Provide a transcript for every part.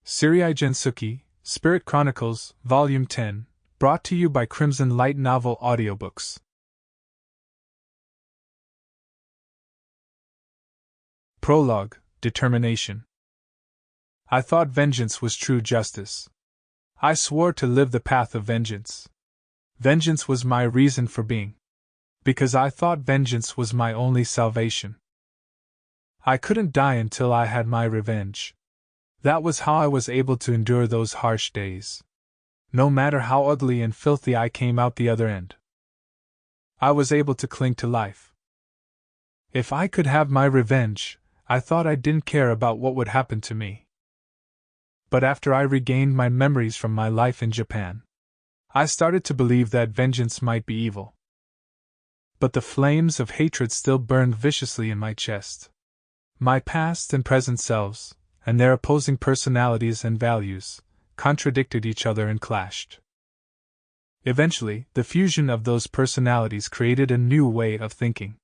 Seirei Gensuki, Spirit Chronicles, Volume 10, brought to you by Crimson Light Novel Audiobooks. Prologue, Determination. I thought vengeance was true justice. I swore to live the path of vengeance. Vengeance was my reason for being. Because I thought vengeance was my only salvation. I couldn't die until I had my revenge. That was how I was able to endure those harsh days. No matter how ugly and filthy I came out the other end. I was able to cling to life. If I could have my revenge, I thought I didn't care about what would happen to me. But after I regained my memories from my life in Japan, I started to believe that vengeance might be evil. But the flames of hatred still burned viciously in my chest. My past and present selves, and their opposing personalities and values, contradicted each other and clashed. Eventually, the fusion of those personalities created a new way of thinking.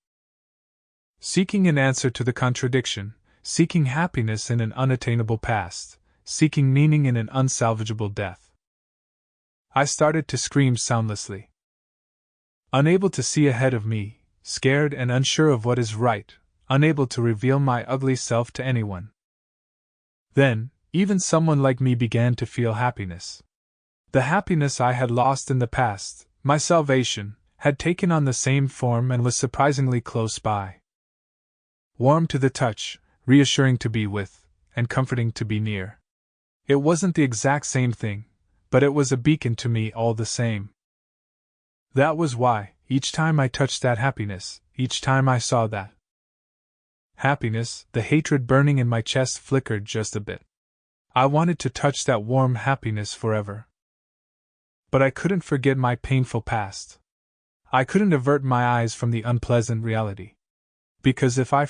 Seeking an answer to the contradiction, seeking happiness in an unattainable past, seeking meaning in an unsalvageable death. I started to scream soundlessly. Unable to see ahead of me, scared and unsure of what is right, unable to reveal my ugly self to anyone. Then, even someone like me began to feel happiness. The happiness I had lost in the past, my salvation, had taken on the same form and was surprisingly close by. Warm to the touch, reassuring to be with, and comforting to be near. It wasn't the exact same thing, but it was a beacon to me all the same. That was why, each time I touched that happiness, each time I saw that happiness, the hatred burning in my chest flickered just a bit. I wanted to touch that warm happiness forever. But I couldn't forget my painful past. I couldn't avert my eyes from the unpleasant reality. Because if I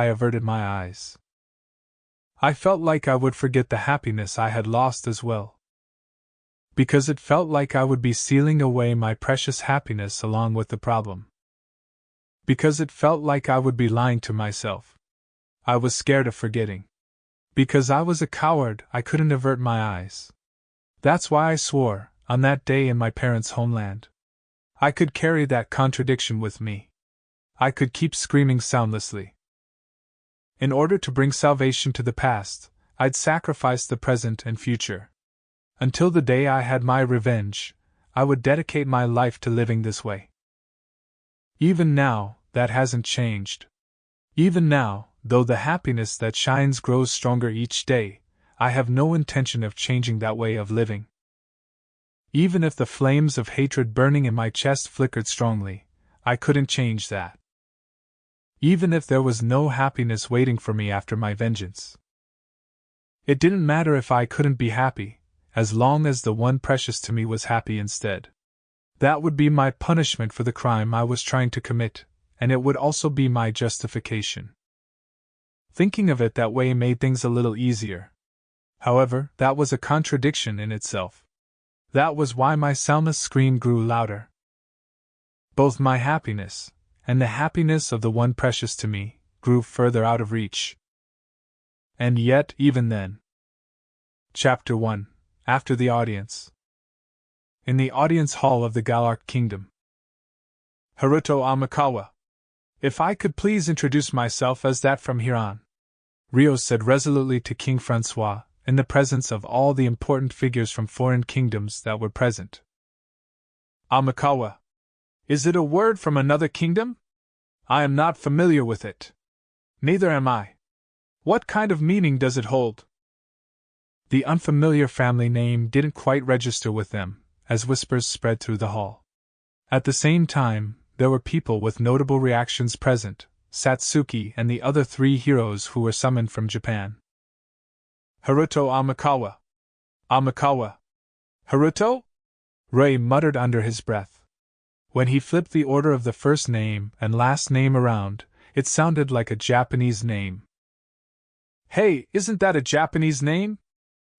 averted my eyes, I felt like I would forget the happiness I had lost as well. Because it felt like I would be sealing away my precious happiness along with the problem. Because it felt like I would be lying to myself. I was scared of forgetting. Because I was a coward, I couldn't avert my eyes. That's why I swore, on that day in my parents' homeland. I could carry that contradiction with me. I could keep screaming soundlessly. In order to bring salvation to the past, I'd sacrifice the present and future. Until the day I had my revenge, I would dedicate my life to living this way. Even now, that hasn't changed. Even now, though the happiness that shines grows stronger each day, I have no intention of changing that way of living. Even if the flames of hatred burning in my chest flickered strongly, I couldn't change that. Even if there was no happiness waiting for me after my vengeance. It didn't matter if I couldn't be happy, as long as the one precious to me was happy instead. That would be my punishment for the crime I was trying to commit, and it would also be my justification. Thinking of it that way made things a little easier. However, that was a contradiction in itself. That was why my soundless scream grew louder. Both my happiness, and the happiness of the one precious to me, grew further out of reach. And yet, even then. Chapter 1. After the audience. In the audience hall of the Galark Kingdom. Haruto Amikawa. If I could please introduce myself as that from here on, Ryo said resolutely to King Francois, in the presence of all the important figures from foreign kingdoms that were present. Amikawa. Is it a word from another kingdom? I am not familiar with it. Neither am I. What kind of meaning does it hold? The unfamiliar family name didn't quite register with them, as whispers spread through the hall. At the same time, there were people with notable reactions present, Satsuki and the other 3 heroes who were summoned from Japan. Haruto Amikawa. Amikawa. Haruto? Ray muttered under his breath. When he flipped the order of the first name and last name around, it sounded like a Japanese name. Hey, isn't that a Japanese name?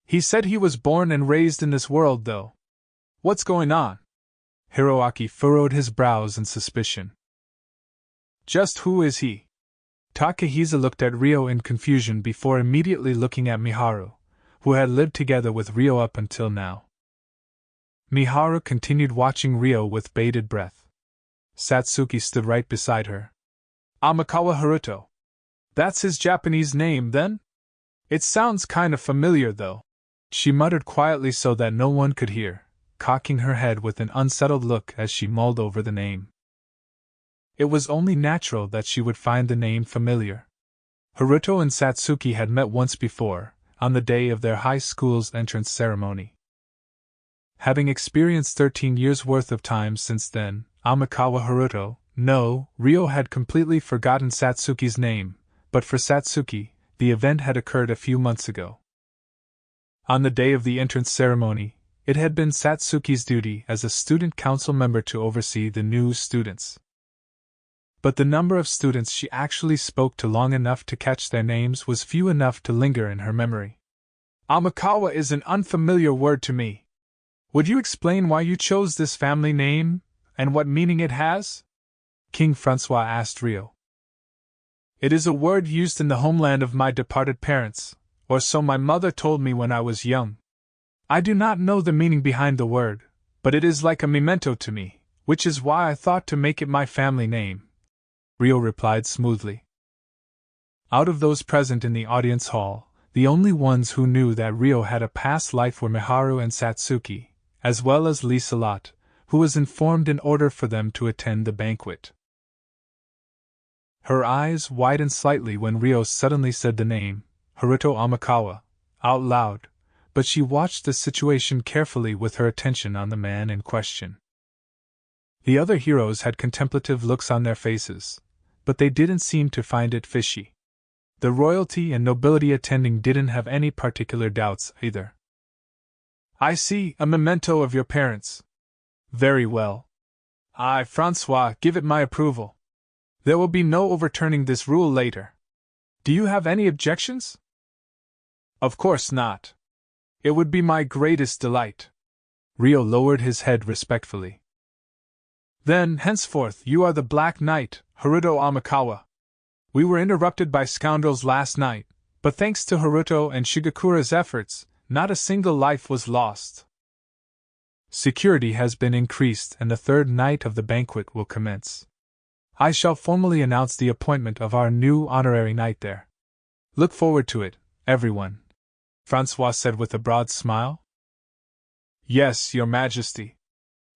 He said he was born and raised in this world, though. What's going on? Hiroaki furrowed his brows in suspicion. Just who is he? Takehisa looked at Ryo in confusion before immediately looking at Miharu, who had lived together with Ryo up until now. Miharu continued watching Ryo with bated breath. Satsuki stood right beside her. Amakawa Haruto. That's his Japanese name, then? It sounds kind of familiar, though. She muttered quietly so that no one could hear, cocking her head with an unsettled look as she mulled over the name. It was only natural that she would find the name familiar. Haruto and Satsuki had met once before, on the day of their high school's entrance ceremony. Having experienced 13 years' worth of time since then, Amakawa Haruto, no, Ryo had completely forgotten Satsuki's name, but for Satsuki, the event had occurred a few months ago. On the day of the entrance ceremony, it had been Satsuki's duty as a student council member to oversee the new students. But the number of students she actually spoke to long enough to catch their names was few enough to linger in her memory. Amakawa is an unfamiliar word to me. Would you explain why you chose this family name, and what meaning it has? King Francois asked Ryo. It is a word used in the homeland of my departed parents, or so my mother told me when I was young. I do not know the meaning behind the word, but it is like a memento to me, which is why I thought to make it my family name, Ryo replied smoothly. Out of those present in the audience hall, the only ones who knew that Ryo had a past life were Miharu and Satsuki, as well as Lee Salat, who was informed in order for them to attend the banquet. Her eyes widened slightly when Ryo suddenly said the name, Haruto Amakawa, out loud, but she watched the situation carefully with her attention on the man in question. The other heroes had contemplative looks on their faces, but they didn't seem to find it fishy. The royalty and nobility attending didn't have any particular doubts either. I see, a memento of your parents. Very well. I, Francois, give it my approval. There will be no overturning this rule later. Do you have any objections? Of course not. It would be my greatest delight. Ryo lowered his head respectfully. Then, henceforth, you are the Black Knight, Haruto Amakawa. We were interrupted by scoundrels last night, but thanks to Haruto and Shigakura's efforts, not a single life was lost. Security has been increased and the third night of the banquet will commence. I shall formally announce the appointment of our new honorary knight there. Look forward to it, everyone, Francois said with a broad smile. Yes, Your Majesty.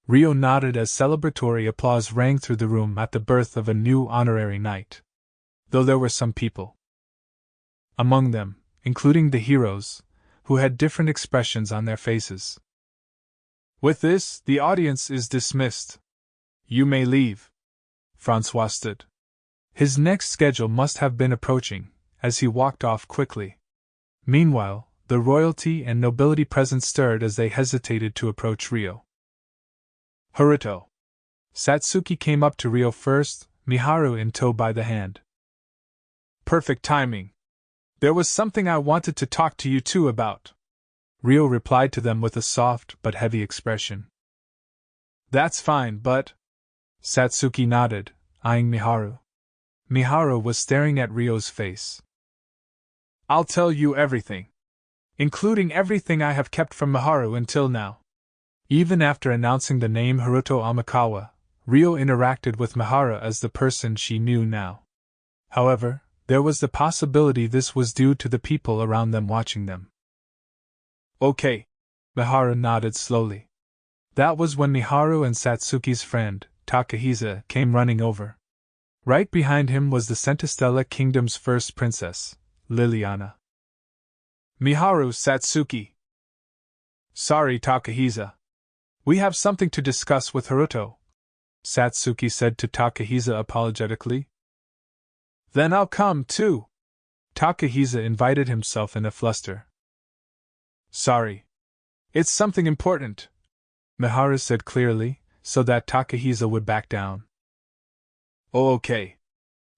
Ryo nodded as celebratory applause rang through the room at the birth of a new honorary knight. Though there were some people among them, including the heroes, who had different expressions on their faces. With this, the audience is dismissed. You may leave. Francois stood. His next schedule must have been approaching, as he walked off quickly. Meanwhile, the royalty and nobility present stirred as they hesitated to approach Ryo. Haruto. Satsuki came up to Ryo first, Miharu in tow by the hand. Perfect timing. There was something I wanted to talk to you two about. Ryo replied to them with a soft but heavy expression. That's fine, but... Satsuki nodded, eyeing Miharu. Miharu was staring at Ryo's face. I'll tell you everything. Including everything I have kept from Miharu until now. Even after announcing the name Haruto Amakawa, Ryo interacted with Miharu as the person she knew now. However, there was the possibility this was due to the people around them watching them. Okay. Miharu nodded slowly. That was when Miharu and Satsuki's friend, Takahisa, came running over. Right behind him was the Centistella Kingdom's first princess, Liliana. Miharu, Satsuki. Sorry, Takahisa. We have something to discuss with Haruto, Satsuki said to Takahisa apologetically. Then I'll come, too. Takahisa invited himself in a fluster. Sorry. It's something important, Miharu said clearly, so that Takahisa would back down. Oh, okay.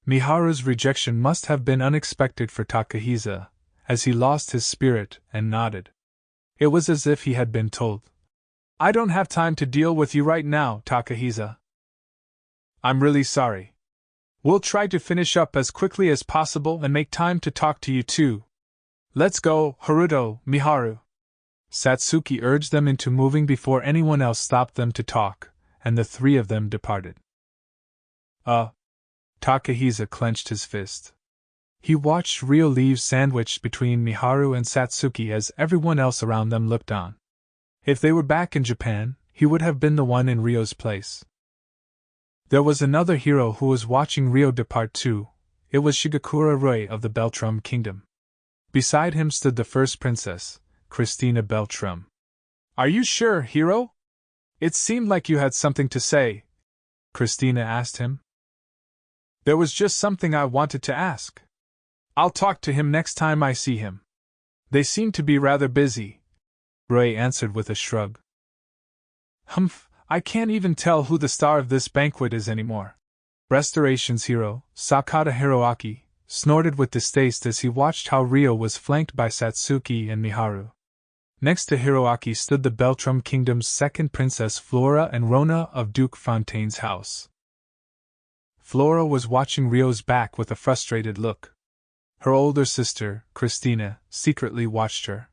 Miharu's rejection must have been unexpected for Takahisa, as he lost his spirit and nodded. It was as if he had been told, I don't have time to deal with you right now, Takahisa. I'm really sorry. We'll try to finish up as quickly as possible and make time to talk to you too. Let's go, Haruto, Miharu. Satsuki urged them into moving before anyone else stopped them to talk, and the three of them departed. Takahisa clenched his fist. He watched Ryo leave sandwiched between Miharu and Satsuki as everyone else around them looked on. If they were back in Japan, he would have been the one in Ryo's place. There was another hero who was watching Ryo depart too. It was Shigakura Rei of the Beltrum Kingdom. Beside him stood the first princess, Christina Beltrum. Are you sure, hero? It seemed like you had something to say, Christina asked him. There was just something I wanted to ask. I'll talk to him next time I see him. They seem to be rather busy, Rei answered with a shrug. Humph, I can't even tell who the star of this banquet is anymore. Restoration's hero, Sakata Hiroaki, snorted with distaste as he watched how Ryo was flanked by Satsuki and Miharu. Next to Hiroaki stood the Beltrum Kingdom's second princess Flora and Rona of Duke Fontaine's house. Flora was watching Ryo's back with a frustrated look. Her older sister, Christina, secretly watched her.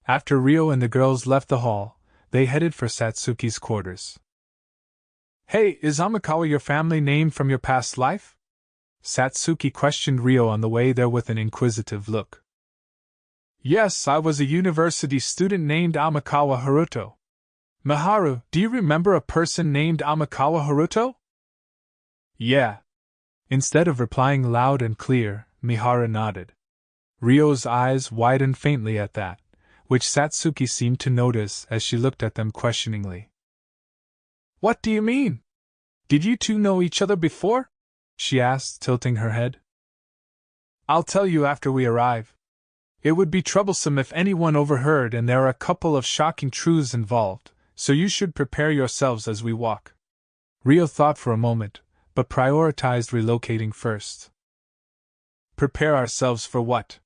After Ryo and the girls left the hall, they headed for Satsuki's quarters. Hey, is Amikawa your family name from your past life? Satsuki questioned Ryo on the way there with an inquisitive look. Yes, I was a university student named Amikawa Haruto. Miharu, do you remember a person named Amikawa Haruto? Yeah. Instead of replying loud and clear, Miharu nodded. Ryo's eyes widened faintly at that, which Satsuki seemed to notice as she looked at them questioningly. What do you mean? Did you two know each other before? She asked, tilting her head. I'll tell you after we arrive. It would be troublesome if anyone overheard, and there are a couple of shocking truths involved, so you should prepare yourselves as we walk. Ryo thought for a moment, but prioritized relocating first. Prepare ourselves for what?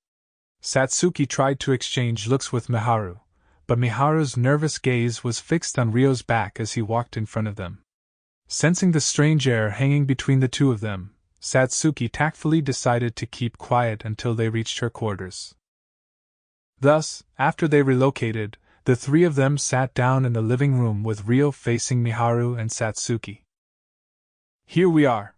Satsuki tried to exchange looks with Miharu, but Miharu's nervous gaze was fixed on Ryo's back as he walked in front of them. Sensing the strange air hanging between the two of them, Satsuki tactfully decided to keep quiet until they reached her quarters. Thus, after they relocated, the three of them sat down in the living room with Ryo facing Miharu and Satsuki. Here we are.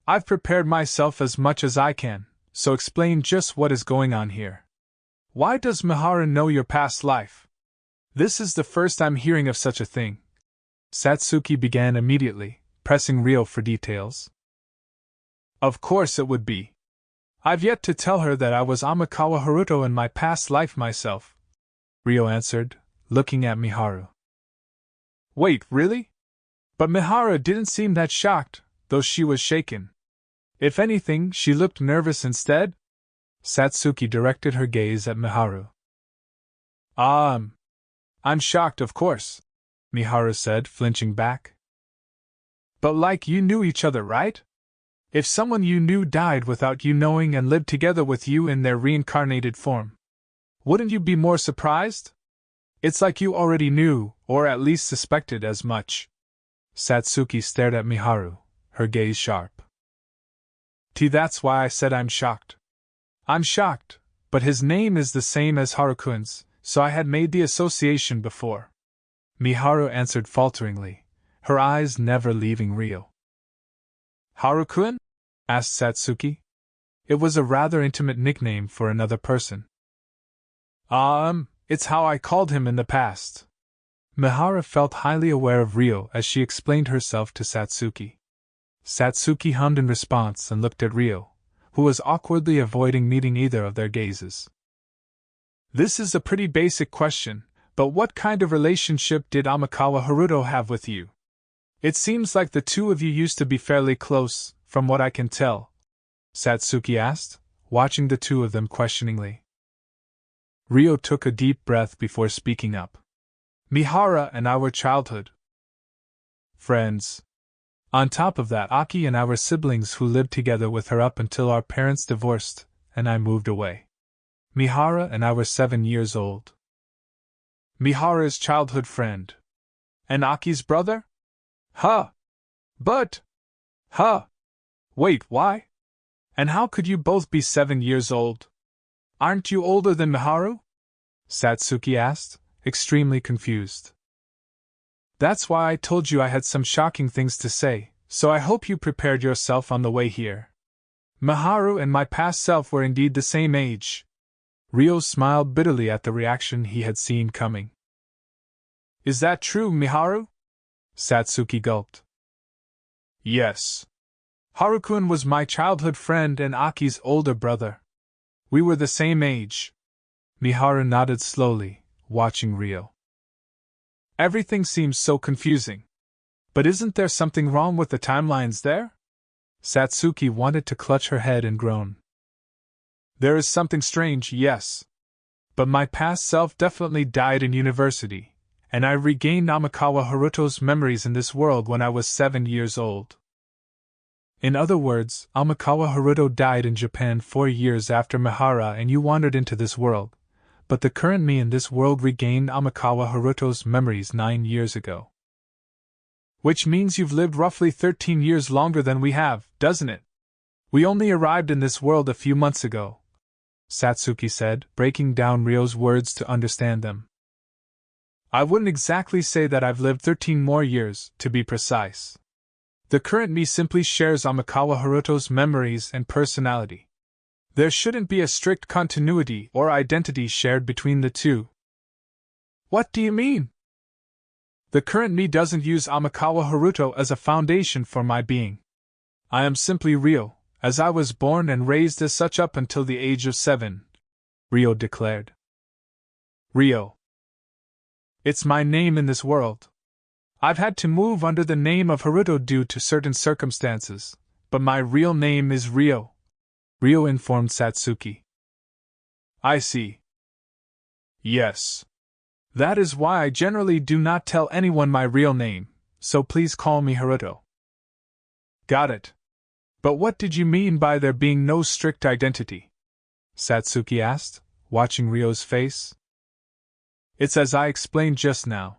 I've prepared myself as much as I can, so explain just what is going on here. Why does Miharu know your past life? This is the first I'm hearing of such a thing. Satsuki began immediately, pressing Ryo for details. Of course it would be. I've yet to tell her that I was Amikawa Haruto in my past life myself, Ryo answered, looking at Miharu. Wait, really? But Miharu didn't seem that shocked, though she was shaken. If anything, she looked nervous instead. Satsuki directed her gaze at Miharu. I'm shocked, of course, Miharu said, flinching back. But like you knew each other, right? If someone you knew died without you knowing and lived together with you in their reincarnated form, wouldn't you be more surprised? It's like you already knew, or at least suspected as much. Satsuki stared at Miharu, her gaze sharp. That's why I said I'm shocked. I'm shocked, but his name is the same as Harukun's, so I had made the association before. Miharu answered falteringly, her eyes never leaving Ryo. Harukun? Asked Satsuki. It was a rather intimate nickname for another person. It's how I called him in the past. Miharu felt highly aware of Ryo as she explained herself to Satsuki. Satsuki hummed in response and looked at Ryo, who was awkwardly avoiding meeting either of their gazes. This is a pretty basic question, but what kind of relationship did Amikawa Haruto have with you? It seems like the two of you used to be fairly close, from what I can tell, Satsuki asked, watching the two of them questioningly. Ryo took a deep breath before speaking up. Miharu and I were childhood friends. On top of that, Aki and I were siblings who lived together with her up until our parents divorced, and I moved away. Miharu and I were 7 years old. Miharu's childhood friend. And Aki's brother? Huh. But. Huh. Wait, why? And how could you both be 7 years old? Aren't you older than Miharu? Satsuki asked, extremely confused. That's why I told you I had some shocking things to say, so I hope you prepared yourself on the way here. Miharu and my past self were indeed the same age. Ryo smiled bitterly at the reaction he had seen coming. Is that true, Miharu? Satsuki gulped. Yes. Harukun was my childhood friend and Aki's older brother. We were the same age. Miharu nodded slowly, watching Ryo. Everything seems so confusing. But isn't there something wrong with the timelines there? Satsuki wanted to clutch her head and groan. There is something strange, yes. But my past self definitely died in university, and I regained Amikawa Haruto's memories in this world when I was 7 years old. In other words, Amikawa Haruto died in Japan 4 years after Mihara and you wandered into this world, but the current me in this world regained Amikawa Haruto's memories 9 years ago. Which means you've lived roughly 13 years longer than we have, doesn't it? We only arrived in this world a few months ago, Satsuki said, breaking down Ryo's words to understand them. I wouldn't exactly say that I've lived 13 more years, to be precise. The current me simply shares Amikawa Haruto's memories and personality. There shouldn't be a strict continuity or identity shared between the two. What do you mean? The current me doesn't use Amikawa Haruto as a foundation for my being. I am simply Ryo, as I was born and raised as such up until the age of 7, Ryo declared. Ryo. It's my name in this world. I've had to move under the name of Haruto due to certain circumstances, but my real name is Ryo, Ryo informed Satsuki. I see. Yes. That is why I generally do not tell anyone my real name, so please call me Haruto. Got it. But what did you mean by there being no strict identity? Satsuki asked, watching Ryo's face. It's as I explained just now.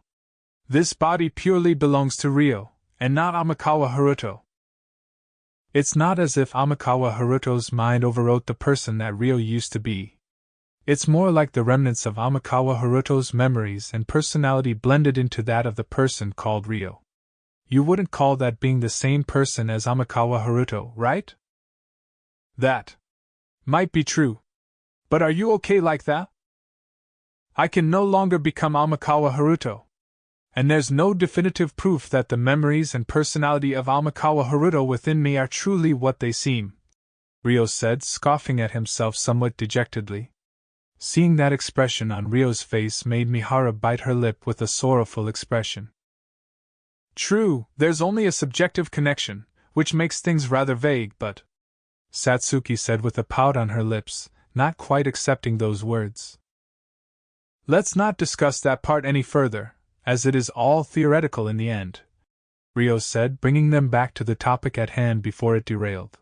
This body purely belongs to Ryo, and not Amikawa Haruto. It's not as if Amikawa Haruto's mind overwrote the person that Ryo used to be. It's more like the remnants of Amikawa Haruto's memories and personality blended into that of the person called Ryo. You wouldn't call that being the same person as Amikawa Haruto, right? That might be true. But are you okay like that? I can no longer become Amikawa Haruto. And there's no definitive proof that the memories and personality of Amikawa Haruto within me are truly what they seem, Ryo said, scoffing at himself somewhat dejectedly. Seeing that expression on Ryo's face made Mihara bite her lip with a sorrowful expression. True, there's only a subjective connection, which makes things rather vague, but… Satsuki said with a pout on her lips, not quite accepting those words. Let's not discuss that part any further, as it is all theoretical in the end, Ryo said, bringing them back to the topic at hand before it derailed.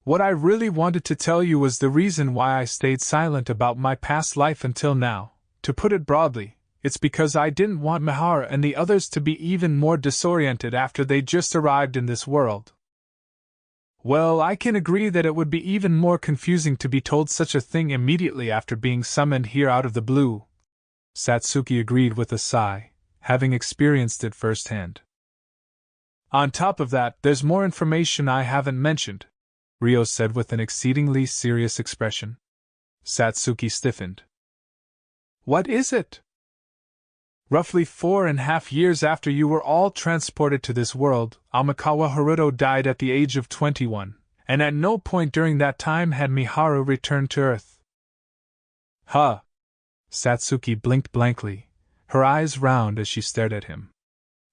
What I really wanted to tell you was the reason why I stayed silent about my past life until now. To put it broadly, it's because I didn't want Mihara and the others to be even more disoriented after they just arrived in this world. Well, I can agree that it would be even more confusing to be told such a thing immediately after being summoned here out of the blue, Satsuki agreed with a sigh, having experienced it firsthand. On top of that, there's more information I haven't mentioned, Ryo said with an exceedingly serious expression. Satsuki stiffened. What is it? Roughly 4.5 years after you were all transported to this world, Amikawa Haruto died at the age of 21, and at no point during that time had Miharu returned to Earth. Huh. Satsuki blinked blankly, her eyes round as she stared at him.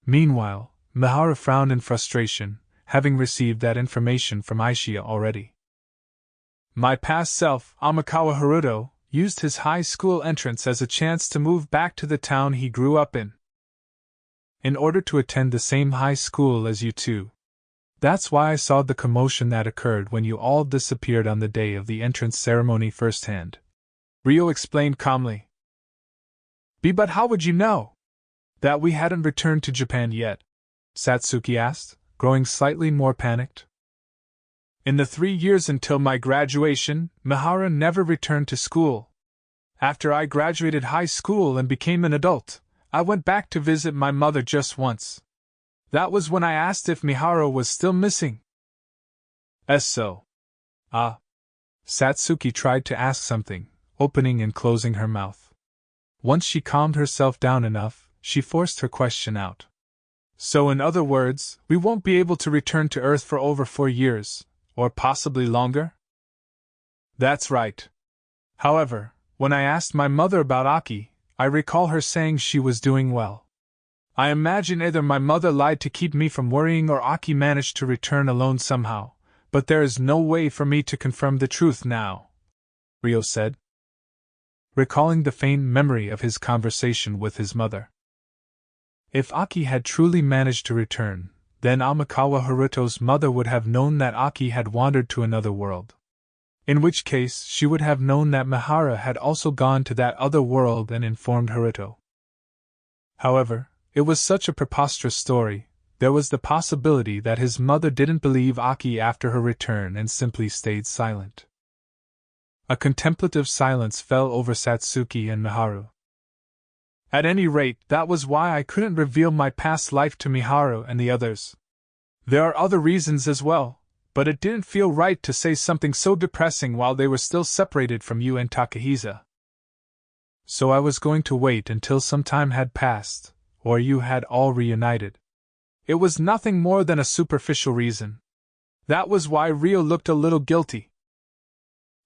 Meanwhile, Mihara frowned in frustration, having received that information from Aishiya already. My past self, Amikawa Haruto, used his high school entrance as a chance to move back to the town he grew up in order to attend the same high school as you two. That's why I saw the commotion that occurred when you all disappeared on the day of the entrance ceremony firsthand, Ryo explained calmly. But how would you know that we hadn't returned to Japan yet? Satsuki asked, growing slightly more panicked. In the 3 years until my graduation, Mihara never returned to school. After I graduated high school and became an adult, I went back to visit my mother just once. That was when I asked if Mihara was still missing. So. Ah. Satsuki tried to ask something, opening and closing her mouth. Once she calmed herself down enough, she forced her question out. So in other words, we won't be able to return to Earth for over 4 years, or possibly longer? That's right. However, when I asked my mother about Aki, I recall her saying she was doing well. I imagine either my mother lied to keep me from worrying or Aki managed to return alone somehow, but there is no way for me to confirm the truth now, Ryo said, recalling the faint memory of his conversation with his mother. If Aki had truly managed to return, then Amikawa Haruto's mother would have known that Aki had wandered to another world. In which case, she would have known that Mihara had also gone to that other world and informed Haruto. However, it was such a preposterous story, there was the possibility that his mother didn't believe Aki after her return and simply stayed silent. A contemplative silence fell over Satsuki and Miharu. At any rate, that was why I couldn't reveal my past life to Miharu and the others. There are other reasons as well, but it didn't feel right to say something so depressing while they were still separated from you and Takahisa. So I was going to wait until some time had passed, or you had all reunited. It was nothing more than a superficial reason. That was why Ryo looked a little guilty.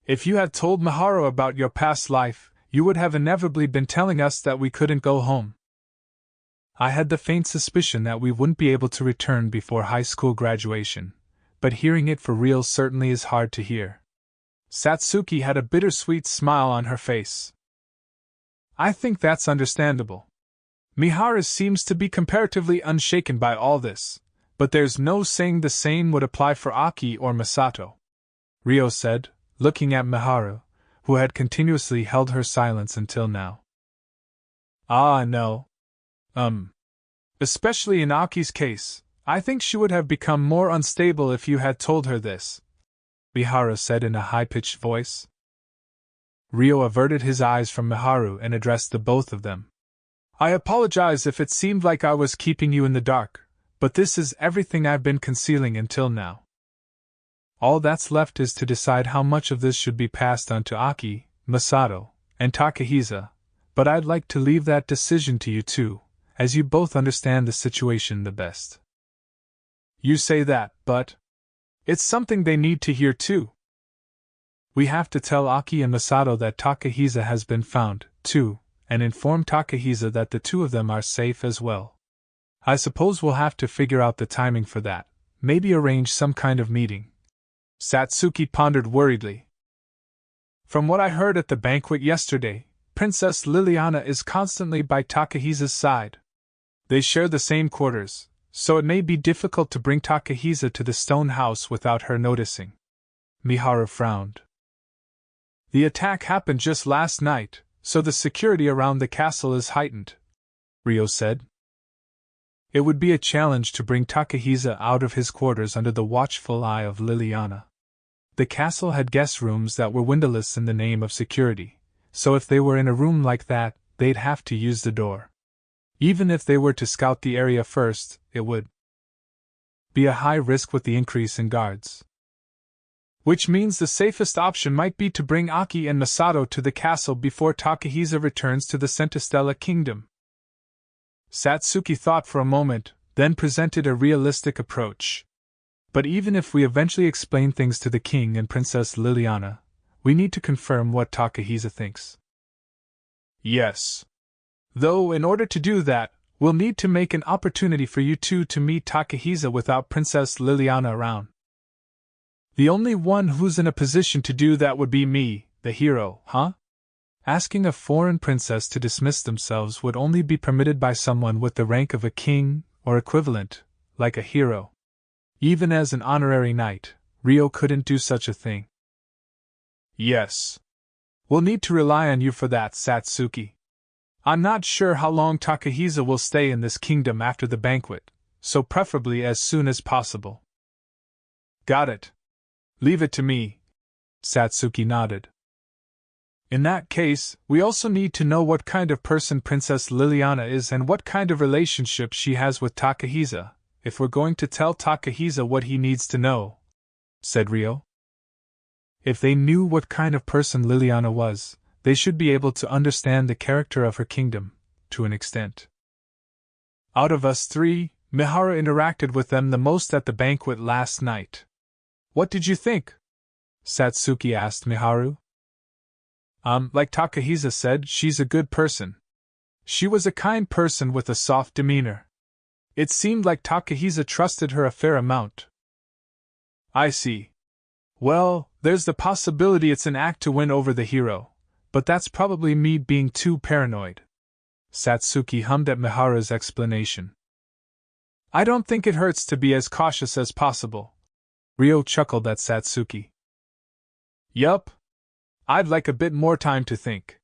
If you had told Miharu about your past life, you would have inevitably been telling us that we couldn't go home. I had the faint suspicion that we wouldn't be able to return before high school graduation, but hearing it for real certainly is hard to hear. Satsuki had a bittersweet smile on her face. I think that's understandable. Miharu seems to be comparatively unshaken by all this, but there's no saying the same would apply for Aki or Masato, Ryo said, looking at Miharu, who had continuously held her silence until now. Ah, no. Especially in Aki's case, I think she would have become more unstable if you had told her this, Miharu said in a high-pitched voice. Ryo averted his eyes from Miharu and addressed the both of them. I apologize if it seemed like I was keeping you in the dark, but this is everything I've been concealing until now. All that's left is to decide how much of this should be passed on to Aki, Masato, and Takahisa, but I'd like to leave that decision to you too, as you both understand the situation the best. You say that, but it's something they need to hear too. We have to tell Aki and Masato that Takahisa has been found, too, and inform Takahisa that the two of them are safe as well. I suppose we'll have to figure out the timing for that, maybe arrange some kind of meeting. Satsuki pondered worriedly. From what I heard at the banquet yesterday, Princess Liliana is constantly by Takahisa's side. They share the same quarters, so it may be difficult to bring Takahisa to the stone house without her noticing. Miharu frowned. The attack happened just last night, so the security around the castle is heightened, Ryo said. It would be a challenge to bring Takahisa out of his quarters under the watchful eye of Liliana. The castle had guest rooms that were windowless in the name of security, so if they were in a room like that, they'd have to use the door. Even if they were to scout the area first, it would be a high risk with the increase in guards. Which means the safest option might be to bring Aki and Masato to the castle before Takahisa returns to the Centistella Kingdom. Satsuki thought for a moment, then presented a realistic approach. But even if we eventually explain things to the king and Princess Liliana, we need to confirm what Takahisa thinks. Yes. Though in order to do that, we'll need to make an opportunity for you two to meet Takahisa without Princess Liliana around. The only one who's in a position to do that would be me, the hero, huh? Asking a foreign princess to dismiss themselves would only be permitted by someone with the rank of a king, or equivalent, like a hero. Even as an honorary knight, Ryo couldn't do such a thing. Yes. We'll need to rely on you for that, Satsuki. I'm not sure how long Takahisa will stay in this kingdom after the banquet, so preferably as soon as possible. Got it. Leave it to me. Satsuki nodded. In that case, we also need to know what kind of person Princess Liliana is and what kind of relationship she has with Takahisa, if we're going to tell Takahisa what he needs to know, said Ryo. If they knew what kind of person Liliana was, they should be able to understand the character of her kingdom, to an extent. Out of us three, Miharu interacted with them the most at the banquet last night. What did you think? Satsuki asked Miharu. Like Takahisa said, she's a good person. She was a kind person with a soft demeanor. It seemed like Takahisa trusted her a fair amount. I see. Well, there's the possibility it's an act to win over the hero, but that's probably me being too paranoid. Satsuki hummed at Miharu's explanation. I don't think it hurts to be as cautious as possible. Ryo chuckled at Satsuki. Yup. I'd like a bit more time to think.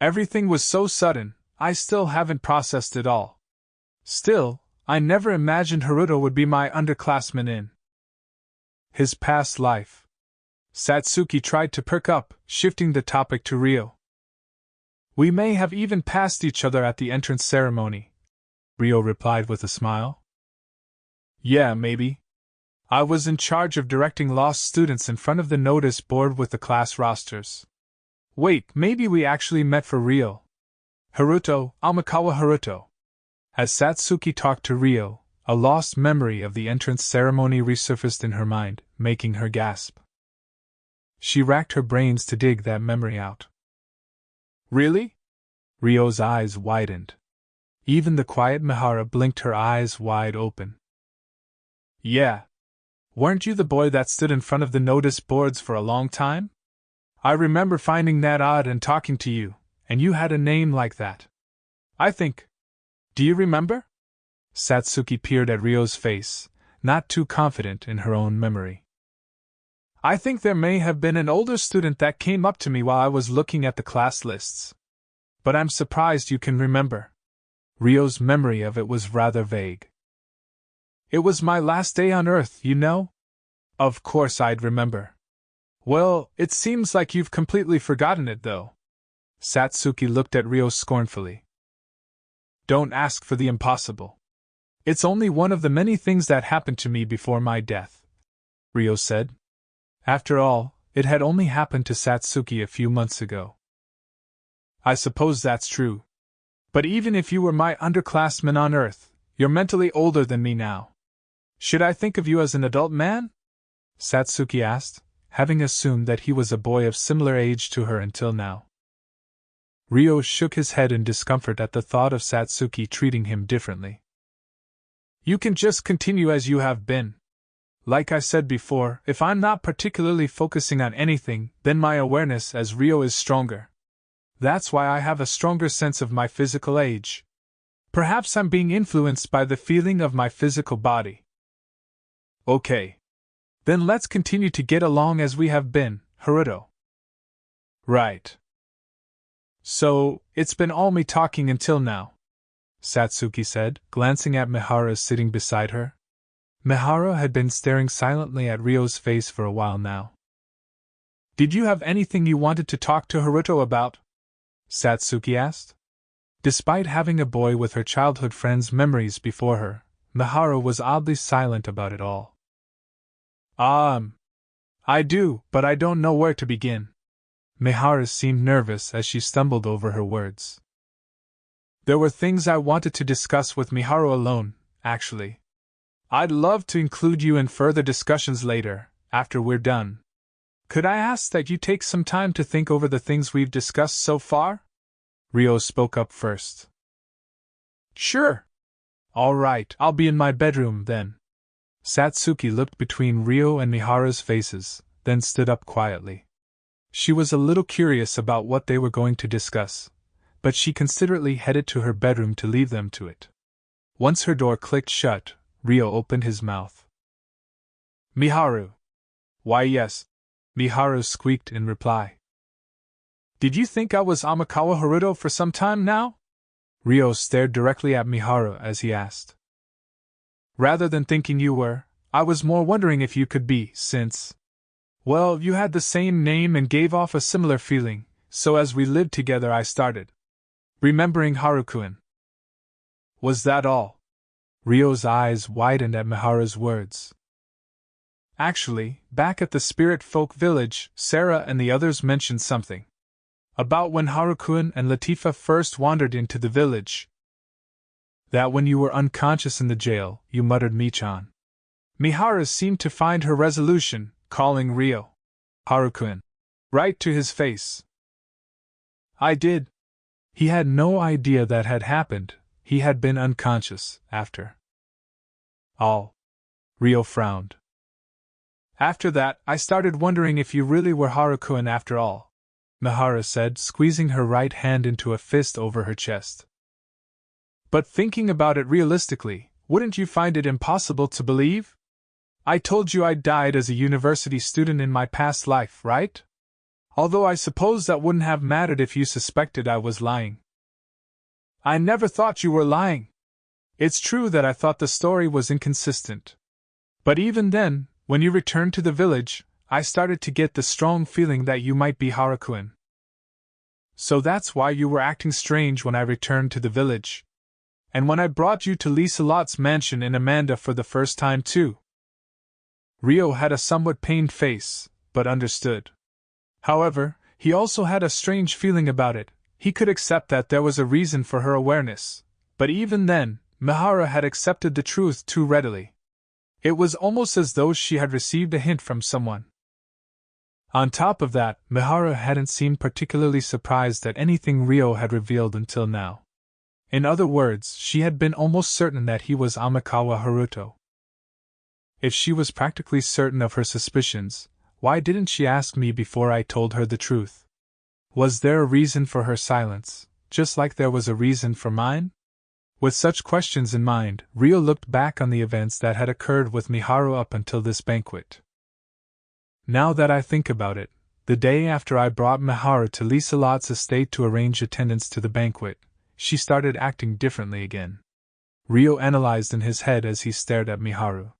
Everything was so sudden, I still haven't processed it all. Still, I never imagined Haruto would be my underclassman in his past life. Satsuki tried to perk up, shifting the topic to Ryo. We may have even passed each other at the entrance ceremony, Ryo replied with a smile. Yeah, maybe. I was in charge of directing lost students in front of the notice board with the class rosters. Wait, maybe we actually met for real. Haruto, Amikawa Haruto. As Satsuki talked to Ryo, a lost memory of the entrance ceremony resurfaced in her mind, making her gasp. She racked her brains to dig that memory out. Really? Ryo's eyes widened. Even the quiet Miharu blinked her eyes wide open. Yeah. Weren't you the boy that stood in front of the notice boards for a long time? I remember finding that odd and talking to you, and you had a name like that. I think. Do you remember? Satsuki peered at Ryo's face, not too confident in her own memory. I think there may have been an older student that came up to me while I was looking at the class lists. But I'm surprised you can remember. Ryo's memory of it was rather vague. It was my last day on Earth, you know? Of course I'd remember. Well, it seems like you've completely forgotten it, though. Satsuki looked at Ryo scornfully. Don't ask for the impossible. It's only one of the many things that happened to me before my death, Ryo said. After all, it had only happened to Satsuki a few months ago. I suppose that's true. But even if you were my underclassman on Earth, you're mentally older than me now. Should I think of you as an adult man? Satsuki asked, having assumed that he was a boy of similar age to her until now. Ryo shook his head in discomfort at the thought of Satsuki treating him differently. You can just continue as you have been. Like I said before, if I'm not particularly focusing on anything, then my awareness as Ryo is stronger. That's why I have a stronger sense of my physical age. Perhaps I'm being influenced by the feeling of my physical body. Okay. Then let's continue to get along as we have been, Haruto. Right. So, it's been all me talking until now, Satsuki said, glancing at Miharu sitting beside her. Miharu had been staring silently at Ryo's face for a while now. Did you have anything you wanted to talk to Haruto about? Satsuki asked. Despite having a boy with her childhood friend's memories before her, Miharu was oddly silent about it all. I do, but I don't know where to begin. Miharu seemed nervous as she stumbled over her words. There were things I wanted to discuss with Miharu alone, actually. I'd love to include you in further discussions later, after we're done. Could I ask that you take some time to think over the things we've discussed so far? Ryo spoke up first. Sure. All right, I'll be in my bedroom then. Satsuki looked between Ryo and Miharu's faces, then stood up quietly. She was a little curious about what they were going to discuss, but she considerately headed to her bedroom to leave them to it. Once her door clicked shut, Ryo opened his mouth. Miharu. Why yes, Miharu squeaked in reply. Did you think I was Amikawa Haruto for some time now? Ryo stared directly at Miharu as he asked. Rather than thinking you were, I was more wondering if you could be, since Well, you had the same name and gave off a similar feeling, so as we lived together I started remembering Harukuin. Was that all? Ryo's eyes widened at Miharu's words. Actually, back at the Spirit Folk Village, Sarah and the others mentioned something about when Harukuin and Latifa first wandered into the village. That when you were unconscious in the jail, you muttered Michan. Miharu seemed to find her resolution, calling Ryo Harukuin right to his face. I did. He had no idea that had happened. He had been unconscious, after all. Ryo frowned. After that, I started wondering if you really were Harukuin after all, Miharu said, squeezing her right hand into a fist over her chest. But thinking about it realistically, wouldn't you find it impossible to believe? I told you I died as a university student in my past life, right? Although I suppose that wouldn't have mattered if you suspected I was lying. I never thought you were lying. It's true that I thought the story was inconsistent. But even then, when you returned to the village, I started to get the strong feeling that you might be Harukuin. So that's why you were acting strange when I returned to the village. And when I brought you to Lieselot's mansion in Amanda for the first time too. Ryo had a somewhat pained face, but understood. However, he also had a strange feeling about it. He could accept that there was a reason for her awareness, but even then, Miharu had accepted the truth too readily. It was almost as though she had received a hint from someone. On top of that, Miharu hadn't seemed particularly surprised at anything Ryo had revealed until now. In other words, she had been almost certain that he was Amikawa Haruto. If she was practically certain of her suspicions, why didn't she ask me before I told her the truth? Was there a reason for her silence, just like there was a reason for mine? With such questions in mind, Ryo looked back on the events that had occurred with Miharu up until this banquet. Now that I think about it, the day after I brought Miharu to Lieselot's estate to arrange attendance to the banquet, she started acting differently again. Ryo analyzed in his head as he stared at Miharu.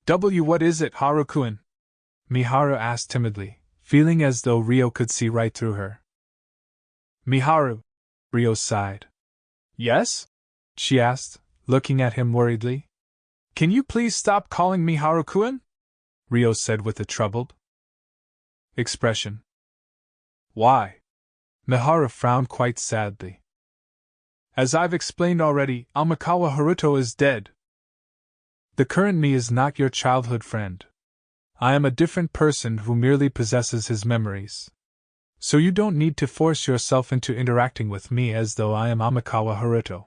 What is it, Harukuin? Miharu asked timidly, feeling as though Ryo could see right through her. Miharu, Ryo sighed. Yes? She asked, looking at him worriedly. Can you please stop calling me Harukuin? Ryo said with a troubled expression. Why? Miharu frowned quite sadly. As I've explained already, Amikawa Haruto is dead. The current me is not your childhood friend. I am a different person who merely possesses his memories. So you don't need to force yourself into interacting with me as though I am Amikawa Haruto.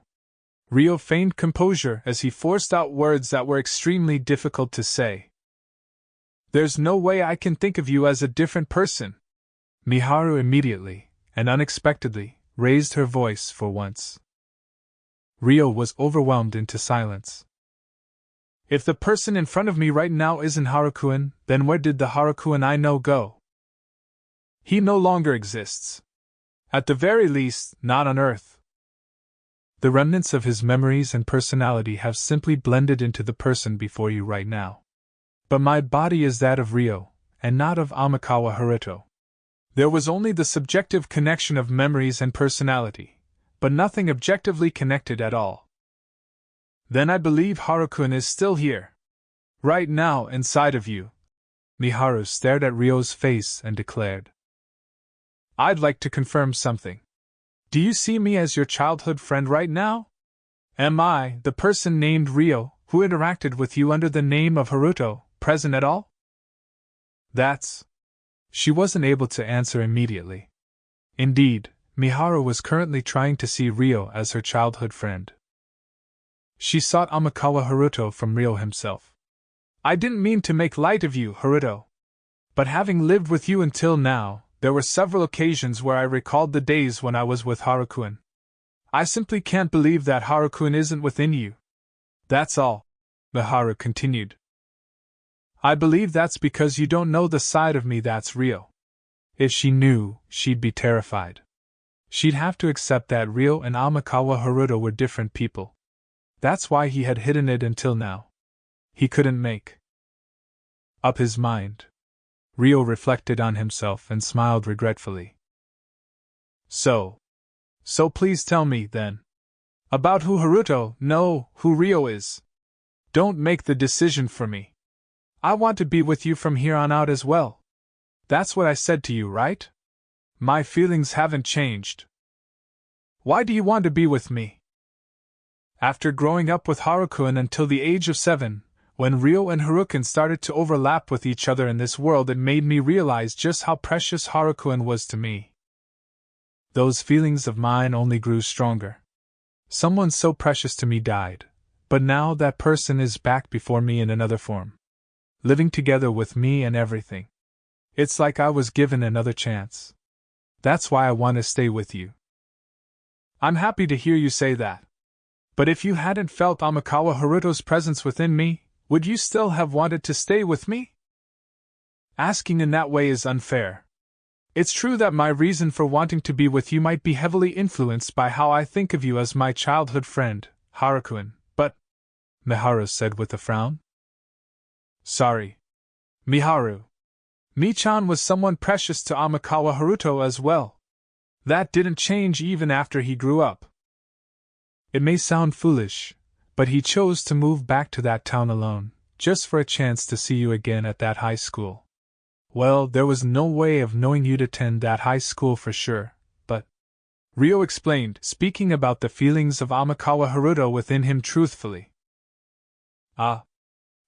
Ryo feigned composure as he forced out words that were extremely difficult to say. There's no way I can think of you as a different person. Miharu immediately, and unexpectedly, raised her voice for once. Ryo was overwhelmed into silence. If the person in front of me right now isn't Harukuin, then where did the Harukuin I know go? He no longer exists. At the very least, not on Earth. The remnants of his memories and personality have simply blended into the person before you right now. But my body is that of Ryo, and not of Amikawa Haruto. There was only the subjective connection of memories and personality, but nothing objectively connected at all. Then I believe Harukuin is still here. Right now, inside of you. Miharu stared at Ryo's face and declared. I'd like to confirm something. Do you see me as your childhood friend right now? Am I, the person named Ryo, who interacted with you under the name of Haruto, present at all? She wasn't able to answer immediately. Indeed, Miharu was currently trying to see Ryo as her childhood friend. She sought Amikawa Haruto from Ryo himself. I didn't mean to make light of you, Haruto. But having lived with you until now, there were several occasions where I recalled the days when I was with Harukuin. I simply can't believe that Harukuin isn't within you. That's all, Miharu continued. I believe that's because you don't know the side of me that's Ryo. If she knew, she'd be terrified. She'd have to accept that Ryo and Amikawa Haruto were different people. That's why he had hidden it until now. He couldn't make up his mind. Ryo reflected on himself and smiled regretfully. So please tell me, then. About who Haruto, no, who Ryo is. Don't make the decision for me. I want to be with you from here on out as well. That's what I said to you, right? My feelings haven't changed. Why do you want to be with me? After growing up with Haruko until the age of 7, when Ryo and Haruko started to overlap with each other in this world, it made me realize just how precious Haruko was to me. Those feelings of mine only grew stronger. Someone so precious to me died, but now that person is back before me in another form, living together with me and everything. It's like I was given another chance. That's why I want to stay with you. I'm happy to hear you say that. But if you hadn't felt Amikawa Haruto's presence within me, would you still have wanted to stay with me? Asking in that way is unfair. It's true that my reason for wanting to be with you might be heavily influenced by how I think of you as my childhood friend, Haruko, but… Miharu said with a frown. Sorry. Miharu. Mi-chan was someone precious to Amikawa Haruto as well. That didn't change even after he grew up. It may sound foolish, but he chose to move back to that town alone, just for a chance to see you again at that high school. Well, there was no way of knowing you'd attend that high school for sure, but… Ryo explained, speaking about the feelings of Amikawa Haruto within him truthfully.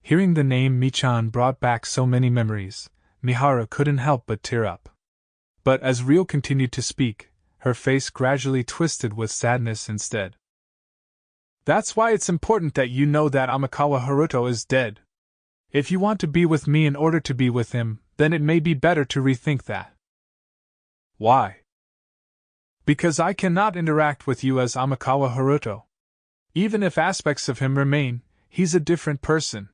Hearing the name Mi-chan brought back so many memories, Miharu couldn't help but tear up. But as Ryo continued to speak, her face gradually twisted with sadness instead. That's why it's important that you know that Amikawa Haruto is dead. If you want to be with me in order to be with him, then it may be better to rethink that. Why? Because I cannot interact with you as Amikawa Haruto. Even if aspects of him remain, he's a different person.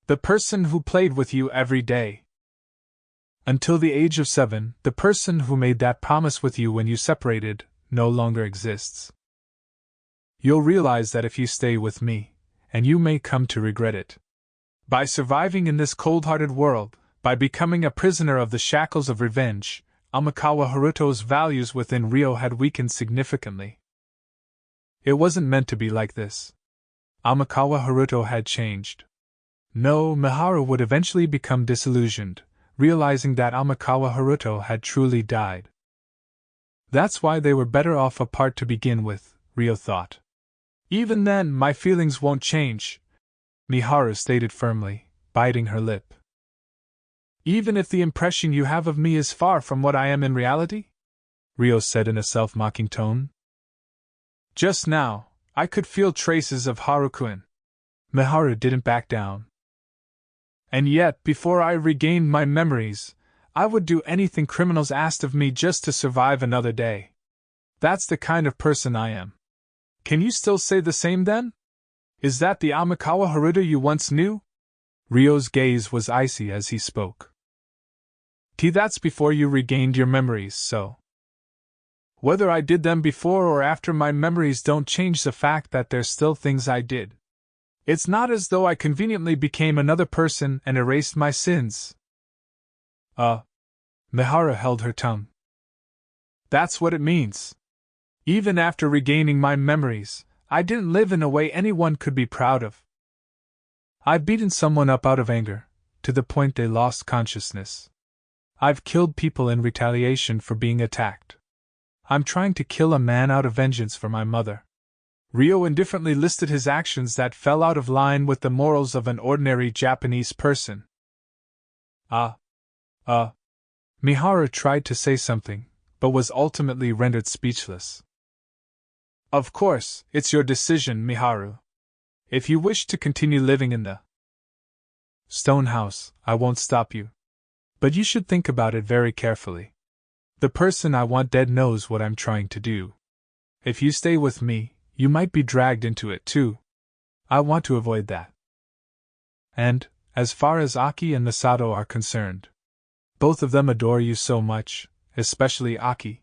The person who played with you every day. Until the age of 7, the person who made that promise with you when you separated no longer exists. You'll realize that if you stay with me, and you may come to regret it. By surviving in this cold-hearted world, by becoming a prisoner of the shackles of revenge, Amikawa Haruto's values within Ryo had weakened significantly. It wasn't meant to be like this. Amikawa Haruto had changed. No, Miharu would eventually become disillusioned, realizing that Amikawa Haruto had truly died. That's why they were better off apart to begin with, Ryo thought. Even then, my feelings won't change, Miharu stated firmly, biting her lip. Even if the impression you have of me is far from what I am in reality? Ryo said in a self-mocking tone. Just now, I could feel traces of Haruko. Miharu didn't back down. And yet, before I regained my memories, I would do anything criminals asked of me just to survive another day. That's the kind of person I am. Can you still say the same then? Is that the Amikawa Haruto you once knew? Ryo's gaze was icy as he spoke. That's before you regained your memories, so… Whether I did them before or after, my memories don't change the fact that there's still things I did. It's not as though I conveniently became another person and erased my sins. Miharu held her tongue. That's what it means. Even after regaining my memories, I didn't live in a way anyone could be proud of. I've beaten someone up out of anger, to the point they lost consciousness. I've killed people in retaliation for being attacked. I'm trying to kill a man out of vengeance for my mother. Ryo indifferently listed his actions that fell out of line with the morals of an ordinary Japanese person. Miharu tried to say something, but was ultimately rendered speechless. Of course, it's your decision, Miharu. If you wish to continue living in the stone house, I won't stop you. But you should think about it very carefully. The person I want dead knows what I'm trying to do. If you stay with me, you might be dragged into it too. I want to avoid that. And, as far as Aki and Misato are concerned, both of them adore you so much, especially Aki.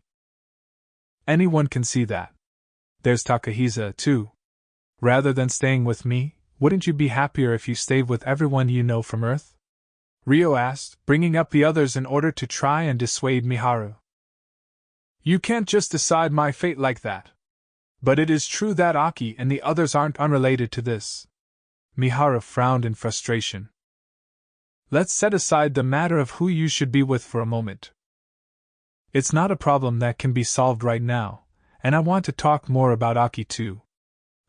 Anyone can see that. There's Takahisa, too. Rather than staying with me, wouldn't you be happier if you stayed with everyone you know from Earth? Ryo asked, bringing up the others in order to try and dissuade Miharu. You can't just decide my fate like that. But it is true that Aki and the others aren't unrelated to this. Miharu frowned in frustration. Let's set aside the matter of who you should be with for a moment. It's not a problem that can be solved right now, and I want to talk more about Aki too.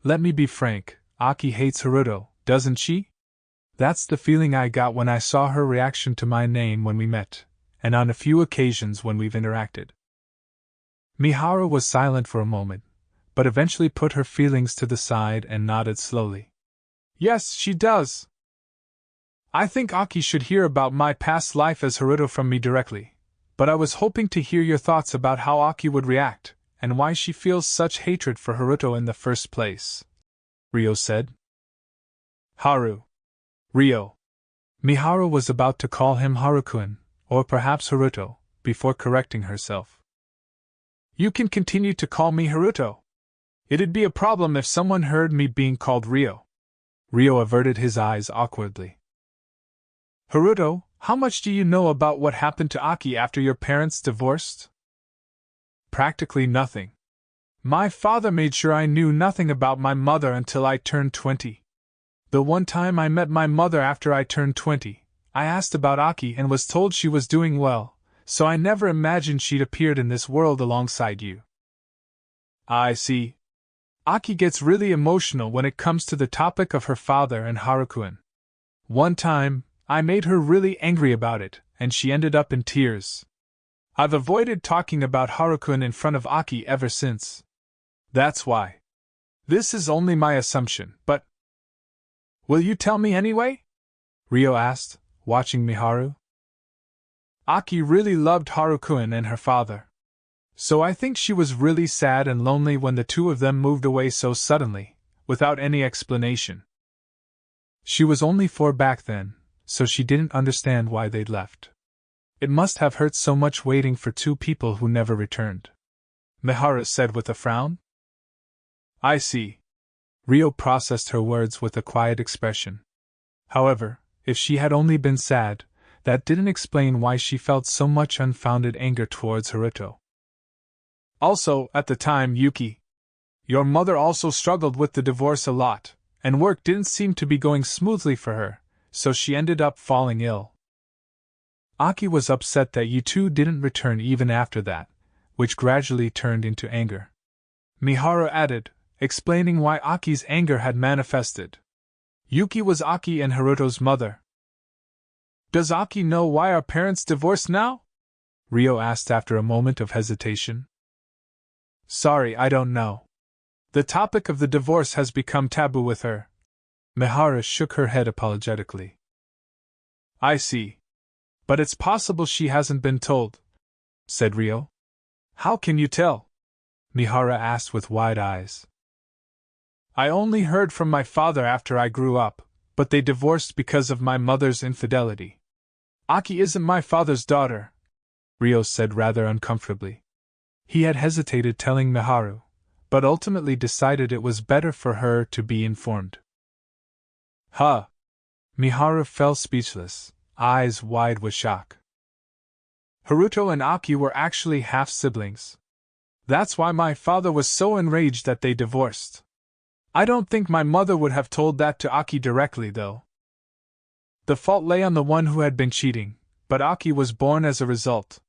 Let me be frank, Aki hates Haruto, doesn't she? That's the feeling I got when I saw her reaction to my name when we met, and on a few occasions when we've interacted. Miharu was silent for a moment, but eventually put her feelings to the side and nodded slowly. Yes, she does. I think Aki should hear about my past life as Haruto from me directly, but I was hoping to hear your thoughts about how Aki would react, and why she feels such hatred for Haruto in the first place. Ryo said. Haru. Ryo. Miharu was about to call him Harukuin, or perhaps Haruto, before correcting herself. You can continue to call me Haruto. It'd be a problem if someone heard me being called Ryo. Ryo averted his eyes awkwardly. Haruto, how much do you know about what happened to Aki after your parents divorced? Practically nothing. My father made sure I knew nothing about my mother until I turned 20. The one time I met my mother after I turned 20, I asked about Aki and was told she was doing well, so I never imagined she'd appeared in this world alongside you. I see. Aki gets really emotional when it comes to the topic of her father and Harukuin. One time, I made her really angry about it, and she ended up in tears. I've avoided talking about Harukuin in front of Aki ever since. That's why. This is only my assumption, but… Will you tell me anyway? Ryo asked, watching Miharu. Aki really loved Harukuin and her father. So I think she was really sad and lonely when the two of them moved away so suddenly, without any explanation. She was only 4 back then, so she didn't understand why they'd left. It must have hurt so much waiting for 2 people who never returned. Miharu said with a frown. I see. Ryo processed her words with a quiet expression. However, if she had only been sad, that didn't explain why she felt so much unfounded anger towards Haruto. Also, at the time, Yuki, your mother also struggled with the divorce a lot, and work didn't seem to be going smoothly for her, so she ended up falling ill. Aki was upset that you two didn't return even after that, which gradually turned into anger. Miharu added, explaining why Aki's anger had manifested. Yuki was Aki and Haruto's mother. Does Aki know why our parents divorced now? Ryo asked after a moment of hesitation. Sorry, I don't know. The topic of the divorce has become taboo with her. Miharu shook her head apologetically. I see. But it's possible she hasn't been told, said Ryo. How can you tell? Miharu asked with wide eyes. I only heard from my father after I grew up, but they divorced because of my mother's infidelity. Aki isn't my father's daughter, Ryo said rather uncomfortably. He had hesitated telling Miharu, but ultimately decided it was better for her to be informed. Huh! Miharu fell speechless, eyes wide with shock. Haruto and Aki were actually half-siblings. That's why my father was so enraged that they divorced. I don't think my mother would have told that to Aki directly, though. The fault lay on the one who had been cheating, but Aki was born as a result.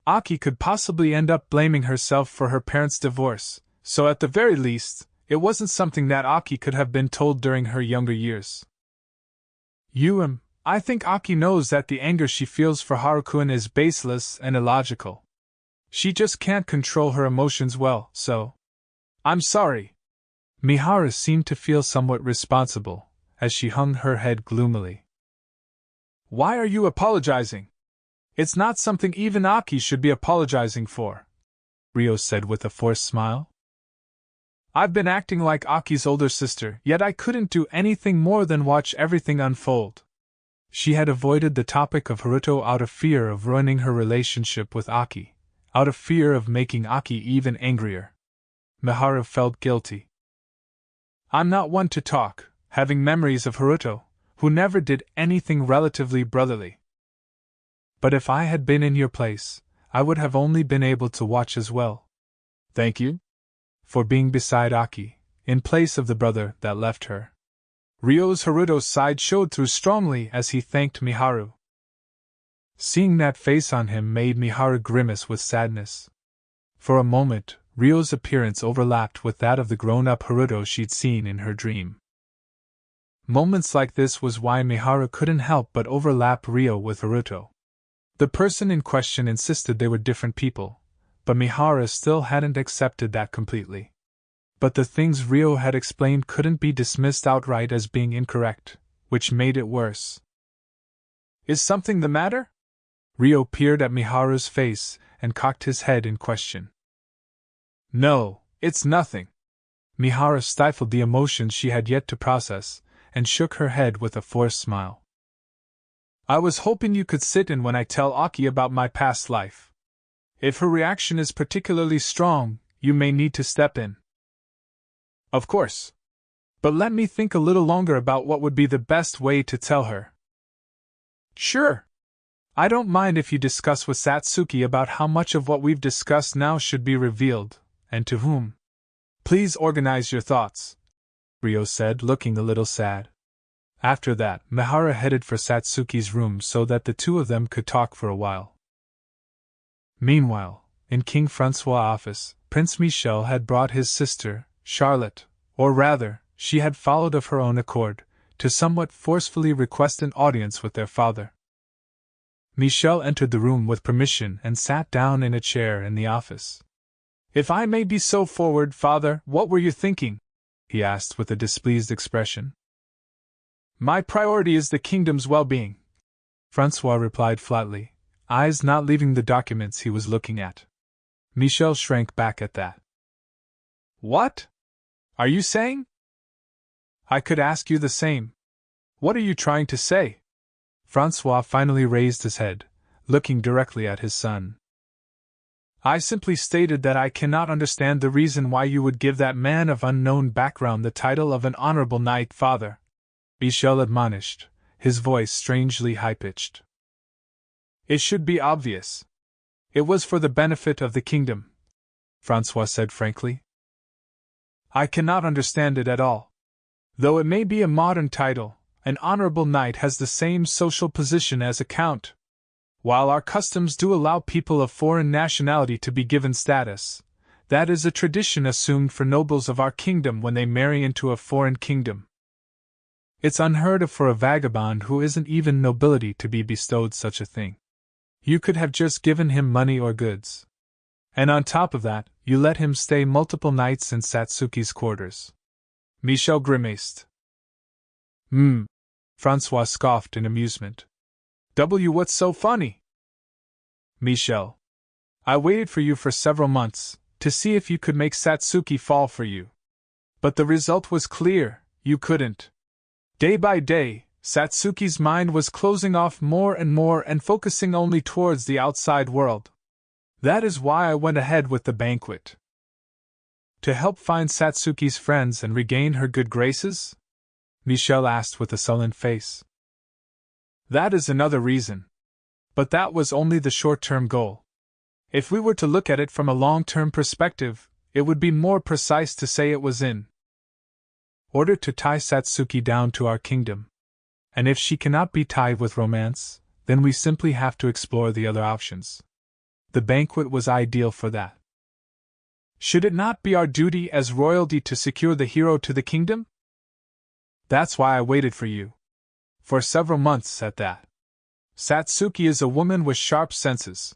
Aki could possibly end up blaming herself for her parents' divorce, so at the very least, it wasn't something that Aki could have been told during her younger years. I think Aki knows that the anger she feels for Harukuin is baseless and illogical. She just can't control her emotions well, so… I'm sorry. Miharu seemed to feel somewhat responsible, as she hung her head gloomily. Why are you apologizing? It's not something even Aki should be apologizing for, Ryo said with a forced smile. I've been acting like Aki's older sister, yet I couldn't do anything more than watch everything unfold. She had avoided the topic of Haruto out of fear of ruining her relationship with Aki, out of fear of making Aki even angrier. Miharu felt guilty. I'm not one to talk, having memories of Haruto, who never did anything relatively brotherly. But if I had been in your place, I would have only been able to watch as well. Thank you for being beside Aki, in place of the brother that left her. Ryo's Haruto's side showed through strongly as he thanked Miharu. Seeing that face on him made Miharu grimace with sadness. For a moment, Ryo's appearance overlapped with that of the grown-up Haruto she'd seen in her dream. Moments like this was why Miharu couldn't help but overlap Ryo with Haruto. The person in question insisted they were different people, but Miharu still hadn't accepted that completely. But the things Ryo had explained couldn't be dismissed outright as being incorrect, which made it worse. Is something the matter? Ryo peered at Miharu's face and cocked his head in question. No, it's nothing. Miharu stifled the emotions she had yet to process and shook her head with a forced smile. I was hoping you could sit in when I tell Aki about my past life. If her reaction is particularly strong, you may need to step in. Of course. But let me think a little longer about what would be the best way to tell her. Sure. I don't mind if you discuss with Satsuki about how much of what we've discussed now should be revealed, and to whom. Please organize your thoughts, Ryo said, looking a little sad. After that, Miharu headed for Satsuki's room so that the two of them could talk for a while. Meanwhile, in King Francois' office, Prince Michel had brought his sister, Charlotte, or rather, she had followed of her own accord, to somewhat forcefully request an audience with their father. Michel entered the room with permission and sat down in a chair in the office. If I may be so forward, father, what were you thinking? He asked with a displeased expression. My priority is the kingdom's well-being, Francois replied flatly, eyes not leaving the documents he was looking at. Michel shrank back at that. What? Are you saying? I could ask you the same. What are you trying to say? Francois finally raised his head, looking directly at his son. I simply stated that I cannot understand the reason why you would give that man of unknown background the title of an honorable knight, father, Michel admonished, his voice strangely high-pitched. It should be obvious. It was for the benefit of the kingdom, Francois said frankly. I cannot understand it at all. Though it may be a modern title, an honorable knight has the same social position as a count. While our customs do allow people of foreign nationality to be given status, that is a tradition assumed for nobles of our kingdom when they marry into a foreign kingdom. It's unheard of for a vagabond who isn't even nobility to be bestowed such a thing. You could have just given him money or goods. And on top of that, you let him stay multiple nights in Satsuki's quarters. Michel grimaced. Francois scoffed in amusement. What's so funny? Michel. I waited for you for several months, to see if you could make Satsuki fall for you. But the result was clear, you couldn't. Day by day, Satsuki's mind was closing off more and focusing only towards the outside world. That is why I went ahead with the banquet. To help find Satsuki's friends and regain her good graces? Michel asked with a sullen face. That is another reason. But that was only the short-term goal. If we were to look at it from a long-term perspective, it would be more precise to say it was in order to tie Satsuki down to our kingdom. And if she cannot be tied with romance, then we simply have to explore the other options. The banquet was ideal for that. Should it not be our duty as royalty to secure the hero to the kingdom? That's why I waited for you. For several months at that. Satsuki is a woman with sharp senses.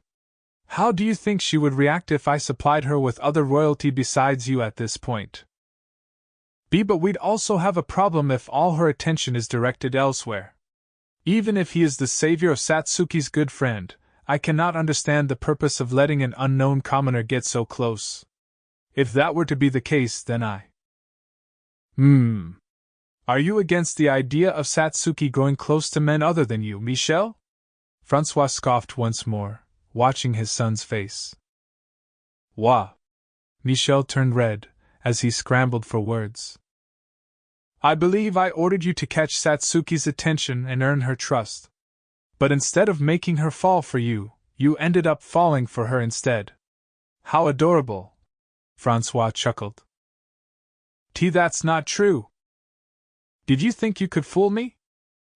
How do you think she would react if I supplied her with other royalty besides you at this point? But we'd also have a problem if all her attention is directed elsewhere. Even if he is the savior of Satsuki's good friend, I cannot understand the purpose of letting an unknown commoner get so close. If that were to be the case, then I... Are you against the idea of Satsuki going close to men other than you, Michel? Francois scoffed once more, watching his son's face. Wah! Michel turned red, as he scrambled for words. I believe I ordered you to catch Satsuki's attention and earn her trust. But instead of making her fall for you, you ended up falling for her instead. How adorable! Francois chuckled. That's not true. Did you think you could fool me?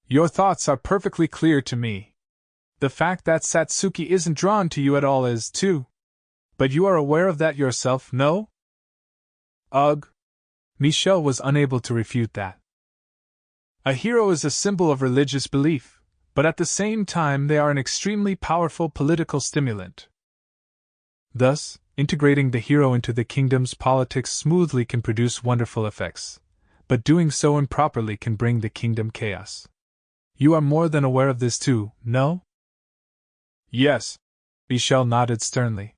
Your thoughts are perfectly clear to me. The fact that Satsuki isn't drawn to you at all is, too. But you are aware of that yourself, no? Ugh. Michel was unable to refute that. A hero is a symbol of religious belief, but at the same time they are an extremely powerful political stimulant. Thus, integrating the hero into the kingdom's politics smoothly can produce wonderful effects, but doing so improperly can bring the kingdom chaos. You are more than aware of this too, no? Yes, Michel nodded sternly.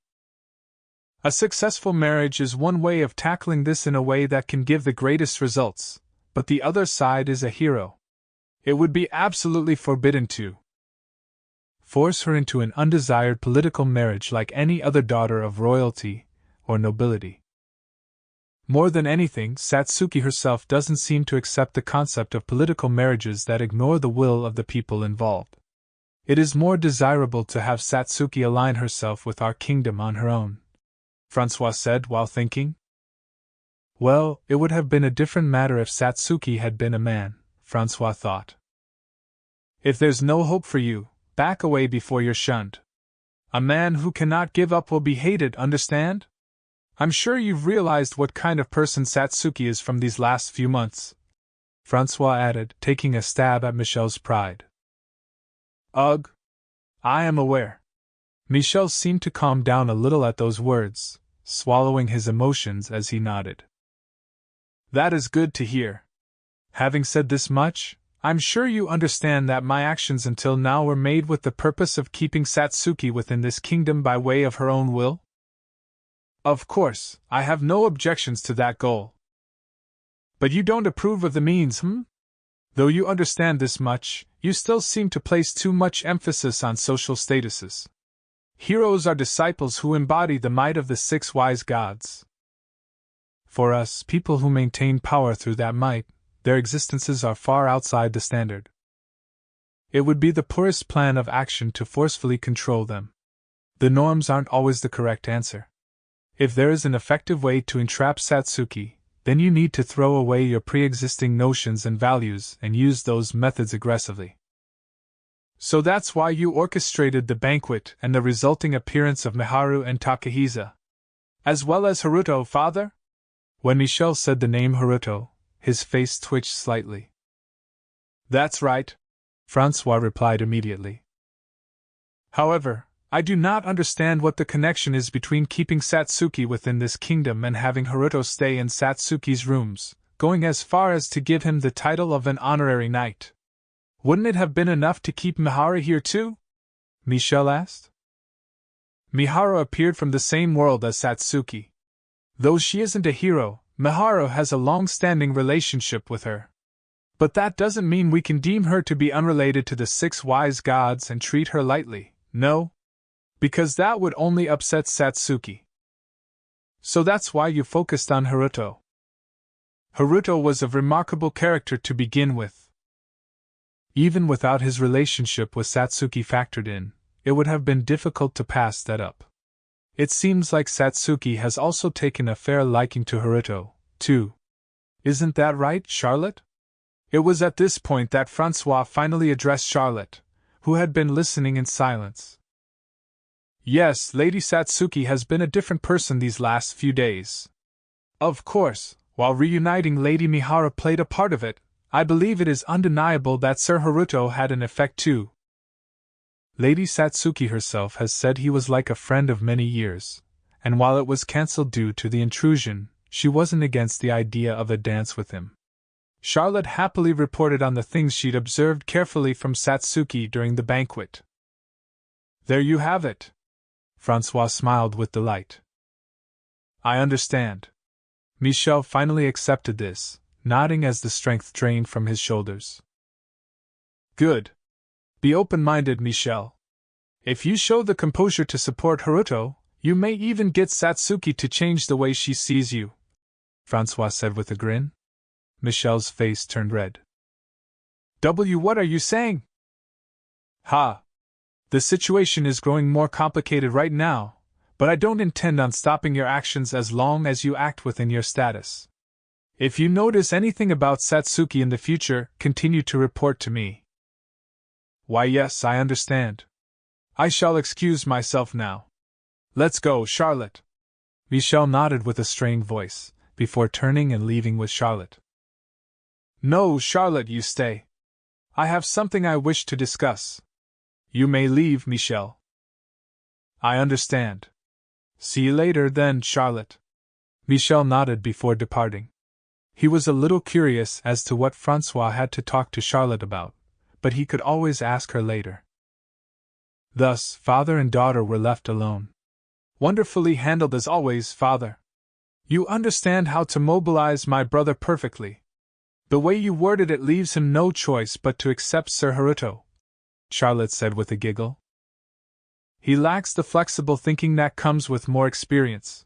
A successful marriage is one way of tackling this in a way that can give the greatest results, but the other side is a hero. It would be absolutely forbidden to force her into an undesired political marriage like any other daughter of royalty or nobility. More than anything, Satsuki herself doesn't seem to accept the concept of political marriages that ignore the will of the people involved. It is more desirable to have Satsuki align herself with our kingdom on her own, Francois said while thinking. Well, it would have been a different matter if Satsuki had been a man, Francois thought. If there's no hope for you, back away before you're shunned. A man who cannot give up will be hated, understand? I'm sure you've realized what kind of person Satsuki is from these last few months, Francois added, taking a stab at Michel's pride. Ugh. I am aware. Michel seemed to calm down a little at those words, swallowing his emotions as he nodded. That is good to hear. Having said this much, I'm sure you understand that my actions until now were made with the purpose of keeping Satsuki within this kingdom by way of her own will? Of course, I have no objections to that goal. But you don't approve of the means, Though you understand this much, you still seem to place too much emphasis on social statuses. Heroes are disciples who embody the might of the 6 wise gods. For us, people who maintain power through that might, their existences are far outside the standard. It would be the poorest plan of action to forcefully control them. The norms aren't always the correct answer. If there is an effective way to entrap Satsuki, then you need to throw away your pre-existing notions and values and use those methods aggressively. So that's why you orchestrated the banquet and the resulting appearance of Miharu and Takahisa. As well as Haruto, father? When Michel said the name Haruto, his face twitched slightly. That's right, Francois replied immediately. However, I do not understand what the connection is between keeping Satsuki within this kingdom and having Haruto stay in Satsuki's rooms, going as far as to give him the title of an honorary knight. Wouldn't it have been enough to keep Miharu here too? Michel asked. Miharu appeared from the same world as Satsuki. Though she isn't a hero, Miharu has a long-standing relationship with her. But that doesn't mean we can deem her to be unrelated to the 6 wise gods and treat her lightly, no? Because that would only upset Satsuki. So that's why you focused on Haruto. Haruto was a remarkable character to begin with. Even without his relationship with Satsuki factored in, it would have been difficult to pass that up. It seems like Satsuki has also taken a fair liking to Haruto, too. Isn't that right, Charlotte? It was at this point that Francois finally addressed Charlotte, who had been listening in silence. Yes, Lady Satsuki has been a different person these last few days. Of course, while reuniting Lady Miharu played a part of it, I believe it is undeniable that Sir Haruto had an effect too. Lady Satsuki herself has said he was like a friend of many years, and while it was cancelled due to the intrusion, she wasn't against the idea of a dance with him. Charlotte happily reported on the things she'd observed carefully from Satsuki during the banquet. There you have it. Francois smiled with delight. I understand. Michel finally accepted this, nodding as the strength drained from his shoulders. Good. Be open-minded, Michel. If you show the composure to support Haruto, you may even get Satsuki to change the way she sees you, Francois said with a grin. Michel's face turned red. What are you saying? Ha! The situation is growing more complicated right now, but I don't intend on stopping your actions as long as you act within your status. If you notice anything about Satsuki in the future, continue to report to me. Why, yes, I understand. I shall excuse myself now. Let's go, Charlotte. Michel nodded with a strained voice, before turning and leaving with Charlotte. No, Charlotte, you stay. I have something I wish to discuss. You may leave, Michel. I understand. See you later, then, Charlotte. Michel nodded before departing. He was a little curious as to what Francois had to talk to Charlotte about, but he could always ask her later. Thus, father and daughter were left alone. Wonderfully handled as always, father. You understand how to mobilize my brother perfectly. The way you worded it leaves him no choice but to accept Sir Haruto, Charlotte said with a giggle. He lacks the flexible thinking that comes with more experience.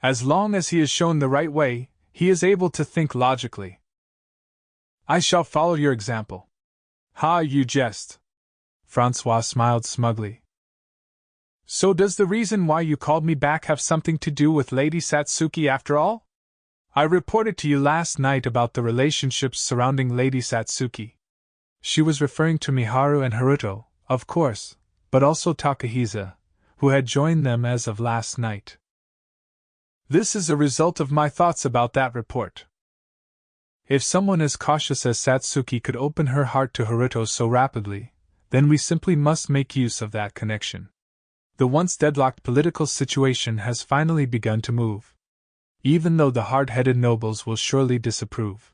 As long as he is shown the right way, he is able to think logically. I shall follow your example. Ha, you jest. Francois smiled smugly. So does the reason why you called me back have something to do with Lady Satsuki after all? I reported to you last night about the relationships surrounding Lady Satsuki. She was referring to Miharu and Haruto, of course, but also Takahisa, who had joined them as of last night. This is a result of my thoughts about that report. If someone as cautious as Satsuki could open her heart to Haruto so rapidly, then we simply must make use of that connection. The once deadlocked political situation has finally begun to move, even though the hard-headed nobles will surely disapprove.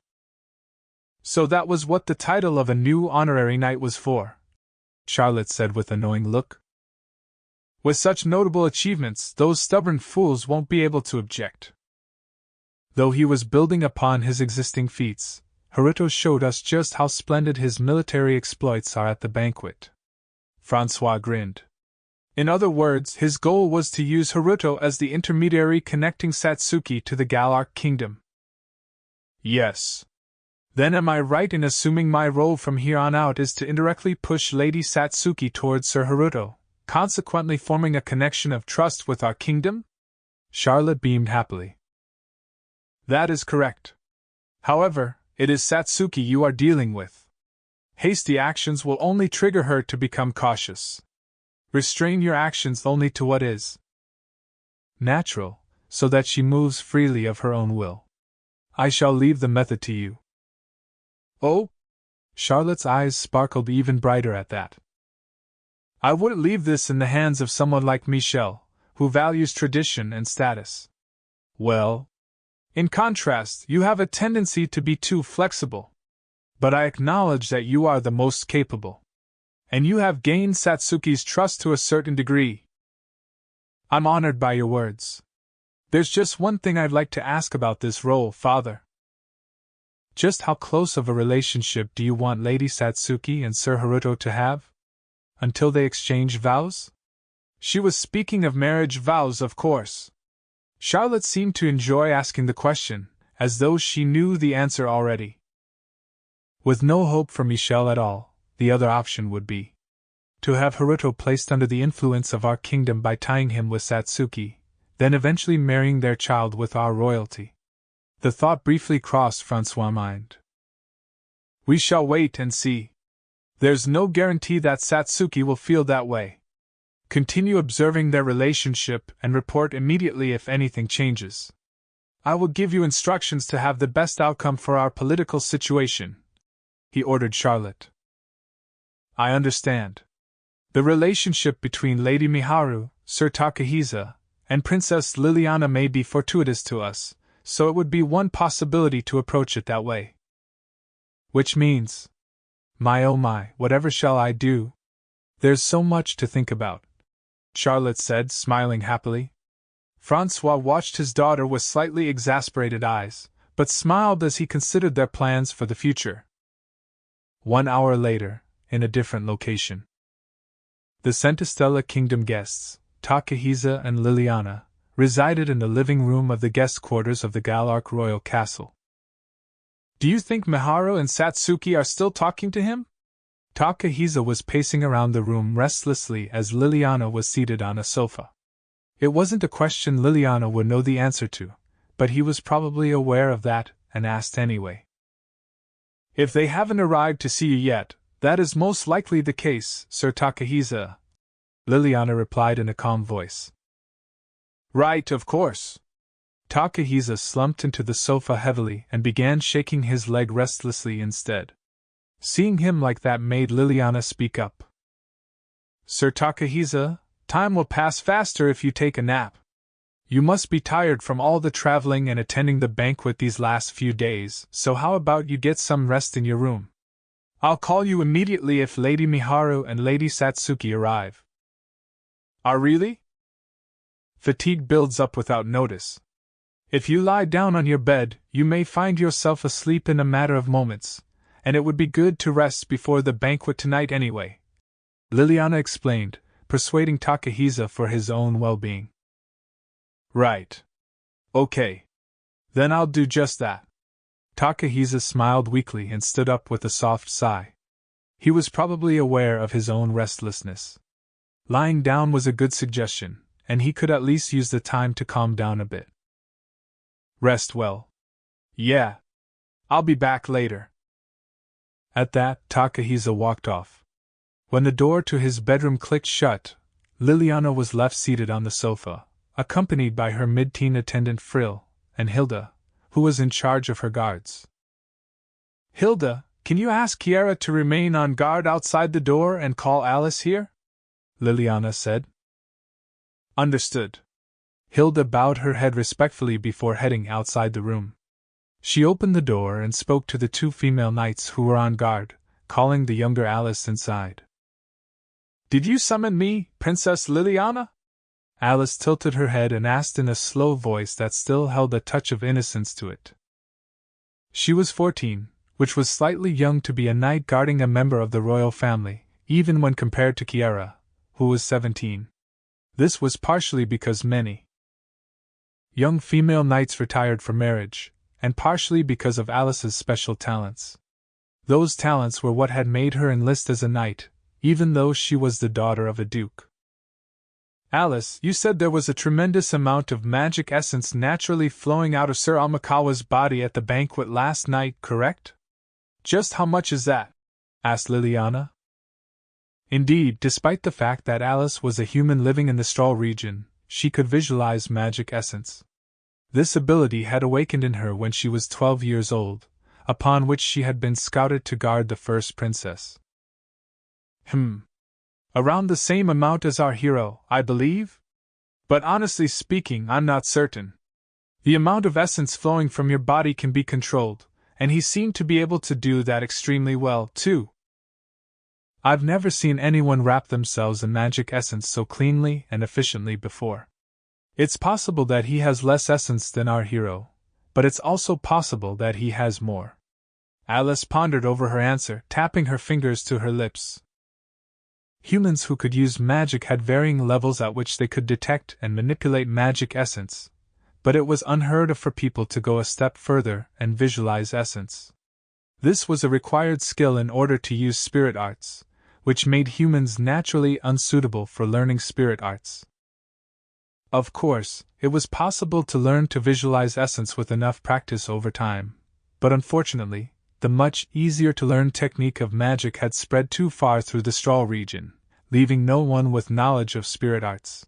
So that was what the title of a new honorary knight was for, Charlotte said with a knowing look. With such notable achievements, those stubborn fools won't be able to object. Though he was building upon his existing feats, Haruto showed us just how splendid his military exploits are at the banquet. Francois grinned. In other words, his goal was to use Haruto as the intermediary connecting Satsuki to the Galark Kingdom. Yes. Then am I right in assuming my role from here on out is to indirectly push Lady Satsuki towards Sir Haruto, consequently forming a connection of trust with our kingdom? Charlotte beamed happily. That is correct. However, it is Satsuki you are dealing with. Hasty actions will only trigger her to become cautious. Restrain your actions only to what is natural, so that she moves freely of her own will. I shall leave the method to you. Oh? Charlotte's eyes sparkled even brighter at that. I wouldn't leave this in the hands of someone like Michel, who values tradition and status. Well, in contrast, you have a tendency to be too flexible. But I acknowledge that you are the most capable. And you have gained Satsuki's trust to a certain degree. I'm honored by your words. There's just one thing I'd like to ask about this role, Father. Just how close of a relationship do you want Lady Satsuki and Sir Haruto to have? Until they exchange vows? She was speaking of marriage vows, of course. Charlotte seemed to enjoy asking the question, as though she knew the answer already. With no hope for Michel at all, the other option would be to have Haruto placed under the influence of our kingdom by tying him with Satsuki, then eventually marrying their child with our royalty. The thought briefly crossed Francois' mind. We shall wait and see. There's no guarantee that Satsuki will feel that way. Continue observing their relationship and report immediately if anything changes. I will give you instructions to have the best outcome for our political situation, he ordered Charlotte. I understand. The relationship between Lady Miharu, Sir Takahisa, and Princess Liliana may be fortuitous to us, so it would be one possibility to approach it that way. Which means, my oh my, whatever shall I do? There's so much to think about, Charlotte said, smiling happily. Francois watched his daughter with slightly exasperated eyes, but smiled as he considered their plans for the future. 1 hour later, in a different location. The Centistella Kingdom guests, Takahisa and Liliana, resided in the living room of the guest quarters of the Galark Royal Castle. Do you think Miharu and Satsuki are still talking to him? Takahisa was pacing around the room restlessly as Liliana was seated on a sofa. It wasn't a question Liliana would know the answer to, but he was probably aware of that and asked anyway. If they haven't arrived to see you yet, that is most likely the case, Sir Takahisa, Liliana replied in a calm voice. Right, of course. Takahisa slumped into the sofa heavily and began shaking his leg restlessly instead. Seeing him like that made Liliana speak up. Sir Takahisa, time will pass faster if you take a nap. You must be tired from all the traveling and attending the banquet these last few days, so how about you get some rest in your room? I'll call you immediately if Lady Miharu and Lady Satsuki arrive. Really? Fatigue builds up without notice. If you lie down on your bed, you may find yourself asleep in a matter of moments, and it would be good to rest before the banquet tonight anyway, Liliana explained, persuading Takahisa for his own well-being. Right. Okay. Then I'll do just that. Takahisa smiled weakly and stood up with a soft sigh. He was probably aware of his own restlessness. Lying down was a good suggestion, and he could at least use the time to calm down a bit. Rest well. Yeah. I'll be back later. At that, Takahisa walked off. When the door to his bedroom clicked shut, Liliana was left seated on the sofa, accompanied by her mid-teen attendant Frill, and Hilda, who was in charge of her guards. Hilda, can you ask Kiara to remain on guard outside the door and call Alice here? Liliana said. Understood. Hilda bowed her head respectfully before heading outside the room. She opened the door and spoke to the two female knights who were on guard, calling the younger Alice inside. Did you summon me, Princess Liliana? Alice tilted her head and asked in a slow voice that still held a touch of innocence to it. She was 14, which was slightly young to be a knight guarding a member of the royal family, even when compared to Kiara, who was 17. This was partially because many young female knights retired for marriage, and partially because of Alice's special talents. Those talents were what had made her enlist as a knight, even though she was the daughter of a duke. Alice, you said there was a tremendous amount of magic essence naturally flowing out of Sir Amikawa's body at the banquet last night, correct? Just how much is that? Asked Liliana. Indeed, despite the fact that Alice was a human living in the Strahl region, she could visualize magic essence. This ability had awakened in her when she was 12 years old, upon which she had been scouted to guard the first princess. Around the same amount as our hero, I believe? But honestly speaking, I'm not certain. The amount of essence flowing from your body can be controlled, and he seemed to be able to do that extremely well, too. I've never seen anyone wrap themselves in magic essence so cleanly and efficiently before. It's possible that he has less essence than our hero, but it's also possible that he has more. Alice pondered over her answer, tapping her fingers to her lips. Humans who could use magic had varying levels at which they could detect and manipulate magic essence, but it was unheard of for people to go a step further and visualize essence. This was a required skill in order to use spirit arts, which made humans naturally unsuitable for learning spirit arts. Of course, it was possible to learn to visualize essence with enough practice over time, but unfortunately, the much easier to learn technique of magic had spread too far through the Strahl region, leaving no one with knowledge of spirit arts.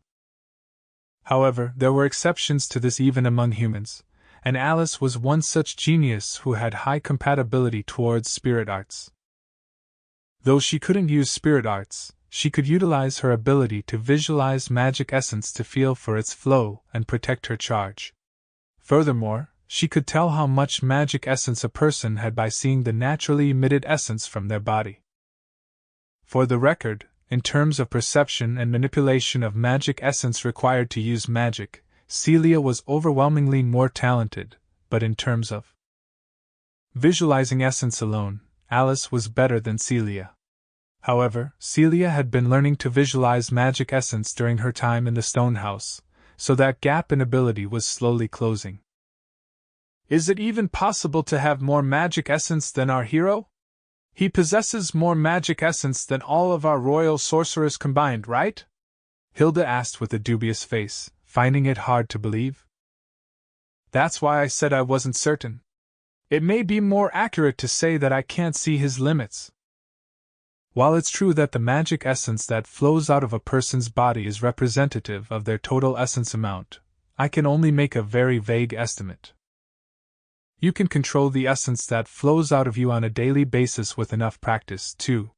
However, there were exceptions to this even among humans, and Alice was one such genius who had high compatibility towards spirit arts. Though she couldn't use spirit arts, she could utilize her ability to visualize magic essence to feel for its flow and protect her charge. Furthermore, she could tell how much magic essence a person had by seeing the naturally emitted essence from their body. For the record, in terms of perception and manipulation of magic essence required to use magic, Celia was overwhelmingly more talented, but in terms of visualizing essence alone, Alice was better than Celia. However, Celia had been learning to visualize magic essence during her time in the stone house, so that gap in ability was slowly closing. Is it even possible to have more magic essence than our hero? He possesses more magic essence than all of our royal sorcerers combined, right? Hilda asked with a dubious face, finding it hard to believe. That's why I said I wasn't certain. It may be more accurate to say that I can't see his limits. While it's true that the magic essence that flows out of a person's body is representative of their total essence amount, I can only make a very vague estimate. You can control the essence that flows out of you on a daily basis with enough practice, too.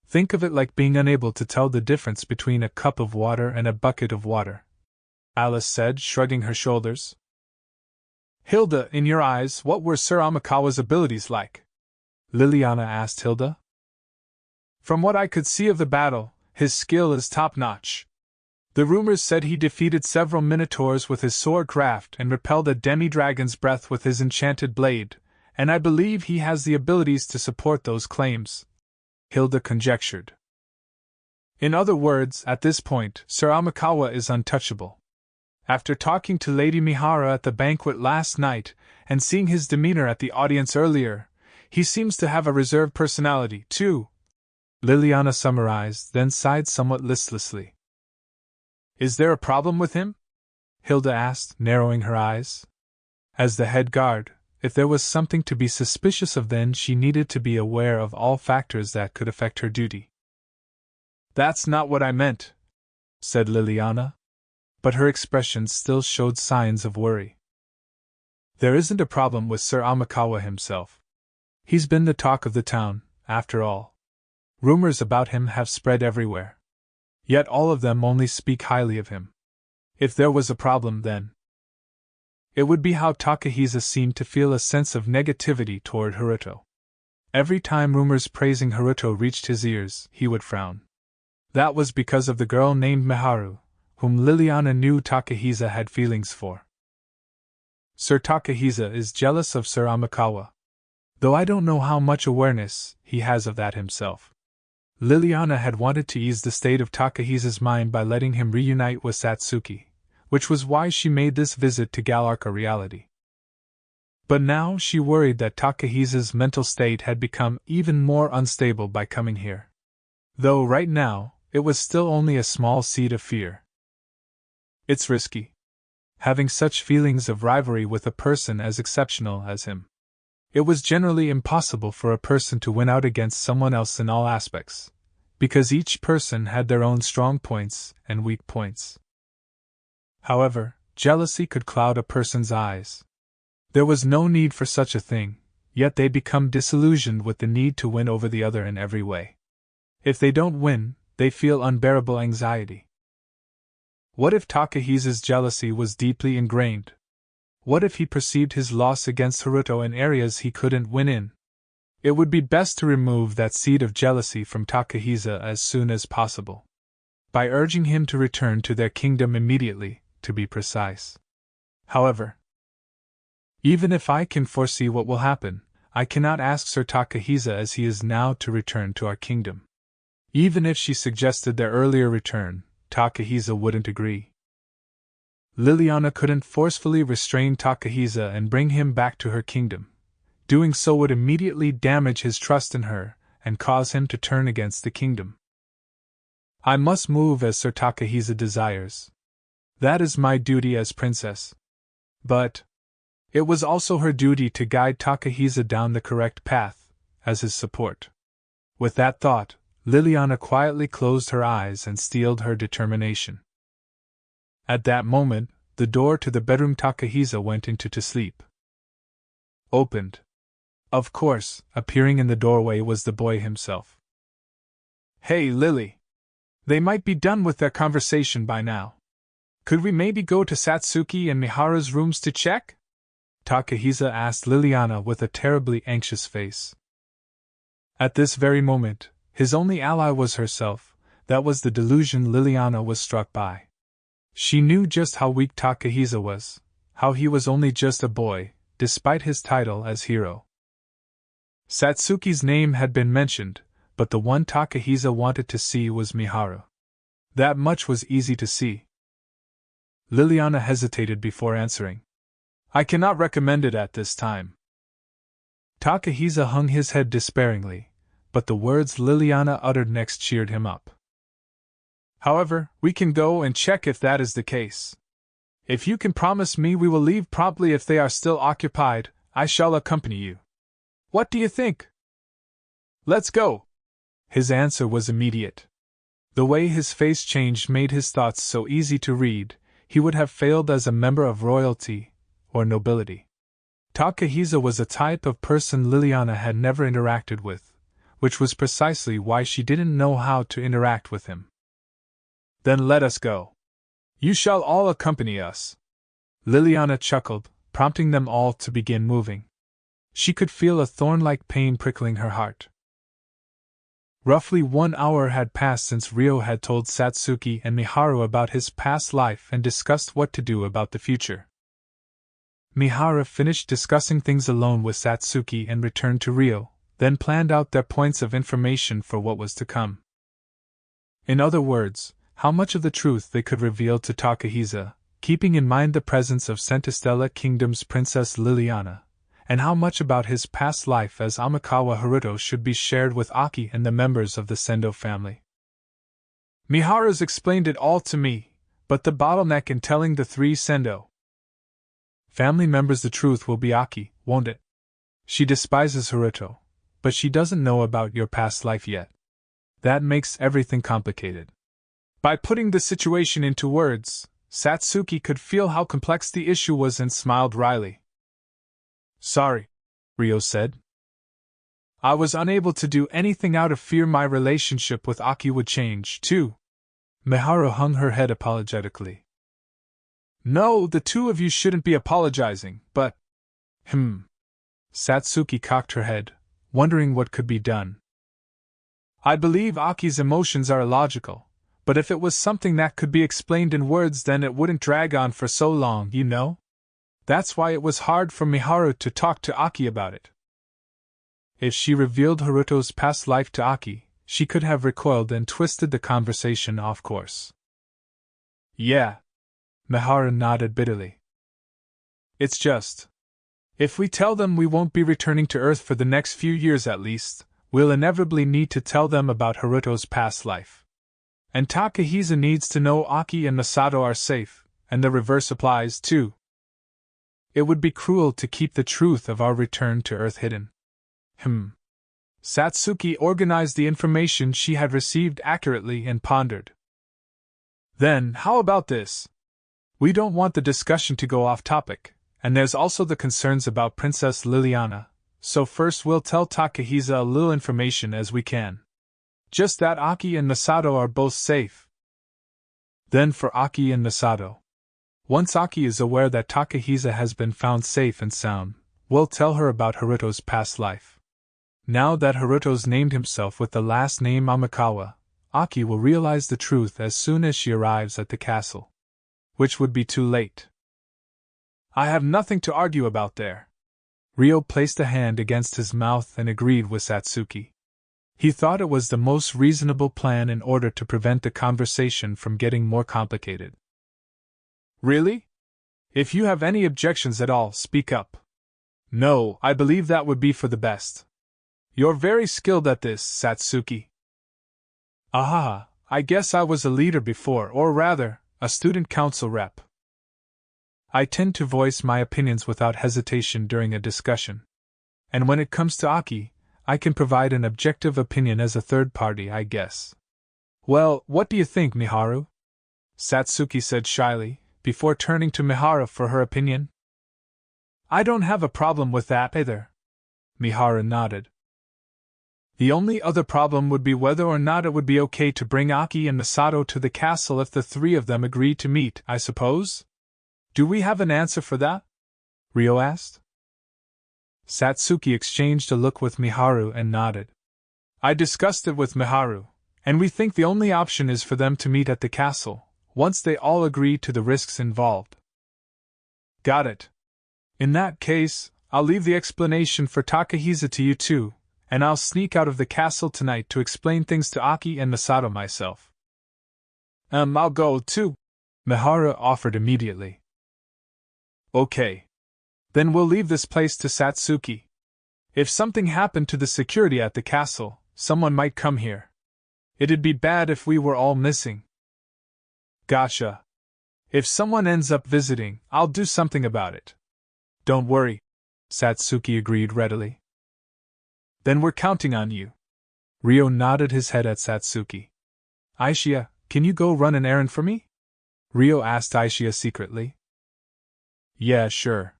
Think of it like being unable to tell the difference between a cup of water and a bucket of water, Alice said, shrugging her shoulders. Hilda, in your eyes, what were Sir Amikawa's abilities like? Liliana asked Hilda. From what I could see of the battle, his skill is top-notch. The rumors said he defeated several minotaurs with his sword craft and repelled a demi-dragon's breath with his enchanted blade, and I believe he has the abilities to support those claims, Hilda conjectured. In other words, at this point, Sir Amikawa is untouchable. After talking to Lady Mihara at the banquet last night, and seeing his demeanor at the audience earlier, he seems to have a reserved personality, too, Liliana summarized, then sighed somewhat listlessly. Is there a problem with him? Hilda asked, narrowing her eyes. As the head guard, if there was something to be suspicious of, then she needed to be aware of all factors that could affect her duty. That's not what I meant, said Liliana, but her expression still showed signs of worry. There isn't a problem with Sir Amikawa himself. He's been the talk of the town, after all. Rumors about him have spread everywhere. Yet all of them only speak highly of him. If there was a problem, then it would be how Takahisa seemed to feel a sense of negativity toward Haruto. Every time rumors praising Haruto reached his ears, he would frown. That was because of the girl named Miharu, whom Liliana knew Takahisa had feelings for. Sir Takahisa is jealous of Sir Amikawa, though I don't know how much awareness he has of that himself. Liliana had wanted to ease the state of Takahisa's mind by letting him reunite with Satsuki, which was why she made this visit to Galark a reality. But now she worried that Takahisa's mental state had become even more unstable by coming here. Though right now, it was still only a small seed of fear. It's risky, having such feelings of rivalry with a person as exceptional as him. It was generally impossible for a person to win out against someone else in all aspects, because each person had their own strong points and weak points. However, jealousy could cloud a person's eyes. There was no need for such a thing, yet they become disillusioned with the need to win over the other in every way. If they don't win, they feel unbearable anxiety. What if Takahisa's jealousy was deeply ingrained? What if he perceived his loss against Haruto in areas he couldn't win in? It would be best to remove that seed of jealousy from Takahisa as soon as possible. By urging him to return to their kingdom immediately, to be precise. However, even if I can foresee what will happen, I cannot ask Sir Takahisa as he is now to return to our kingdom. Even if she suggested their earlier return, Takahisa wouldn't agree. Liliana couldn't forcefully restrain Takahisa and bring him back to her kingdom. Doing so would immediately damage his trust in her and cause him to turn against the kingdom. I must move as Sir Takahisa desires. That is my duty as princess. But it was also her duty to guide Takahisa down the correct path, as his support. With that thought, Liliana quietly closed her eyes and steeled her determination. At that moment, the door to the bedroom Takahisa went into to sleep opened. Of course, appearing in the doorway was the boy himself. Hey, Lily! They might be done with their conversation by now. Could we maybe go to Satsuki and Miharu's rooms to check? Takahisa asked Liliana with a terribly anxious face. At this very moment, his only ally was herself. That was the delusion Liliana was struck by. She knew just how weak Takahisa was, how he was only just a boy, despite his title as hero. Satsuki's name had been mentioned, but the one Takahisa wanted to see was Miharu. That much was easy to see. Liliana hesitated before answering. I cannot recommend it at this time. Takahisa hung his head despairingly, but the words Liliana uttered next cheered him up. However, we can go and check if that is the case. If you can promise me we will leave promptly if they are still occupied, I shall accompany you. What do you think? Let's go. His answer was immediate. The way his face changed made his thoughts so easy to read, he would have failed as a member of royalty or nobility. Takahisa was a type of person Liliana had never interacted with, which was precisely why she didn't know how to interact with him. Then let us go. You shall all accompany us. Liliana chuckled, prompting them all to begin moving. She could feel a thorn-like pain prickling her heart. Roughly 1 hour had passed since Ryo had told Satsuki and Miharu about his past life and discussed what to do about the future. Miharu finished discussing things alone with Satsuki and returned to Ryo, then planned out their points of information for what was to come. In other words, how much of the truth they could reveal to Takahisa, keeping in mind the presence of Centistella Kingdom's Princess Liliana, and how much about his past life as Amikawa Haruto should be shared with Aki and the members of the Sendo family. Miharu's explained it all to me, but the bottleneck in telling the 3 Sendo family members the truth will be Aki, won't it? She despises Haruto, but she doesn't know about your past life yet. That makes everything complicated. By putting the situation into words, Satsuki could feel how complex the issue was and smiled wryly. Sorry, Ryo said. I was unable to do anything out of fear my relationship with Aki would change, too. Miharu hung her head apologetically. No, the 2 of you shouldn't be apologizing, but… Satsuki cocked her head, wondering what could be done. I believe Aki's emotions are illogical, but if it was something that could be explained in words then it wouldn't drag on for so long, you know? That's why it was hard for Miharu to talk to Aki about it. If she revealed Haruto's past life to Aki, she could have recoiled and twisted the conversation off course. Yeah. Miharu nodded bitterly. It's just… if we tell them we won't be returning to Earth for the next few years at least, we'll inevitably need to tell them about Haruto's past life. And Takahisa needs to know Aki and Masato are safe, and the reverse applies too. It would be cruel to keep the truth of our return to Earth hidden. Satsuki organized the information she had received accurately and pondered. Then, how about this? We don't want the discussion to go off topic, and there's also the concerns about Princess Liliana, so first we'll tell Takahisa a little information as we can. Just that Aki and Masato are both safe. Then for Aki and Masato. Once Aki is aware that Takahisa has been found safe and sound, we'll tell her about Haruto's past life. Now that Haruto's named himself with the last name Amikawa, Aki will realize the truth as soon as she arrives at the castle. Which would be too late. I have nothing to argue about there. Ryo placed a hand against his mouth and agreed with Satsuki. He thought it was the most reasonable plan in order to prevent the conversation from getting more complicated. Really? If you have any objections at all, speak up. No, I believe that would be for the best. You're very skilled at this, Satsuki. Aha, I guess I was a leader before, or rather, a student council rep. I tend to voice my opinions without hesitation during a discussion. And when it comes to Aki, I can provide an objective opinion as a third party, I guess. Well, what do you think, Miharu? Satsuki said shyly, before turning to Miharu for her opinion. I don't have a problem with that either. Miharu nodded. The only other problem would be whether or not it would be okay to bring Aki and Masato to the castle if the 3 of them agreed to meet, I suppose? Do we have an answer for that? Ryo asked. Satsuki exchanged a look with Miharu and nodded. I discussed it with Miharu, and we think the only option is for them to meet at the castle, once they all agree to the risks involved. Got it. In that case, I'll leave the explanation for Takahisa to you two, and I'll sneak out of the castle tonight to explain things to Aki and Masato myself. I'll go too, Miharu offered immediately. Okay. Then we'll leave this place to Satsuki. If something happened to the security at the castle, someone might come here. It'd be bad if we were all missing. Gotcha. If someone ends up visiting, I'll do something about it. Don't worry, Satsuki agreed readily. Then we're counting on you. Ryo nodded his head at Satsuki. Aishia, can you go run an errand for me? Ryo asked Aishia secretly. Yeah, sure.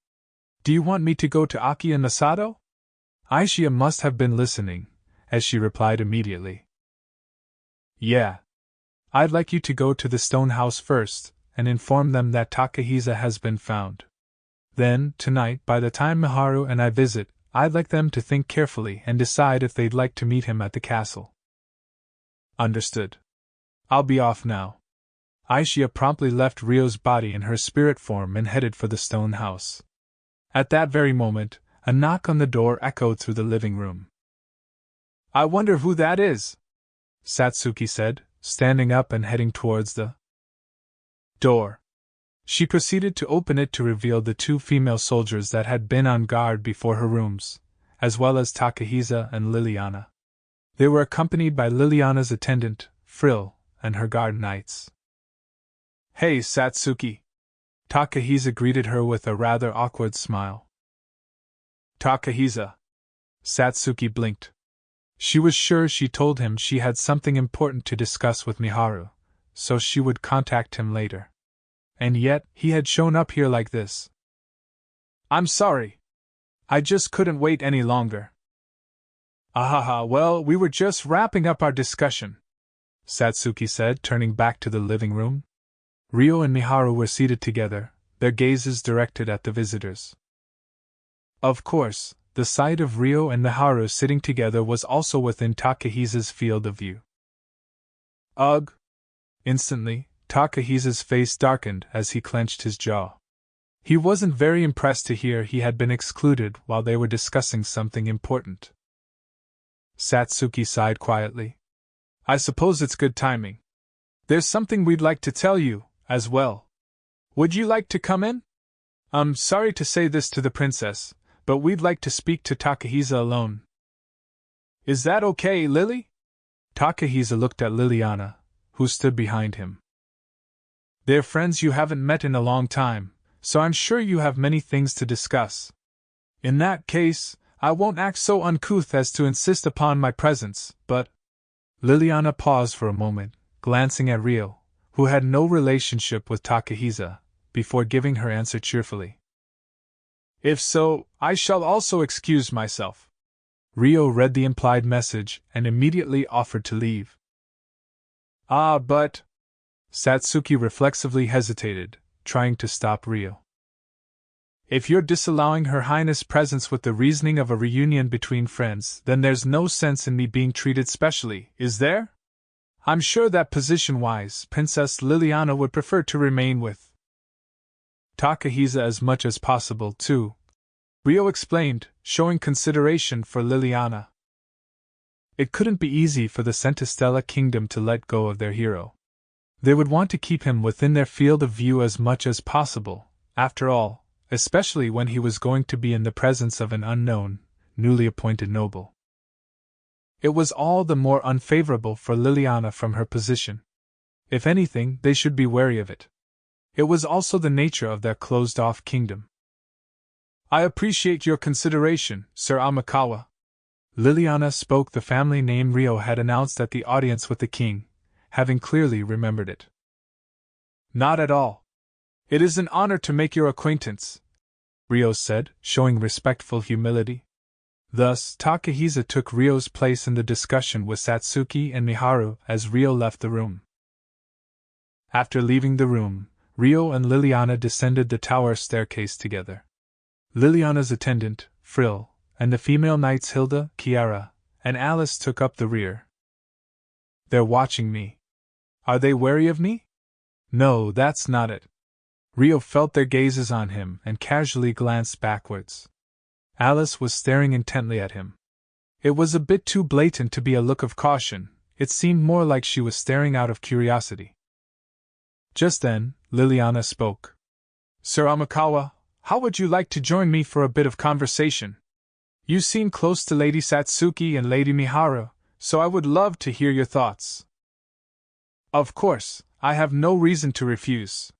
Do you want me to go to Aki and Masato? Aishia must have been listening, as she replied immediately. Yeah. I'd like you to go to the stone house first, and inform them that Takahisa has been found. Then, tonight, by the time Miharu and I visit, I'd like them to think carefully and decide if they'd like to meet him at the castle. Understood. I'll be off now. Aishia promptly left Ryo's body in her spirit form and headed for the stone house. At that very moment, a knock on the door echoed through the living room. I wonder who that is, Satsuki said, standing up and heading towards the door. She proceeded to open it to reveal the two female soldiers that had been on guard before her rooms, as well as Takahisa and Liliana. They were accompanied by Liliana's attendant, Frill, and her guard knights. Hey, Satsuki! Takahisa greeted her with a rather awkward smile. Takahisa! Satsuki blinked. She was sure she told him she had something important to discuss with Miharu, so she would contact him later. And yet, he had shown up here like this. I'm sorry. I just couldn't wait any longer. Ahaha, well, we were just wrapping up our discussion, Satsuki said, turning back to the living room. Ryo and Miharu were seated together, their gazes directed at the visitors. Of course, the sight of Ryo and Miharu sitting together was also within Takahisa's field of view. Ugh! Instantly, Takahisa's face darkened as he clenched his jaw. He wasn't very impressed to hear he had been excluded while they were discussing something important. Satsuki sighed quietly. I suppose it's good timing. There's something we'd like to tell you, as well. Would you like to come in? I'm sorry to say this to the princess, but we'd like to speak to Takahisa alone. Is that okay, Lily? Takahisa looked at Liliana, who stood behind him. They're friends you haven't met in a long time, so I'm sure you have many things to discuss. In that case, I won't act so uncouth as to insist upon my presence, but… Liliana paused for a moment, glancing at Ryo, who had no relationship with Takahisa, before giving her answer cheerfully. If so, I shall also excuse myself. Ryo read the implied message and immediately offered to leave. Ah, but… Satsuki reflexively hesitated, trying to stop Ryo. If you're disallowing Her Highness' presence with the reasoning of a reunion between friends, then there's no sense in me being treated specially, is there? I'm sure that position-wise, Princess Liliana would prefer to remain with Takahisa as much as possible, too, Ryo explained, showing consideration for Liliana. It couldn't be easy for the Centistella Kingdom to let go of their hero. They would want to keep him within their field of view as much as possible, after all, especially when he was going to be in the presence of an unknown, newly appointed noble. It was all the more unfavorable for Liliana from her position. If anything, they should be wary of it. It was also the nature of their closed-off kingdom. I appreciate your consideration, Sir Amikawa. Liliana spoke the family name Ryo had announced at the audience with the king, having clearly remembered it. Not at all. It is an honor to make your acquaintance, Ryo said, showing respectful humility. Thus, Takahisa took Ryo's place in the discussion with Satsuki and Miharu as Ryo left the room. After leaving the room, Ryo and Liliana descended the tower staircase together. Liliana's attendant, Frill, and the female knights Hilda, Kiara, and Alice took up the rear. They're watching me. Are they wary of me? No, that's not it. Ryo felt their gazes on him and casually glanced backwards. Alice was staring intently at him. It was a bit too blatant to be a look of caution, it seemed more like she was staring out of curiosity. Just then, Liliana spoke. Sir Amikawa, how would you like to join me for a bit of conversation? You seem close to Lady Satsuki and Lady Miharu, so I would love to hear your thoughts. Of course, I have no reason to refuse.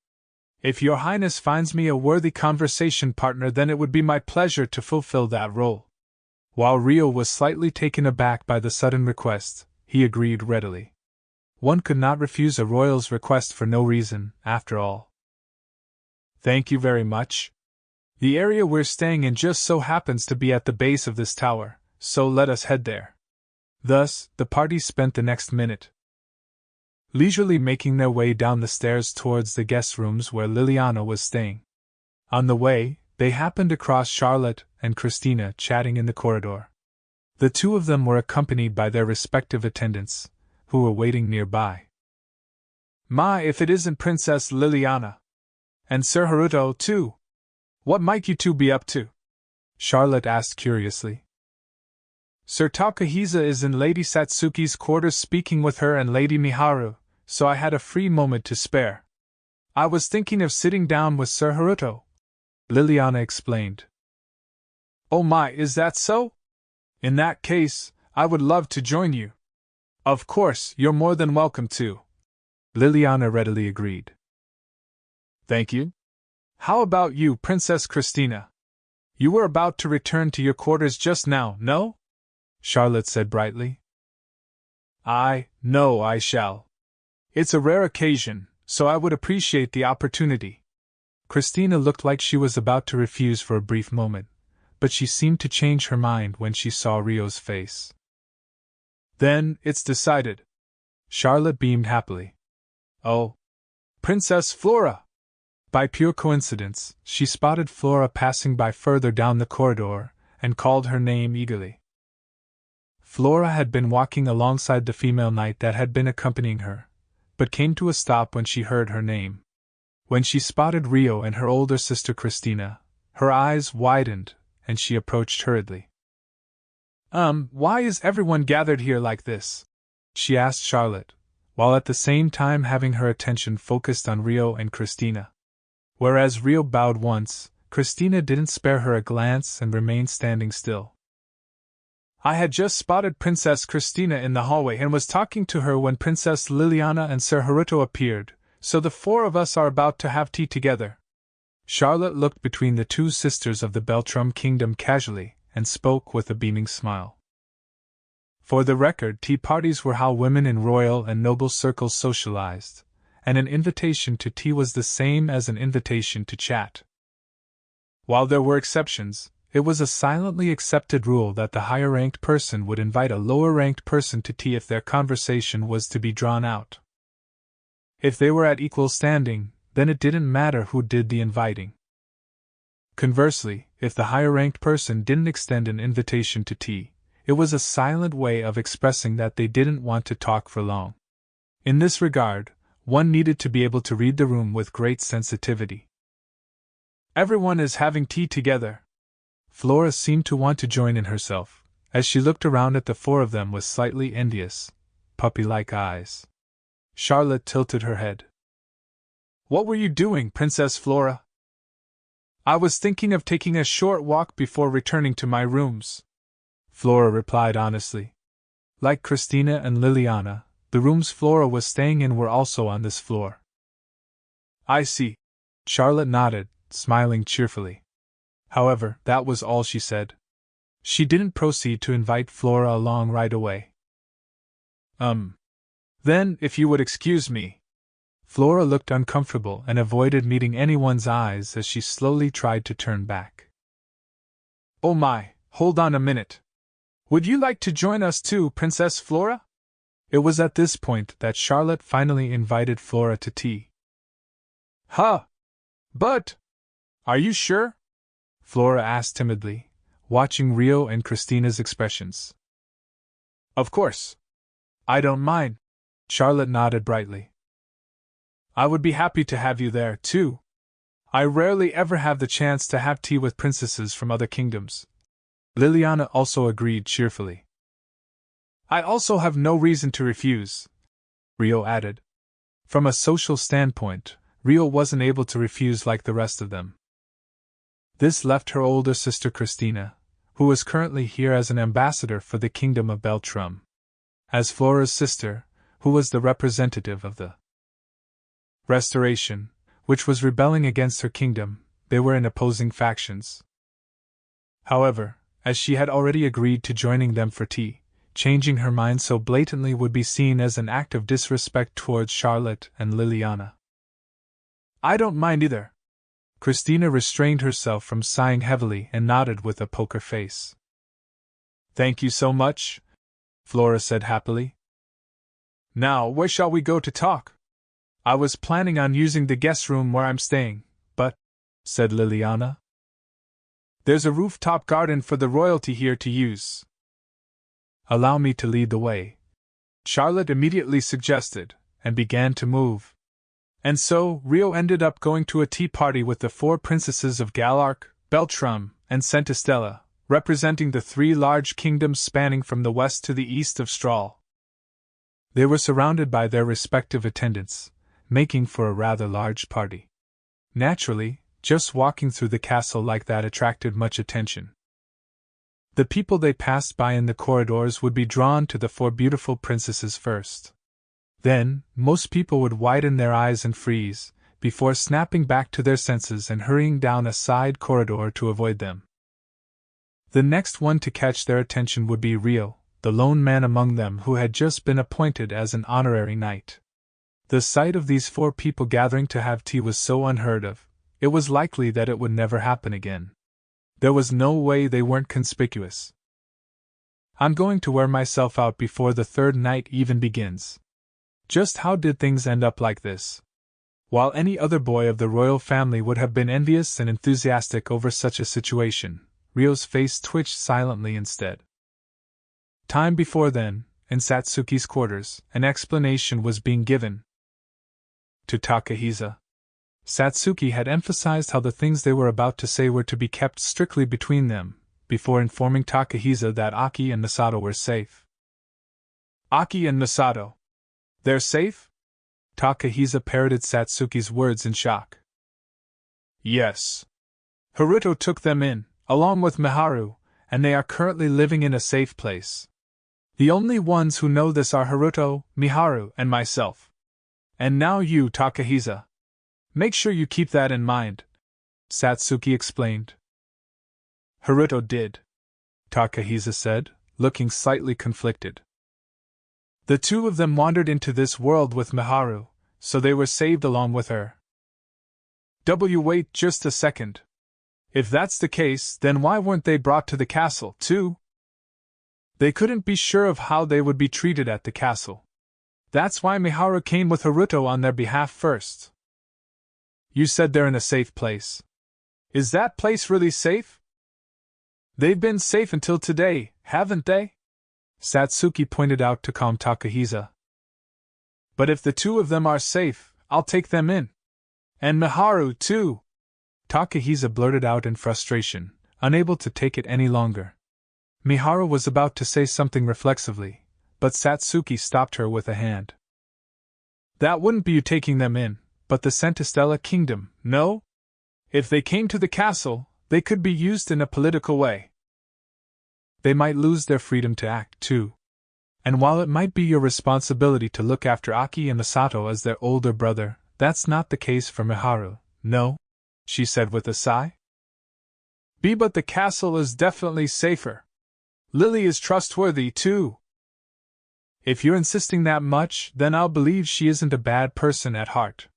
If Your Highness finds me a worthy conversation partner, then it would be my pleasure to fulfill that role. While Rio was slightly taken aback by the sudden request, he agreed readily. One could not refuse a royal's request for no reason, after all. Thank you very much. The area we're staying in just so happens to be at the base of this tower, so let us head there. Thus, the party spent the next minute leisurely making their way down the stairs towards the guest rooms where Liliana was staying. On the way, they happened across Charlotte and Christina chatting in the corridor. The two of them were accompanied by their respective attendants, who were waiting nearby. My, if it isn't Princess Liliana! And Sir Haruto, too! What might you two be up to? Charlotte asked curiously. Sir Takahisa is in Lady Satsuki's quarters speaking with her and Lady Miharu, so I had a free moment to spare. I was thinking of sitting down with Sir Haruto, Liliana explained. Oh my, is that so? In that case, I would love to join you. Of course, you're more than welcome to, Liliana readily agreed. Thank you. How about you, Princess Christina? You were about to return to your quarters just now, no? Charlotte said brightly. No, I shall. It's a rare occasion, so I would appreciate the opportunity. Christina looked like she was about to refuse for a brief moment, but she seemed to change her mind when she saw Rio's face. Then, it's decided. Charlotte beamed happily. Oh, Princess Flora! By pure coincidence, she spotted Flora passing by further down the corridor, and called her name eagerly. Flora had been walking alongside the female knight that had been accompanying her, but came to a stop when she heard her name. When she spotted Rio and her older sister Christina, her eyes widened, and she approached hurriedly. Why is everyone gathered here like this? She asked Charlotte, while at the same time having her attention focused on Rio and Christina. Whereas Rio bowed once, Christina didn't spare her a glance and remained standing still. I had just spotted Princess Christina in the hallway and was talking to her when Princess Liliana and Sir Haruto appeared, so the four of us are about to have tea together. Charlotte looked between the two sisters of the Beltrum kingdom casually, and spoke with a beaming smile. For the record, tea parties were how women in royal and noble circles socialized, and an invitation to tea was the same as an invitation to chat. While there were exceptions, it was a silently accepted rule that the higher-ranked person would invite a lower-ranked person to tea if their conversation was to be drawn out. If they were at equal standing, then it didn't matter who did the inviting. Conversely, if the higher-ranked person didn't extend an invitation to tea, it was a silent way of expressing that they didn't want to talk for long. In this regard, one needed to be able to read the room with great sensitivity. Everyone is having tea together. Flora seemed to want to join in herself, as she looked around at the four of them with slightly envious, puppy-like eyes. Charlotte tilted her head. What were you doing, Princess Flora? I was thinking of taking a short walk before returning to my rooms, Flora replied honestly. Like Christina and Liliana, the rooms Flora was staying in were also on this floor. I see. Charlotte nodded, smiling cheerfully. However, that was all she said. She didn't proceed to invite Flora along right away. Then, if you would excuse me. Flora looked uncomfortable and avoided meeting anyone's eyes as she slowly tried to turn back. Oh my, hold on a minute. Would you like to join us too, Princess Flora? It was at this point that Charlotte finally invited Flora to tea. Huh? But, are you sure? Flora asked timidly, watching Rio and Christina's expressions. Of course. I don't mind. Charlotte nodded brightly. I would be happy to have you there, too. I rarely ever have the chance to have tea with princesses from other kingdoms. Liliana also agreed cheerfully. I also have no reason to refuse, Rio added. From a social standpoint, Rio wasn't able to refuse like the rest of them. This left her older sister Christina, who was currently here as an ambassador for the Kingdom of Beltrum. as Flora's sister, who was the representative of the Restoration, which was rebelling against her kingdom. They were in opposing factions. However, as she had already agreed to joining them for tea, changing her mind so blatantly would be seen as an act of disrespect towards Charlotte and Liliana. "I don't mind either." Christina restrained herself from sighing heavily and nodded with a poker face. "Thank you so much," Flora said happily. "Now, where shall we go to talk? I was planning on using the guest room where I'm staying, but," said Liliana, "there's a rooftop garden for the royalty here to use." "Allow me to lead the way," Charlotte immediately suggested, and began to move. And so, Rio ended up going to a tea party with the 4 princesses of Galarc, Beltrum, and Centistella, representing the 3 large kingdoms spanning from the west to the east of Strahl. They were surrounded by their respective attendants, making for a rather large party. Naturally, just walking through the castle like that attracted much attention. The people they passed by in the corridors would be drawn to the 4 beautiful princesses first. Then, most people would widen their eyes and freeze, before snapping back to their senses and hurrying down a side corridor to avoid them. The next one to catch their attention would be Rio, the lone man among them who had just been appointed as an honorary knight. The sight of these 4 people gathering to have tea was so unheard of, it was likely that it would never happen again. There was no way they weren't conspicuous. "I'm going to wear myself out before the 3rd night even begins." Just how did things end up like this? While any other boy of the royal family would have been envious and enthusiastic over such a situation, Rio's face twitched silently instead. Time before then, in Satsuki's quarters, an explanation was being given to Takahisa. Satsuki had emphasized how the things they were about to say were to be kept strictly between them, before informing Takahisa that Aki and Misato were safe. "Aki and Misato? They're safe?" Takahisa parroted Satsuki's words in shock. "Yes. Haruto took them in, along with Miharu, and they are currently living in a safe place. The only ones who know this are Haruto, Miharu, and myself. And now you, Takahisa. Make sure you keep that in mind," Satsuki explained. "Haruto did," Takahisa said, looking slightly conflicted. "The 2 of them wandered into this world with Miharu, so they were saved along with her." Wait just a second. If that's the case, then why weren't they brought to the castle, too? They couldn't be sure of how they would be treated at the castle. That's why Miharu came with Haruto on their behalf first. You said they're in a safe place. Is that place really safe? They've been safe until today, haven't they? Satsuki pointed out to calm Takahisa. But if the 2 of them are safe, I'll take them in. And Miharu, too! Takahisa blurted out in frustration, unable to take it any longer. Miharu was about to say something reflexively, but Satsuki stopped her with a hand. That wouldn't be you taking them in, but the Centistella kingdom, no? If they came to the castle, they could be used in a political way. They might lose their freedom to act, too. And while it might be your responsibility to look after Aki and Misato as their older brother, that's not the case for Miharu, no? She said with a sigh. But the castle is definitely safer. Lily is trustworthy, too. If you're insisting that much, then I'll believe she isn't a bad person at heart.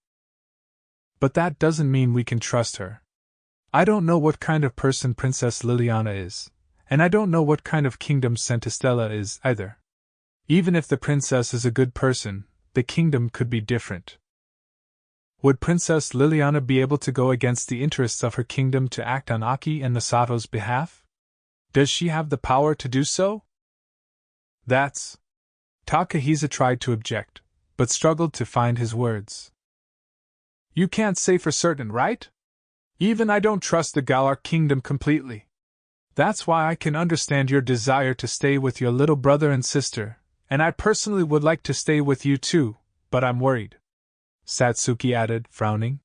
But that doesn't mean we can trust her. I don't know what kind of person Princess Liliana is. And I don't know what kind of kingdom Centistella is, either. Even if the princess is a good person, the kingdom could be different. Would Princess Liliana be able to go against the interests of her kingdom to act on Aki and Misato's behalf? Does she have the power to do so? That's... Takahisa tried to object, but struggled to find his words. You can't say for certain, right? Even I don't trust the Galar kingdom completely. That's why I can understand your desire to stay with your little brother and sister, and I personally would like to stay with you too, but I'm worried. Satsuki added, frowning.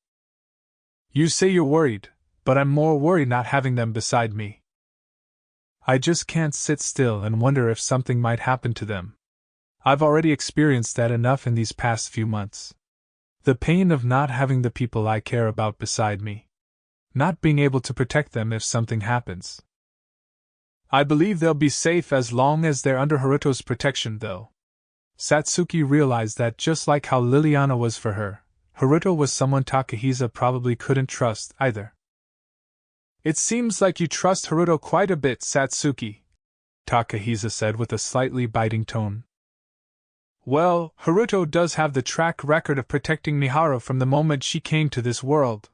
You say you're worried, but I'm more worried not having them beside me. I just can't sit still and wonder if something might happen to them. I've already experienced that enough in these past few months. The pain of not having the people I care about beside me. Not being able to protect them if something happens. I believe they'll be safe as long as they're under Haruto's protection, though. Satsuki realized that just like how Liliana was for her, Haruto was someone Takahisa probably couldn't trust either. It seems like you trust Haruto quite a bit, Satsuki, Takahisa said with a slightly biting tone. Well, Haruto does have the track record of protecting Miharu from the moment she came to this world.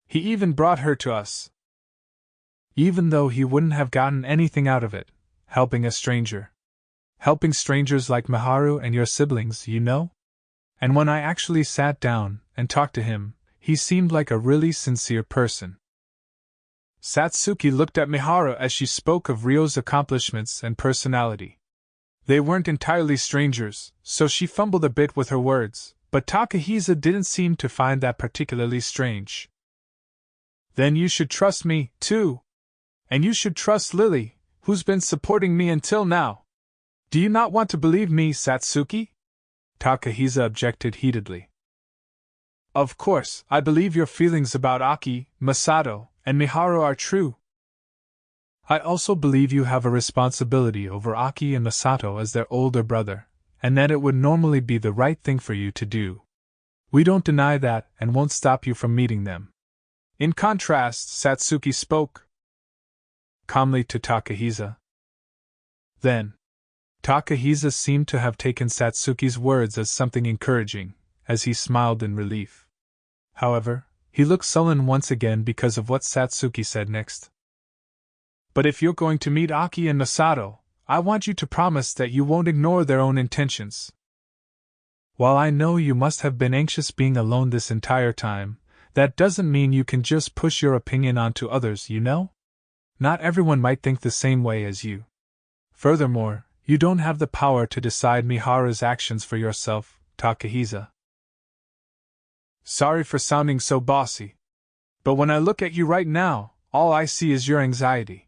He even brought her to us. Even though he wouldn't have gotten anything out of it, helping a stranger. Helping strangers like Miharu and your siblings, you know? And when I actually sat down and talked to him, he seemed like a really sincere person. Satsuki looked at Miharu as she spoke of Ryo's accomplishments and personality. They weren't entirely strangers, so she fumbled a bit with her words, but Takahisa didn't seem to find that particularly strange. Then you should trust me, too. And you should trust Lily, who's been supporting me until now. Do you not want to believe me, Satsuki? Takahisa objected heatedly. Of course, I believe your feelings about Aki, Masato, and Miharu are true. I also believe you have a responsibility over Aki and Masato as their older brother, and that it would normally be the right thing for you to do. We don't deny that and won't stop you from meeting them. In contrast, Satsuki spoke calmly to Takahisa. Then, Takahisa seemed to have taken Satsuki's words as something encouraging, as he smiled in relief. However, he looked sullen once again because of what Satsuki said next. But if you're going to meet Aki and Masato, I want you to promise that you won't ignore their own intentions. While I know you must have been anxious being alone this entire time, that doesn't mean you can just push your opinion onto others, you know? Not everyone might think the same way as you. Furthermore, you don't have the power to decide Miharu's actions for yourself, Takahisa. Sorry for sounding so bossy. But when I look at you right now, all I see is your anxiety.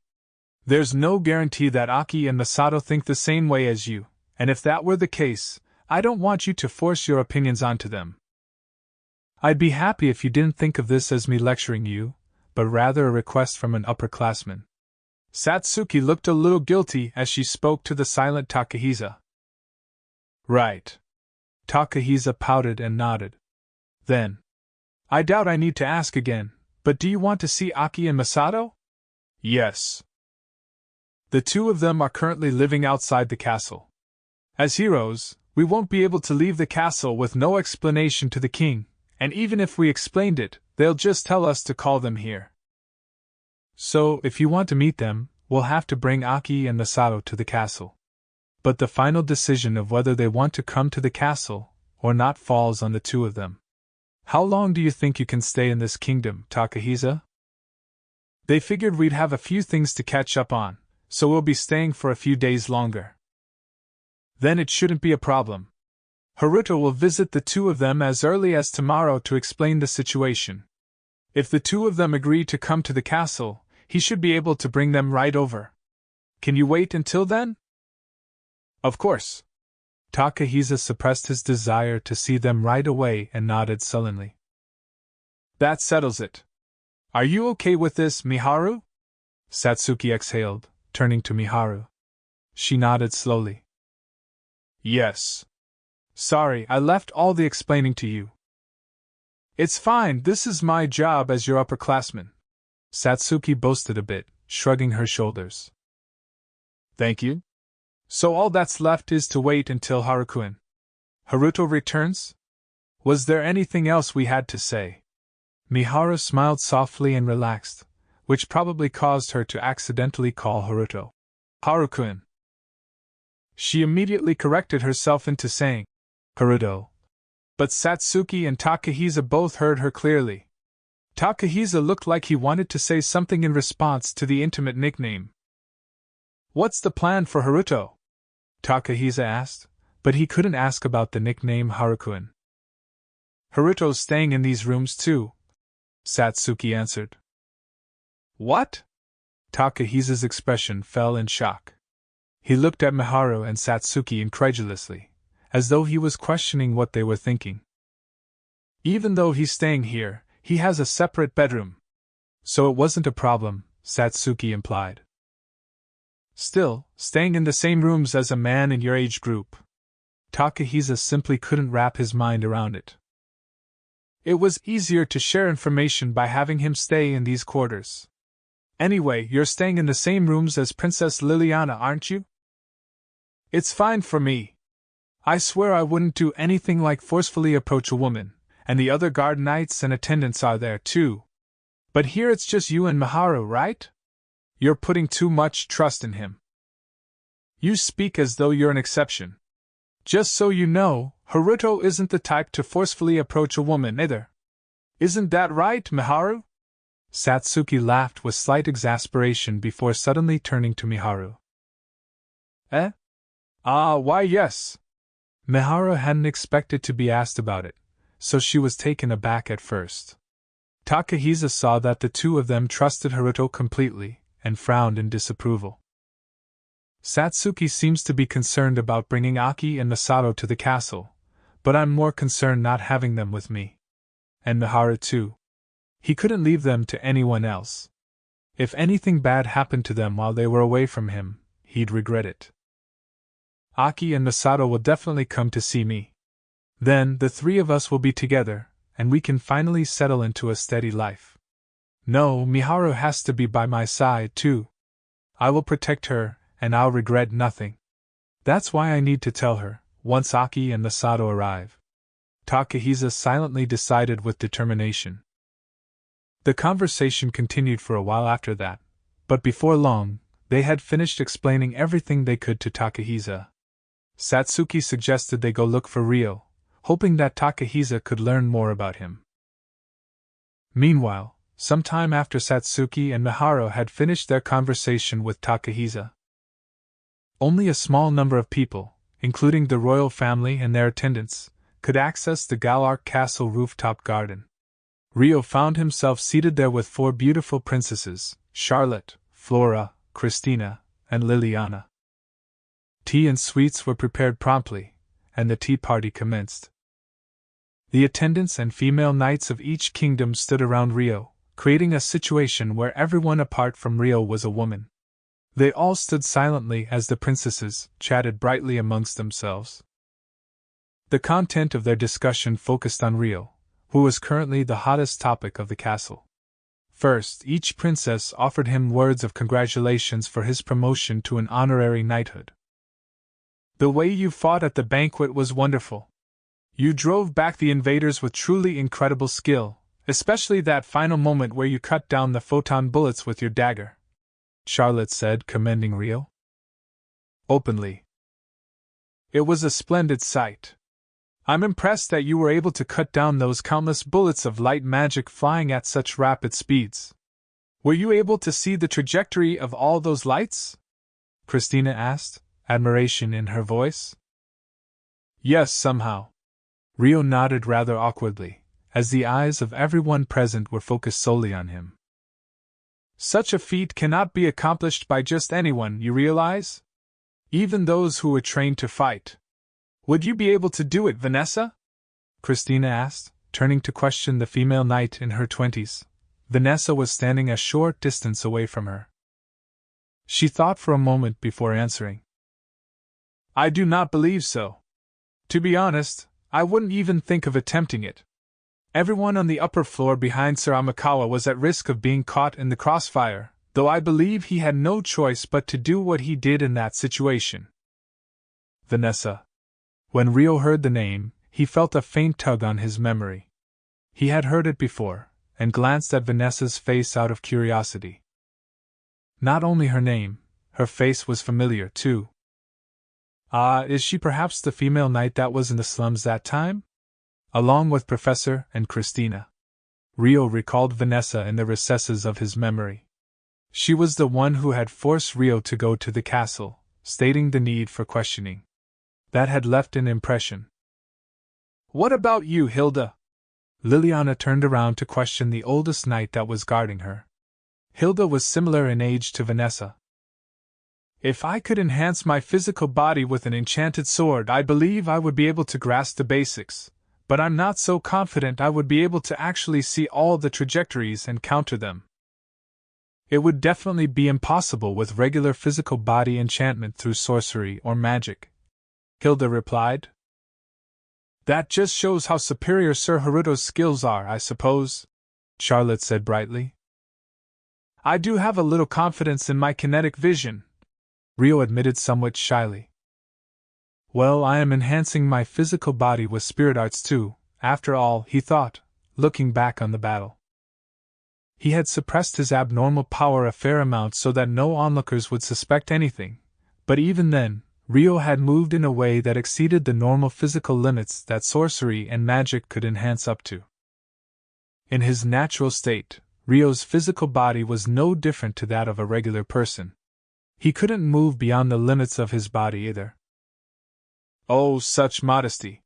There's no guarantee that Aki and Masato think the same way as you, and if that were the case, I don't want you to force your opinions onto them. I'd be happy if you didn't think of this as me lecturing you, but rather a request from an upperclassman. Satsuki looked a little guilty as she spoke to the silent Takahisa. Right. Takahisa pouted and nodded. Then, I doubt I need to ask again, but do you want to see Aki and Masato? Yes. The two of them are currently living outside the castle. As heroes, we won't be able to leave the castle with no explanation to the king, and even if we explained it, they'll just tell us to call them here. So, if you want to meet them, we'll have to bring Aki and Masato to the castle. But the final decision of whether they want to come to the castle or not falls on the two of them. How long do you think you can stay in this kingdom, Takahisa? They figured we'd have a few things to catch up on, so we'll be staying for a few days longer. Then it shouldn't be a problem. Haruto will visit the two of them as early as tomorrow to explain the situation. If the two of them agree to come to the castle, he should be able to bring them right over. Can you wait until then? Of course. Takahisa suppressed his desire to see them right away and nodded sullenly. That settles it. Are you okay with this, Miharu? Satsuki exhaled, turning to Miharu. She nodded slowly. Yes. Sorry, I left all the explaining to you. It's fine, this is my job as your upperclassman. Satsuki boasted a bit, shrugging her shoulders. Thank you. So all that's left is to wait until Haruto returns? Was there anything else we had to say? Miharu smiled softly and relaxed, which probably caused her to accidentally call Haruto Haruko. She immediately corrected herself into saying Haruto. But Satsuki and Takahisa both heard her clearly. Takahisa looked like he wanted to say something in response to the intimate nickname. What's the plan for Haruto? Takahisa asked, but he couldn't ask about the nickname Haruko. Haruto's staying in these rooms too, Satsuki answered. What? Takahisa's expression fell in shock. He looked at Miharu and Satsuki incredulously, as though he was questioning what they were thinking. Even though he's staying here, he has a separate bedroom. So it wasn't a problem, Satsuki implied. Still, staying in the same rooms as a man in your age group. Takahisa simply couldn't wrap his mind around it. It was easier to share information by having him stay in these quarters. Anyway, you're staying in the same rooms as Princess Liliana, aren't you? It's fine for me. I swear I wouldn't do anything like forcefully approach a woman, and the other guard knights and attendants are there too. But here it's just you and Miharu, right? You're putting too much trust in him. You speak as though you're an exception. Just so you know, Haruto isn't the type to forcefully approach a woman either. Isn't that right, Miharu? Satsuki laughed with slight exasperation before suddenly turning to Miharu. Eh? Why yes. Miharu hadn't expected to be asked about it, so she was taken aback at first. Takahisa saw that the two of them trusted Haruto completely, and frowned in disapproval. Satsuki seems to be concerned about bringing Aki and Masato to the castle, but I'm more concerned not having them with me. And Miharu too. He couldn't leave them to anyone else. If anything bad happened to them while they were away from him, he'd regret it. Aki and Masato will definitely come to see me. Then the three of us will be together, and we can finally settle into a steady life. No, Miharu has to be by my side too. I will protect her, and I'll regret nothing. That's why I need to tell her, once Aki and Masato arrive. Takahisa silently decided with determination. The conversation continued for a while after that, but before long, they had finished explaining everything they could to Takahisa. Satsuki suggested they go look for Ryo, hoping that Takahisa could learn more about him. Meanwhile, some time after Satsuki and Miharu had finished their conversation with Takahisa, only a small number of people, including the royal family and their attendants, could access the Galark Castle rooftop garden. Ryo found himself seated there with four beautiful princesses, Charlotte, Flora, Christina, and Liliana. Tea and sweets were prepared promptly, and the tea party commenced. The attendants and female knights of each kingdom stood around Ryo, creating a situation where everyone apart from Ryo was a woman. They all stood silently as the princesses chatted brightly amongst themselves. The content of their discussion focused on Ryo, who was currently the hottest topic of the castle. First, each princess offered him words of congratulations for his promotion to an honorary knighthood. The way you fought at the banquet was wonderful. You drove back the invaders with truly incredible skill, especially that final moment where you cut down the photon bullets with your dagger, Charlotte said, commending Ryo openly. It was a splendid sight. I'm impressed that you were able to cut down those countless bullets of light magic flying at such rapid speeds. Were you able to see the trajectory of all those lights? Christina asked, admiration in her voice. Yes, somehow. Ryo nodded rather awkwardly, as the eyes of everyone present were focused solely on him. Such a feat cannot be accomplished by just anyone, you realize? Even those who were trained to fight. Would you be able to do it, Vanessa? Christina asked, turning to question the female knight in her 20s. Vanessa was standing a short distance away from her. She thought for a moment before answering. I do not believe so. To be honest, I wouldn't even think of attempting it. Everyone on the upper floor behind Sir Amikawa was at risk of being caught in the crossfire, though I believe he had no choice but to do what he did in that situation. Vanessa. When Ryo heard the name, he felt a faint tug on his memory. He had heard it before, and glanced at Vanessa's face out of curiosity. Not only her name, her face was familiar too. Is she perhaps the female knight that was in the slums that time? Along with Professor and Christina. Ryo recalled Vanessa in the recesses of his memory. She was the one who had forced Ryo to go to the castle, stating the need for questioning. That had left an impression. What about you, Hilda? Liliana turned around to question the oldest knight that was guarding her. Hilda was similar in age to Vanessa. If I could enhance my physical body with an enchanted sword, I believe I would be able to grasp the basics, but I'm not so confident I would be able to actually see all the trajectories and counter them. It would definitely be impossible with regular physical body enchantment through sorcery or magic, Hilda replied. That just shows how superior Sir Haruto's skills are, I suppose, Charlotte said brightly. I do have a little confidence in my kinetic vision, Rio admitted somewhat shyly. Well, I am enhancing my physical body with spirit arts too, after all, he thought, looking back on the battle. He had suppressed his abnormal power a fair amount so that no onlookers would suspect anything, but even then, Rio had moved in a way that exceeded the normal physical limits that sorcery and magic could enhance up to. In his natural state, Rio's physical body was no different to that of a regular person. He couldn't move beyond the limits of his body either. Oh, such modesty!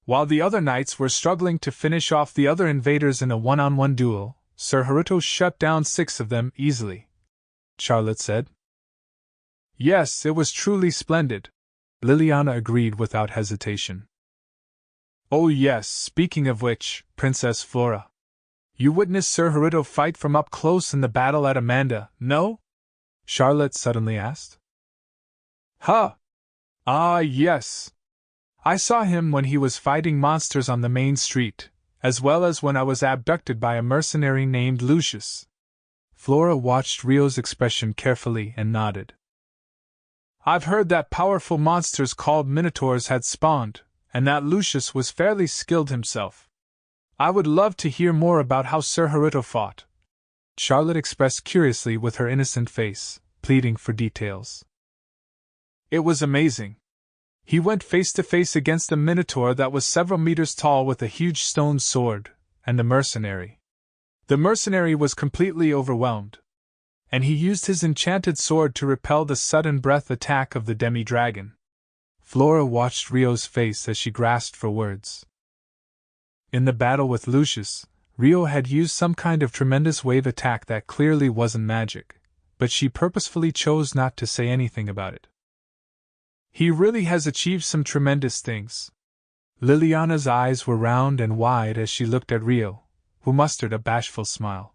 While the other knights were struggling to finish off the other invaders in a one-on-one duel, Sir Haruto shut down 6 of them easily, Charlotte said. Yes, it was truly splendid, Liliana agreed without hesitation. Oh yes, speaking of which, Princess Flora. You witnessed Sir Haruto fight from up close in the battle at Amanda, no? Charlotte suddenly asked. Huh! Ah, yes. I saw him when he was fighting monsters on the main street, as well as when I was abducted by a mercenary named Lucius. Flora watched Rio's expression carefully and nodded. I've heard that powerful monsters called Minotaurs had spawned, and that Lucius was fairly skilled himself. I would love to hear more about how Sir Haruto fought, Charlotte expressed curiously with her innocent face, pleading for details. It was amazing. He went face to face against a minotaur that was several meters tall with a huge stone sword, and the mercenary. The mercenary was completely overwhelmed, and he used his enchanted sword to repel the sudden breath attack of the demi-dragon. Flora watched Rio's face as she grasped for words. In the battle with Lucius, Rio had used some kind of tremendous wave attack that clearly wasn't magic, but she purposefully chose not to say anything about it. He really has achieved some tremendous things. Liliana's eyes were round and wide as she looked at Rio, who mustered a bashful smile.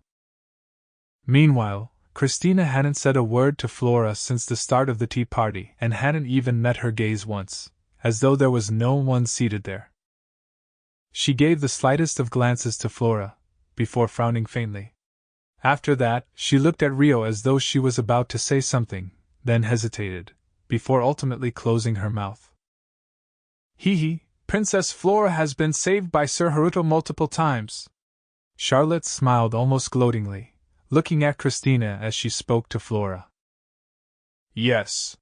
Meanwhile, Christina hadn't said a word to Flora since the start of the tea party and hadn't even met her gaze once, as though there was no one seated there. She gave the slightest of glances to Flora, before frowning faintly. After that, she looked at Rio as though she was about to say something, then hesitated, before ultimately closing her mouth. Hee, Princess Flora has been saved by Sir Haruto multiple times. Charlotte smiled almost gloatingly, looking at Christina as she spoke to Flora. Yes.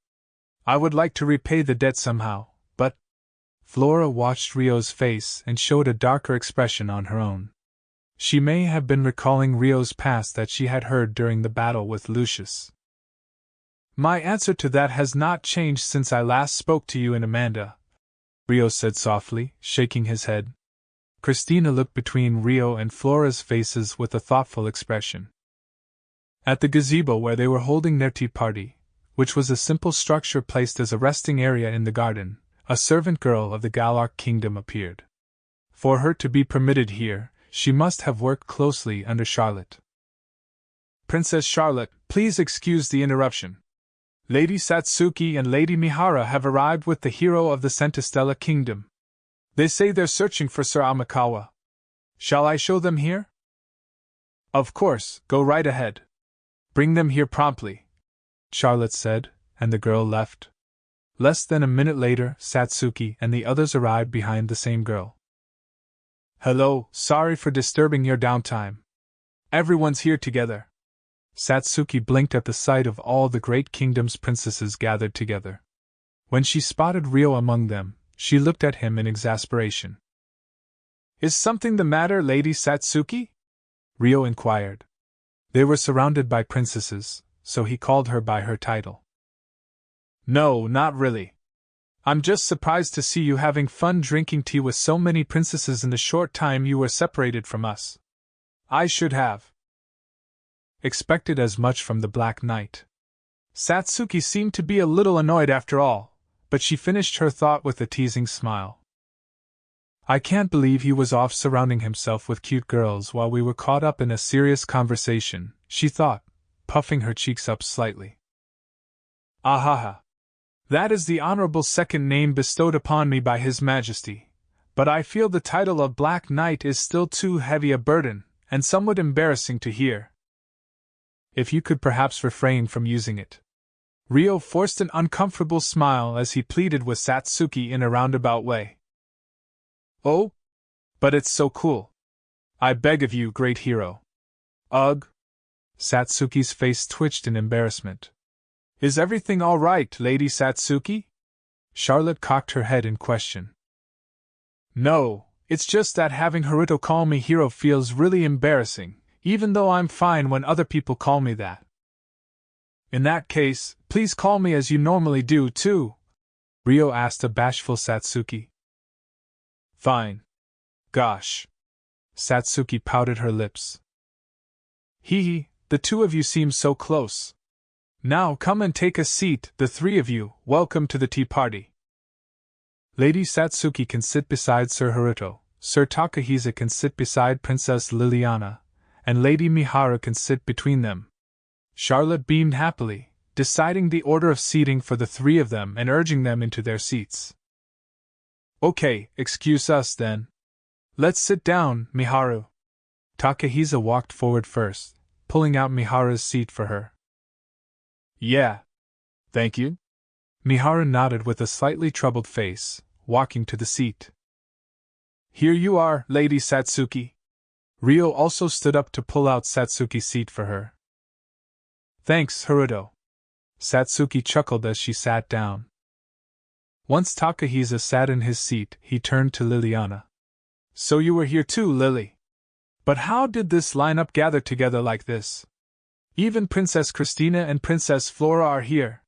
I would like to repay the debt somehow, but... Flora watched Rio's face and showed a darker expression on her own. She may have been recalling Rio's past that she had heard during the battle with Lucius. My answer to that has not changed since I last spoke to you in Amanda, Rio said softly, shaking his head. Christina looked between Rio and Flora's faces with a thoughtful expression. At the gazebo where they were holding their tea party, which was a simple structure placed as a resting area in the garden, a servant girl of the Galark kingdom appeared. For her to be permitted here, she must have worked closely under Charlotte. Princess Charlotte, please excuse the interruption. Lady Satsuki and Lady Mihara have arrived with the hero of the Centistella kingdom. They say they're searching for Sir Amikawa. Shall I show them here? Of course, go right ahead. Bring them here promptly, Charlotte said, and the girl left. Less than a minute later, Satsuki and the others arrived behind the same girl. Hello, sorry for disturbing your downtime. Everyone's here together. Satsuki blinked at the sight of all the great kingdom's princesses gathered together. When she spotted Rio among them, she looked at him in exasperation. Is something the matter, Lady Satsuki? Rio inquired. They were surrounded by princesses, so he called her by her title. No, not really. I'm just surprised to see you having fun drinking tea with so many princesses in the short time you were separated from us. I should have expected as much from the Black Knight. Satsuki seemed to be a little annoyed after all, but she finished her thought with a teasing smile. I can't believe he was off surrounding himself with cute girls while we were caught up in a serious conversation, she thought, puffing her cheeks up slightly. Ahaha. That is the honorable second name bestowed upon me by His Majesty, but I feel the title of Black Knight is still too heavy a burden, and somewhat embarrassing to hear. If you could perhaps refrain from using it. Ryo forced an uncomfortable smile as he pleaded with Satsuki in a roundabout way. Oh? But it's so cool. I beg of you, great hero. Ugh. Satsuki's face twitched in embarrassment. Is everything all right, Lady Satsuki? Charlotte cocked her head in question. No, it's just that having Haruto call me hero feels really embarrassing, even though I'm fine when other people call me that. In that case, please call me as you normally do, too, Ryo asked a bashful Satsuki. Fine. Gosh. Satsuki pouted her lips. Hee, the two of you seem so close. Now come and take a seat, the three of you, welcome to the tea party. Lady Satsuki can sit beside Sir Haruto, Sir Takahisa can sit beside Princess Liliana, and Lady Miharu can sit between them. Charlotte beamed happily, deciding the order of seating for the three of them and urging them into their seats. Okay, excuse us then. Let's sit down, Miharu. Takahisa walked forward first, pulling out Miharu's seat for her. Yeah. Thank you. Miharu nodded with a slightly troubled face, walking to the seat. Here you are, Lady Satsuki. Ryo also stood up to pull out Satsuki's seat for her. Thanks, Haruto. Satsuki chuckled as she sat down. Once Takahisa sat in his seat, he turned to Liliana. So you were here too, Lily. But how did this lineup gather together like this? Even Princess Christina and Princess Flora are here.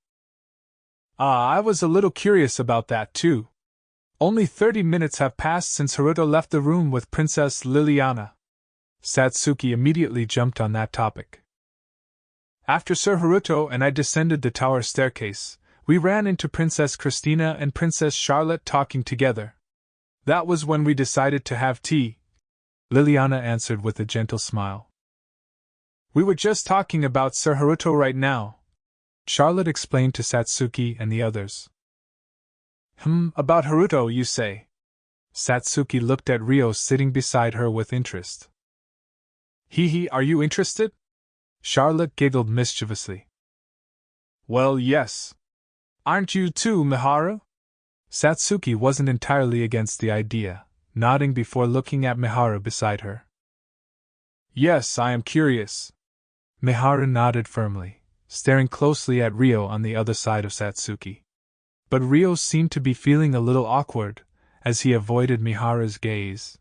I was a little curious about that too. Only 30 minutes have passed since Haruto left the room with Princess Liliana. Satsuki immediately jumped on that topic. After Sir Haruto and I descended the tower staircase, we ran into Princess Christina and Princess Charlotte talking together. That was when we decided to have tea, Liliana answered with a gentle smile. We were just talking about Sir Haruto right now, Charlotte explained to Satsuki and the others. About Haruto, you say? Satsuki looked at Ryo sitting beside her with interest. Hee, are you interested? Charlotte giggled mischievously. Well, yes. Aren't you too, Miharu? Satsuki wasn't entirely against the idea, nodding before looking at Miharu beside her. Yes, I am curious. Miharu nodded firmly, staring closely at Ryo on the other side of Satsuki. But Ryo seemed to be feeling a little awkward, as he avoided Miharu's gaze.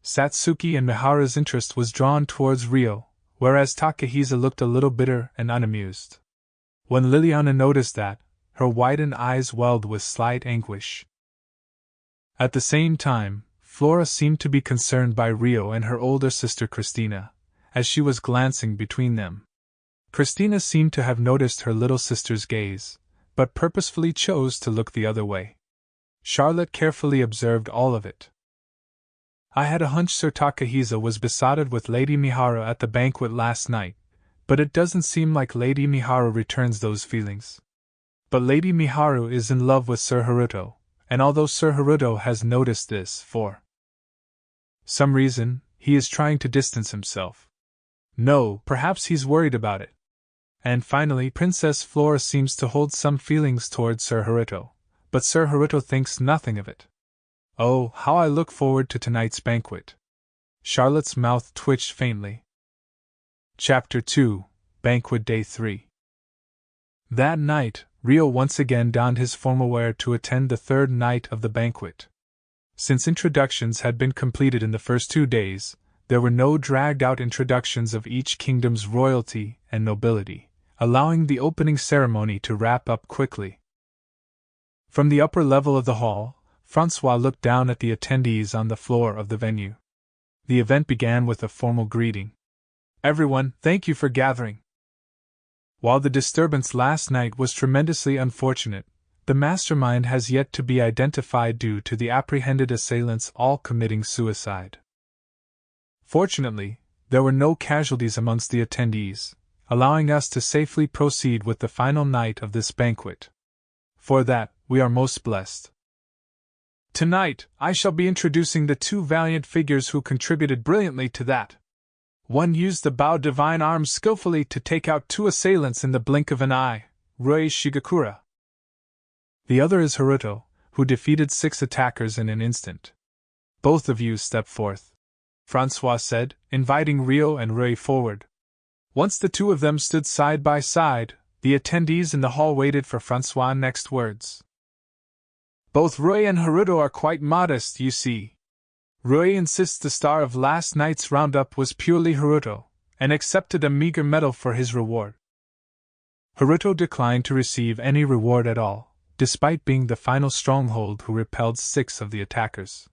Satsuki and Miharu's interest was drawn towards Ryo, whereas Takahisa looked a little bitter and unamused. When Liliana noticed that, her widened eyes welled with slight anguish. At the same time, Flora seemed to be concerned by Ryo and her older sister Christina, as she was glancing between them. Christina seemed to have noticed her little sister's gaze, but purposefully chose to look the other way. Charlotte carefully observed all of it. I had a hunch Sir Takahisa was besotted with Lady Miharu at the banquet last night, but it doesn't seem like Lady Miharu returns those feelings. But Lady Miharu is in love with Sir Haruto, and although Sir Haruto has noticed this for some reason, he is trying to distance himself. No, perhaps he's worried about it. And finally, Princess Flora seems to hold some feelings towards Sir Haruto, but Sir Haruto thinks nothing of it. Oh, how I look forward to tonight's banquet. Charlotte's mouth twitched faintly. Chapter 2, Banquet Day 3. That night, Ryo once again donned his formal wear to attend the third night of the banquet. Since introductions had been completed in the first 2 days, there were no dragged-out introductions of each kingdom's royalty and nobility, allowing the opening ceremony to wrap up quickly. From the upper level of the hall, Francois looked down at the attendees on the floor of the venue. The event began with a formal greeting. Everyone, thank you for gathering. While the disturbance last night was tremendously unfortunate, the mastermind has yet to be identified due to the apprehended assailants all committing suicide. Fortunately, there were no casualties amongst the attendees, allowing us to safely proceed with the final night of this banquet. For that, we are most blessed. Tonight, I shall be introducing the two valiant figures who contributed brilliantly to that. One used the Bao divine arm skillfully to take out two assailants in the blink of an eye, Rui Shigakura. The other is Haruto, who defeated 6 attackers in an instant. Both of you step forth, Francois said, inviting Rio and Rui forward. Once the two of them stood side by side, the attendees in the hall waited for Francois' next words. Both Rui and Haruto are quite modest, you see. Rui insists the star of last night's roundup was purely Haruto, and accepted a meager medal for his reward. Haruto declined to receive any reward at all, despite being the final stronghold who repelled 6 of the attackers.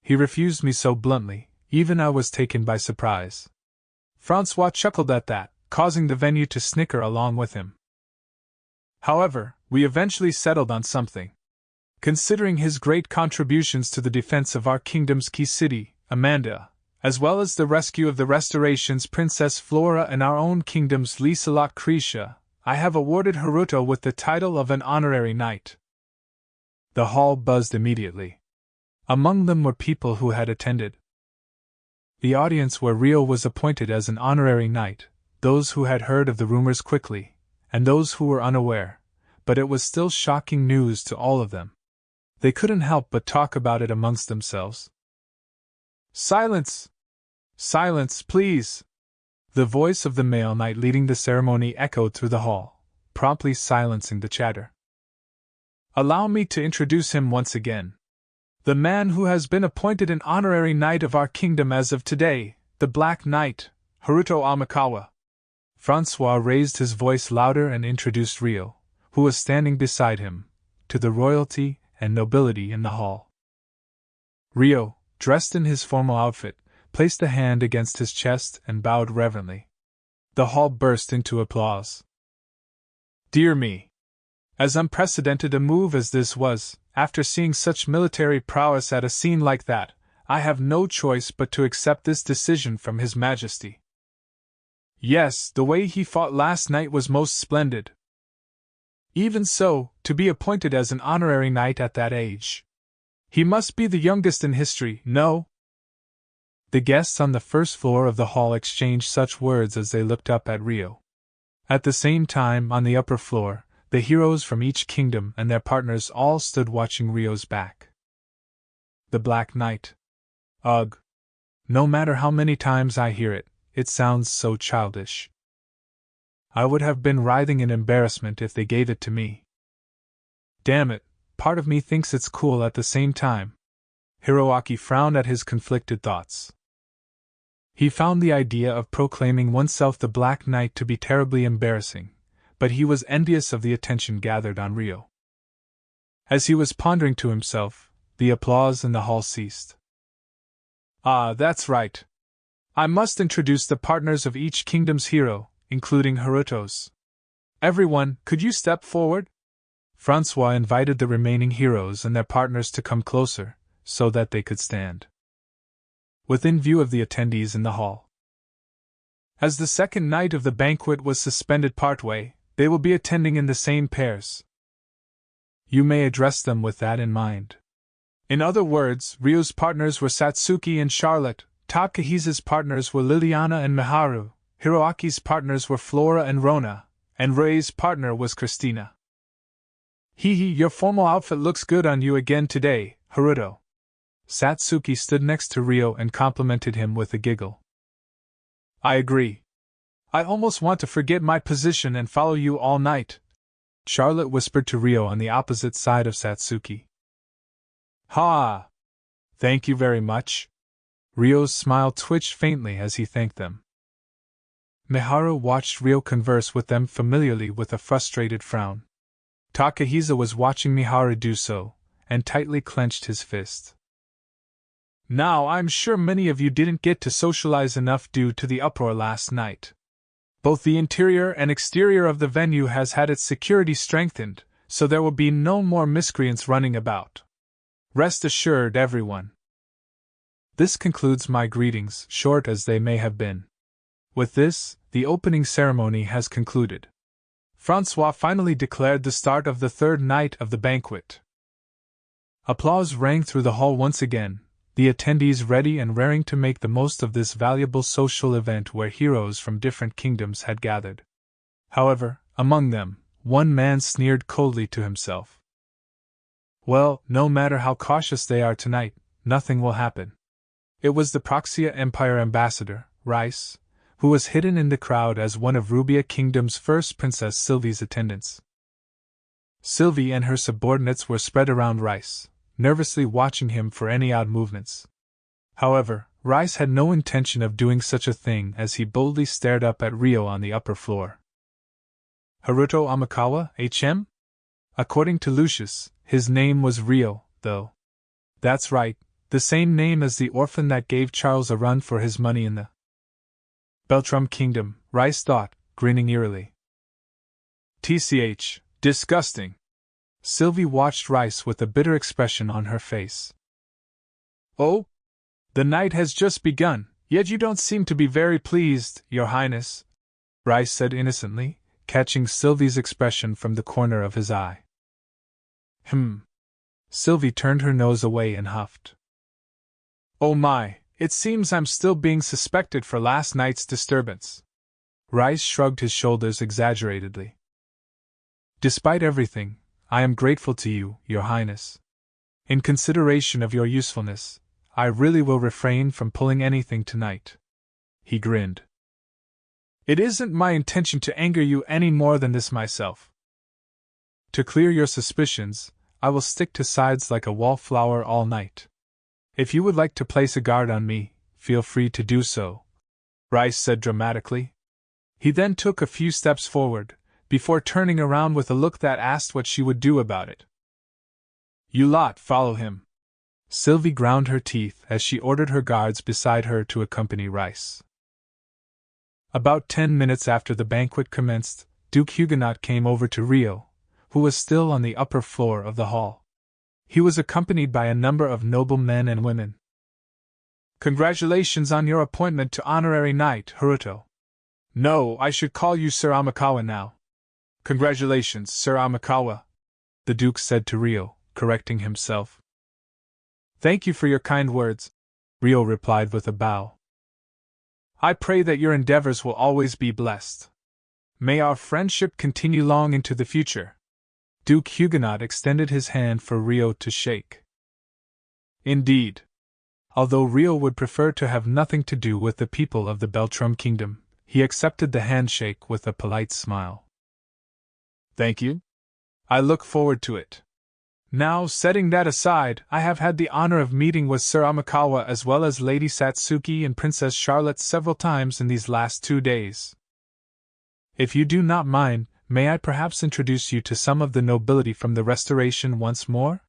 He refused me so bluntly, even I was taken by surprise. Francois chuckled at that, causing the venue to snicker along with him. However, we eventually settled on something. Considering his great contributions to the defense of our kingdom's key city, Amanda, as well as the rescue of the Restoration's Princess Flora and our own kingdom's Liselot Krisha, I have awarded Haruto with the title of an honorary knight. The hall buzzed immediately. Among them were people who had attended the audience where Rio was appointed as an honorary knight, those who had heard of the rumors quickly, and those who were unaware, but it was still shocking news to all of them. They couldn't help but talk about it amongst themselves. Silence! Silence, please! The voice of the male knight leading the ceremony echoed through the hall, promptly silencing the chatter. Allow me to introduce him once again. The man who has been appointed an honorary knight of our kingdom as of today, the Black Knight, Haruto Amikawa. Francois raised his voice louder and introduced Rio, who was standing beside him, to the royalty and nobility in the hall. Rio, dressed in his formal outfit, placed a hand against his chest and bowed reverently. The hall burst into applause. Dear me! As unprecedented a move as this was, after seeing such military prowess at a scene like that, I have no choice but to accept this decision from His Majesty. Yes, the way he fought last night was most splendid. Even so, to be appointed as an honorary knight at that age. He must be the youngest in history, no? The guests on the first floor of the hall exchanged such words as they looked up at Rio. At the same time, on the upper floor, the heroes from each kingdom and their partners all stood watching Rio's back. The Black Knight. Ugh. No matter how many times I hear it, it sounds so childish. I would have been writhing in embarrassment if they gave it to me. Damn it, part of me thinks it's cool at the same time. Hiroaki frowned at his conflicted thoughts. He found the idea of proclaiming oneself the Black Knight to be terribly embarrassing, but he was envious of the attention gathered on Rio. As he was pondering to himself, the applause in the hall ceased. Ah, that's right. I must introduce the partners of each kingdom's hero, including Haruto's. Everyone, could you step forward? Francois invited the remaining heroes and their partners to come closer, so that they could stand within view of the attendees in the hall. As the second night of the banquet was suspended partway, they will be attending in the same pairs. You may address them with that in mind. In other words, Ryo's partners were Satsuki and Charlotte, Takahisa's partners were Liliana and Miharu, Hiroaki's partners were Flora and Rona, and Rei's partner was Christina. Hee, your formal outfit looks good on you again today, Haruto. Satsuki stood next to Rio and complimented him with a giggle. I agree. I almost want to forget my position and follow you all night, Charlotte whispered to Rio on the opposite side of Satsuki. Ha! Thank you very much. Ryo's smile twitched faintly as he thanked them. Miharu watched Rio converse with them familiarly with a frustrated frown. Takahisa was watching Miharu do so, and tightly clenched his fist. Now I'm sure many of you didn't get to socialize enough due to the uproar last night. Both the interior and exterior of the venue has had its security strengthened, so there will be no more miscreants running about. Rest assured, everyone. This concludes my greetings, short as they may have been. With this, the opening ceremony has concluded. Francois finally declared the start of the third night of the banquet. Applause rang through the hall once again, the attendees ready and raring to make the most of this valuable social event where heroes from different kingdoms had gathered. However, among them, one man sneered coldly to himself. Well, no matter how cautious they are tonight, nothing will happen. It was the Proxia Empire ambassador, Rice, who was hidden in the crowd as one of Rubia Kingdom's first Princess Sylvie's attendants. Sylvie and her subordinates were spread around Rice, nervously watching him for any odd movements. However, Rice had no intention of doing such a thing as he boldly stared up at Rio on the upper floor. Haruto Amikawa, HM? According to Lucius, his name was Rio, though. That's right, the same name as the orphan that gave Charles a run for his money in the Beltrum Kingdom, Rice thought, grinning eerily. TCH, disgusting. Sylvie watched Rice with a bitter expression on her face. Oh? The night has just begun, yet you don't seem to be very pleased, Your Highness, Rice said innocently, catching Sylvie's expression from the corner of his eye. Sylvie turned her nose away and huffed. Oh my, it seems I'm still being suspected for last night's disturbance. Rice shrugged his shoulders exaggeratedly. Despite everything, I am grateful to you, Your Highness. In consideration of your usefulness, I really will refrain from pulling anything tonight. He grinned. It isn't my intention to anger you any more than this myself. To clear your suspicions, I will stick to sides like a wallflower all night. If you would like to place a guard on me, feel free to do so, Rice said dramatically. He then took a few steps forward, before turning around with a look that asked what she would do about it. You lot follow him. Sylvie ground her teeth as she ordered her guards beside her to accompany Rice. About 10 minutes after the banquet commenced, Duke Huguenot came over to Rio, who was still on the upper floor of the hall. He was accompanied by a number of noble men and women. Congratulations on your appointment to Honorary Knight, Haruto. No, I should call you Sir Amikawa now. Congratulations, Sir Amikawa, the Duke said to Rio, correcting himself. Thank you for your kind words, Rio replied with a bow. I pray that your endeavors will always be blessed. May our friendship continue long into the future. Duke Huguenot extended his hand for Rio to shake. Indeed. Although Rio would prefer to have nothing to do with the people of the Beltrum Kingdom, he accepted the handshake with a polite smile. Thank you. I look forward to it. Now, setting that aside, I have had the honor of meeting with Sir Amikawa as well as Lady Satsuki and Princess Charlotte several times in these last 2 days. If you do not mind, may I perhaps introduce you to some of the nobility from the Restoration once more?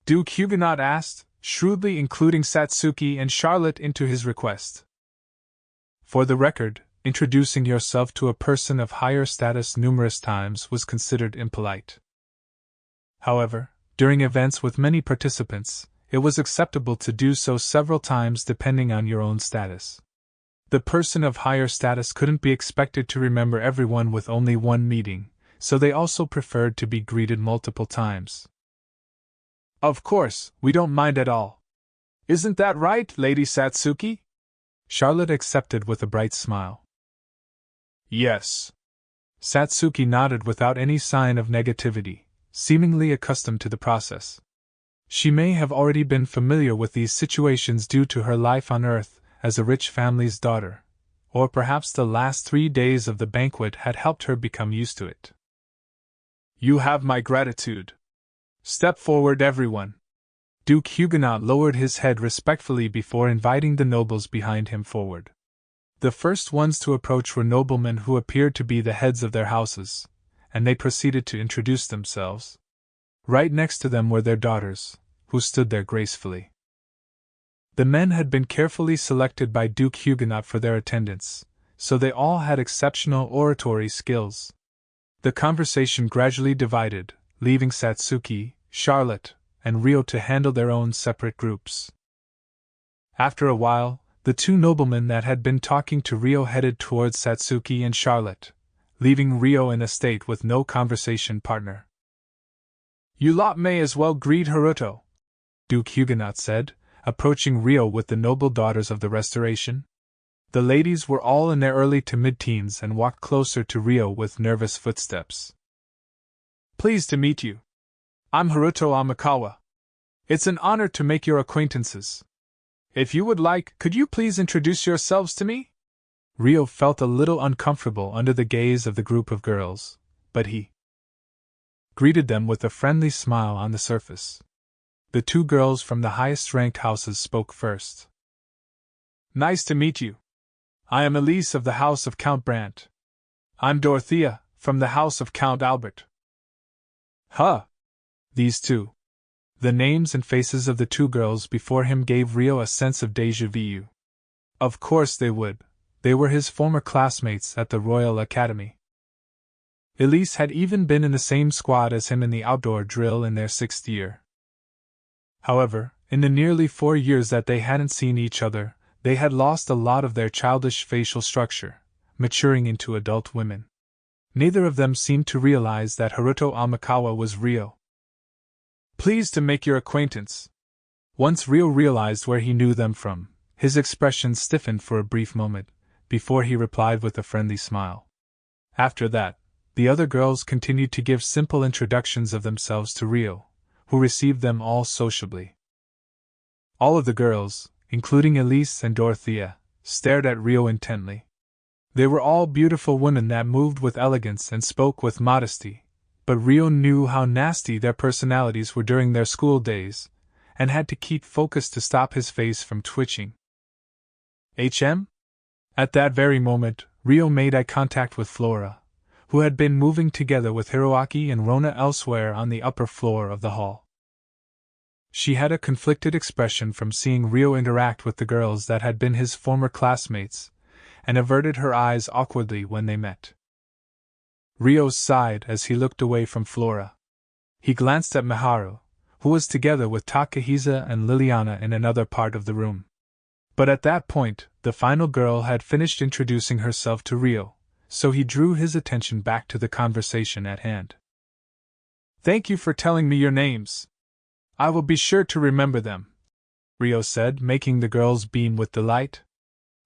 Duke Huguenot asked, shrewdly including Satsuki and Charlotte into his request. For the record, introducing yourself to a person of higher status numerous times was considered impolite. However, during events with many participants, it was acceptable to do so several times depending on your own status. The person of higher status couldn't be expected to remember everyone with only one meeting, so they also preferred to be greeted multiple times. Of course, we don't mind at all. Isn't that right, Lady Satsuki? Charlotte accepted with a bright smile. Yes. Satsuki nodded without any sign of negativity, seemingly accustomed to the process. She may have already been familiar with these situations due to her life on Earth as a rich family's daughter, or perhaps the last 3 days of the banquet had helped her become used to it. You have my gratitude. Step forward, everyone. Duke Huguenot lowered his head respectfully before inviting the nobles behind him forward. The first ones to approach were noblemen who appeared to be the heads of their houses, and they proceeded to introduce themselves. Right next to them were their daughters, who stood there gracefully. The men had been carefully selected by Duke Huguenot for their attendance, so they all had exceptional oratory skills. The conversation gradually divided, leaving Satsuki, Charlotte, and Rio to handle their own separate groups. After a while, the two noblemen that had been talking to Rio headed towards Satsuki and Charlotte, leaving Rio in a state with no conversation partner. "You lot may as well greet Haruto," Duke Huguenot said, approaching Rio with the noble daughters of the Restoration. The ladies were all in their early to mid-teens and walked closer to Rio with nervous footsteps. "Pleased to meet you. I'm Haruto Amikawa. It's an honor to make your acquaintances. If you would like, could you please introduce yourselves to me?" Rio felt a little uncomfortable under the gaze of the group of girls, but he greeted them with a friendly smile on the surface. The two girls from the highest-ranked houses spoke first. "Nice to meet you. I am Elise of the house of Count Brandt. I'm Dorothea, from the house of Count Albert." "Huh!" These two. The names and faces of the two girls before him gave Rio a sense of déjà vu. Of course they would. They were his former classmates at the Royal Academy. Elise had even been in the same squad as him in the outdoor drill in their 6th year. However, in the nearly 4 years that they hadn't seen each other, they had lost a lot of their childish facial structure, maturing into adult women. Neither of them seemed to realize that Haruto Amikawa was Rio. "Pleased to make your acquaintance." Once Rio realized where he knew them from, his expression stiffened for a brief moment, before he replied with a friendly smile. After that, the other girls continued to give simple introductions of themselves to Rio, who received them all sociably. All of the girls, including Elise and Dorothea, stared at Rio intently. They were all beautiful women that moved with elegance and spoke with modesty, but Rio knew how nasty their personalities were during their school days, and had to keep focused to stop his face from twitching. "HM?" At that very moment, Rio made eye contact with Flora, who had been moving together with Hiroaki and Rona elsewhere on the upper floor of the hall. She had a conflicted expression from seeing Rio interact with the girls that had been his former classmates, and averted her eyes awkwardly when they met. Rio sighed as he looked away from Flora. He glanced at Miharu, who was together with Takahisa and Liliana in another part of the room. But at that point, the final girl had finished introducing herself to Rio, so he drew his attention back to the conversation at hand. "Thank you for telling me your names. I will be sure to remember them," Rio said, making the girls beam with delight.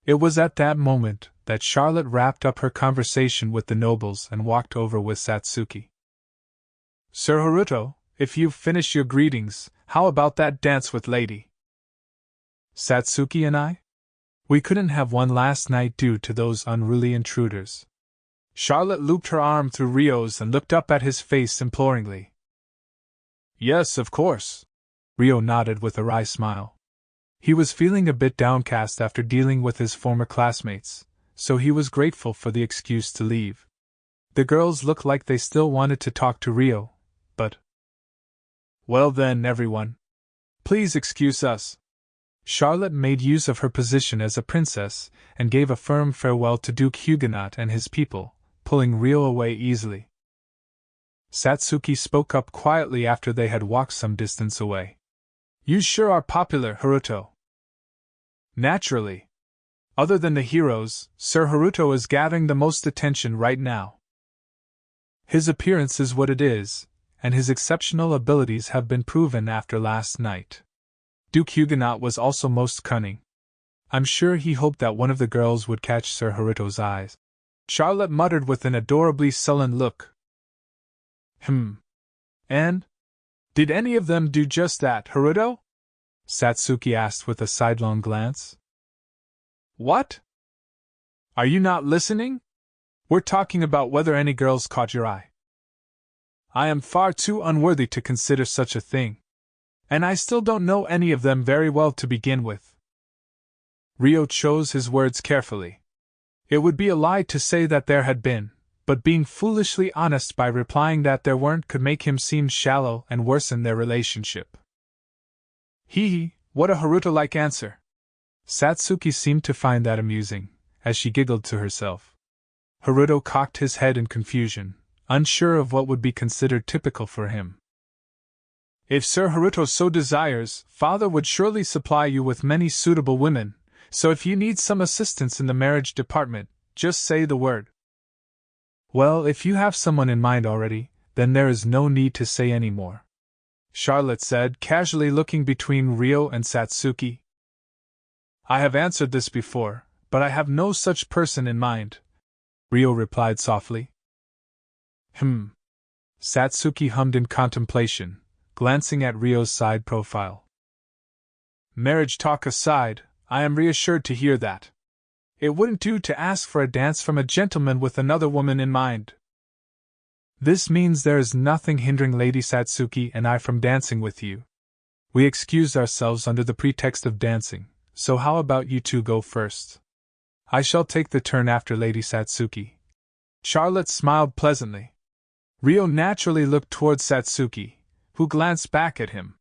It was at that moment that Charlotte wrapped up her conversation with the nobles and walked over with Satsuki. "Sir Haruto, if you've finished your greetings, how about that dance with Lady Satsuki and I? We couldn't have one last night due to those unruly intruders." Charlotte looped her arm through Rio's and looked up at his face imploringly. "Yes, of course." Rio nodded with a wry smile. He was feeling a bit downcast after dealing with his former classmates, so he was grateful for the excuse to leave. The girls looked like they still wanted to talk to Rio, but... "Well then, everyone. Please excuse us." Charlotte made use of her position as a princess and gave a firm farewell to Duke Huguenot and his people, pulling Rio away easily. Satsuki spoke up quietly after they had walked some distance away. "You sure are popular, Haruto." "Naturally. Other than the heroes, Sir Haruto is gathering the most attention right now. His appearance is what it is, and his exceptional abilities have been proven after last night." Duke Huguenot was also most cunning. I'm sure he hoped that one of the girls would catch Sir Haruto's eyes. Charlotte muttered with an adorably sullen look. And? Did any of them do just that, Haruto?" Satsuki asked with a sidelong glance. "What? Are you not listening? We're talking about whether any girls caught your eye. I am far too unworthy to consider such a thing. And I still don't know any of them very well to begin with." Rio chose his words carefully. It would be a lie to say that there had been, but being foolishly honest by replying that there weren't could make him seem shallow and worsen their relationship. Hee, what a Haruto-like answer. Satsuki seemed to find that amusing, as she giggled to herself. Haruto cocked his head in confusion, unsure of what would be considered typical for him. If Sir Haruto so desires, father would surely supply you with many suitable women, so if you need some assistance in the marriage department, just say the word. Well, if you have someone in mind already, then there is no need to say any more, Charlotte said, casually looking between Ryo and Satsuki. I have answered this before, but I have no such person in mind, Ryo replied softly. Satsuki hummed in contemplation, glancing at Ryo's side profile. Marriage talk aside, I am reassured to hear that. It wouldn't do to ask for a dance from a gentleman with another woman in mind. This means there is nothing hindering Lady Satsuki and I from dancing with you. We excused ourselves under the pretext of dancing, so how about you two go first? I shall take the turn after Lady Satsuki. Charlotte smiled pleasantly. Ryo naturally looked towards Satsuki, who glanced back at him.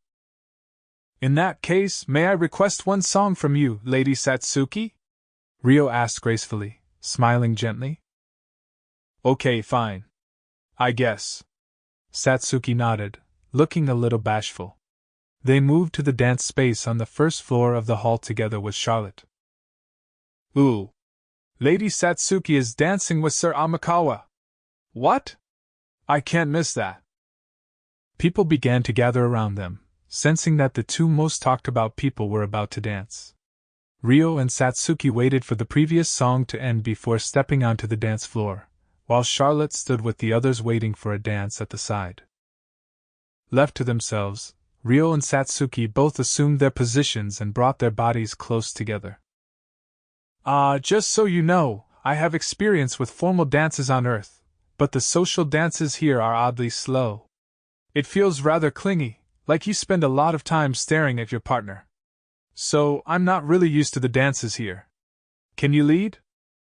In that case, may I request one song from you, Lady Satsuki? Ryo asked gracefully, smiling gently. Okay, fine. I guess. Satsuki nodded, looking a little bashful. They moved to the dance space on the first floor of the hall together with Charlotte. Ooh! Lady Satsuki is dancing with Sir Amikawa! What? I can't miss that. People began to gather around them, sensing that the two most talked about people were about to dance. Ryo and Satsuki waited for the previous song to end before stepping onto the dance floor, while Charlotte stood with the others waiting for a dance at the side. Left to themselves, Ryo and Satsuki both assumed their positions and brought their bodies close together. Just so you know, I have experience with formal dances on Earth, but the social dances here are oddly slow. It feels rather clingy, like you spend a lot of time staring at your partner. So, I'm not really used to the dances here. Can you lead?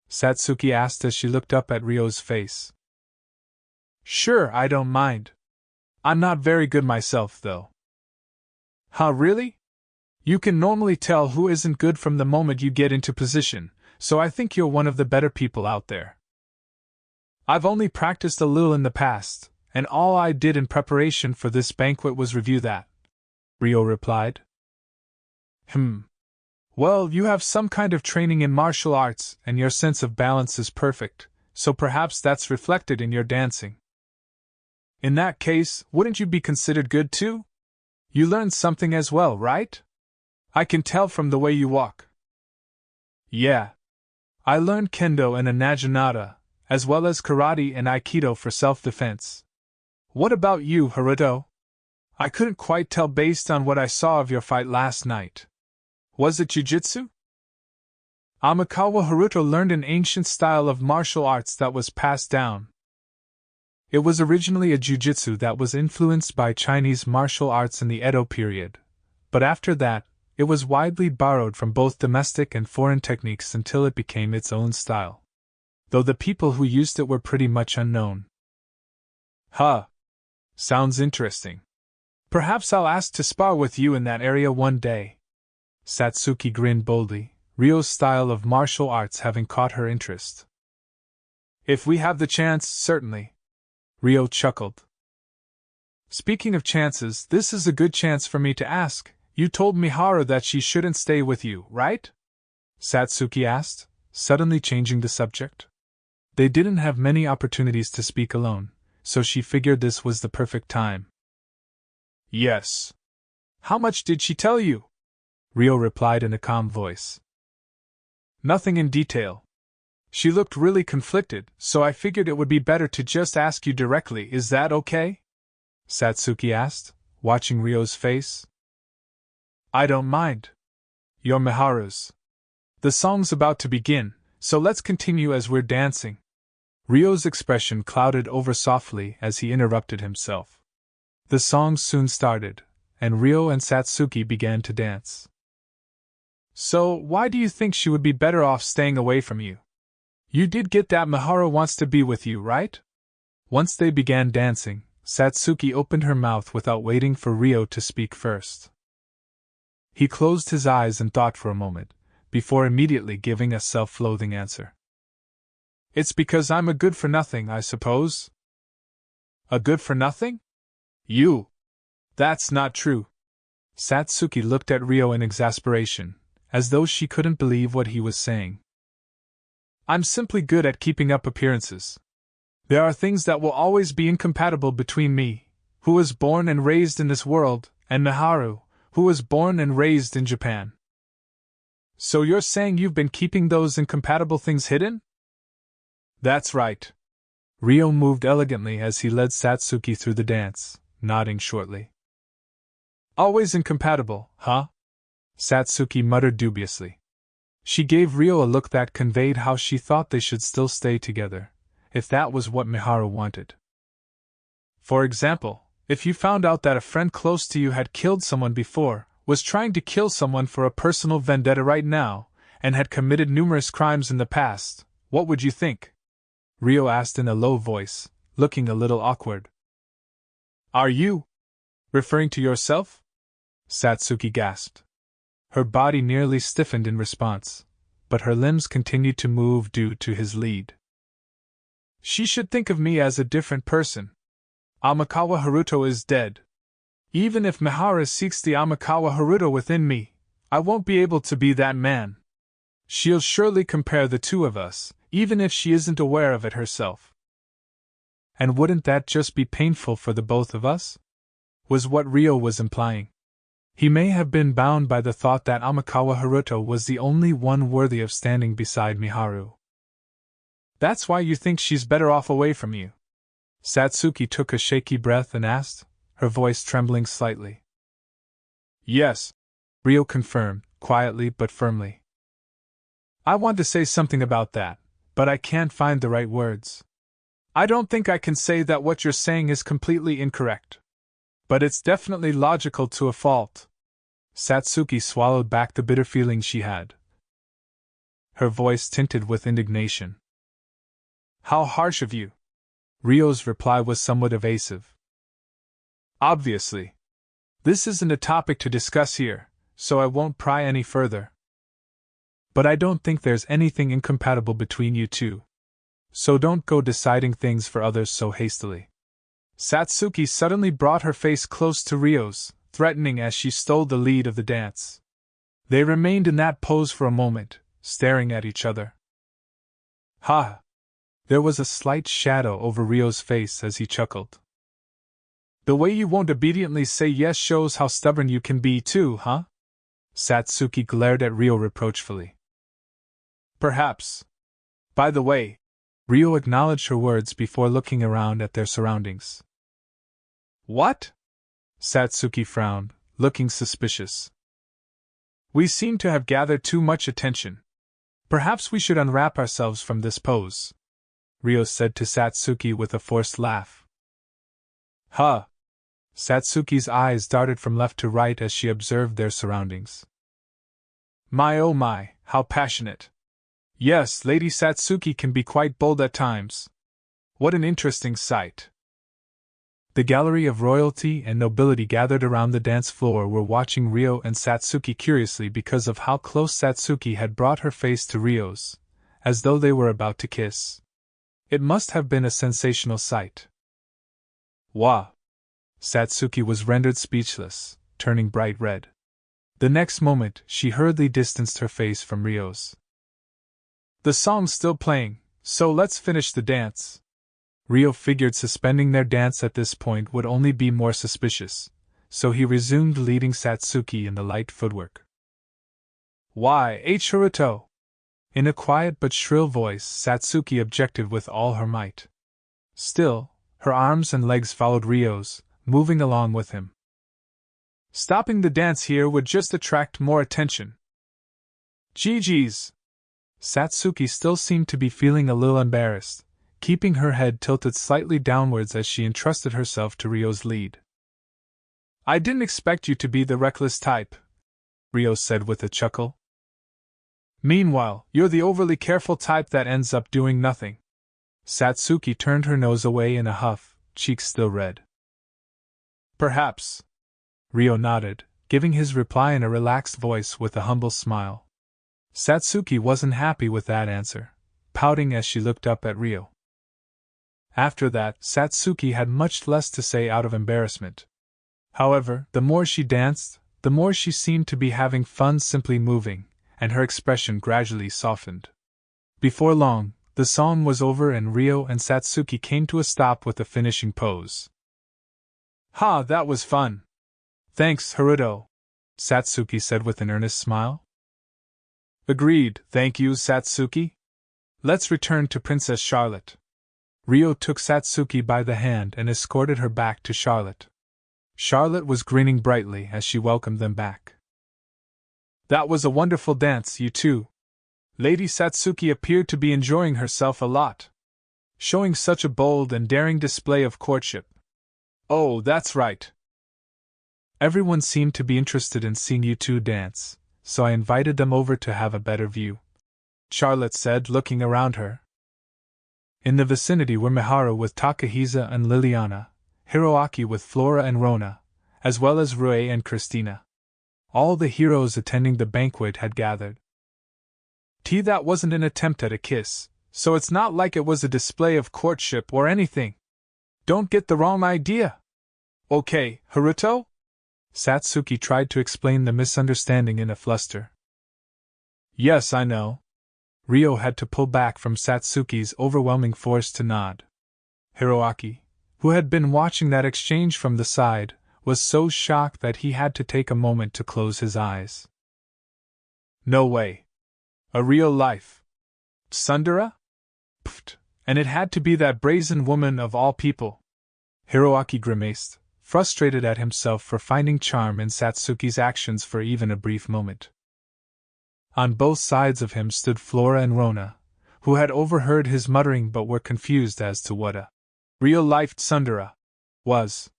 Satsuki asked as she looked up at Ryo's face. Sure, I don't mind. I'm not very good myself, though. Huh, really? You can normally tell who isn't good from the moment you get into position, so I think you're one of the better people out there. I've only practiced a little in the past, and all I did in preparation for this banquet was review that, Ryo replied. Well, you have some kind of training in martial arts, and your sense of balance is perfect, so perhaps that's reflected in your dancing. In that case, wouldn't you be considered good too? You learned something as well, right? I can tell from the way you walk. Yeah. I learned kendo and a naginata, as well as karate and aikido for self-defense. What about you, Haruto? I couldn't quite tell based on what I saw of your fight last night. Was it jujitsu? Amikawa Haruto learned an ancient style of martial arts that was passed down. It was originally a jujitsu that was influenced by Chinese martial arts in the Edo period, but after that, it was widely borrowed from both domestic and foreign techniques until it became its own style. Though the people who used it were pretty much unknown. Huh. Sounds interesting. Perhaps I'll ask to spar with you in that area one day. Satsuki grinned boldly, Ryo's style of martial arts having caught her interest. If we have the chance, certainly. Ryo chuckled. Speaking of chances, this is a good chance for me to ask. You told Miharu that she shouldn't stay with you, right? Satsuki asked, suddenly changing the subject. They didn't have many opportunities to speak alone, so she figured this was the perfect time. Yes. How much did she tell you? Ryo replied in a calm voice. Nothing in detail. She looked really conflicted, so I figured it would be better to just ask you directly. Is that okay? Satsuki asked, watching Ryo's face. I don't mind. You're Miharu's. The song's about to begin, so let's continue as we're dancing. Ryo's expression clouded over softly as he interrupted himself. The song soon started, and Ryo and Satsuki began to dance. So, why do you think she would be better off staying away from you? You did get that Miharu wants to be with you, right? Once they began dancing, Satsuki opened her mouth without waiting for Ryo to speak first. He closed his eyes and thought for a moment, before immediately giving a self-loathing answer. It's because I'm a good-for-nothing, I suppose. A good-for-nothing? You! That's not true. Satsuki looked at Ryo in exasperation, as though she couldn't believe what he was saying. I'm simply good at keeping up appearances. There are things that will always be incompatible between me, who was born and raised in this world, and Miharu, who was born and raised in Japan. So you're saying you've been keeping those incompatible things hidden? That's right. Ryo moved elegantly as he led Satsuki through the dance, nodding shortly. Always incompatible, huh? Satsuki muttered dubiously. She gave Ryo a look that conveyed how she thought they should still stay together, if that was what Miharu wanted. For example, if you found out that a friend close to you had killed someone before, was trying to kill someone for a personal vendetta right now, and had committed numerous crimes in the past, what would you think? Ryo asked in a low voice, looking a little awkward. Are you referring to yourself? Satsuki gasped. Her body nearly stiffened in response, but her limbs continued to move due to his lead. She should think of me as a different person. Amikawa Haruto is dead. Even if Miharu seeks the Amikawa Haruto within me, I won't be able to be that man. She'll surely compare the two of us, even if she isn't aware of it herself. And wouldn't that just be painful for the both of us? Was what Ryo was implying. He may have been bound by the thought that Amikawa Haruto was the only one worthy of standing beside Miharu. That's why you think she's better off away from you? Satsuki took a shaky breath and asked, her voice trembling slightly. Yes, Ryo confirmed, quietly but firmly. I want to say something about that, but I can't find the right words. I don't think I can say that what you're saying is completely incorrect. But it's definitely logical to a fault. Satsuki swallowed back the bitter feeling she had. Her voice tinted with indignation. How harsh of you! Ryo's reply was somewhat evasive. Obviously. This isn't a topic to discuss here, so I won't pry any further. But I don't think there's anything incompatible between you two. So don't go deciding things for others so hastily. Satsuki suddenly brought her face close to Ryo's, threatening as she stole the lead of the dance. They remained in that pose for a moment, staring at each other. Ha! There was a slight shadow over Ryo's face as he chuckled. The way you won't obediently say yes shows how stubborn you can be too, huh? Satsuki glared at Ryo reproachfully. Perhaps. By the way, Ryo acknowledged her words before looking around at their surroundings. What? Satsuki frowned, looking suspicious. We seem to have gathered too much attention. Perhaps we should unwrap ourselves from this pose, Ryo said to Satsuki with a forced laugh. Huh! Satsuki's eyes darted from left to right as she observed their surroundings. My oh my, how passionate! Yes, Lady Satsuki can be quite bold at times. What an interesting sight! The gallery of royalty and nobility gathered around the dance floor were watching Ryo and Satsuki curiously because of how close Satsuki had brought her face to Ryo's, as though they were about to kiss. It must have been a sensational sight. Wah! Satsuki was rendered speechless, turning bright red. The next moment, she hurriedly distanced her face from Ryo's. The song's still playing, so let's finish the dance. Ryo figured suspending their dance at this point would only be more suspicious, so he resumed leading Satsuki in the light footwork. Why, Haruto! In a quiet but shrill voice, Satsuki objected with all her might. Still, her arms and legs followed Ryo's, moving along with him. Stopping the dance here would just attract more attention. GG's! Satsuki still seemed to be feeling a little embarrassed, keeping her head tilted slightly downwards as she entrusted herself to Ryo's lead. I didn't expect you to be the reckless type, Ryo said with a chuckle. Meanwhile, you're the overly careful type that ends up doing nothing. Satsuki turned her nose away in a huff, cheeks still red. Perhaps. Ryo nodded, giving his reply in a relaxed voice with a humble smile. Satsuki wasn't happy with that answer, pouting as she looked up at Ryo. After that, Satsuki had much less to say out of embarrassment. However, the more she danced, the more she seemed to be having fun simply moving, and her expression gradually softened. Before long, the song was over and Ryo and Satsuki came to a stop with the finishing pose. "Ha, that was fun! Thanks, Haruto," Satsuki said with an earnest smile. "Agreed, thank you, Satsuki. Let's return to Princess Charlotte." Ryo took Satsuki by the hand and escorted her back to Charlotte. Charlotte was grinning brightly as she welcomed them back. "That was a wonderful dance, you two. Lady Satsuki appeared to be enjoying herself a lot. Showing such a bold and daring display of courtship." "Oh, that's right. Everyone seemed to be interested in seeing you two dance, so I invited them over to have a better view," Charlotte said, looking around her. In the vicinity were Miharu with Takahisa and Liliana, Hiroaki with Flora and Rona, as well as Rue and Christina. All the heroes attending the banquet had gathered. That wasn't an attempt at a kiss, so it's not like it was a display of courtship or anything. Don't get the wrong idea. Okay, Haruto? Satsuki tried to explain the misunderstanding in a fluster. Yes, I know. Ryo had to pull back from Satsuki's overwhelming force to nod. Hiroaki, who had been watching that exchange from the side, was so shocked that he had to take a moment to close his eyes. No way. A real life tsundere? Pfft, and it had to be that brazen woman of all people. Hiroaki grimaced, frustrated at himself for finding charm in Satsuki's actions for even a brief moment. On both sides of him stood Flora and Rona, who had overheard his muttering but were confused as to what a real-life tsundere was.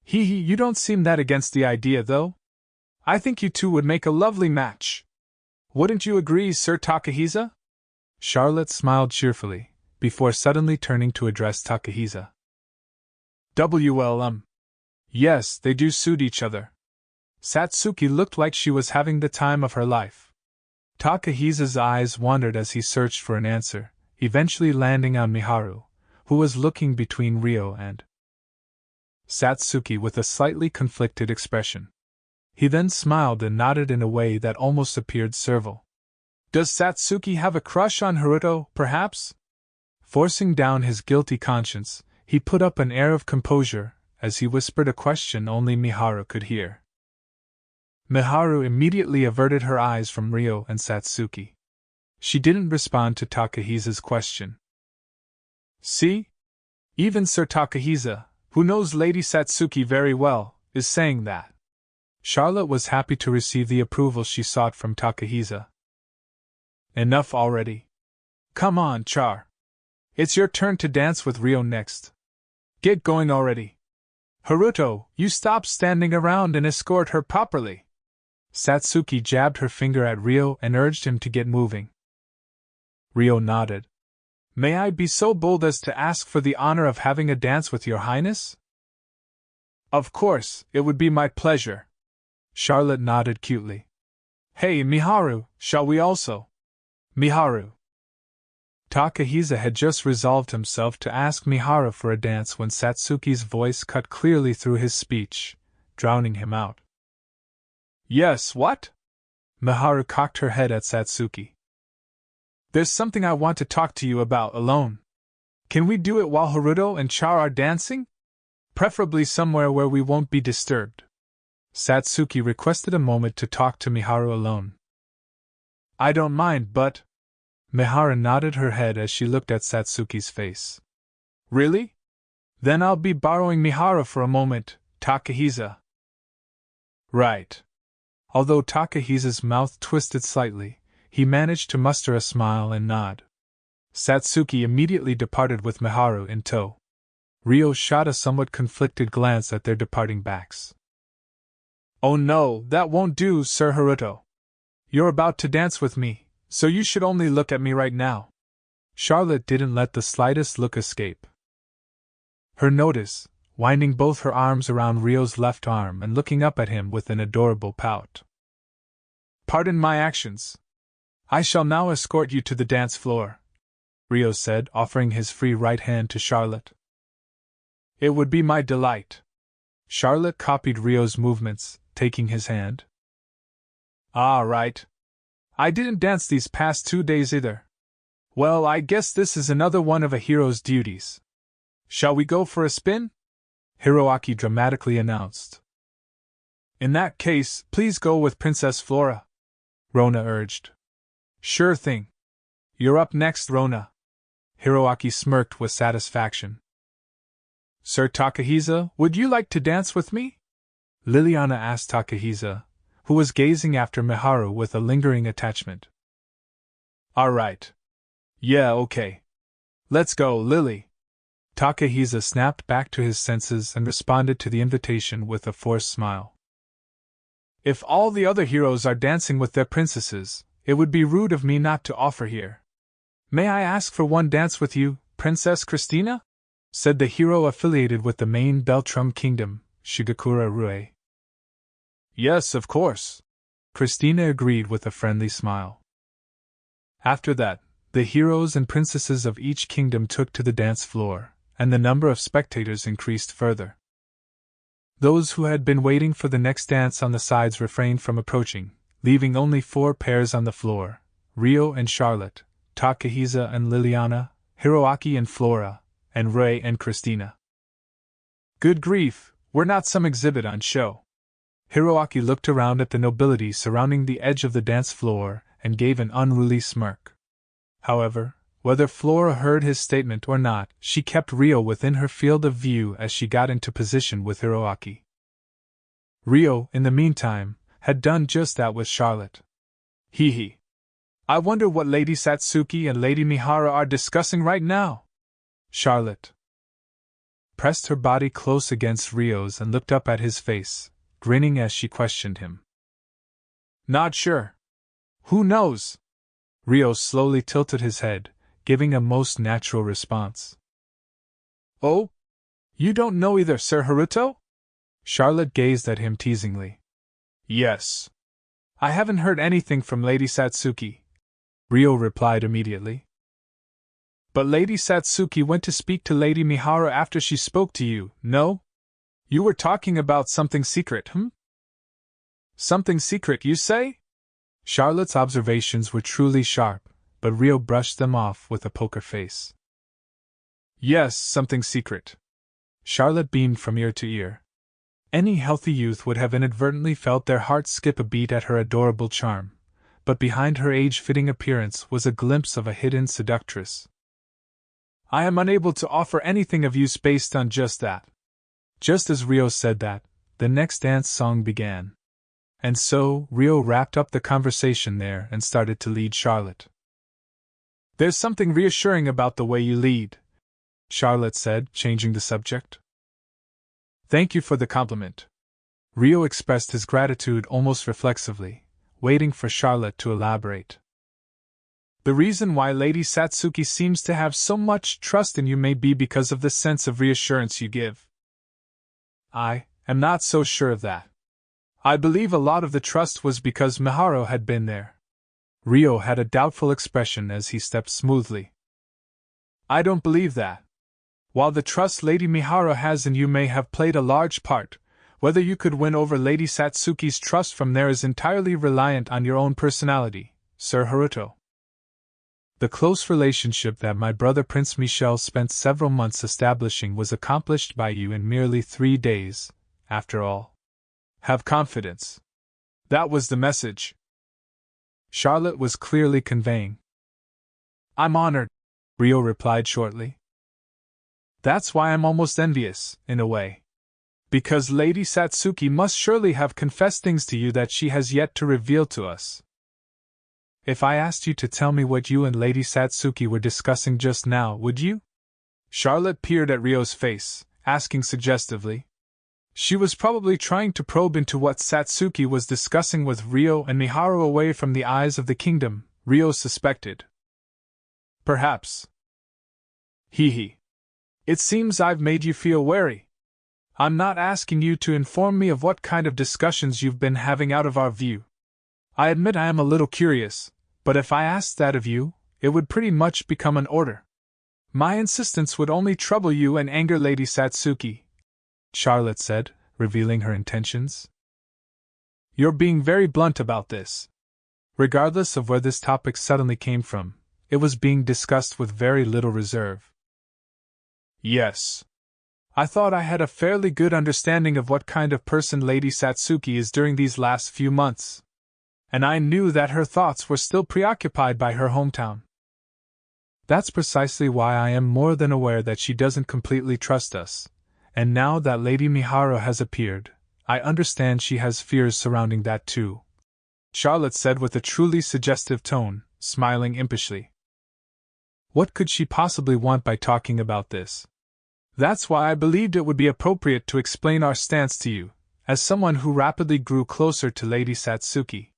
Hee, you don't seem that against the idea, though. I think you two would make a lovely match. Wouldn't you agree, Sir Takahisa? Charlotte smiled cheerfully, before suddenly turning to address Takahisa. Yes, they do suit each other. Satsuki looked like she was having the time of her life. Takahisa's eyes wandered as he searched for an answer, eventually landing on Miharu, who was looking between Ryo and Satsuki with a slightly conflicted expression. He then smiled and nodded in a way that almost appeared servile. Does Satsuki have a crush on Haruto, perhaps? Forcing down his guilty conscience, he put up an air of composure as he whispered a question only Miharu could hear. Miharu immediately averted her eyes from Ryo and Satsuki. She didn't respond to Takahisa's question. See? Even Sir Takahisa, who knows Lady Satsuki very well, is saying that. Charlotte was happy to receive the approval she sought from Takahisa. Enough already. Come on, Char. It's your turn to dance with Ryo next. Get going already. Haruto, you stop standing around and escort her properly. Satsuki jabbed her finger at Ryo and urged him to get moving. Ryo nodded. May I be so bold as to ask for the honor of having a dance with your highness? Of course, it would be my pleasure. Charlotte nodded cutely. Hey, Miharu, shall we also? Miharu. Takahisa had just resolved himself to ask Miharu for a dance when Satsuki's voice cut clearly through his speech, drowning him out. Yes, what? Miharu cocked her head at Satsuki. There's something I want to talk to you about alone. Can we do it while Haruto and Char are dancing? Preferably somewhere where we won't be disturbed. Satsuki requested a moment to talk to Miharu alone. I don't mind, but... Miharu nodded her head as she looked at Satsuki's face. Really? Then I'll be borrowing Miharu for a moment, Takahisa. Right. Although Takahisa's mouth twisted slightly, he managed to muster a smile and nod. Satsuki immediately departed with Miharu in tow. Ryo shot a somewhat conflicted glance at their departing backs. Oh no, that won't do, Sir Haruto. You're about to dance with me, so you should only look at me right now. Charlotte didn't let the slightest look escape her notice, winding both her arms around Ryo's left arm and looking up at him with an adorable pout. Pardon my actions. I shall now escort you to the dance floor, Rio said, offering his free right hand to Charlotte. It would be my delight. Charlotte copied Rio's movements, taking his hand. Ah, right. I didn't dance these past 2 days either. Well, I guess this is another one of a hero's duties. Shall we go for a spin? Hiroaki dramatically announced. In that case, please go with Princess Flora, Rona urged. Sure thing. You're up next, Rona. Hiroaki smirked with satisfaction. Sir Takahisa, would you like to dance with me? Liliana asked Takahisa, who was gazing after Miharu with a lingering attachment. All right. Yeah, okay. Let's go, Lily. Takahisa snapped back to his senses and responded to the invitation with a forced smile. If all the other heroes are dancing with their princesses, it would be rude of me not to offer here. May I ask for one dance with you, Princess Christina? Said the hero affiliated with the main Beltrum kingdom, Shigakura Rue. Yes, of course. Christina agreed with a friendly smile. After that, the heroes and princesses of each kingdom took to the dance floor, and the number of spectators increased further. Those who had been waiting for the next dance on the sides refrained from approaching, leaving only 4 pairs on the floor: Rio and Charlotte, Takahisa and Liliana, Hiroaki and Flora, and Ray and Christina. Good grief, we're not some exhibit on show. Hiroaki looked around at the nobility surrounding the edge of the dance floor and gave an unruly smirk. However, whether Flora heard his statement or not, she kept Rio within her field of view as she got into position with Hiroaki. Rio, in the meantime, had done just that with Charlotte. Hee hee. I wonder what Lady Satsuki and Lady Mihara are discussing right now. Charlotte pressed her body close against Rio's and looked up at his face, grinning as she questioned him. Not sure. Who knows? Rio slowly tilted his head, giving a most natural response. Oh? You don't know either, Sir Haruto? Charlotte gazed at him teasingly. Yes. I haven't heard anything from Lady Satsuki, Rio replied immediately. But Lady Satsuki went to speak to Lady Mihara after she spoke to you, no? You were talking about something secret, Something secret, you say? Charlotte's observations were truly sharp, but Rio brushed them off with a poker face. Yes, something secret. Charlotte beamed from ear to ear. Any healthy youth would have inadvertently felt their hearts skip a beat at her adorable charm, but behind her age-fitting appearance was a glimpse of a hidden seductress. I am unable to offer anything of use based on just that. Just as Rio said that, the next dance song began. And so, Rio wrapped up the conversation there and started to lead Charlotte. There's something reassuring about the way you lead, Charlotte said, changing the subject. Thank you for the compliment. Rio expressed his gratitude almost reflexively, waiting for Charlotte to elaborate. The reason why Lady Satsuki seems to have so much trust in you may be because of the sense of reassurance you give. I am not so sure of that. I believe a lot of the trust was because Miharu had been there. Rio had a doubtful expression as he stepped smoothly. I don't believe that. While the trust Lady Miharu has in you may have played a large part, whether you could win over Lady Satsuki's trust from there is entirely reliant on your own personality, Sir Haruto. The close relationship that my brother Prince Michel spent several months establishing was accomplished by you in merely 3 days, after all. Have confidence. That was the message Charlotte was clearly conveying. I'm honored, Rio replied shortly. That's why I'm almost envious, in a way. Because Lady Satsuki must surely have confessed things to you that she has yet to reveal to us. If I asked you to tell me what you and Lady Satsuki were discussing just now, would you? Charlotte peered at Rio's face, asking suggestively. She was probably trying to probe into what Satsuki was discussing with Rio and Miharu away from the eyes of the kingdom, Rio suspected. Perhaps. Hee hee. It seems I've made you feel wary. I'm not asking you to inform me of what kind of discussions you've been having out of our view. I admit I am a little curious, but if I asked that of you, it would pretty much become an order. My insistence would only trouble you and anger Lady Satsuki," Charlotte said, revealing her intentions. "You're being very blunt about this." Regardless of where this topic suddenly came from, it was being discussed with very little reserve. "Yes. I thought I had a fairly good understanding of what kind of person Lady Satsuki is during these last few months. And I knew that her thoughts were still preoccupied by her hometown. That's precisely why I am more than aware that she doesn't completely trust us, and now that Lady Miharu has appeared, I understand she has fears surrounding that too," Charlotte said with a truly suggestive tone, smiling impishly. What could she possibly want by talking about this? That's why I believed it would be appropriate to explain our stance to you, as someone who rapidly grew closer to Lady Satsuki.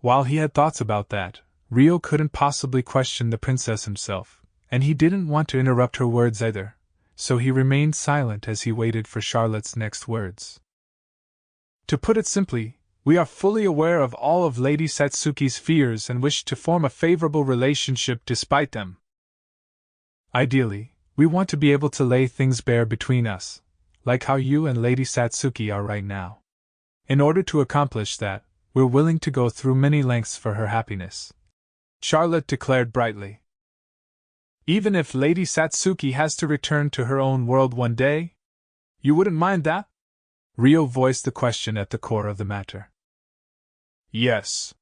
While he had thoughts about that, Ryo couldn't possibly question the princess himself, and he didn't want to interrupt her words either, so he remained silent as he waited for Charlotte's next words. To put it simply, we are fully aware of all of Lady Satsuki's fears and wish to form a favorable relationship despite them. Ideally, we want to be able to lay things bare between us, like how you and Lady Satsuki are right now. In order to accomplish that, we're willing to go through many lengths for her happiness," Charlotte declared brightly. "Even if Lady Satsuki has to return to her own world one day? You wouldn't mind that?" Ryo voiced the question at the core of the matter. "Yes.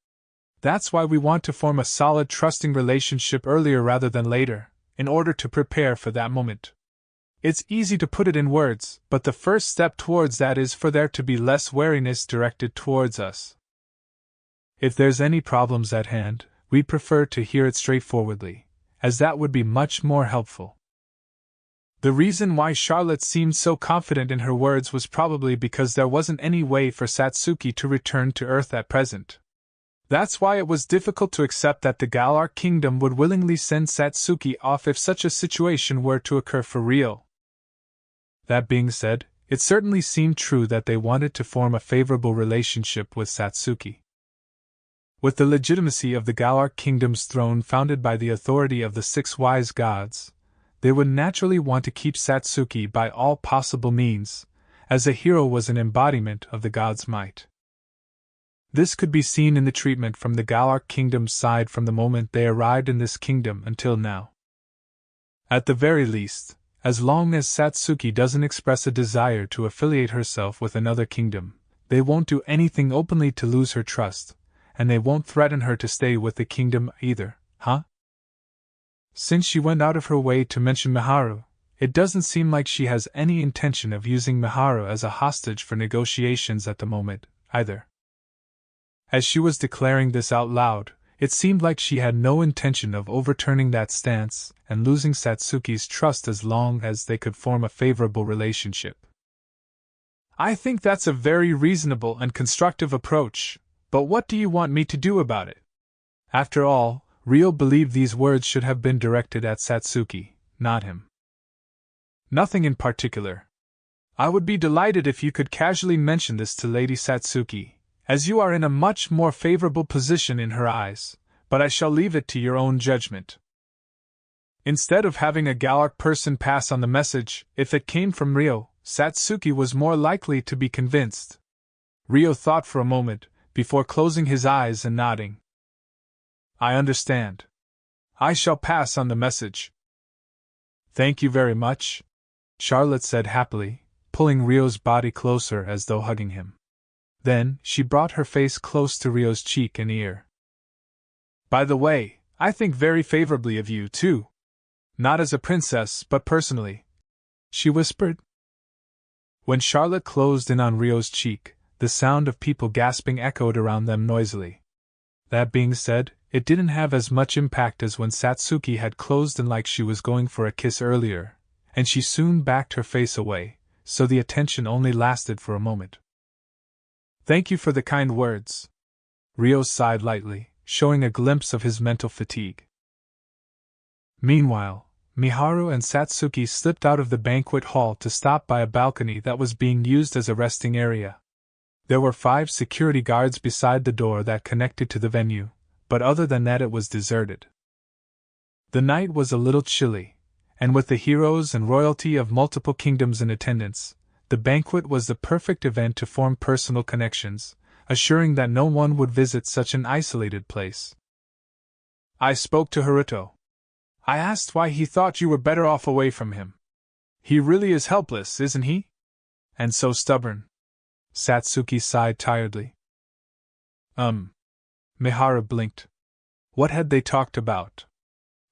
That's why we want to form a solid, trusting relationship earlier rather than later, in order to prepare for that moment. It's easy to put it in words, but the first step towards that is for there to be less wariness directed towards us. If there's any problems at hand, we'd prefer to hear it straightforwardly, as that would be much more helpful." The reason why Charlotte seemed so confident in her words was probably because there wasn't any way for Satsuki to return to Earth at present. That's why it was difficult to accept that the Galar Kingdom would willingly send Satsuki off if such a situation were to occur for real. That being said, it certainly seemed true that they wanted to form a favorable relationship with Satsuki. With the legitimacy of the Galar Kingdom's throne founded by the authority of the 6 wise gods, they would naturally want to keep Satsuki by all possible means, as a hero was an embodiment of the gods' might. This could be seen in the treatment from the Galar Kingdom's side from the moment they arrived in this kingdom until now. At the very least, as long as Satsuki doesn't express a desire to affiliate herself with another kingdom, they won't do anything openly to lose her trust, and they won't threaten her to stay with the kingdom either, huh? Since she went out of her way to mention Miharu, it doesn't seem like she has any intention of using Miharu as a hostage for negotiations at the moment, either. As she was declaring this out loud, it seemed like she had no intention of overturning that stance and losing Satsuki's trust as long as they could form a favorable relationship. "I think that's a very reasonable and constructive approach, but what do you want me to do about it?" After all, Ryo believed these words should have been directed at Satsuki, not him. "Nothing in particular. I would be delighted if you could casually mention this to Lady Satsuki, as you are in a much more favorable position in her eyes, but I shall leave it to your own judgment." Instead of having a Galar person pass on the message, if it came from Ryo, Satsuki was more likely to be convinced. Ryo thought for a moment, before closing his eyes and nodding. "I understand. I shall pass on the message." "Thank you very much," Charlotte said happily, pulling Ryo's body closer as though hugging him. Then, she brought her face close to Ryo's cheek and ear. "By the way, I think very favorably of you, too. Not as a princess, but personally," she whispered. When Charlotte closed in on Ryo's cheek, the sound of people gasping echoed around them noisily. That being said, it didn't have as much impact as when Satsuki had closed in like she was going for a kiss earlier, and she soon backed her face away, so the attention only lasted for a moment. "Thank you for the kind words." Ryo sighed lightly, showing a glimpse of his mental fatigue. Meanwhile, Miharu and Satsuki slipped out of the banquet hall to stop by a balcony that was being used as a resting area. There were 5 security guards beside the door that connected to the venue, but other than that it was deserted. The night was a little chilly, and with the heroes and royalty of multiple kingdoms in attendance, the banquet was the perfect event to form personal connections, assuring that no one would visit such an isolated place. I spoke to Haruto. I asked why he thought you were better off away from him. He really is helpless, isn't he? And so stubborn. Satsuki sighed tiredly. Mihara blinked. What had they talked about?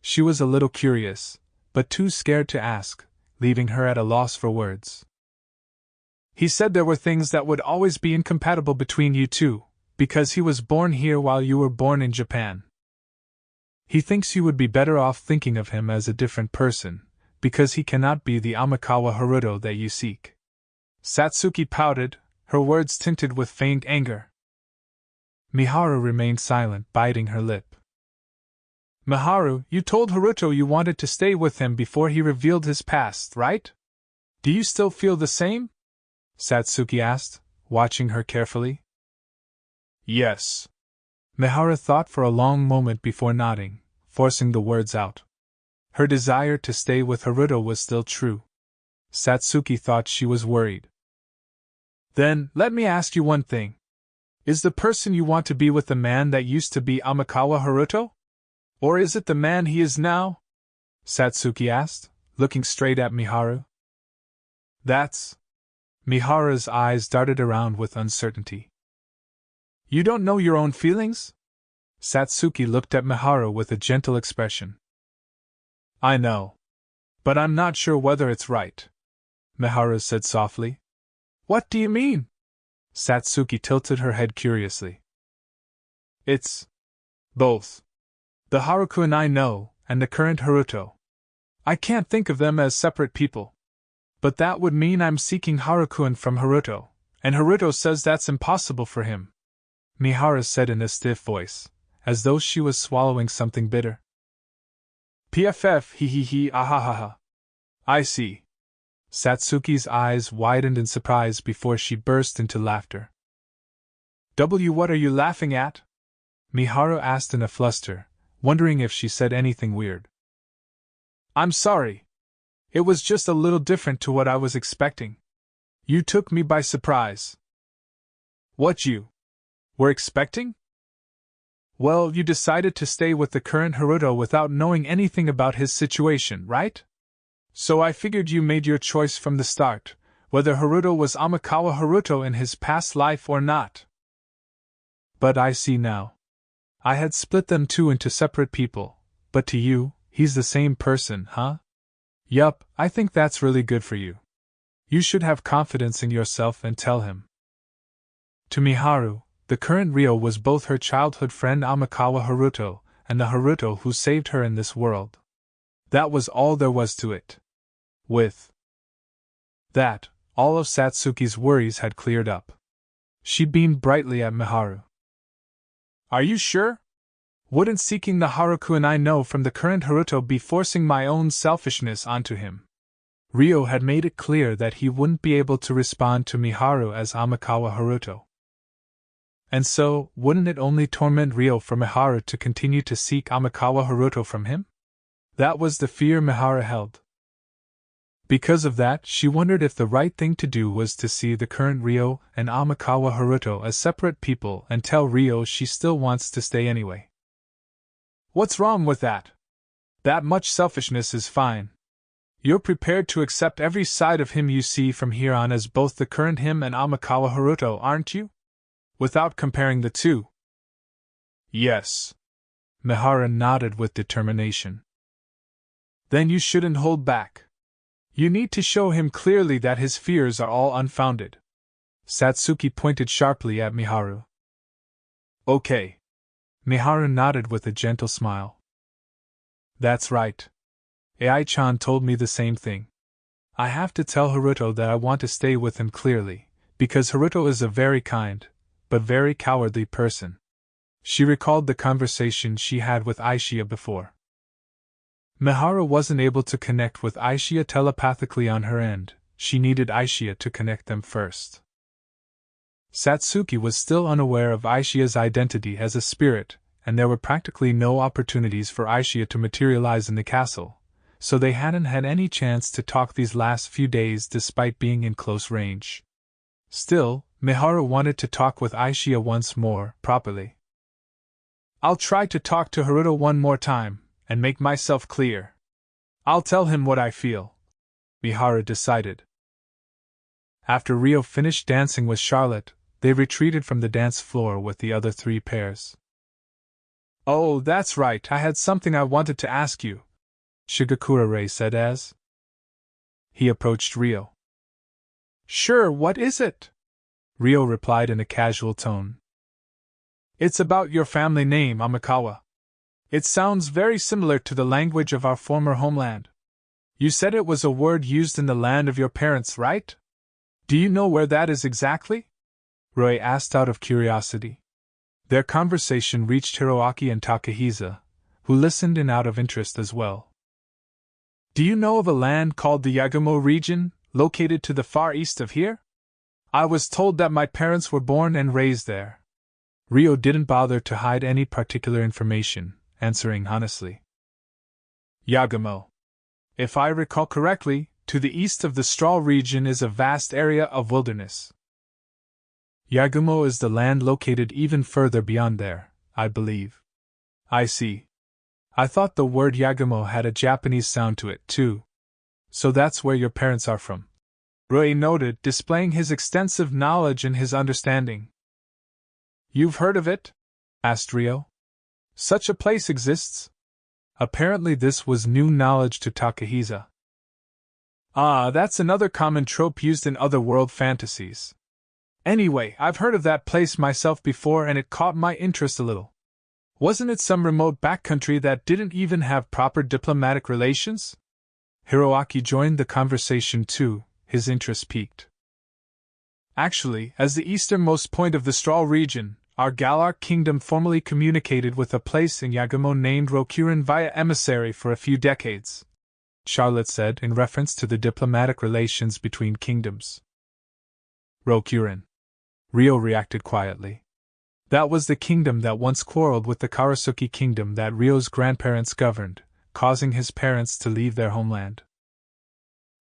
She was a little curious, but too scared to ask, leaving her at a loss for words. He said there were things that would always be incompatible between you two, because he was born here while you were born in Japan. He thinks you would be better off thinking of him as a different person, because he cannot be the Amikawa Haruto that you seek. Satsuki pouted, her words tinted with faint anger. Miharu remained silent, biting her lip. Miharu, you told Haruto you wanted to stay with him before he revealed his past, right? Do you still feel the same? Satsuki asked, watching her carefully. Yes. Mihara thought for a long moment before nodding, forcing the words out. Her desire to stay with Haruto was still true. Satsuki thought she was worried. Then, let me ask you one thing. Is the person you want to be with the man that used to be Amikawa Haruto? Or is it the man he is now? Satsuki asked, looking straight at Miharu. That's... Mihara's eyes darted around with uncertainty. You don't know your own feelings? Satsuki looked at Miharu with a gentle expression. I know. But I'm not sure whether it's right, Miharu said softly. What do you mean? Satsuki tilted her head curiously. It's... both. The Haruko I know, and the current Haruto. I can't think of them as separate people. But that would mean I'm seeking Haruko from Haruto, and Haruto says that's impossible for him, Miharu said in a stiff voice, as though she was swallowing something bitter. PFF he ahahaha. I see. Satsuki's eyes widened in surprise before she burst into laughter. What are you laughing at? Miharu asked in a fluster, wondering if she said anything weird. I'm sorry. It was just a little different to what I was expecting. You took me by surprise. What you were expecting? Well, you decided to stay with the current Haruto without knowing anything about his situation, right? So I figured you made your choice from the start, whether Haruto was Amikawa Haruto in his past life or not. But I see now. I had split them two into separate people, but to you, he's the same person, huh? Yup, I think that's really good for you. You should have confidence in yourself and tell him. To Miharu, the current Ryo was both her childhood friend Amikawa Haruto and the Haruto who saved her in this world. That was all there was to it. With that, all of Satsuki's worries had cleared up. She beamed brightly at Miharu. Are you sure? Wouldn't seeking the Haruko I know from the current Haruto be forcing my own selfishness onto him? Ryo had made it clear that he wouldn't be able to respond to Miharu as Amikawa Haruto. And so, wouldn't it only torment Ryo for Miharu to continue to seek Amikawa Haruto from him? That was the fear Miharu held. Because of that, she wondered if the right thing to do was to see the current Ryo and Amikawa Haruto as separate people and tell Ryo she still wants to stay anyway. What's wrong with that? That much selfishness is fine. You're prepared to accept every side of him you see from here on as both the current him and Amikawa Haruto, aren't you? Without comparing the two. Yes. Miharu nodded with determination. Then you shouldn't hold back. You need to show him clearly that his fears are all unfounded. Satsuki pointed sharply at Miharu. Okay. Miharu nodded with a gentle smile. That's right. Ai-chan told me the same thing. I have to tell Haruto that I want to stay with him clearly, because Haruto is a very kind, but very cowardly person. She recalled the conversation she had with Aishia before. Miharu wasn't able to connect with Aishia telepathically on her end, she needed Aishia to connect them first. Satsuki was still unaware of Aishia's identity as a spirit, and there were practically no opportunities for Aishia to materialize in the castle, so they hadn't had any chance to talk these last few days despite being in close range. Still, Miharu wanted to talk with Aishia once more, properly. "I'll try to talk to Haruto one more time, and make myself clear. I'll tell him what I feel," Miharu decided. After Rio finished dancing with Charlotte, they retreated from the dance floor with the other 3 pairs. "Oh, that's right, I had something I wanted to ask you," Shigakura-Rei said as he approached Rio. "Sure, what is it?" Rio replied in a casual tone. "It's about your family name, Amikawa. It sounds very similar to the language of our former homeland. You said it was a word used in the land of your parents, right? Do you know where that is exactly?" Roy asked out of curiosity. Their conversation reached Hiroaki and Takahisa, who listened in out of interest as well. "Do you know of a land called the Yagumo region, located to the far east of here? I was told that my parents were born and raised there." Rio didn't bother to hide any particular information, answering honestly. "Yagumo. If I recall correctly, to the east of the Straw region is a vast area of wilderness. Yagumo is the land located even further beyond there, I believe." "I see. I thought the word Yagumo had a Japanese sound to it, too. So that's where your parents are from," Rui noted, displaying his extensive knowledge and his understanding. "You've heard of it?" asked Rio. "Such a place exists?" Apparently this was new knowledge to Takahisa. "Ah, that's another common trope used in other world fantasies. Anyway, I've heard of that place myself before and it caught my interest a little. Wasn't it some remote backcountry that didn't even have proper diplomatic relations?" Hiroaki joined the conversation too, his interest piqued. "Actually, as the easternmost point of the Straw region, our Galar kingdom formerly communicated with a place in Yagumo named Rokuren via emissary for a few decades," Charlotte said in reference to the diplomatic relations between kingdoms. "Rokuren." Rio reacted quietly. That was the kingdom that once quarreled with the Karasuki kingdom that Rio's grandparents governed, causing his parents to leave their homeland.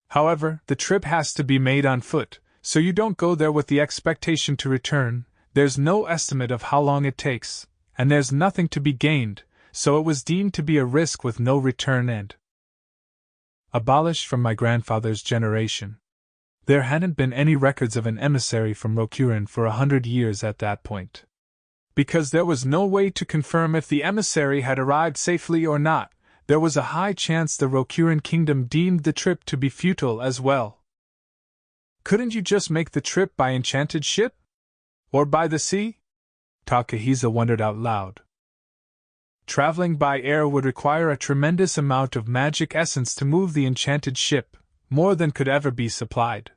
However, the trip has to be made on foot, so you don't go there with the expectation to return. There's no estimate of how long it takes, and there's nothing to be gained, so it was deemed to be a risk with no return end. Abolished from my grandfather's generation. There hadn't been any records of an emissary from Rokuren for 100 years at that point. Because there was no way to confirm if the emissary had arrived safely or not, there was a high chance the Rokuren kingdom deemed the trip to be futile as well. "Couldn't you just make the trip by enchanted ship? Or by the sea?" Takahisa wondered out loud. "Traveling by air would require a tremendous amount of magic essence to move the enchanted ship, more than could ever be supplied.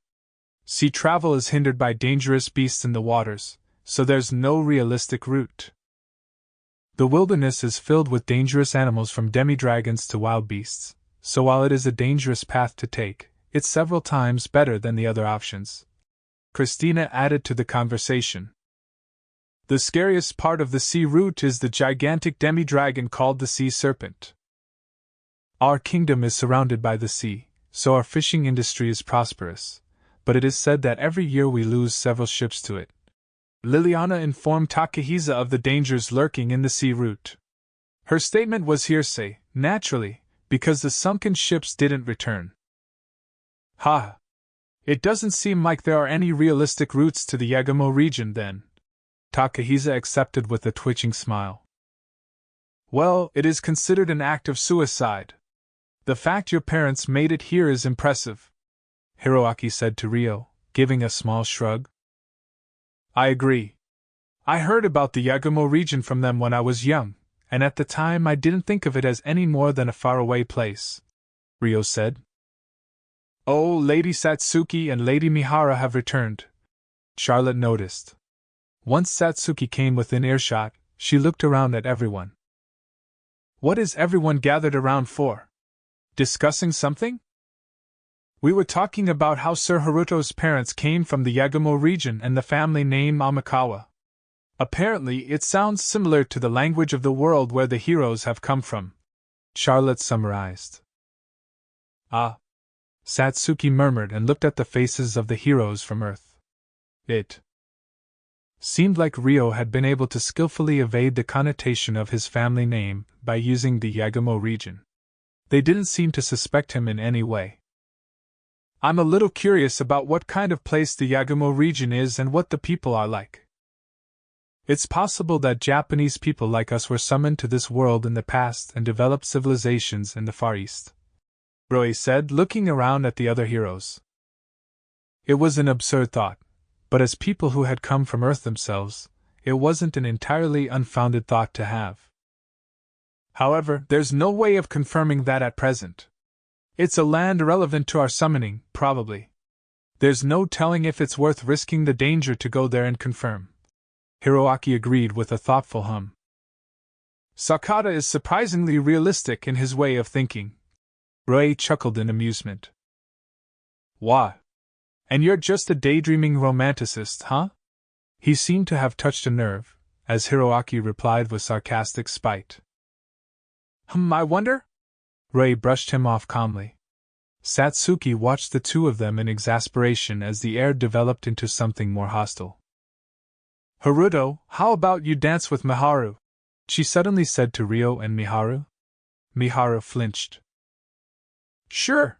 Sea travel is hindered by dangerous beasts in the waters, so there's no realistic route. The wilderness is filled with dangerous animals from demi-dragons to wild beasts, so while it is a dangerous path to take, it's several times better than the other options." Christina added to the conversation. "The scariest part of the sea route is the gigantic demi-dragon called the sea serpent. Our kingdom is surrounded by the sea, so our fishing industry is prosperous, but it is said that every year we lose several ships to it." Liliana informed Takahisa of the dangers lurking in the sea route. Her statement was hearsay, naturally, because the sunken ships didn't return. "Ha! It doesn't seem like there are any realistic routes to the Yagumo region then," Takahisa accepted with a twitching smile. "Well, it is considered an act of suicide. The fact your parents made it here is impressive," Hiroaki said to Rio, giving a small shrug. "I agree. I heard about the Yagumo region from them when I was young, and at the time I didn't think of it as any more than a faraway place," Rio said. "Oh, Lady Satsuki and Lady Mihara have returned," Charlotte noticed. Once Satsuki came within earshot, she looked around at everyone. "What is everyone gathered around for? Discussing something?" "We were talking about how Sir Haruto's parents came from the Yagumo region and the family name Amikawa," Apparently, it sounds similar to the language of the world where the heroes have come from, Charlotte summarized. Ah, Satsuki murmured and looked at the faces of the heroes from Earth. It seemed like Ryo had been able to skillfully evade the connotation of his family name by using the Yagumo region. They didn't seem to suspect him in any way. I'm a little curious about what kind of place the Yagumo region is and what the people are like. It's possible that Japanese people like us were summoned to this world in the past and developed civilizations in the Far East, Roy said, looking around at the other heroes. It was an absurd thought, but as people who had come from Earth themselves, it wasn't an entirely unfounded thought to have. However, there's no way of confirming that at present. It's a land irrelevant to our summoning, probably. There's no telling if it's worth risking the danger to go there and confirm. Hiroaki agreed with a thoughtful hum. Sakata is surprisingly realistic in his way of thinking. Rei chuckled in amusement. What? And you're just a daydreaming romanticist, huh? He seemed to have touched a nerve, as Hiroaki replied with sarcastic spite. I wonder? Rei brushed him off calmly. Satsuki watched the two of them in exasperation as the air developed into something more hostile. Haruto, how about you dance with Miharu? She suddenly said to Ryo and Miharu. Miharu flinched. Sure.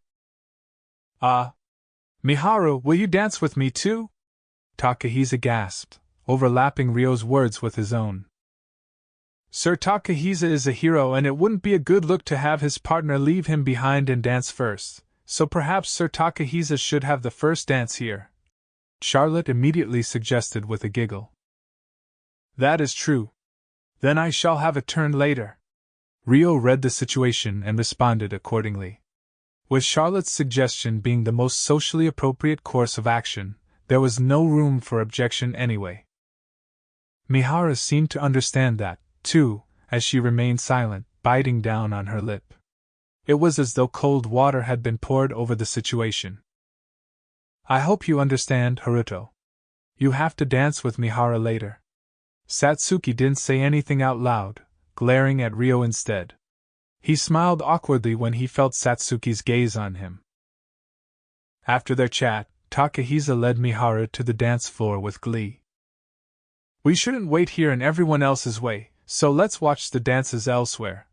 Miharu, will you dance with me too? Takahisa gasped, overlapping Ryo's words with his own. Sir Takahisa is a hero and it wouldn't be a good look to have his partner leave him behind and dance first, so perhaps Sir Takahisa should have the first dance here. Charlotte immediately suggested with a giggle. That is true. Then I shall have a turn later. Ryo read the situation and responded accordingly. With Charlotte's suggestion being the most socially appropriate course of action, there was no room for objection anyway. Miharu seemed to understand that, too, as she remained silent, biting down on her lip. It was as though cold water had been poured over the situation. I hope you understand, Haruto. You have to dance with Miharu later. Satsuki didn't say anything out loud, glaring at Ryo instead. He smiled awkwardly when he felt Satsuki's gaze on him. After their chat, Takahisa led Miharu to the dance floor with glee. We shouldn't wait here in everyone else's way, so let's watch the dances elsewhere,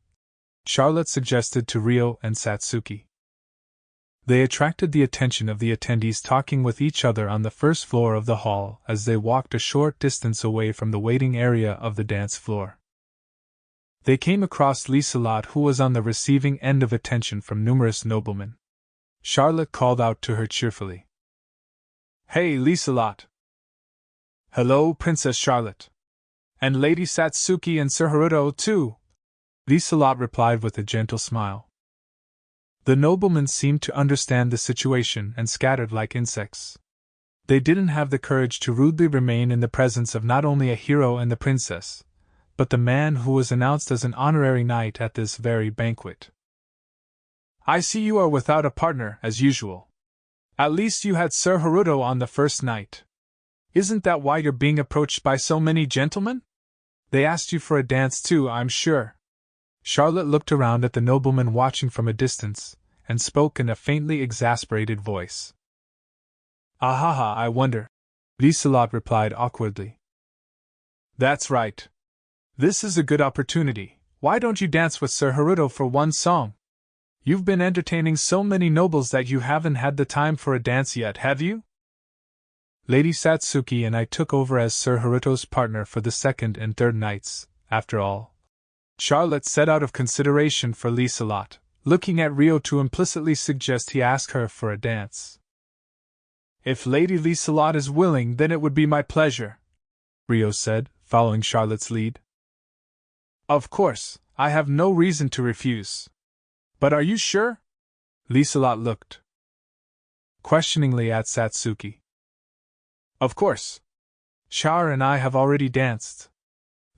Charlotte suggested to Ryo and Satsuki. They attracted the attention of the attendees talking with each other on the first floor of the hall as they walked a short distance away from the waiting area of the dance floor. They came across Liselot, who was on the receiving end of attention from numerous noblemen. Charlotte called out to her cheerfully. Hey, Liselot! Hello, Princess Charlotte! And Lady Satsuki and Sir Haruto, too! Liselot replied with a gentle smile. The noblemen seemed to understand the situation and scattered like insects. They didn't have the courage to rudely remain in the presence of not only a hero and the princess, but the man who was announced as an honorary knight at this very banquet. I see you are without a partner, as usual. At least you had Sir Haruto on the first night. Isn't that why you're being approached by so many gentlemen? They asked you for a dance too, I'm sure. Charlotte looked around at the nobleman watching from a distance, and spoke in a faintly exasperated voice. Ahaha, I wonder, Liselot replied awkwardly. That's right. This is a good opportunity. Why don't you dance with Sir Haruto for one song? You've been entertaining so many nobles that you haven't had the time for a dance yet, have you? Lady Satsuki and I took over as Sir Haruto's partner for the second and third nights, after all, Charlotte said out of consideration for Liselot, looking at Ryo to implicitly suggest he ask her for a dance. If Lady Liselot is willing, then it would be my pleasure, Ryo said, following Charlotte's lead. Of course, I have no reason to refuse. But are you sure? Liselot looked questioningly at Satsuki. Of course. Char and I have already danced.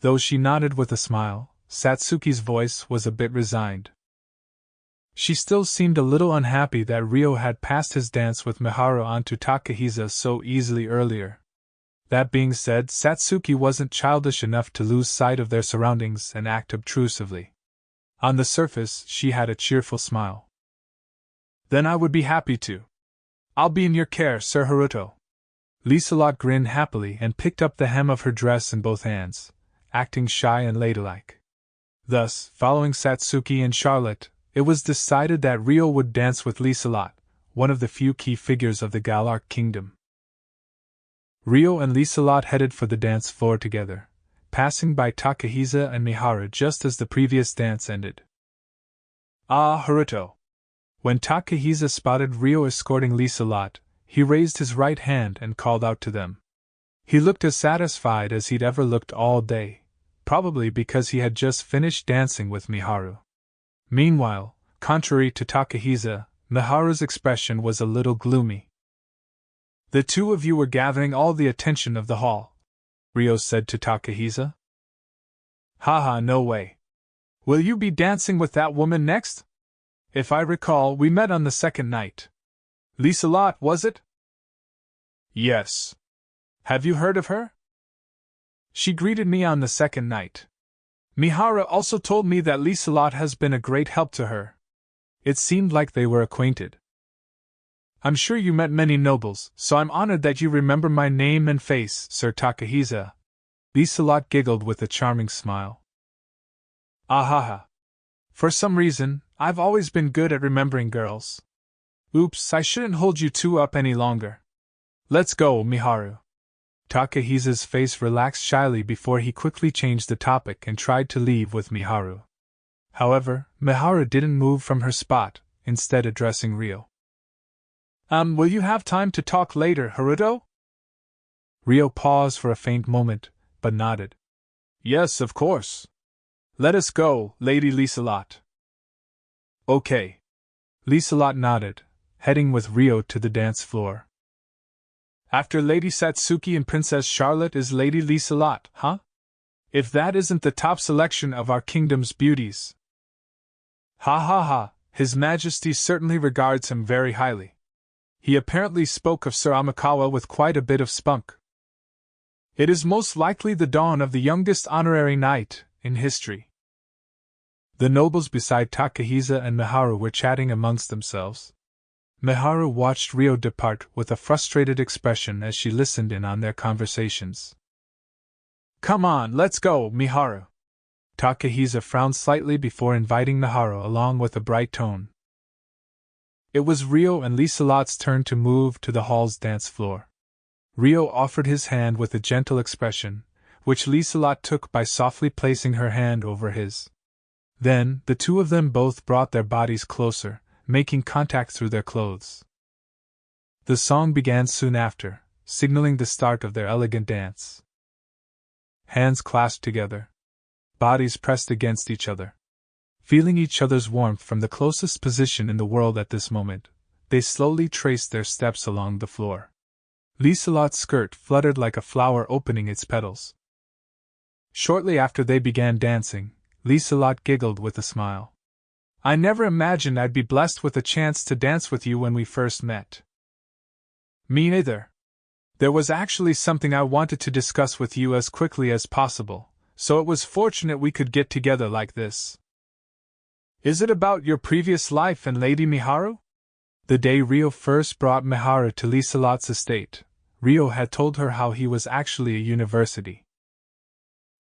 Though she nodded with a smile, Satsuki's voice was a bit resigned. She still seemed a little unhappy that Ryo had passed his dance with Miharu on to Takahisa so easily earlier. That being said, Satsuki wasn't childish enough to lose sight of their surroundings and act obtrusively. On the surface, she had a cheerful smile. Then I would be happy to. I'll be in your care, Sir Haruto. Liselot grinned happily and picked up the hem of her dress in both hands, acting shy and ladylike. Thus, following Satsuki and Charlotte, it was decided that Rio would dance with Liselot, one of the few key figures of the Galark kingdom. Rio and Liselot headed for the dance floor together, passing by Takahisa and Miharu just as the previous dance ended. Ah, Haruto! When Takahisa spotted Rio escorting Liselot, he raised his right hand and called out to them. He looked as satisfied as he'd ever looked all day, probably because he had just finished dancing with Miharu. Meanwhile, contrary to Takahisa, Miharu's expression was a little gloomy. The two of you were gathering all the attention of the hall, Rio said to Takahisa. Haha, no way. Will you be dancing with that woman next? If I recall, we met on the second night. Liselot, was it? Yes. Have you heard of her? She greeted me on the second night. Miharu also told me that Liselot has been a great help to her. It seemed like they were acquainted. I'm sure you met many nobles, so I'm honored that you remember my name and face, Sir Takahisa. Liselot giggled with a charming smile. Ahaha. For some reason, I've always been good at remembering girls. Oops, I shouldn't hold you two up any longer. Let's go, Miharu. Takahisa's face relaxed shyly before he quickly changed the topic and tried to leave with Miharu. However, Miharu didn't move from her spot, instead addressing Rio. Will you have time to talk later, Haruto? Rio paused for a faint moment, but nodded. Yes, of course. Let us go, Lady Liselot. Okay. Liselot nodded, heading with Rio to the dance floor. After Lady Satsuki and Princess Charlotte is Lady Liselot, huh? If that isn't the top selection of our kingdom's beauties. Ha ha ha, His Majesty certainly regards him very highly. He apparently spoke of Sir Amikawa with quite a bit of spunk. It is most likely the dawn of the youngest honorary knight in history. The nobles beside Takahisa and Miharu were chatting amongst themselves. Miharu watched Rio depart with a frustrated expression as she listened in on their conversations. Come on, let's go, Miharu. Takahisa frowned slightly before inviting Miharu along with a bright tone. It was Rio and Liselot's turn to move to the hall's dance floor. Rio offered his hand with a gentle expression, which Liselot took by softly placing her hand over his. Then, the two of them both brought their bodies closer, making contact through their clothes. The song began soon after, signaling the start of their elegant dance. Hands clasped together, bodies pressed against each other. Feeling each other's warmth from the closest position in the world at this moment, they slowly traced their steps along the floor. Liselot's skirt fluttered like a flower opening its petals. Shortly after they began dancing, Liselot giggled with a smile. I never imagined I'd be blessed with a chance to dance with you when we first met. Me neither. There was actually something I wanted to discuss with you as quickly as possible, so it was fortunate we could get together like this. Is it about your previous life and Lady Miharu? The day Rio first brought Miharu to Liselot's estate, Rio had told her how he was actually a university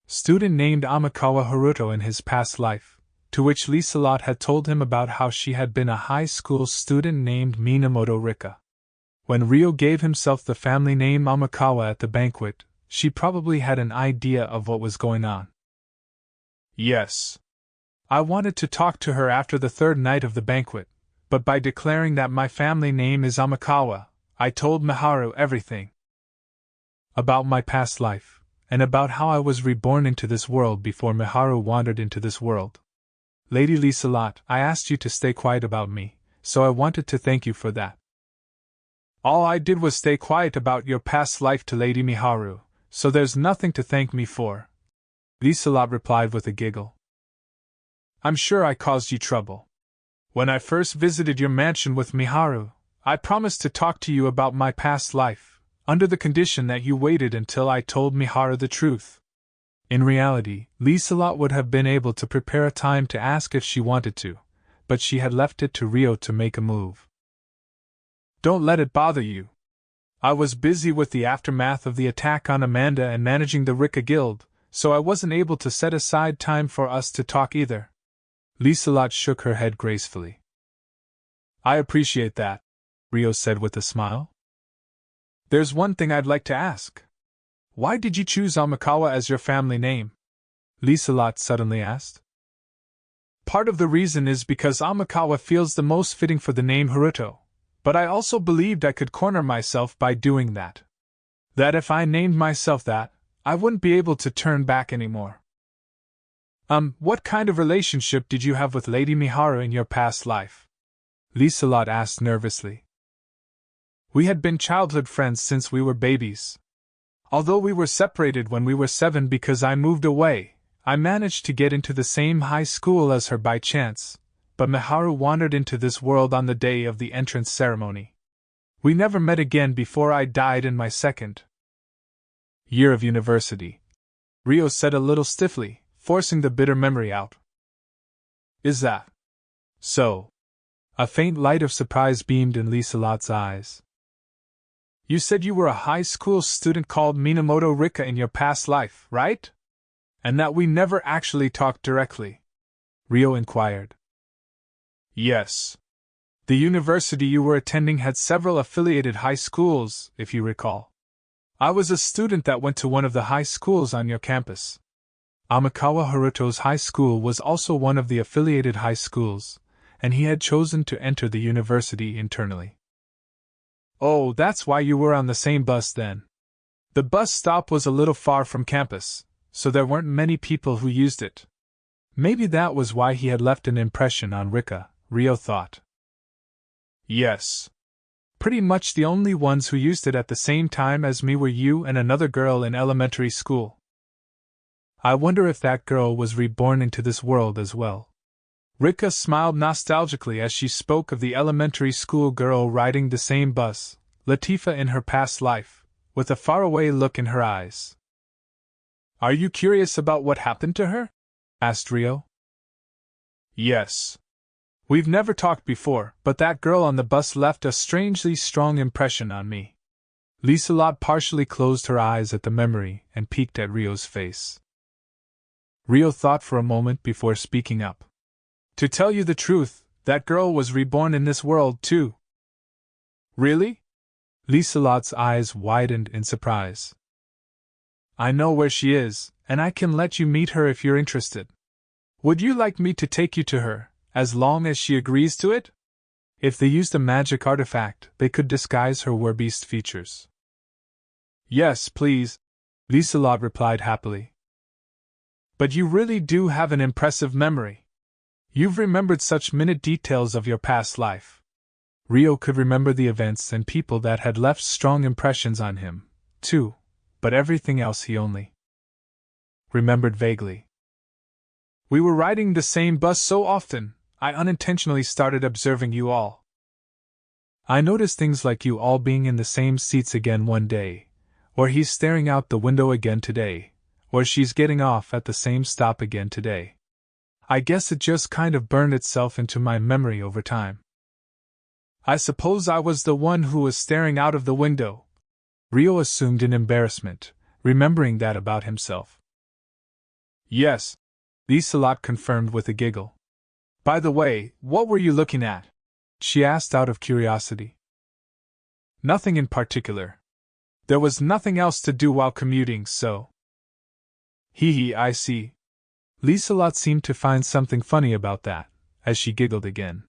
student named Amikawa Haruto in his past life, to which Liselot had told him about how she had been a high school student named Minamoto Rika. When Rio gave himself the family name Amikawa at the banquet, she probably had an idea of what was going on. Yes. I wanted to talk to her after the third night of the banquet, but by declaring that my family name is Amikawa, I told Miharu everything. About my past life, and about how I was reborn into this world before Miharu wandered into this world. Lady Liselot, I asked you to stay quiet about me, so I wanted to thank you for that. All I did was stay quiet about your past life to Lady Miharu, so there's nothing to thank me for. Liselot replied with a giggle. I'm sure I caused you trouble. When I first visited your mansion with Miharu, I promised to talk to you about my past life, under the condition that you waited until I told Miharu the truth. In reality, Lieselot would have been able to prepare a time to ask if she wanted to, but she had left it to Rio to make a move. Don't let it bother you. I was busy with the aftermath of the attack on Amanda and managing the Rika Guild, so I wasn't able to set aside time for us to talk either. Lieselot shook her head gracefully. I appreciate that, Rio said with a smile. There's one thing I'd like to ask. Why did you choose Amikawa as your family name? Lieselot suddenly asked. Part of the reason is because Amikawa feels the most fitting for the name Haruto, but I also believed I could corner myself by doing that. That if I named myself that, I wouldn't be able to turn back anymore. What kind of relationship did you have with Lady Miharu in your past life? Lieselot asked nervously. We had been childhood friends since we were babies. Although we were separated when we were 7 because I moved away, I managed to get into the same high school as her by chance, but Miharu wandered into this world on the day of the entrance ceremony. We never met again before I died in my 2nd year of university, Rio said a little stiffly, forcing the bitter memory out. Is that so? A faint light of surprise beamed in Lieselot's eyes. You said you were a high school student called Minamoto Rika in your past life, right? And that we never actually talked directly? Rio inquired. Yes. The university you were attending had several affiliated high schools, if you recall. I was a student that went to one of the high schools on your campus. Amikawa Haruto's high school was also one of the affiliated high schools, and he had chosen to enter the university internally. Oh, that's why you were on the same bus then. The bus stop was a little far from campus, so there weren't many people who used it. Maybe that was why he had left an impression on Rika, Rio thought. Yes. Pretty much the only ones who used it at the same time as me were you and another girl in elementary school. I wonder if that girl was reborn into this world as well. Rika smiled nostalgically as she spoke of the elementary school girl riding the same bus, Latifa in her past life, with a faraway look in her eyes. Are you curious about what happened to her? Asked Rio. Yes. We've never talked before, but that girl on the bus left a strangely strong impression on me. Lieselot partially closed her eyes at the memory and peeked at Rio's face. Rio thought for a moment before speaking up. To tell you the truth, that girl was reborn in this world too. Really? Lieselot's eyes widened in surprise. I know where she is, and I can let you meet her if you're interested. Would you like me to take you to her, as long as she agrees to it? If they used a magic artifact, they could disguise her werbeast features. Yes, please, Lieselot replied happily. But you really do have an impressive memory. You've remembered such minute details of your past life. Rio could remember the events and people that had left strong impressions on him, too, but everything else he only remembered vaguely. We were riding the same bus so often, I unintentionally started observing you all. I noticed things like you all being in the same seats again one day, or he's staring out the window again today, or she's getting off at the same stop again today. I guess it just kind of burned itself into my memory over time. I suppose I was the one who was staring out of the window. Rio assumed in embarrassment, remembering that about himself. Yes, Lieselot confirmed with a giggle. By the way, what were you looking at? She asked out of curiosity. Nothing in particular. There was nothing else to do while commuting, so. Hee, I see. Lieselot seemed to find something funny about that, as she giggled again.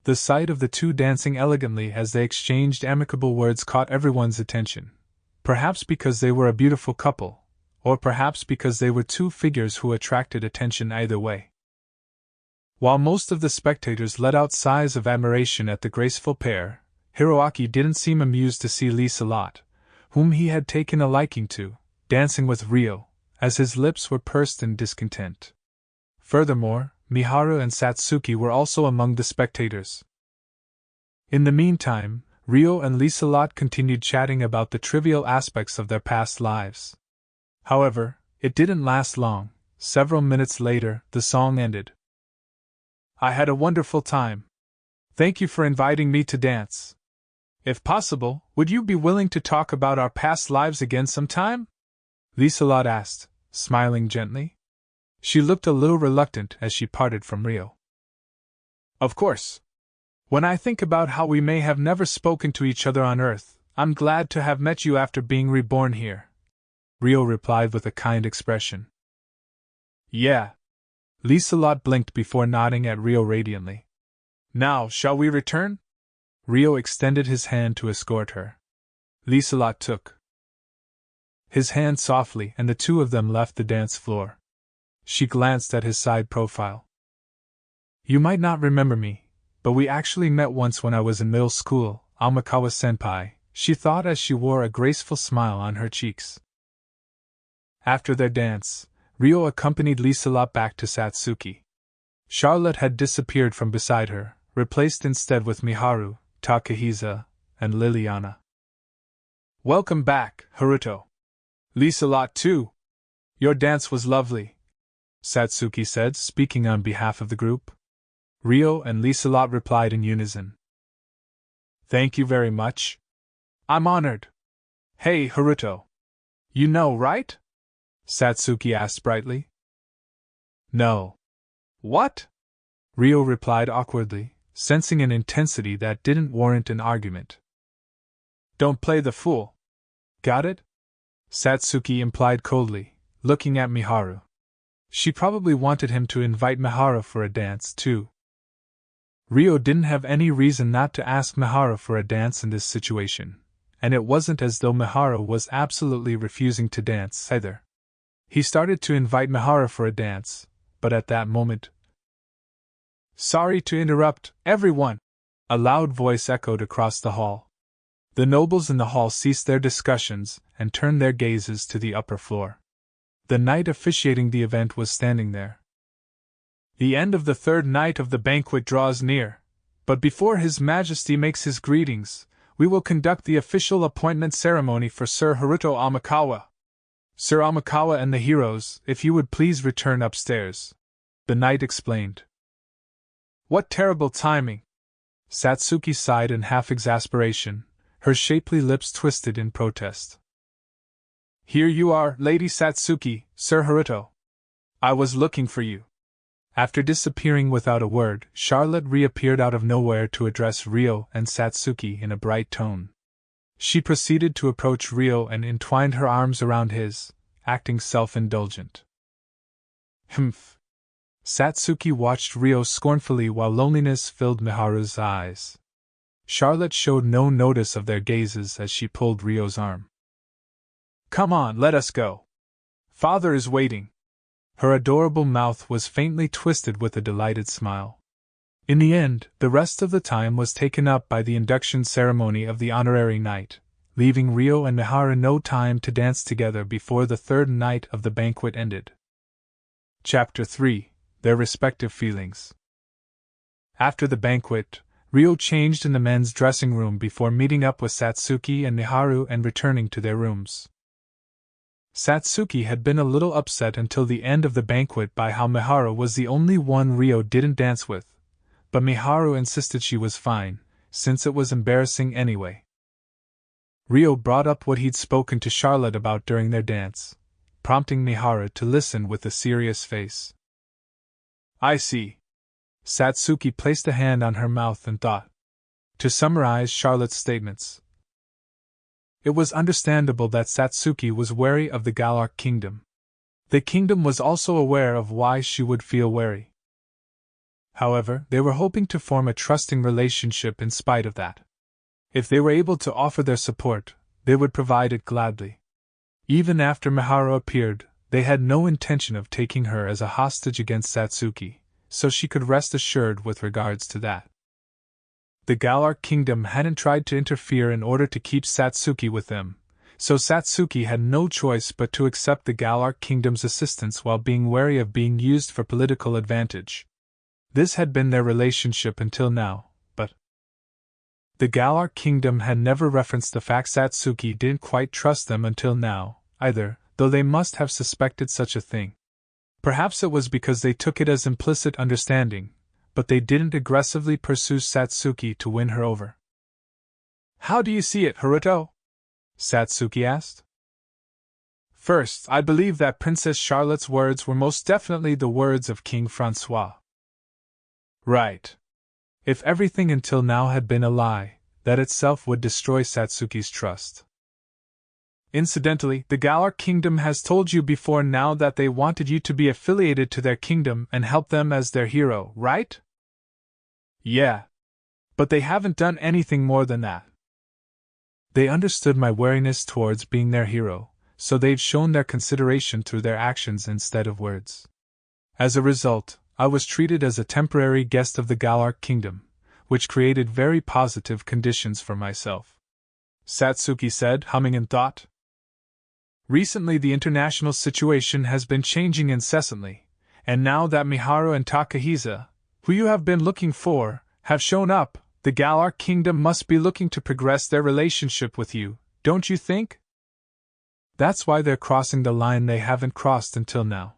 The sight of the two dancing elegantly as they exchanged amicable words caught everyone's attention, perhaps because they were a beautiful couple, or perhaps because they were two figures who attracted attention either way. While most of the spectators let out sighs of admiration at the graceful pair, Hiroaki didn't seem amused to see Lieselot, whom he had taken a liking to, dancing with Rio, as his lips were pursed in discontent. Furthermore, Miharu and Satsuki were also among the spectators. In the meantime, Rio and Liselot continued chatting about the trivial aspects of their past lives. However, it didn't last long. Several minutes later, the song ended. I had a wonderful time. Thank you for inviting me to dance. If possible, would you be willing to talk about our past lives again sometime? Liselot asked, smiling gently. She looked a little reluctant as she parted from Rio. Of course. When I think about how we may have never spoken to each other on Earth, I'm glad to have met you after being reborn here, Rio replied with a kind expression. Yeah. Liselot blinked before nodding at Rio radiantly. Now, shall we return? Rio extended his hand to escort her. Liselot took his hand softly and the two of them left the dance floor. She glanced at his side profile. You might not remember me, but we actually met once when I was in middle school, Amakawa-senpai, she thought as she wore a graceful smile on her cheeks. After their dance, Rio accompanied Liselot back to Satsuki. Charlotte had disappeared from beside her, replaced instead with Miharu, Takahisa, and Liliana. Welcome back, Haruto. Liselot too. Your dance was lovely, Satsuki said, speaking on behalf of the group. Rio and Liselot replied in unison. Thank you very much. I'm honored. Hey, Haruto. You know, right? Satsuki asked brightly. No. What? Rio replied awkwardly, sensing an intensity that didn't warrant an argument. Don't play the fool. Got it? Satsuki implied coldly, looking at Miharu. She probably wanted him to invite Miharu for a dance, too. Rio didn't have any reason not to ask Miharu for a dance in this situation, and it wasn't as though Miharu was absolutely refusing to dance either. He started to invite Miharu for a dance, but at that moment... Sorry to interrupt, everyone! A loud voice echoed across the hall. The nobles in the hall ceased their discussions and turned their gazes to the upper floor. The knight officiating the event was standing there. The end of the third night of the banquet draws near, but before His Majesty makes his greetings, we will conduct the official appointment ceremony for Sir Haruto Amakawa. Sir Amakawa and the heroes, if you would please return upstairs, the knight explained. What terrible timing! Satsuki sighed in half-exasperation, her shapely lips twisted in protest. Here you are, Lady Satsuki, Sir Haruto. I was looking for you. After disappearing without a word, Charlotte reappeared out of nowhere to address Rio and Satsuki in a bright tone. She proceeded to approach Rio and entwined her arms around his, acting self-indulgent. Humph! Satsuki watched Rio scornfully while loneliness filled Miharu's eyes. Charlotte showed no notice of their gazes as she pulled Rio's arm. Come on, let us go. Father is waiting. Her adorable mouth was faintly twisted with a delighted smile. In the end, the rest of the time was taken up by the induction ceremony of the honorary knight, leaving Rio and Miharu no time to dance together before the third night of the banquet ended. Chapter 3: Their Respective Feelings. After the banquet, Rio changed in the men's dressing room before meeting up with Satsuki and Miharu and returning to their rooms. Satsuki had been a little upset until the end of the banquet by how Miharu was the only one Rio didn't dance with, but Miharu insisted she was fine, since it was embarrassing anyway. Rio brought up what he'd spoken to Charlotte about during their dance, prompting Miharu to listen with a serious face. I see. Satsuki placed a hand on her mouth and thought. To summarize Charlotte's statements, it was understandable that Satsuki was wary of the Galark Kingdom. The kingdom was also aware of why she would feel wary. However, they were hoping to form a trusting relationship in spite of that. If they were able to offer their support, they would provide it gladly. Even after Miharu appeared, they had no intention of taking her as a hostage against Satsuki, so she could rest assured with regards to that. The Galark Kingdom hadn't tried to interfere in order to keep Satsuki with them, so Satsuki had no choice but to accept the Galark Kingdom's assistance while being wary of being used for political advantage. This had been their relationship until now, but The Galar kingdom had never referenced the fact Satsuki didn't quite trust them until now, either, though they must have suspected such a thing. Perhaps it was because they took it as implicit understanding, but they didn't aggressively pursue Satsuki to win her over. "How do you see it, Haruto?" Satsuki asked. "First, I believe that Princess Charlotte's words were most definitely the words of King Francois." "Right. If everything until now had been a lie, that itself would destroy Satsuki's trust. Incidentally, the Galar kingdom has told you before now that they wanted you to be affiliated to their kingdom and help them as their hero, right?" "Yeah. But they haven't done anything more than that." "They understood my wariness towards being their hero, so they've shown their consideration through their actions instead of words. As a result, I was treated as a temporary guest of the Galar kingdom, which created very positive conditions for myself," Satsuki said, humming in thought. "Recently the international situation has been changing incessantly, and now that Miharu and Takahisa, who you have been looking for, have shown up, the Galar kingdom must be looking to progress their relationship with you, don't you think? That's why they're crossing the line they haven't crossed until now.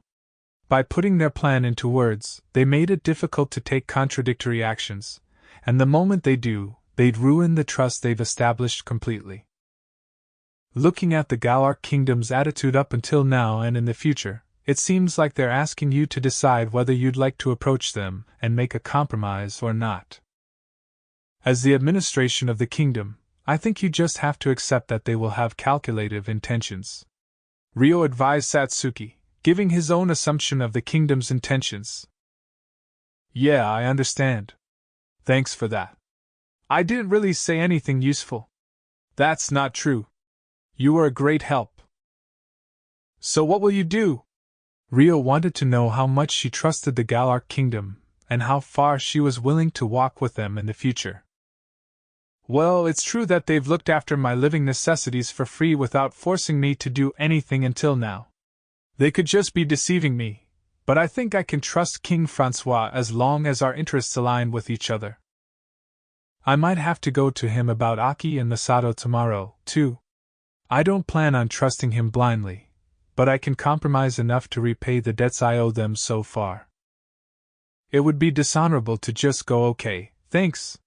By putting their plan into words, they made it difficult to take contradictory actions, and the moment they do, they'd ruin the trust they've established completely. Looking at the Galar kingdom's attitude up until now and in the future, it seems like they're asking you to decide whether you'd like to approach them and make a compromise or not. As the administration of the kingdom, I think you just have to accept that they will have calculative intentions," Ryo advised Satsuki, giving his own assumption of the kingdom's intentions. "Yeah, I understand. Thanks for that. I didn't really say anything useful." "That's not true. You were a great help." "So what will you do?" Ryo wanted to know how much she trusted the Galar kingdom, and how far she was willing to walk with them in the future. "Well, it's true that they've looked after my living necessities for free without forcing me to do anything until now. They could just be deceiving me, but I think I can trust King Francois as long as our interests align with each other. I might have to go to him about Aki and Masato tomorrow, too. I don't plan on trusting him blindly, but I can compromise enough to repay the debts I owe them so far. It would be dishonorable to just go okay, thanks.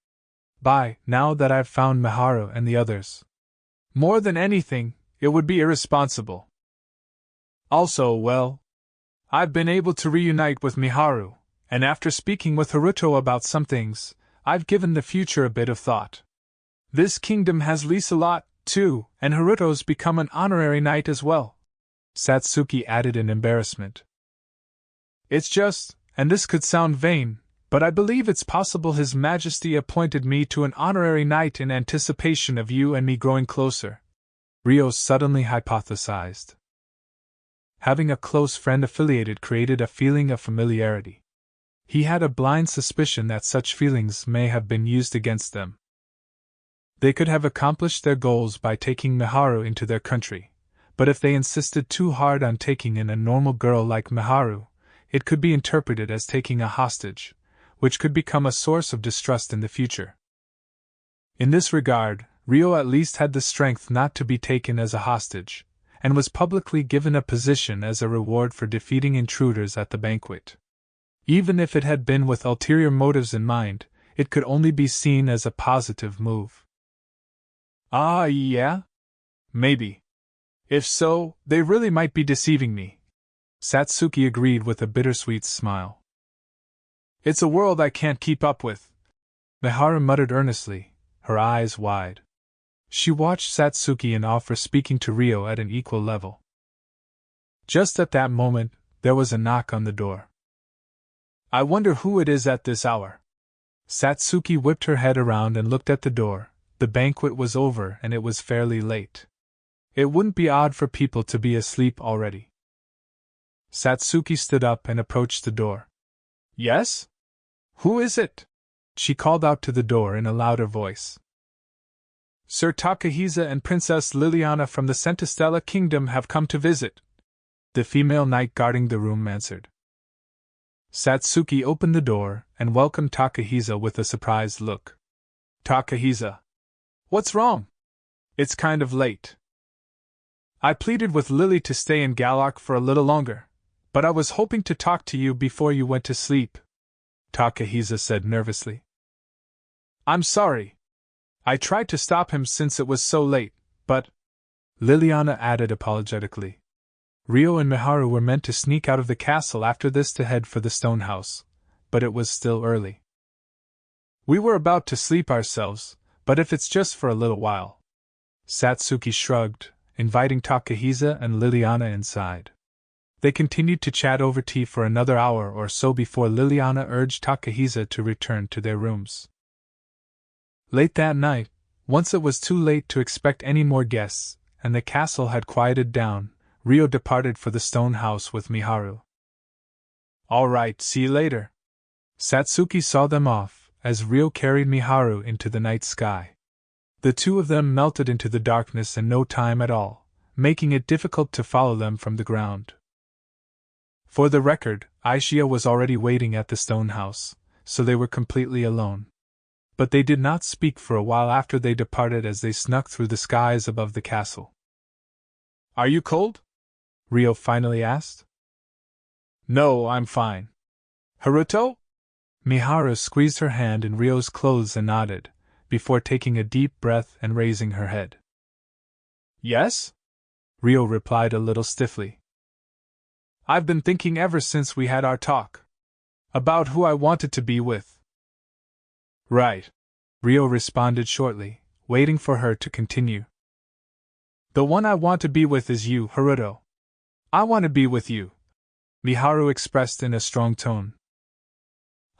Bye, now that I've found Miharu and the others. More than anything, it would be irresponsible. Also, well, I've been able to reunite with Miharu, and after speaking with Haruto about some things, I've given the future a bit of thought. This kingdom has leased a lot, too, and Haruto's become an honorary knight as well," Satsuki added in embarrassment. "It's just, and this could sound vain, but I believe it's possible His Majesty appointed me to an honorary knight in anticipation of you and me growing closer," Ryo suddenly hypothesized. Having a close friend affiliated created a feeling of familiarity. He had a blind suspicion that such feelings may have been used against them. They could have accomplished their goals by taking Miharu into their country, but if they insisted too hard on taking in a normal girl like Miharu, it could be interpreted as taking a hostage, which could become a source of distrust in the future. In this regard, Ryo at least had the strength not to be taken as a hostage, and was publicly given a position as a reward for defeating intruders at the banquet. Even if it had been with ulterior motives in mind, it could only be seen as a positive move. "Ah, yeah? Maybe. If so, they really might be deceiving me," Satsuki agreed with a bittersweet smile. "It's a world I can't keep up with," Miharu muttered earnestly, her eyes wide. She watched Satsuki in awe for speaking to Ryo at an equal level. Just at that moment, there was a knock on the door. "I wonder who it is at this hour." Satsuki whipped her head around and looked at the door. The banquet was over and it was fairly late. It wouldn't be odd for people to be asleep already. Satsuki stood up and approached the door. "Yes? Who is it?" she called out to the door in a louder voice. "Sir Takahisa and Princess Liliana from the Centistella Kingdom have come to visit," the female knight guarding the room answered. Satsuki opened the door and welcomed Takahisa with a surprised look. "Takahisa, What's wrong? It's kind of late. I pleaded with Lily to stay in Galark for a little longer, but I was hoping to talk to you before you went to sleep, Takahisa said nervously. I'm sorry. I tried to stop him since it was so late, but… Liliana added apologetically. Rio and Miharu were meant to sneak out of the castle after this to head for the stone house, but it was still early. We were about to sleep ourselves, but if it's just for a little while. Satsuki shrugged, inviting Takahisa and Liliana inside. They continued to chat over tea for another hour or so before Liliana urged Takahisa to return to their rooms. Late that night, once it was too late to expect any more guests, and the castle had quieted down, Rio departed for the stone house with Miharu. All right, see you later. Satsuki saw them off, as Rio carried Miharu into the night sky. The two of them melted into the darkness in no time at all, making it difficult to follow them from the ground. For the record, Aishia was already waiting at the stone house, so they were completely alone. But they did not speak for a while after they departed as they snuck through the skies above the castle. Are you cold? Rio finally asked. No, I'm fine. Haruto? Miharu squeezed her hand in Rio's clothes and nodded, before taking a deep breath and raising her head. Yes? Rio replied a little stiffly. I've been thinking ever since we had our talk. About who I wanted to be with. Right. Rio responded shortly, waiting for her to continue. The one I want to be with is you, Haruto. I want to be with you, Miharu expressed in a strong tone.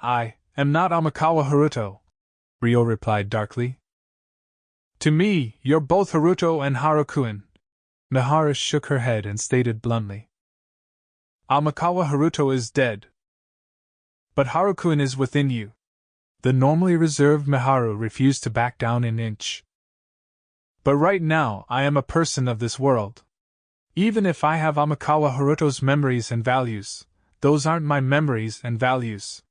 I am not Amikawa Haruto, Rio replied darkly. To me, you're both Haruto and Harukuin. Miharu shook her head and stated bluntly. Amikawa Haruto is dead. But Harukuin is within you. The normally reserved Miharu refused to back down an inch. But right now, I am a person of this world. Even if I have Amikawa Haruto's memories and values, those aren't my memories and values.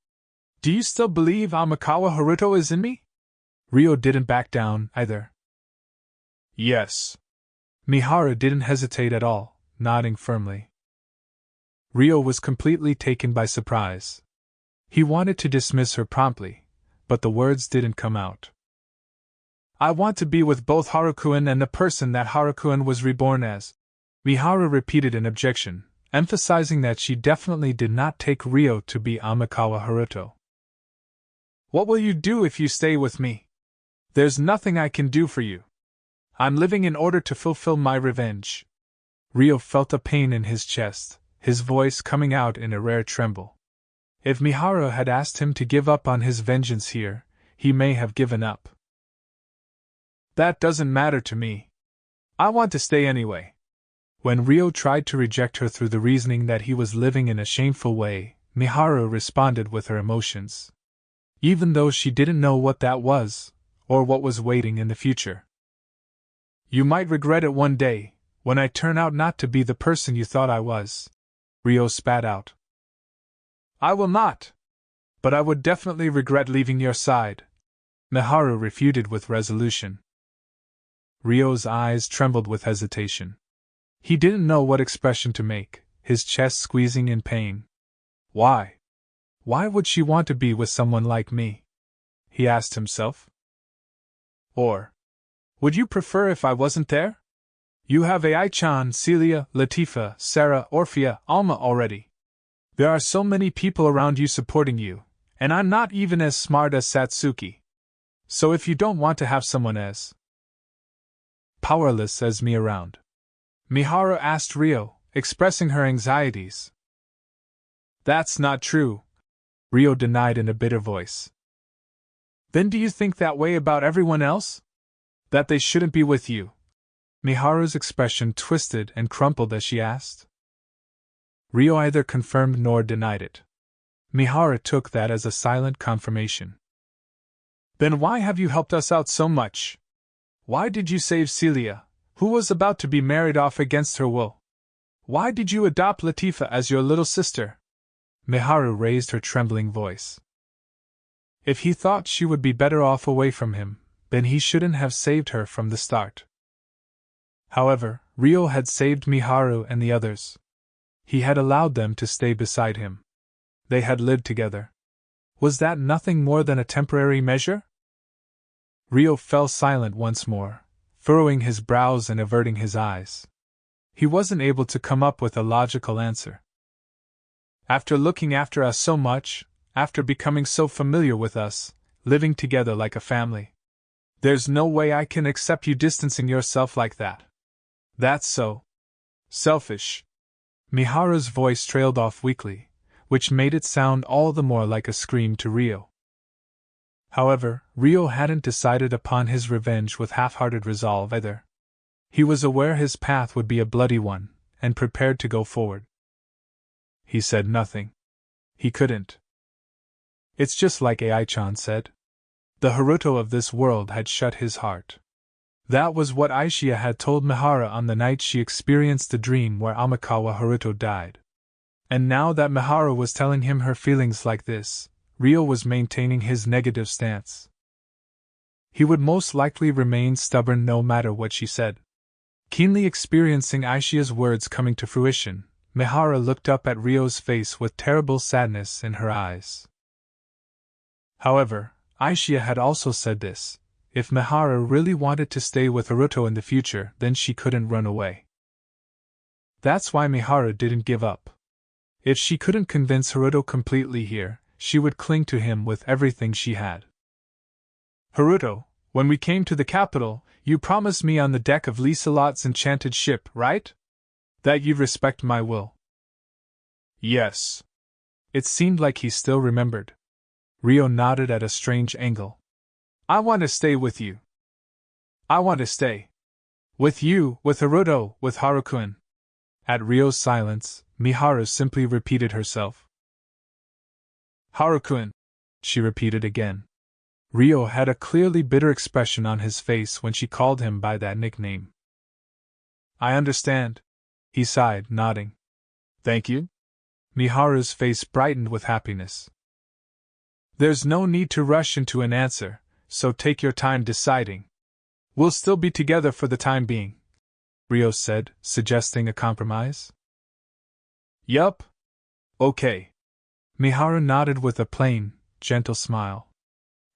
Do you still believe Amikawa Haruto is in me? Rio didn't back down, either. Yes. Miharu didn't hesitate at all, nodding firmly. Rio was completely taken by surprise. He wanted to dismiss her promptly, but the words didn't come out. I want to be with both Harukuin and the person that Harukuin was reborn as, Miharu repeated in objection, emphasizing that she definitely did not take Rio to be Amikawa Haruto. What will you do if you stay with me? There's nothing I can do for you. I'm living in order to fulfill my revenge. Rio felt a pain in his chest, his voice coming out in a rare tremble. If Miharu had asked him to give up on his vengeance here, he may have given up. That doesn't matter to me. I want to stay anyway. When Rio tried to reject her through the reasoning that he was living in a shameful way, Miharu responded with her emotions. Even though she didn't know what that was, or what was waiting in the future. You might regret it one day, when I turn out not to be the person you thought I was, Rio spat out. I will not. But I would definitely regret leaving your side, Miharu refuted with resolution. Rio's eyes trembled with hesitation. He didn't know what expression to make, his chest squeezing in pain. Why? Why would she want to be with someone like me? He asked himself. Or, would you prefer if I wasn't there? You have Ai-chan, Celia, Latifa, Sarah, Orphea, Alma already. There are so many people around you supporting you, and I'm not even as smart as Satsuki. So if you don't want to have someone as powerless as me around, Miharu asked Rio, expressing her anxieties. That's not true, Rio denied in a bitter voice. Then do you think that way about everyone else? That they shouldn't be with you? Miharu's expression twisted and crumpled as she asked. Rio either confirmed nor denied it. Miharu took that as a silent confirmation. Then why have you helped us out so much? Why did you save Celia, who was about to be married off against her will? Why did you adopt Latifa as your little sister? Miharu raised her trembling voice. If he thought she would be better off away from him, then he shouldn't have saved her from the start. However, Ryo had saved Miharu and the others. He had allowed them to stay beside him. They had lived together. Was that nothing more than a temporary measure? Ryo fell silent once more, furrowing his brows and averting his eyes. He wasn't able to come up with a logical answer. After looking after us so much, after becoming so familiar with us, living together like a family, there's no way I can accept you distancing yourself like that. That's so selfish. Miharu's voice trailed off weakly, which made it sound all the more like a scream to Ryo. However, Ryo hadn't decided upon his revenge with half-hearted resolve either. He was aware his path would be a bloody one, and prepared to go forward. He said nothing. He couldn't. It's just like Ai-chan said. The Haruto of this world had shut his heart. That was what Aisha had told Mihara on the night she experienced the dream where Amikawa Haruto died. And now that Mihara was telling him her feelings like this, Ryo was maintaining his negative stance. He would most likely remain stubborn no matter what she said. Keenly experiencing Aisha's words coming to fruition, Mihara looked up at Ryo's face with terrible sadness in her eyes. However, Aisha had also said this: if Mihara really wanted to stay with Haruto in the future, then she couldn't run away. That's why Mihara didn't give up. If she couldn't convince Haruto completely here, she would cling to him with everything she had. Haruto, when we came to the capital, you promised me on the deck of Lieselot's enchanted ship, right? That you'd respect my will. Yes. It seemed like he still remembered. Ryo nodded at a strange angle. I want to stay with you. I want to stay. With you, with Haruto, with Haruko. At Ryo's silence, Miharu simply repeated herself. Haruko, she repeated again. Ryo had a clearly bitter expression on his face when she called him by that nickname. I understand, he sighed, nodding. Thank you? Miharu's face brightened with happiness. There's no need to rush into an answer, so take your time deciding. We'll still be together for the time being, Ryo said, suggesting a compromise. Yup. Okay. Miharu nodded with a plain, gentle smile.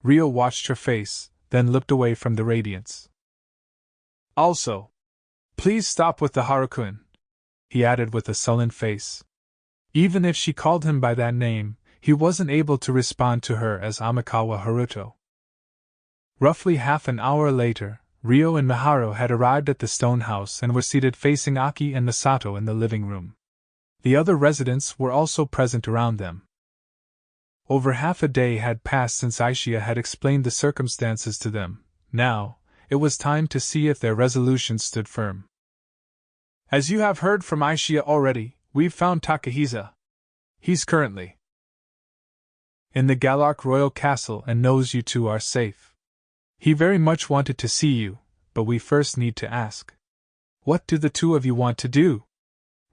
Ryo watched her face, then looked away from the radiance. Also, please stop with the Haruko, he added with a sullen face. Even if she called him by that name, he wasn't able to respond to her as Amikawa Haruto. Roughly half an hour later, Ryo and Miharu had arrived at the stone house and were seated facing Aki and Masato in the living room. The other residents were also present around them. Over half a day had passed since Aisha had explained the circumstances to them. Now, it was time to see if their resolution stood firm. As you have heard from Aisha already, we've found Takahisa. He's currently in the Galark Royal Castle and knows you two are safe. He very much wanted to see you, but we first need to ask. What do the two of you want to do?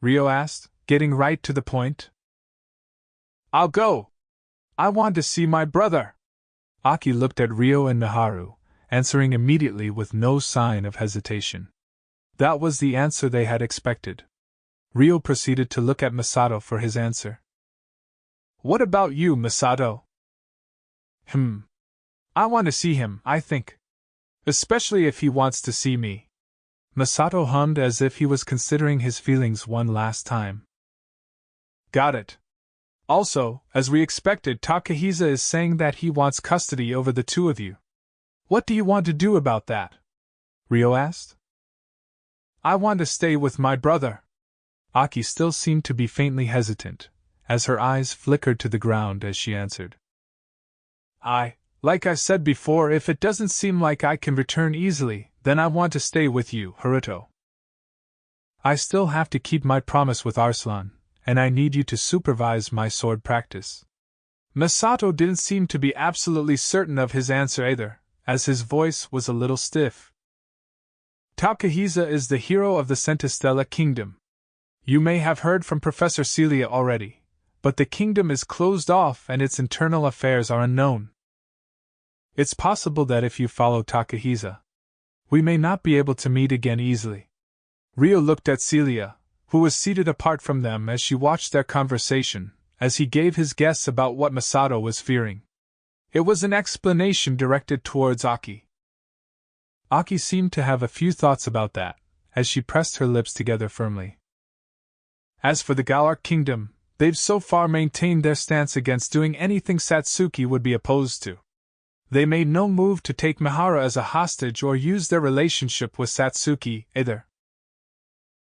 Ryo asked, getting right to the point. I'll go. I want to see my brother. Aki looked at Ryo and Miharu, answering immediately with no sign of hesitation. That was the answer they had expected. Ryo proceeded to look at Masato for his answer. What about you, Masato? I want to see him, I think. Especially if he wants to see me. Masato hummed as if he was considering his feelings one last time. Got it. Also, as we expected, Takahisa is saying that he wants custody over the two of you. What do you want to do about that? Ryo asked. I want to stay with my brother. Aki still seemed to be faintly hesitant, as her eyes flickered to the ground as she answered. Like I said before, if it doesn't seem like I can return easily, then I want to stay with you, Haruto. I still have to keep my promise with Arslan, and I need you to supervise my sword practice. Masato didn't seem to be absolutely certain of his answer either, as his voice was a little stiff. Takahisa is the hero of the Centistella Kingdom. You may have heard from Professor Celia already, but the kingdom is closed off and its internal affairs are unknown. It's possible that if you follow Takahisa, we may not be able to meet again easily. Ryo looked at Celia, who was seated apart from them as she watched their conversation, as he gave his guess about what Masato was fearing. It was an explanation directed towards Aki. Aki seemed to have a few thoughts about that, as she pressed her lips together firmly. As for the Galar Kingdom, they've so far maintained their stance against doing anything Satsuki would be opposed to. They made no move to take Mihara as a hostage or use their relationship with Satsuki, either.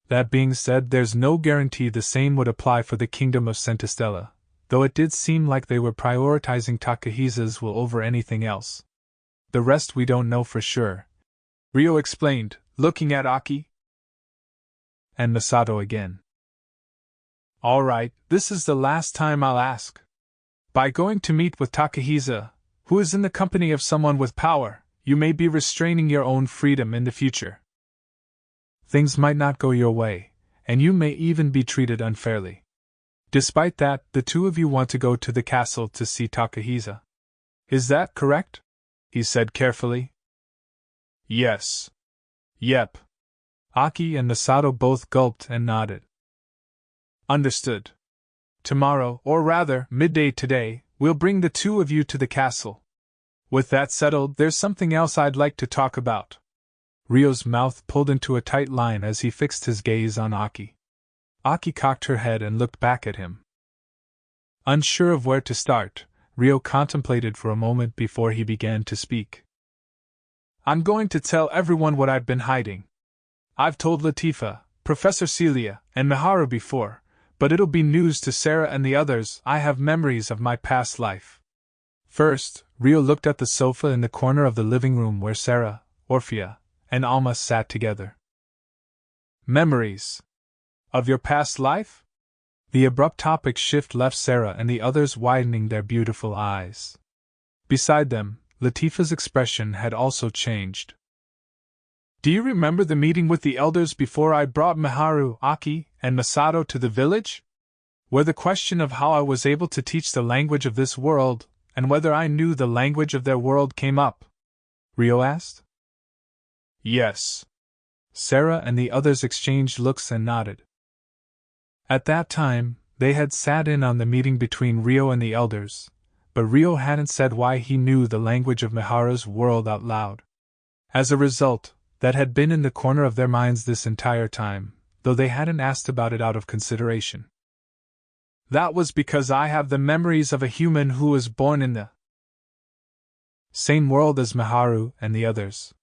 That being said, there's no guarantee the same would apply for the kingdom of Centistella, though it did seem like they were prioritizing Takahisa's will over anything else. The rest we don't know for sure, Ryo explained, looking at Aki and Masato again. All right, this is the last time I'll ask. By going to meet with Takahisa, who is in the company of someone with power, you may be restraining your own freedom in the future. Things might not go your way, and you may even be treated unfairly. Despite that, the two of you want to go to the castle to see Takahisa. Is that correct? He said carefully. Yes. Yep. Aki and Masato both gulped and nodded. Understood. Tomorrow, or rather, midday today, we'll bring the two of you to the castle. With that settled, there's something else I'd like to talk about. Ryo's mouth pulled into a tight line as he fixed his gaze on Aki. Aki cocked her head and looked back at him. Unsure of where to start, Ryo contemplated for a moment before he began to speak. I'm going to tell everyone what I've been hiding. I've told Latifa, Professor Celia, and Miharu before, but it'll be news to Sarah and the others. I have memories of my past life. First, Ryo looked at the sofa in the corner of the living room where Sarah, Orphea, and Alma sat together. Memories? Of your past life? The abrupt topic shift left Sarah and the others widening their beautiful eyes. Beside them, Latifa's expression had also changed. Do you remember the meeting with the elders before I brought Miharu, Aki, and Masato to the village? Where the question of how I was able to teach the language of this world, and whether I knew the language of their world came up? Ryo asked. Yes. Sarah and the others exchanged looks and nodded. At that time, they had sat in on the meeting between Ryo and the elders, but Ryo hadn't said why he knew the language of Miharu's world out loud. As a result, that had been in the corner of their minds this entire time, though they hadn't asked about it out of consideration. That was because I have the memories of a human who was born in the same world as Miharu and the others.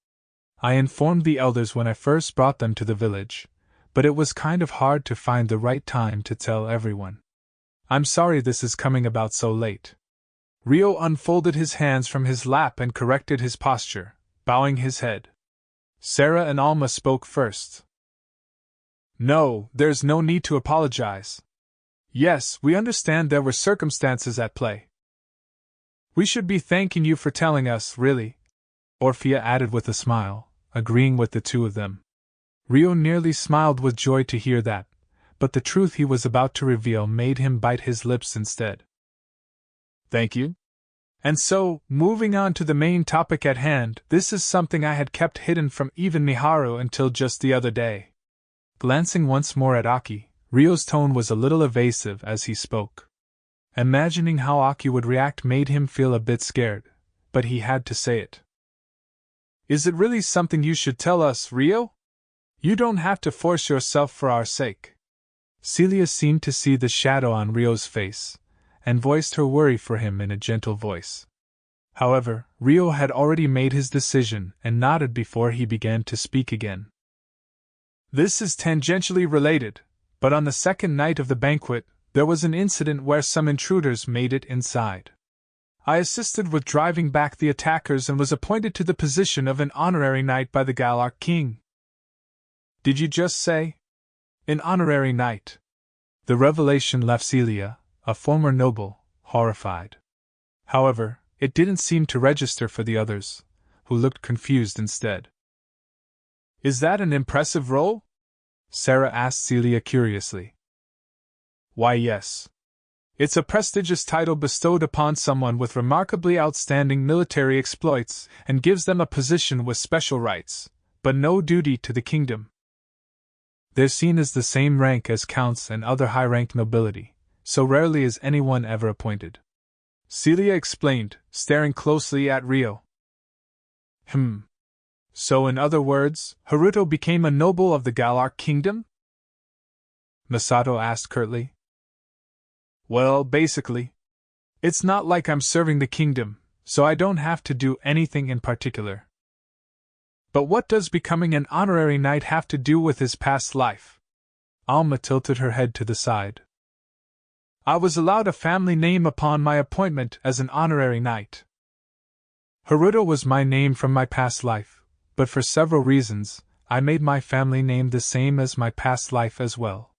I informed the elders when I first brought them to the village, but it was kind of hard to find the right time to tell everyone. I'm sorry this is coming about so late. Ryo unfolded his hands from his lap and corrected his posture, bowing his head. Sarah and Alma spoke first. No, there's no need to apologize. Yes, we understand there were circumstances at play. We should be thanking you for telling us, really, Orphea added with a smile, agreeing with the two of them. Ryo nearly smiled with joy to hear that, but the truth he was about to reveal made him bite his lips instead. Thank you. And so, moving on to the main topic at hand, this is something I had kept hidden from even Miharu until just the other day. Glancing once more at Aki, Ryo's tone was a little evasive as he spoke. Imagining how Aki would react made him feel a bit scared, but he had to say it. Is it really something you should tell us, Ryo? You don't have to force yourself for our sake. Celia seemed to see the shadow on Ryo's face, and voiced her worry for him in a gentle voice. However, Ryo had already made his decision and nodded before he began to speak again. This is tangentially related, but on the second night of the banquet, there was an incident where some intruders made it inside. I assisted with driving back the attackers and was appointed to the position of an honorary knight by the Galar king. Did you just say? An honorary knight? The revelation left Celia, a former noble, horrified. However, it didn't seem to register for the others, who looked confused instead. Is that an impressive role? Sarah asked Celia curiously. Why, yes. It's a prestigious title bestowed upon someone with remarkably outstanding military exploits and gives them a position with special rights, but no duty to the kingdom. They're seen as the same rank as counts and other high-ranked nobility, so rarely is anyone ever appointed. Celia explained, staring closely at Rio. So in other words, Haruto became a noble of the Galar kingdom? Masato asked curtly. Well, basically. It's not like I'm serving the kingdom, so I don't have to do anything in particular. But what does becoming an honorary knight have to do with his past life? Alma tilted her head to the side. I was allowed a family name upon my appointment as an honorary knight. Haruto was my name from my past life, but for several reasons, I made my family name the same as my past life as well.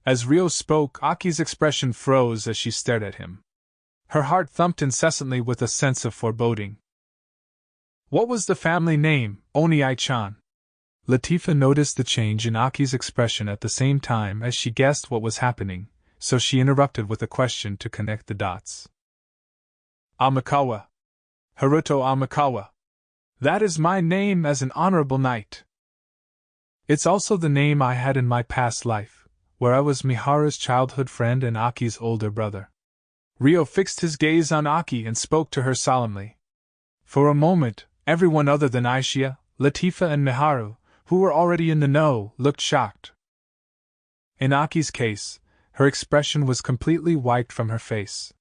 As Rio spoke, Aki's expression froze as she stared at him. Her heart thumped incessantly with a sense of foreboding. What was the family name, Oni-chan? Latifa noticed the change in Aki's expression at the same time as she guessed what was happening, so she interrupted with a question to connect the dots. Amikawa. Haruto Amikawa. That is my name as an honorable knight. It's also the name I had in my past life, where I was Miharu's childhood friend and Aki's older brother. Rio fixed his gaze on Aki and spoke to her solemnly. For a moment, everyone other than Aishia, Latifa and Miharu, who were already in the know, looked shocked. In Aki's case, her expression was completely wiped from her face.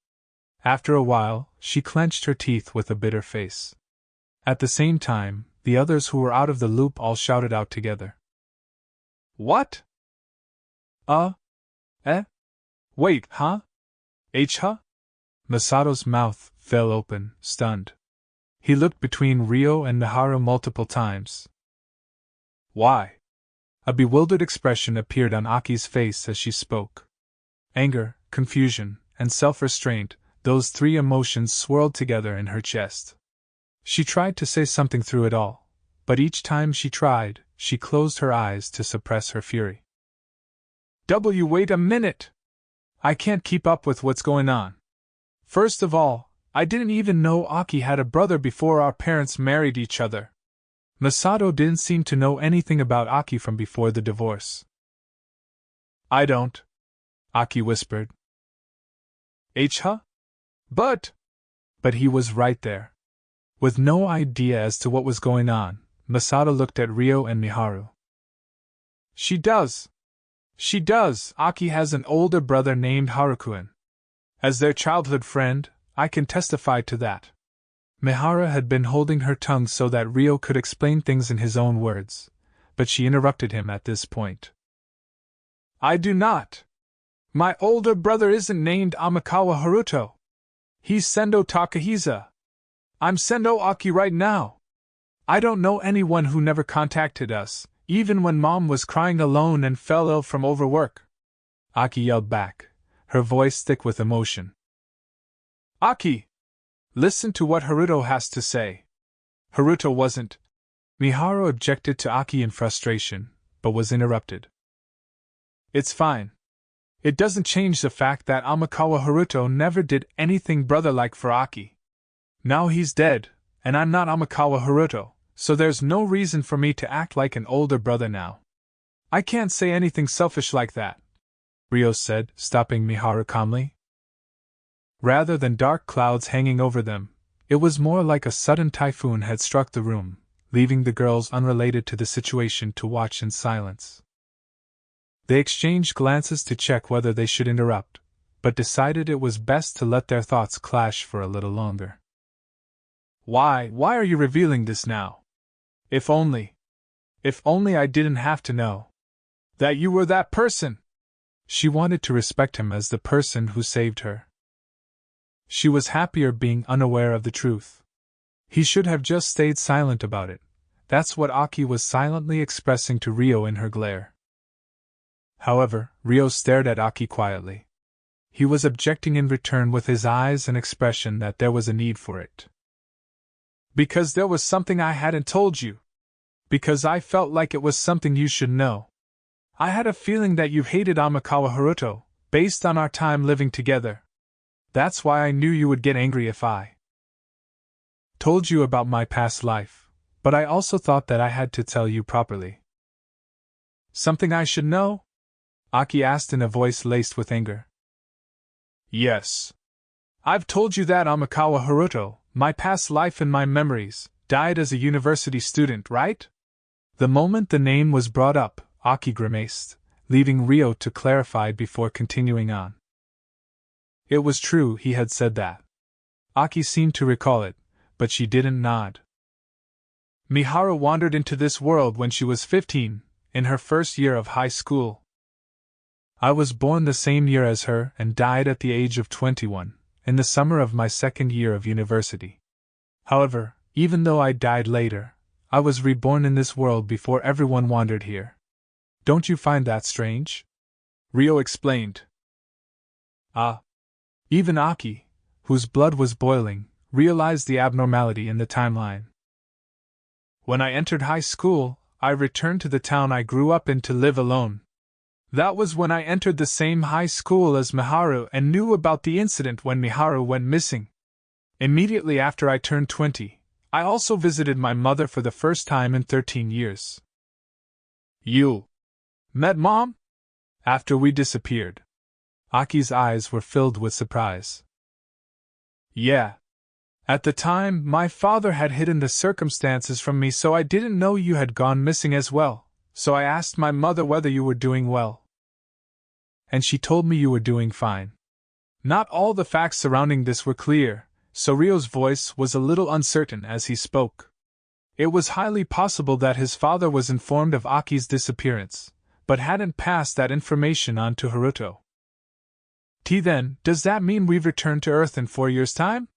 After a while, she clenched her teeth with a bitter face. At the same time, the others who were out of the loop all shouted out together. What? Wait, huh? Huh? Masato's mouth fell open, stunned. He looked between Rio and Miharu multiple times. Why? A bewildered expression appeared on Aki's face as she spoke. Anger, confusion, and self-restraint, those three emotions swirled together in her chest. She tried to say something through it all, but each time she tried, she closed her eyes to suppress her fury. Wait a minute! I can't keep up with what's going on. First of all, I didn't even know Aki had a brother before our parents married each other. Masato didn't seem to know anything about Aki from before the divorce. I don't, Aki whispered. Huh? But he was right there. With no idea as to what was going on, Masato looked at Rio and Miharu. She does. Aki has an older brother named Harukuin. As their childhood friend, I can testify to that. Miharu had been holding her tongue so that Rio could explain things in his own words, but she interrupted him at this point. I do not. My older brother isn't named Amikawa Haruto. He's Sendo Takahisa. I'm Sendo Aki right now. I don't know anyone who never contacted us, even when Mom was crying alone and fell ill from overwork. Aki yelled back, her voice thick with emotion. Aki! Listen to what Haruto has to say. Haruto wasn't. Miharu objected to Aki in frustration, but was interrupted. It's fine. It doesn't change the fact that Amikawa Haruto never did anything brother-like for Aki. Now he's dead, and I'm not Amikawa Haruto, so there's no reason for me to act like an older brother now. I can't say anything selfish like that, Rio said, stopping Miharu calmly. Rather than dark clouds hanging over them, it was more like a sudden typhoon had struck the room, leaving the girls unrelated to the situation to watch in silence. They exchanged glances to check whether they should interrupt, but decided it was best to let their thoughts clash for a little longer. Why are you revealing this now? If only I didn't have to know. That you were that person! She wanted to respect him as the person who saved her. She was happier being unaware of the truth. He should have just stayed silent about it. That's what Aki was silently expressing to Rio in her glare. However, Rio stared at Aki quietly. He was objecting in return with his eyes an expression that there was a need for it. Because there was something I hadn't told you. Because I felt like it was something you should know. I had a feeling that you hated Amikawa Haruto, based on our time living together, That's why I knew you would get angry if I told you about my past life, but I also thought that I had to tell you properly. Something I should know? Aki asked in a voice laced with anger. Yes. I've told you that Amikawa Haruto, my past life and my memories, died as a university student, right? The moment the name was brought up, Aki grimaced, leaving Ryo to clarify before continuing on. It was true he had said that. Aki seemed to recall it, but she didn't nod. Miharu wandered into this world when she was 15, in her first year of high school. I was born the same year as her and died at the age of 21, in the summer of my second year of university. However, even though I died later, I was reborn in this world before everyone wandered here. Don't you find that strange? Ryo explained. Ah. Even Aki, whose blood was boiling, realized the abnormality in the timeline. When I entered high school, I returned to the town I grew up in to live alone. That was when I entered the same high school as Miharu and knew about the incident when Miharu went missing. Immediately after I turned 20, I also visited my mother for the first time in 13 years. You met Mom? After we disappeared. Aki's eyes were filled with surprise. Yeah. At the time, my father had hidden the circumstances from me, so I didn't know you had gone missing as well, so I asked my mother whether you were doing well. And she told me you were doing fine. Not all the facts surrounding this were clear, so Ryo's voice was a little uncertain as he spoke. It was highly possible that his father was informed of Aki's disappearance, but hadn't passed that information on to Haruto. Then, does that mean we've returned to Earth in 4 years' time?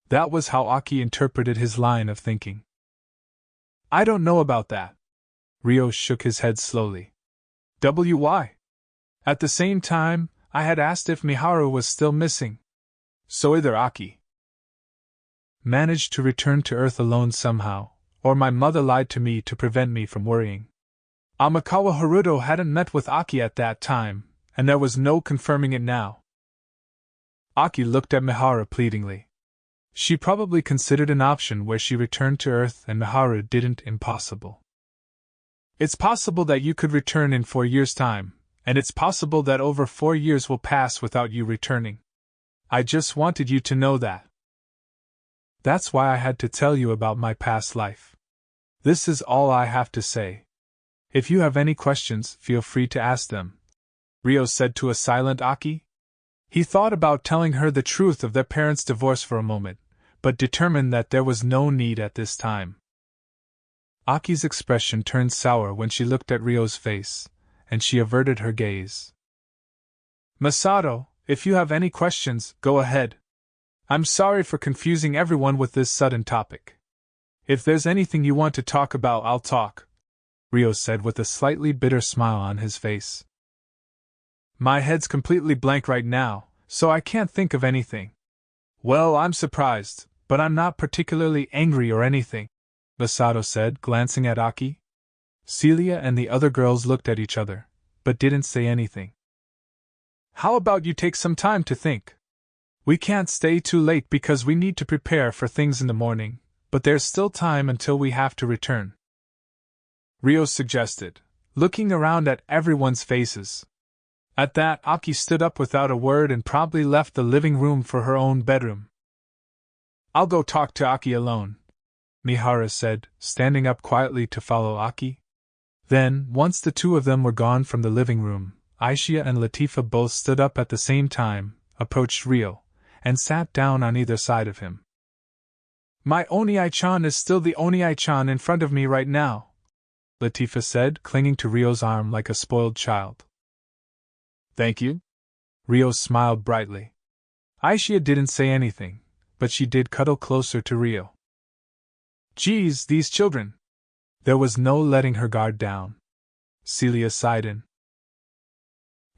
That was how Aki interpreted his line of thinking. I don't know about that. Ryo shook his head slowly. Why? At the same time, I had asked if Miharu was still missing. So either Aki managed to return to Earth alone somehow, or my mother lied to me to prevent me from worrying. Amikawa Haruto hadn't met with Aki at that time, and there was no confirming it now. Aki looked at Miharu pleadingly. She probably considered an option where she returned to Earth and Miharu didn't impossible. It's possible that you could return in 4 years' time, and it's possible that over 4 years will pass without you returning. I just wanted you to know that. That's why I had to tell you about my past life. This is all I have to say. If you have any questions, feel free to ask them, Ryo said to a silent Aki. He thought about telling her the truth of their parents' divorce for a moment, but determined that there was no need at this time. Aki's expression turned sour when she looked at Ryo's face, and she averted her gaze. Masato, if you have any questions, go ahead. I'm sorry for confusing everyone with this sudden topic. If there's anything you want to talk about, I'll talk, Ryo said with a slightly bitter smile on his face. My head's completely blank right now, so I can't think of anything. Well, I'm surprised, but I'm not particularly angry or anything, Masato said, glancing at Aki. Celia and the other girls looked at each other, but didn't say anything. How about you take some time to think? We can't stay too late because we need to prepare for things in the morning, but there's still time until we have to return, Ryo suggested, looking around at everyone's faces. At that, Aki stood up without a word and promptly left the living room for her own bedroom. I'll go talk to Aki alone, Miharu said, standing up quietly to follow Aki. Then, once the two of them were gone from the living room, Aishia and Latifa both stood up at the same time, approached Ryo, and sat down on either side of him. My Oni-chan is still the Oni-chan in front of me right now, Latifa said, clinging to Ryo's arm like a spoiled child. Thank you. Ryo smiled brightly. Aishia didn't say anything, but she did cuddle closer to Ryo. Geez, these children! There was no letting her guard down. Celia sighed in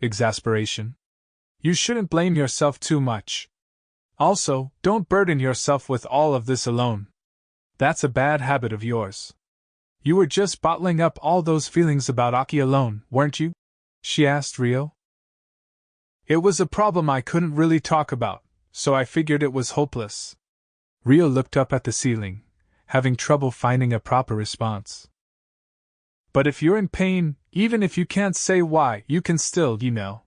exasperation. You shouldn't blame yourself too much. Also, don't burden yourself with all of this alone. That's a bad habit of yours. You were just bottling up all those feelings about Aki alone, weren't you? She asked Ryo. It was a problem I couldn't really talk about, so I figured it was hopeless. Rio looked up at the ceiling, having trouble finding a proper response. But if you're in pain, even if you can't say why, you can still, you know.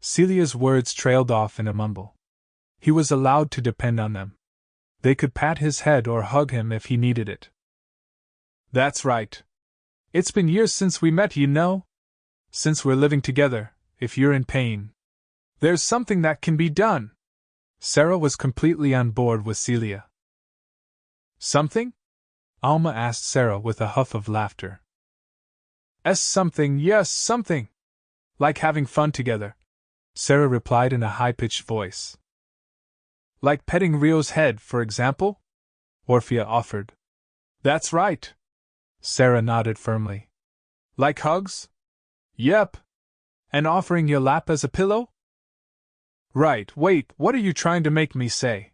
Celia's words trailed off in a mumble. He was allowed to depend on them. They could pat his head or hug him if he needed it. That's right. It's been years since we met, you know. Since we're living together, if you're in pain, there's something that can be done. Sarah was completely on board with Celia. Something? Alma asked Sarah with a huff of laughter. Something, yes, something. Like having fun together, Sarah replied in a high-pitched voice. Like petting Rio's head, for example? Orphea offered. That's right. Sarah nodded firmly. Like hugs? Yep. And offering your lap as a pillow? Right, wait, what are you trying to make me say?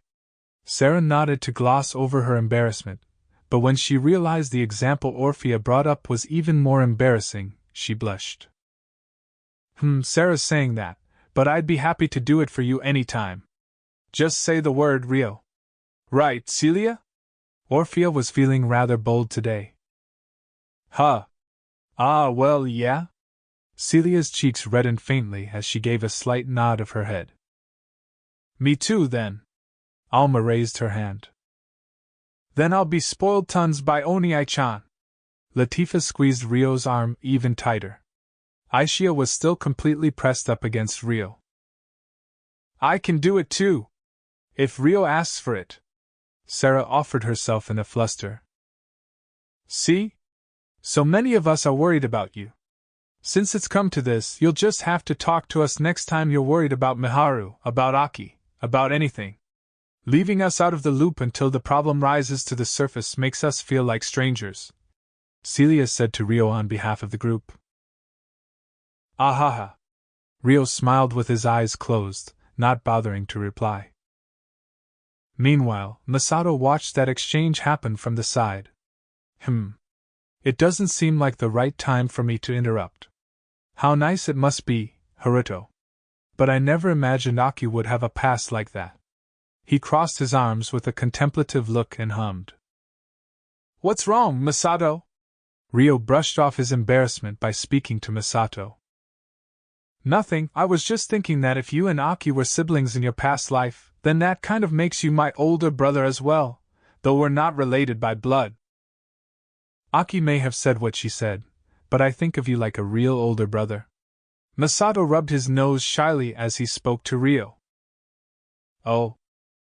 Sarah nodded to gloss over her embarrassment, but when she realized the example Orphea brought up was even more embarrassing, she blushed. Sarah's saying that, but I'd be happy to do it for you any time. Just say the word, Rio. Right, Celia? Orphea was feeling rather bold today. Huh. Ah, well, yeah? Celia's cheeks reddened faintly as she gave a slight nod of her head. Me too, then. Alma raised her hand. Then I'll be spoiled tons by Oni-chan. Latifa squeezed Rio's arm even tighter. Aishia was still completely pressed up against Rio. I can do it too. If Rio asks for it. Sarah offered herself in a fluster. See? So many of us are worried about you. Since it's come to this, you'll just have to talk to us next time you're worried about Miharu, about Aki, about anything. Leaving us out of the loop until the problem rises to the surface makes us feel like strangers, Celia said to Rio on behalf of the group. Ahaha. Rio smiled with his eyes closed, not bothering to reply. Meanwhile, Masato watched that exchange happen from the side. It doesn't seem like the right time for me to interrupt. How nice it must be, Haruto. But I never imagined Aki would have a past like that. He crossed his arms with a contemplative look and hummed. What's wrong, Masato? Rio brushed off his embarrassment by speaking to Masato. Nothing, I was just thinking that if you and Aki were siblings in your past life, then that kind of makes you my older brother as well, though we're not related by blood. Aki may have said what she said, but I think of you like a real older brother. Masato rubbed his nose shyly as he spoke to Rio. Oh.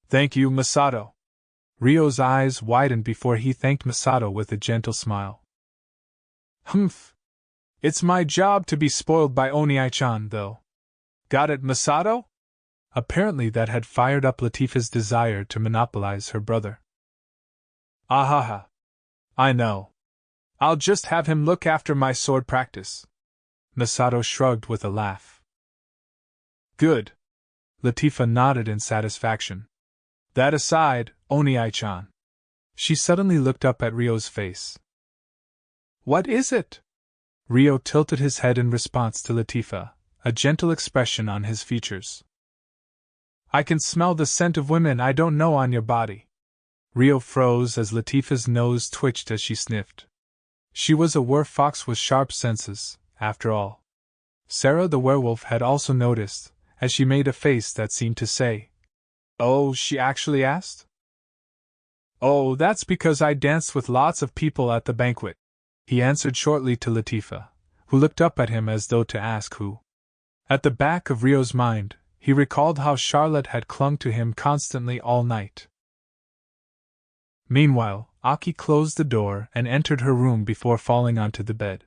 Thank you, Masato. Rio's eyes widened before he thanked Masato with a gentle smile. Humph. It's my job to be spoiled by Oni-chan, though. Got it, Masato? Apparently that had fired up Latifa's desire to monopolize her brother. Ahaha. I know. I'll just have him look after my sword practice. Masato shrugged with a laugh. Good. Latifa nodded in satisfaction. That aside, Oni-chan. She suddenly looked up at Rio's face. What is it? Rio tilted his head in response to Latifa, a gentle expression on his features. I can smell the scent of women I don't know on your body. Rio froze as Latifa's nose twitched as she sniffed. She was a werewolf with sharp senses, after all. Sarah the werewolf had also noticed, as she made a face that seemed to say, Oh, she actually asked? Oh, that's because I danced with lots of people at the banquet, he answered shortly to Latifa, who looked up at him as though to ask who. At the back of Rio's mind, he recalled how Charlotte had clung to him constantly all night. Meanwhile, Aki closed the door and entered her room before falling onto the bed.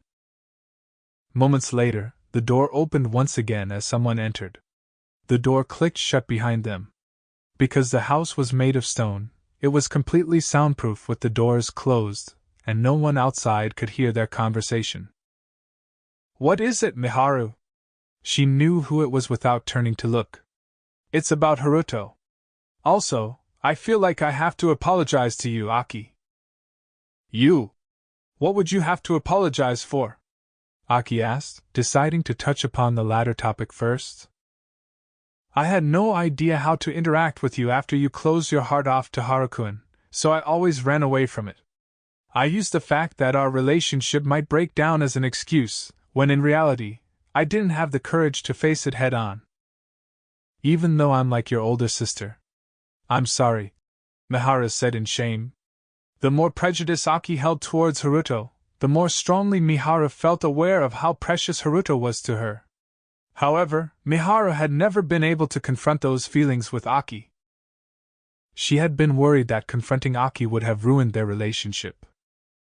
Moments later, the door opened once again as someone entered. The door clicked shut behind them. Because the house was made of stone, it was completely soundproof with the doors closed, and no one outside could hear their conversation. What is it, Miharu? She knew who it was without turning to look. It's about Haruto. Also, I feel like I have to apologize to you, Aki. You? What would you have to apologize for? Aki asked, deciding to touch upon the latter topic first. I had no idea how to interact with you after you closed your heart off to Haruko, so I always ran away from it. I used the fact that our relationship might break down as an excuse, when in reality, I didn't have the courage to face it head on. Even though I'm like your older sister. I'm sorry, Mihara said in shame. The more prejudice Aki held towards Haruto, the more strongly Mihara felt aware of how precious Haruto was to her. However, Mihara had never been able to confront those feelings with Aki. She had been worried that confronting Aki would have ruined their relationship.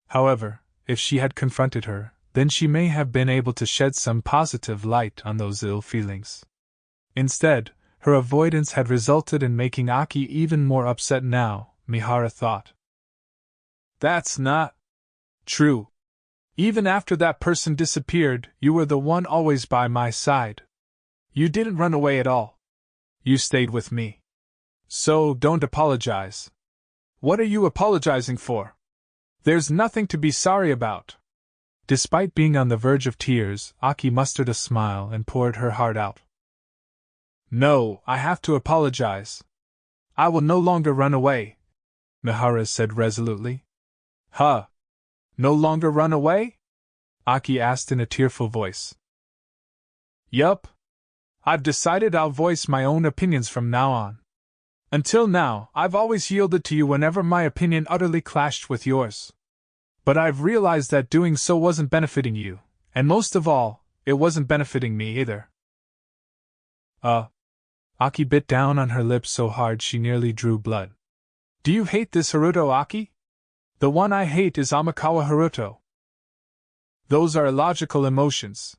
However, if she had confronted her, then she may have been able to shed some positive light on those ill feelings. Instead, her avoidance had resulted in making Aki even more upset now, Mihara thought. That's not true. Even after that person disappeared, you were the one always by my side. You didn't run away at all. You stayed with me. So don't apologize. What are you apologizing for? There's nothing to be sorry about. Despite being on the verge of tears, Aki mustered a smile and poured her heart out. No, I have to apologize. I will no longer run away, Mihara said resolutely. Huh? No longer run away? Aki asked in a tearful voice. Yup. I've decided I'll voice my own opinions from now on. Until now, I've always yielded to you whenever my opinion utterly clashed with yours. But I've realized that doing so wasn't benefiting you, and most of all, it wasn't benefiting me either. Aki bit down on her lips so hard she nearly drew blood. Do you hate this Haruto, Aki? The one I hate is Amikawa Haruto. Those are illogical emotions.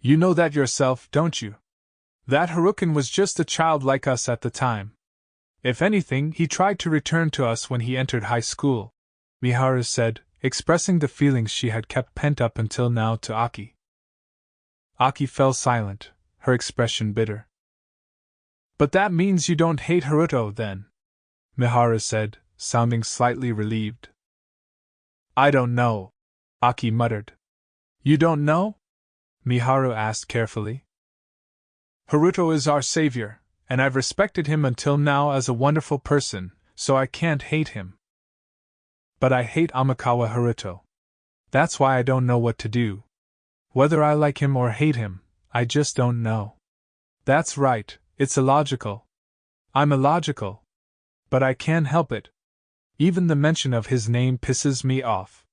You know that yourself, don't you? That Harukin was just a child like us at the time. If anything, he tried to return to us when he entered high school, Mihara said, expressing the feelings she had kept pent up until now to Aki. Aki fell silent, her expression bitter. But that means you don't hate Haruto, then, Mihara said, sounding slightly relieved. I don't know, Aki muttered. You don't know? Mihara asked carefully. Haruto is our savior, and I've respected him until now as a wonderful person, so I can't hate him. But I hate Amikawa Haruto. That's why I don't know what to do. Whether I like him or hate him, I just don't know. That's right, it's illogical. I'm illogical. But I can't help it. Even the mention of his name pisses me off.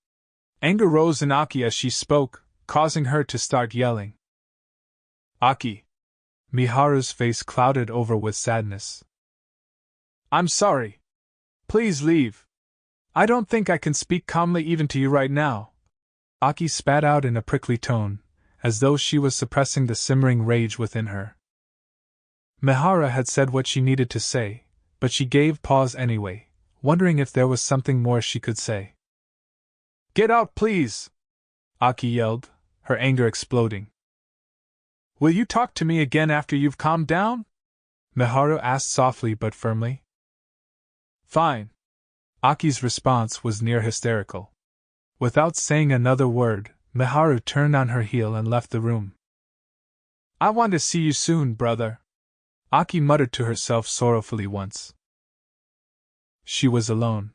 Anger rose in Aki as she spoke, causing her to start yelling. Aki. Mihara's face clouded over with sadness. I'm sorry. Please leave. I don't think I can speak calmly even to you right now. Aki spat out in a prickly tone, as though she was suppressing the simmering rage within her. Mihara had said what she needed to say, but she gave pause anyway, wondering if there was something more she could say. Get out, please! Aki yelled, her anger exploding. Will you talk to me again after you've calmed down? Mihara asked softly but firmly. Fine. Aki's response was near hysterical. Without saying another word, Miharu turned on her heel and left the room. I want to see you soon, brother, Aki muttered to herself sorrowfully once. She was alone.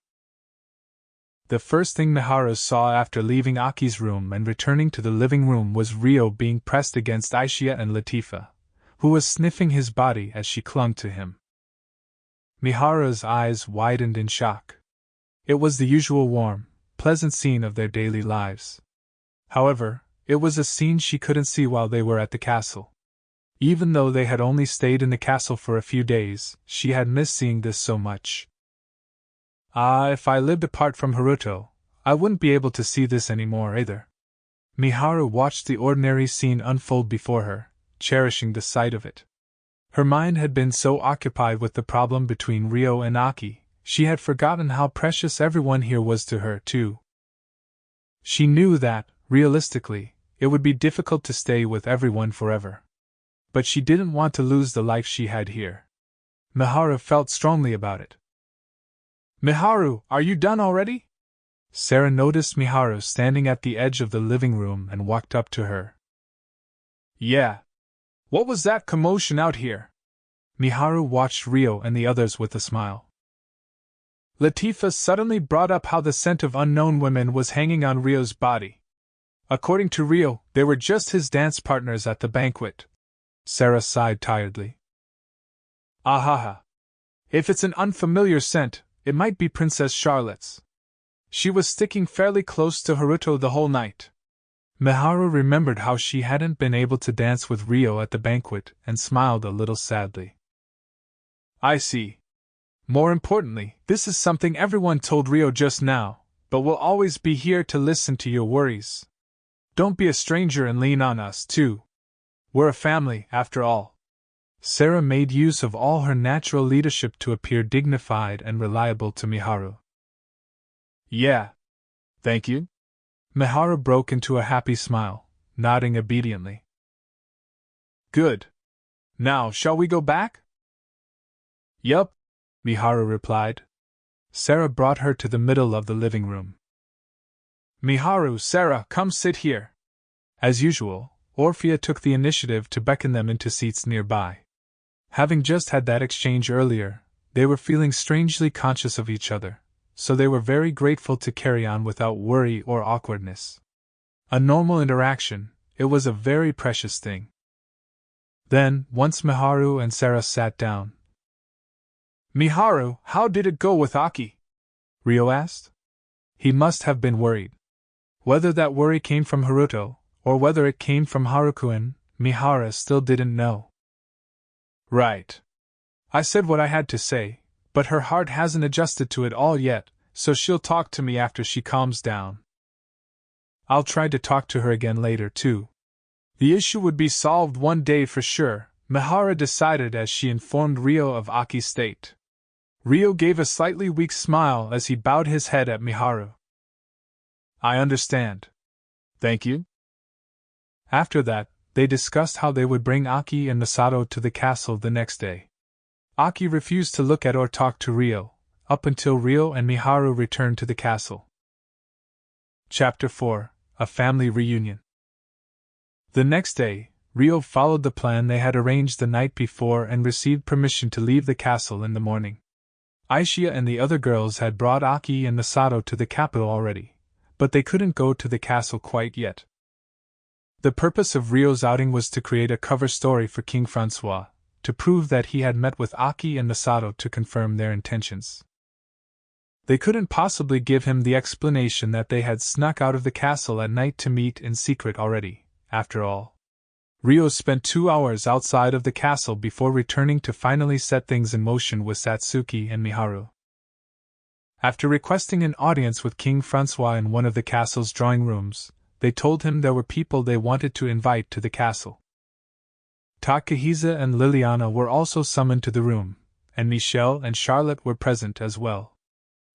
The first thing Miharu saw after leaving Aki's room and returning to the living room was Ryo being pressed against Aisha and Latifa, who was sniffing his body as she clung to him. Miharu's eyes widened in shock. It was the usual warm, pleasant scene of their daily lives. However, it was a scene she couldn't see while they were at the castle. Even though they had only stayed in the castle for a few days, she had missed seeing this so much. If I lived apart from Haruto, I wouldn't be able to see this anymore either. Miharu watched the ordinary scene unfold before her, cherishing the sight of it. Her mind had been so occupied with the problem between Ryo and Aki, she had forgotten how precious everyone here was to her, too. She knew that, realistically, it would be difficult to stay with everyone forever. But she didn't want to lose the life she had here. Miharu felt strongly about it. Miharu, are you done already? Sarah noticed Miharu standing at the edge of the living room and walked up to her. Yeah. What was that commotion out here? Miharu watched Rio and the others with a smile. Latifa suddenly brought up how the scent of unknown women was hanging on Rio's body. According to Rio, they were just his dance partners at the banquet. Sarah sighed tiredly. Ahaha. If it's an unfamiliar scent, it might be Princess Charlotte's. She was sticking fairly close to Haruto the whole night. Miharu remembered how she hadn't been able to dance with Rio at the banquet and smiled a little sadly. I see. More importantly, this is something everyone told Rio just now, but we'll always be here to listen to your worries. Don't be a stranger and lean on us, too. We're a family, after all. Sarah made use of all her natural leadership to appear dignified and reliable to Miharu. Yeah. Thank you. Miharu broke into a happy smile, nodding obediently. Good. Now, shall we go back? Yup, Miharu replied. Sarah brought her to the middle of the living room. Miharu, Sarah, come sit here. As usual, Orphea took the initiative to beckon them into seats nearby. Having just had that exchange earlier, they were feeling strangely conscious of each other, so they were very grateful to carry on without worry or awkwardness. A normal interaction, it was a very precious thing. Then, once Miharu and Sarah sat down. Miharu, how did it go with Aki? Rio asked. He must have been worried. Whether that worry came from Haruto, or whether it came from Haruko-en, Miharu still didn't know. Right. I said what I had to say, but her heart hasn't adjusted to it all yet, so she'll talk to me after she calms down. I'll try to talk to her again later, too. The issue would be solved one day for sure, Miharu decided as she informed Rio of Aki's state. Rio gave a slightly weak smile as he bowed his head at Miharu. I understand. Thank you. After that, they discussed how they would bring Aki and Masato to the castle the next day. Aki refused to look at or talk to Rio, up until Rio and Miharu returned to the castle. Chapter 4: A Family Reunion. The next day, Rio followed the plan they had arranged the night before and received permission to leave the castle in the morning. Aishia and the other girls had brought Aki and Masato to the capital already, but they couldn't go to the castle quite yet. The purpose of Rio's outing was to create a cover story for King Francois, to prove that he had met with Aki and Masato to confirm their intentions. They couldn't possibly give him the explanation that they had snuck out of the castle at night to meet in secret already, after all. Rio spent 2 hours outside of the castle before returning to finally set things in motion with Satsuki and Miharu. After requesting an audience with King Francois in one of the castle's drawing rooms, they told him there were people they wanted to invite to the castle. Takahisa and Liliana were also summoned to the room, and Michelle and Charlotte were present as well.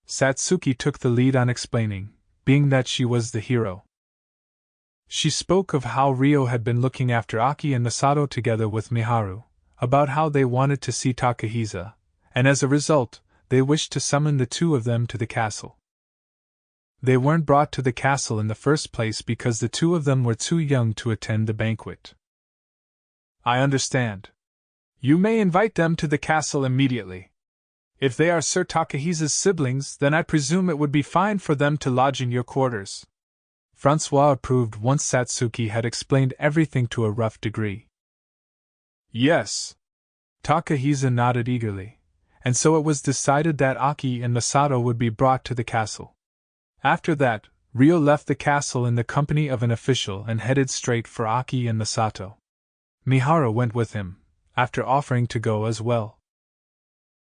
Satsuki took the lead on explaining, being that she was the hero. She spoke of how Rio had been looking after Aki and Masato together with Miharu, about how they wanted to see Takahisa, and as a result, they wished to summon the two of them to the castle. They weren't brought to the castle in the first place because the two of them were too young to attend the banquet. I understand. You may invite them to the castle immediately. If they are Sir Takahisa's siblings, then I presume it would be fine for them to lodge in your quarters. Francois approved once Satsuki had explained everything to a rough degree. Yes. Takahisa nodded eagerly, and so it was decided that Aki and Masato would be brought to the castle. After that, Rio left the castle in the company of an official and headed straight for Aki and Masato. Miharu went with him, after offering to go as well.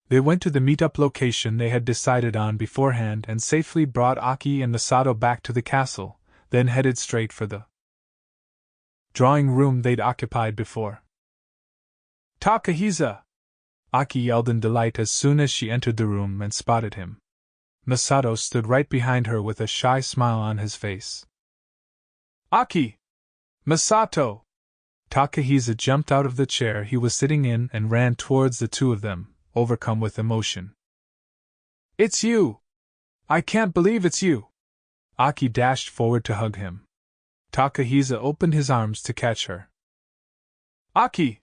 They went to the meet-up location they had decided on beforehand and safely brought Aki and Masato back to the castle, then headed straight for the drawing room they'd occupied before. Takahisa! Aki yelled in delight as soon as she entered the room and spotted him. Masato stood right behind her with a shy smile on his face. Aki! Masato! Takahisa jumped out of the chair he was sitting in and ran towards the two of them, overcome with emotion. It's you! I can't believe it's you! Aki dashed forward to hug him. Takahisa opened his arms to catch her. Aki!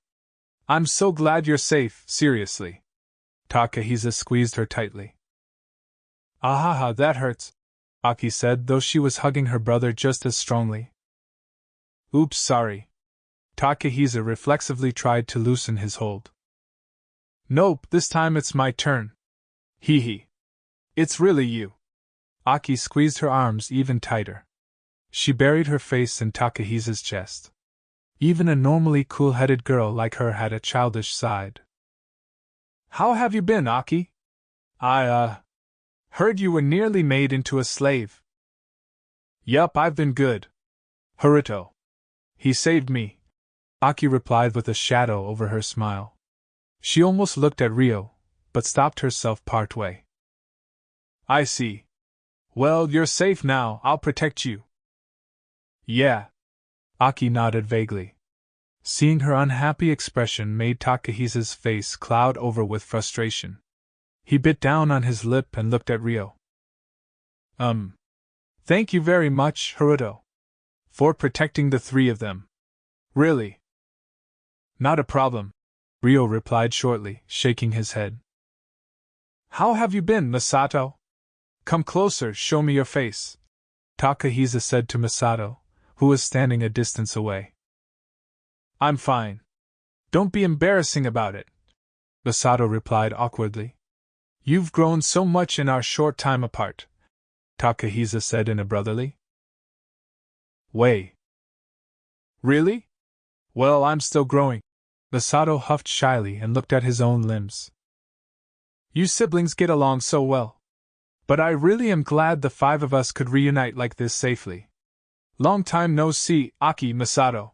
I'm so glad you're safe, seriously. Takahisa squeezed her tightly. Ahaha, that hurts, Aki said, though she was hugging her brother just as strongly. Oops, sorry. Takahisa reflexively tried to loosen his hold. Nope, this time it's my turn. Hee hee. It's really you. Aki squeezed her arms even tighter. She buried her face in Takahisa's chest. Even a normally cool-headed girl like her had a childish side. How have you been, Aki? I, heard you were nearly made into a slave. Yup, I've been good. Haruto. He saved me, Aki replied with a shadow over her smile. She almost looked at Ryo, but stopped herself partway. I see. Well, you're safe now, I'll protect you. Yeah. Aki nodded vaguely. Seeing her unhappy expression made Takahisa's face cloud over with frustration. He bit down on his lip and looked at Ryo. Thank you very much, Haruto. For protecting the three of them. Really? Not a problem, Ryo replied shortly, shaking his head. How have you been, Masato? Come closer, show me your face, Takahisa said to Masato, who was standing a distance away. I'm fine. Don't be embarrassing about it, Masato replied awkwardly. You've grown so much in our short time apart, Takahisa said in a brotherly way. Really? Well, I'm still growing. Masato huffed shyly and looked at his own limbs. You siblings get along so well. But I really am glad the five of us could reunite like this safely. Long time no see, Aki Masato.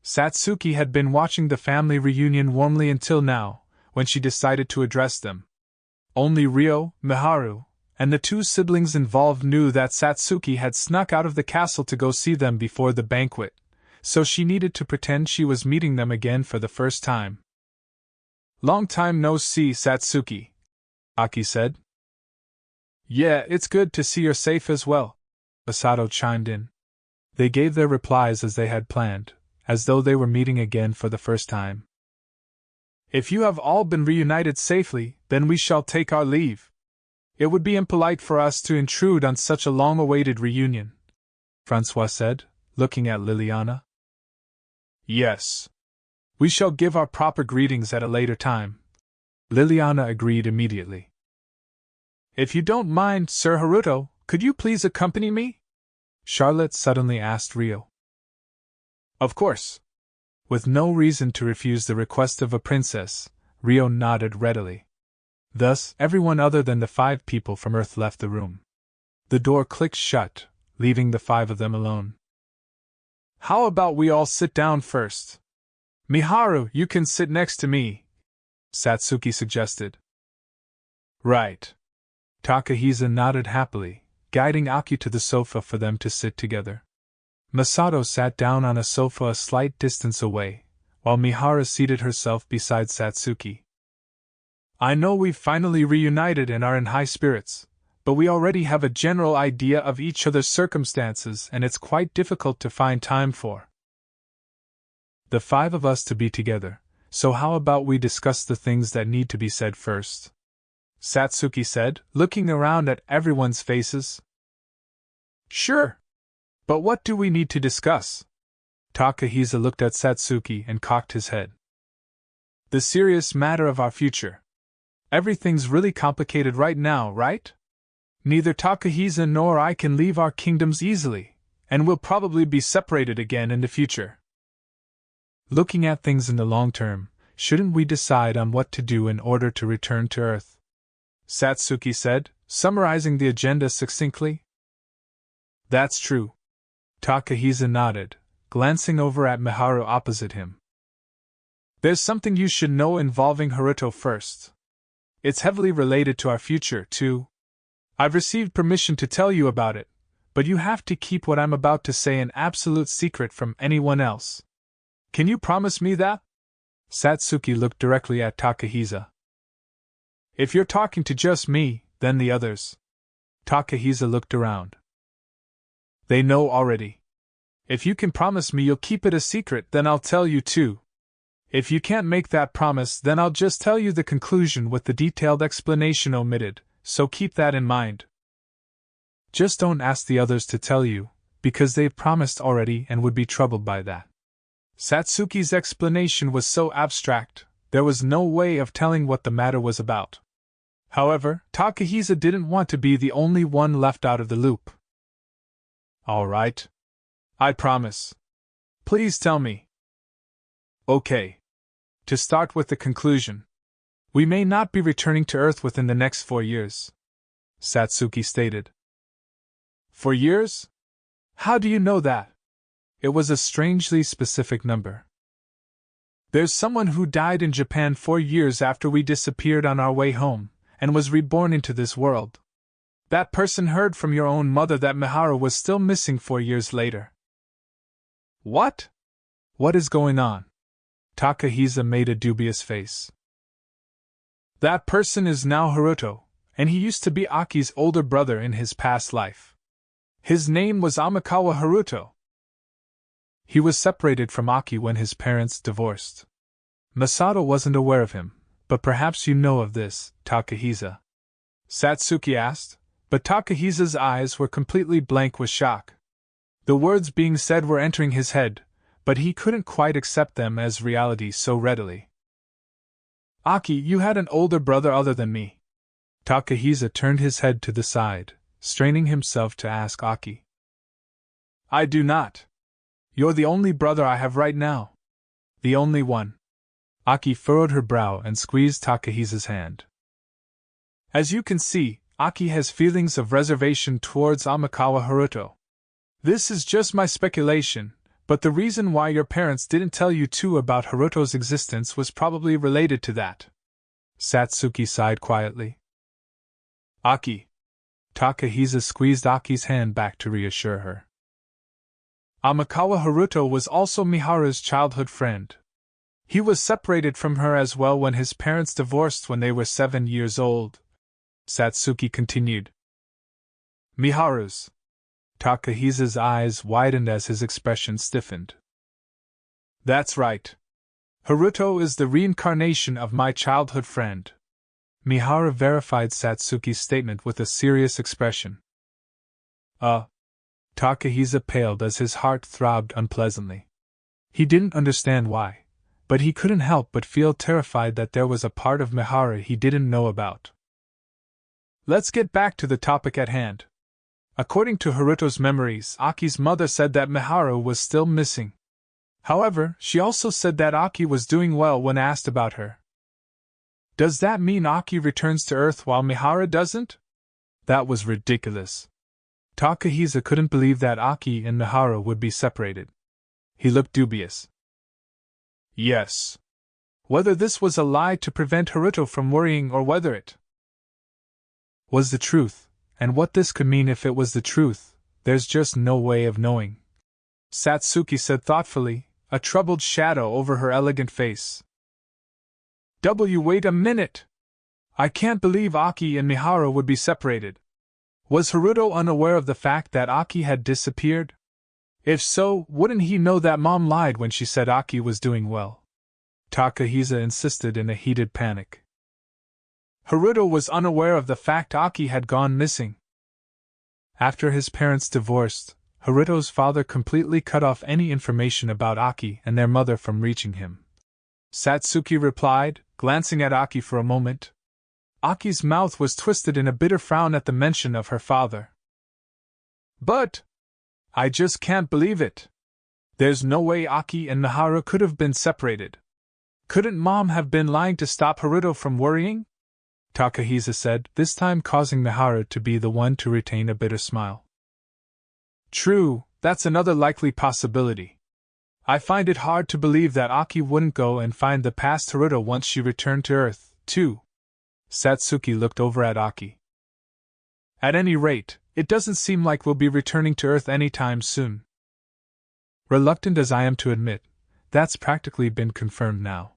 Satsuki had been watching the family reunion warmly until now, when she decided to address them. Only Ryo, Miharu, and the two siblings involved knew that Satsuki had snuck out of the castle to go see them before the banquet, so she needed to pretend she was meeting them again for the first time. Long time no see, Satsuki, Aki said. Yeah, it's good to see you're safe as well, Masato chimed in. They gave their replies as they had planned, as though they were meeting again for the first time. If you have all been reunited safely, then we shall take our leave. It would be impolite for us to intrude on such a long-awaited reunion, Francois said, looking at Liliana. Yes. We shall give our proper greetings at a later time. Liliana agreed immediately. If you don't mind, Sir Haruto, could you please accompany me? Charlotte suddenly asked Ryo. Of course. With no reason to refuse the request of a princess, Ryo nodded readily. Thus, everyone other than the 5 people from Earth left the room. The door clicked shut, leaving the 5 of them alone. How about we all sit down first? Miharu, you can sit next to me, Satsuki suggested. Right. Takahisa nodded happily, guiding Aki to the sofa for them to sit together. Masato sat down on a sofa a slight distance away, while Miharu seated herself beside Satsuki. I know we've finally reunited and are in high spirits, but we already have a general idea of each other's circumstances and it's quite difficult to find time for the 5 of us to be together, so how about we discuss the things that need to be said first? Satsuki said, looking around at everyone's faces. Sure. But what do we need to discuss? Takahisa looked at Satsuki and cocked his head. The serious matter of our future. Everything's really complicated right now, right? Neither Takahisa nor I can leave our kingdoms easily, and we'll probably be separated again in the future. Looking at things in the long term, shouldn't we decide on what to do in order to return to Earth? Satsuki said, summarizing the agenda succinctly. That's true. Takahisa nodded, glancing over at Miharu opposite him. There's something you should know involving Haruto first. It's heavily related to our future, too. I've received permission to tell you about it, but you have to keep what I'm about to say an absolute secret from anyone else. Can you promise me that? Satsuki looked directly at Takahisa. If you're talking to just me, then the others. Takahisa looked around. They know already. If you can promise me you'll keep it a secret, then I'll tell you too. If you can't make that promise, then I'll just tell you the conclusion with the detailed explanation omitted, so keep that in mind. Just don't ask the others to tell you, because they've promised already and would be troubled by that. Satsuki's explanation was so abstract, there was no way of telling what the matter was about. However, Takahisa didn't want to be the only one left out of the loop. All right. I promise. Please tell me. Okay. To start with the conclusion. We may not be returning to Earth within the next 4 years, Satsuki stated. 4 years? How do you know that? It was a strangely specific number. There's someone who died in Japan 4 years after we disappeared on our way home, and was reborn into this world. That person heard from your own mother that Miharu was still missing 4 years later. What? What is going on? Takahisa made a dubious face. That person is now Haruto, and he used to be Aki's older brother in his past life. His name was Amikawa Haruto. He was separated from Aki when his parents divorced. Masato wasn't aware of him, but perhaps you know of this, Takahisa. Satsuki asked, but Takahisa's eyes were completely blank with shock. The words being said were entering his head, but he couldn't quite accept them as reality so readily. Aki, you had an older brother other than me. Takahisa turned his head to the side, straining himself to ask Aki. I do not. You're the only brother I have right now. The only one. Aki furrowed her brow and squeezed Takahisa's hand. As you can see, Aki has feelings of reservation towards Amikawa Haruto. This is just my speculation, but the reason why your parents didn't tell you too about Haruto's existence was probably related to that. Satsuki sighed quietly. Aki. Takahisa squeezed Aki's hand back to reassure her. Amikawa Haruto was also Miharu's childhood friend. He was separated from her as well when his parents divorced when they were 7 years old. Satsuki continued. Miharu's. Takahisa's eyes widened as his expression stiffened. That's right. Haruto is the reincarnation of my childhood friend. Miharu verified Satsuki's statement with a serious expression. Takahisa paled as his heart throbbed unpleasantly. He didn't understand why, but he couldn't help but feel terrified that there was a part of Miharu he didn't know about. Let's get back to the topic at hand. According to Haruto's memories, Aki's mother said that Miharu was still missing. However, she also said that Aki was doing well when asked about her. Does that mean Aki returns to Earth while Miharu doesn't? That was ridiculous. Takahisa couldn't believe that Aki and Miharu would be separated. He looked dubious. Yes. Whether this was a lie to prevent Haruto from worrying or whether it was the truth, and what this could mean if it was the truth, there's just no way of knowing. Satsuki said thoughtfully, a troubled shadow over her elegant face. Wait a minute! I can't believe Aki and Miharu would be separated. Was Haruto unaware of the fact that Aki had disappeared? If so, wouldn't he know that Mom lied when she said Aki was doing well? Takahisa insisted in a heated panic. Haruto was unaware of the fact Aki had gone missing. After his parents divorced, Haruto's father completely cut off any information about Aki and their mother from reaching him. Satsuki replied, glancing at Aki for a moment. Aki's mouth was twisted in a bitter frown at the mention of her father. But I just can't believe it. There's no way Aki and Miharu could have been separated. Couldn't Mom have been lying to stop Haruto from worrying? Takahisa said, this time causing Miharu to be the one to retain a bitter smile. True, that's another likely possibility. I find it hard to believe that Aki wouldn't go and find the past Haruto once she returned to Earth, too. Satsuki looked over at Aki. At any rate, it doesn't seem like we'll be returning to Earth anytime soon. Reluctant as I am to admit, that's practically been confirmed now.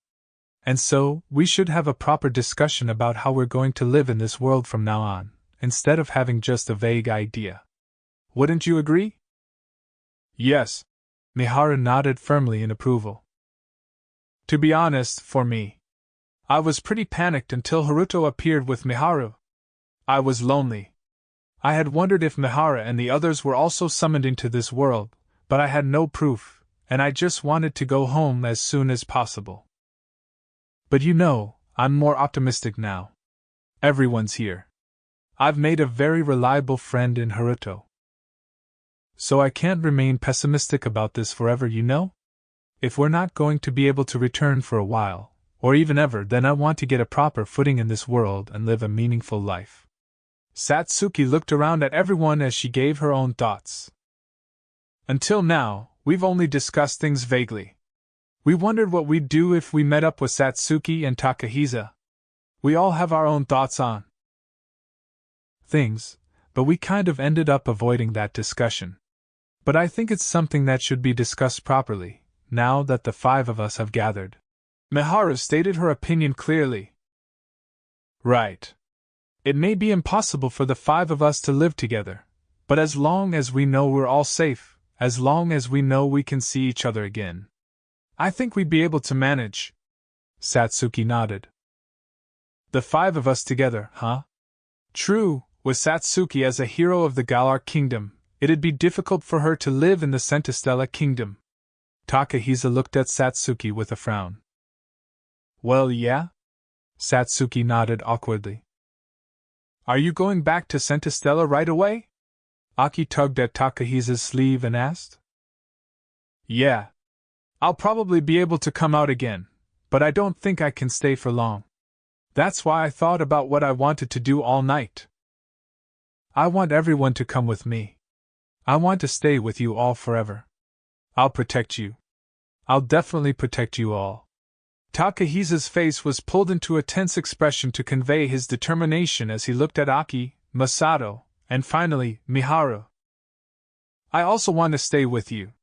And so, we should have a proper discussion about how we're going to live in this world from now on, instead of having just a vague idea. Wouldn't you agree? Yes. Miharu nodded firmly in approval. To be honest, for me, I was pretty panicked until Haruto appeared with Miharu. I was lonely. I had wondered if Mihara and the others were also summoned into this world, but I had no proof, and I just wanted to go home as soon as possible. But you know, I'm more optimistic now. Everyone's here. I've made a very reliable friend in Haruto. So I can't remain pessimistic about this forever, you know? If we're not going to be able to return for a while, or even ever, then I want to get a proper footing in this world and live a meaningful life. Satsuki looked around at everyone as she gave her own thoughts. Until now, we've only discussed things vaguely. We wondered what we'd do if we met up with Satsuki and Takahisa. We all have our own thoughts on things, but we kind of ended up avoiding that discussion. But I think it's something that should be discussed properly, now that the 5 of us have gathered. Miharu stated her opinion clearly. Right. It may be impossible for the 5 of us to live together, but as long as we know we're all safe, as long as we know we can see each other again, I think we'd be able to manage. Satsuki nodded. The 5 of us together, huh? True, with Satsuki as a hero of the Galar Kingdom, it'd be difficult for her to live in the Centistella Kingdom. Takahisa looked at Satsuki with a frown. Well, yeah? Satsuki nodded awkwardly. Are you going back to Centistella right away? Aki tugged at Takahisa's sleeve and asked. Yeah. I'll probably be able to come out again, but I don't think I can stay for long. That's why I thought about what I wanted to do all night. I want everyone to come with me. I want to stay with you all forever. I'll protect you. I'll definitely protect you all. Takahisa's face was pulled into a tense expression to convey his determination as he looked at Aki, Masato, and finally, Miharu. I also want to stay with you.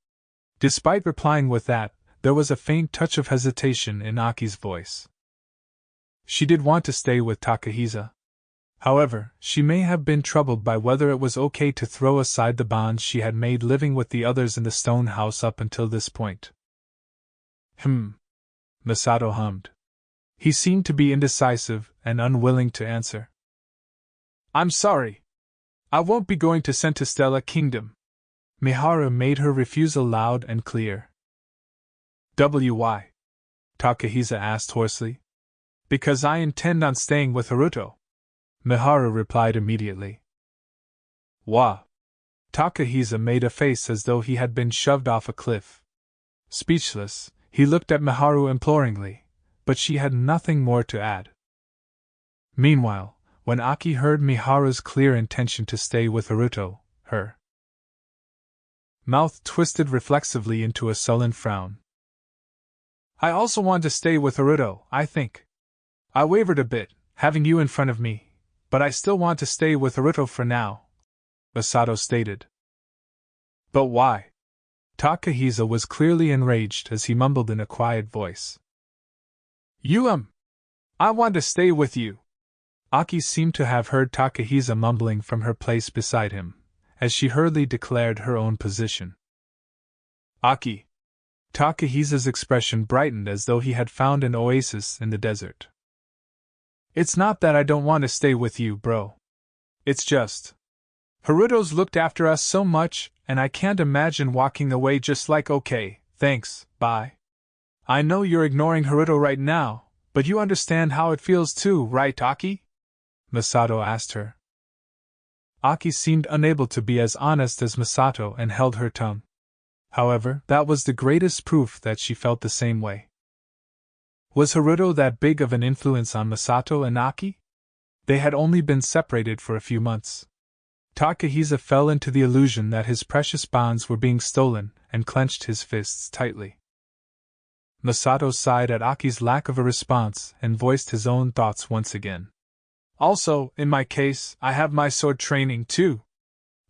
Despite replying with that, there was a faint touch of hesitation in Aki's voice. She did want to stay with Takahisa. However, she may have been troubled by whether it was okay to throw aside the bonds she had made living with the others in the stone house up until this point. Masato hummed. He seemed to be indecisive and unwilling to answer. I'm sorry. I won't be going to Centistella Kingdom. Miharu made her refusal loud and clear. Why? Takahisa asked hoarsely. Because I intend on staying with Haruto. Miharu replied immediately. Wah! Takahisa made a face as though he had been shoved off a cliff. Speechless, he looked at Miharu imploringly, but she had nothing more to add. Meanwhile, when Aki heard Miharu's clear intention to stay with Haruto, her mouth twisted reflexively into a sullen frown. I also want to stay with Haruto, I think. I wavered a bit, having you in front of me, but I still want to stay with Haruto for now, Masato stated. But why? Takahisa was clearly enraged as he mumbled in a quiet voice. I want to stay with you. Aki seemed to have heard Takahisa mumbling from her place beside him, as she hurriedly declared her own position. Aki. Takahisa's expression brightened as though he had found an oasis in the desert. It's not that I don't want to stay with you, bro. It's just Haruto's looked after us so much, and I can't imagine walking away just like okay, thanks, bye. I know you're ignoring Haruto right now, but you understand how it feels too, right, Aki? Masato asked her. Aki seemed unable to be as honest as Masato and held her tongue. However, that was the greatest proof that she felt the same way. Was Haruto that big of an influence on Masato and Aki? They had only been separated for a few months. Takahisa fell into the illusion that his precious bonds were being stolen and clenched his fists tightly. Masato sighed at Aki's lack of a response and voiced his own thoughts once again. Also, in my case, I have my sword training too.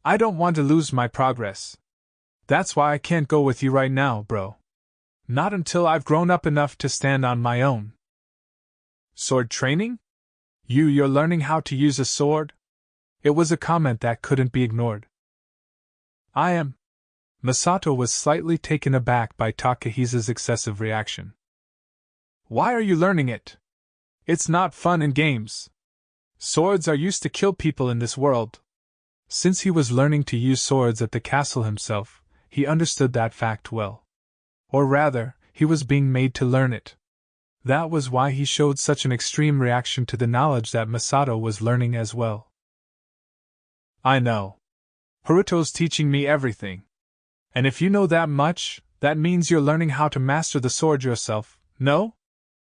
I don't want to lose my progress. That's why I can't go with you right now, bro. Not until I've grown up enough to stand on my own. Sword training? You're learning how to use a sword? It was a comment that couldn't be ignored. I am. Masato was slightly taken aback by Takahisa's excessive reaction. Why are you learning it? It's not fun in games. Swords are used to kill people in this world. Since he was learning to use swords at the castle himself, he understood that fact well. Or rather, he was being made to learn it. That was why he showed such an extreme reaction to the knowledge that Masato was learning as well. I know. Haruto's teaching me everything. And if you know that much, that means you're learning how to master the sword yourself, no?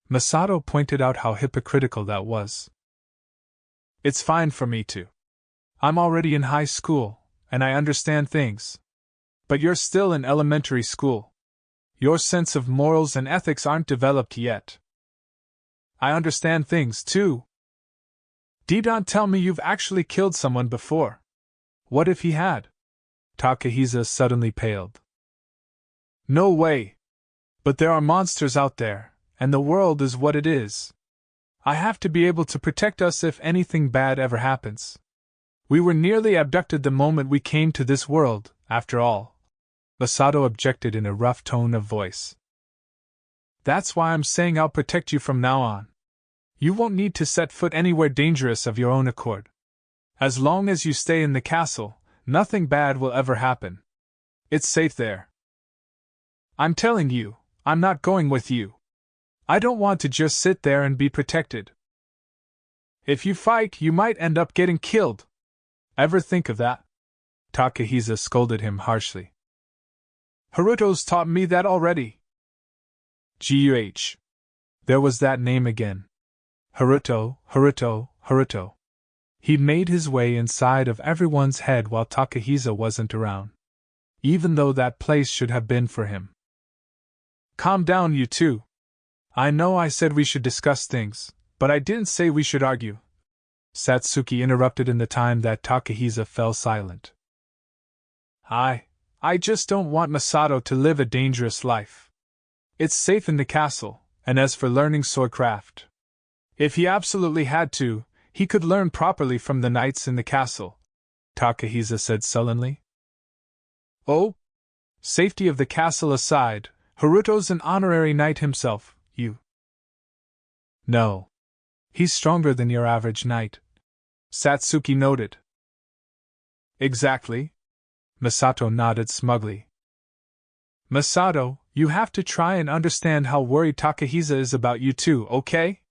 Masato pointed out how hypocritical that was. It's fine for me to. I'm already in high school, and I understand things. But you're still in elementary school. Your sense of morals and ethics aren't developed yet. I understand things, too. Don't tell me you've actually killed someone before. What if he had? Takahisa suddenly paled. No way. But there are monsters out there, and the world is what it is. I have to be able to protect us if anything bad ever happens. We were nearly abducted the moment we came to this world, after all. Masato objected in a rough tone of voice. That's why I'm saying I'll protect you from now on. You won't need to set foot anywhere dangerous of your own accord. As long as you stay in the castle, nothing bad will ever happen. It's safe there. I'm telling you, I'm not going with you. I don't want to just sit there and be protected. If you fight, you might end up getting killed. Ever think of that? Takahisa scolded him harshly. Haruto's taught me that already. Guh. There was that name again. Haruto, Haruto, Haruto. He made his way inside of everyone's head while Takahisa wasn't around. Even though that place should have been for him. Calm down, you two. I know I said we should discuss things, but I didn't say we should argue. Satsuki interrupted in the time that Takahisa fell silent. I just don't want Masato to live a dangerous life. It's safe in the castle, and as for learning swordcraft, if he absolutely had to, he could learn properly from the knights in the castle, Takahisa said sullenly. Oh? Safety of the castle aside, Haruto's an honorary knight himself, you. No. He's stronger than your average knight, Satsuki noted. Exactly. Masato nodded smugly. Masato, you have to try and understand how worried Takahisa is about you too, okay?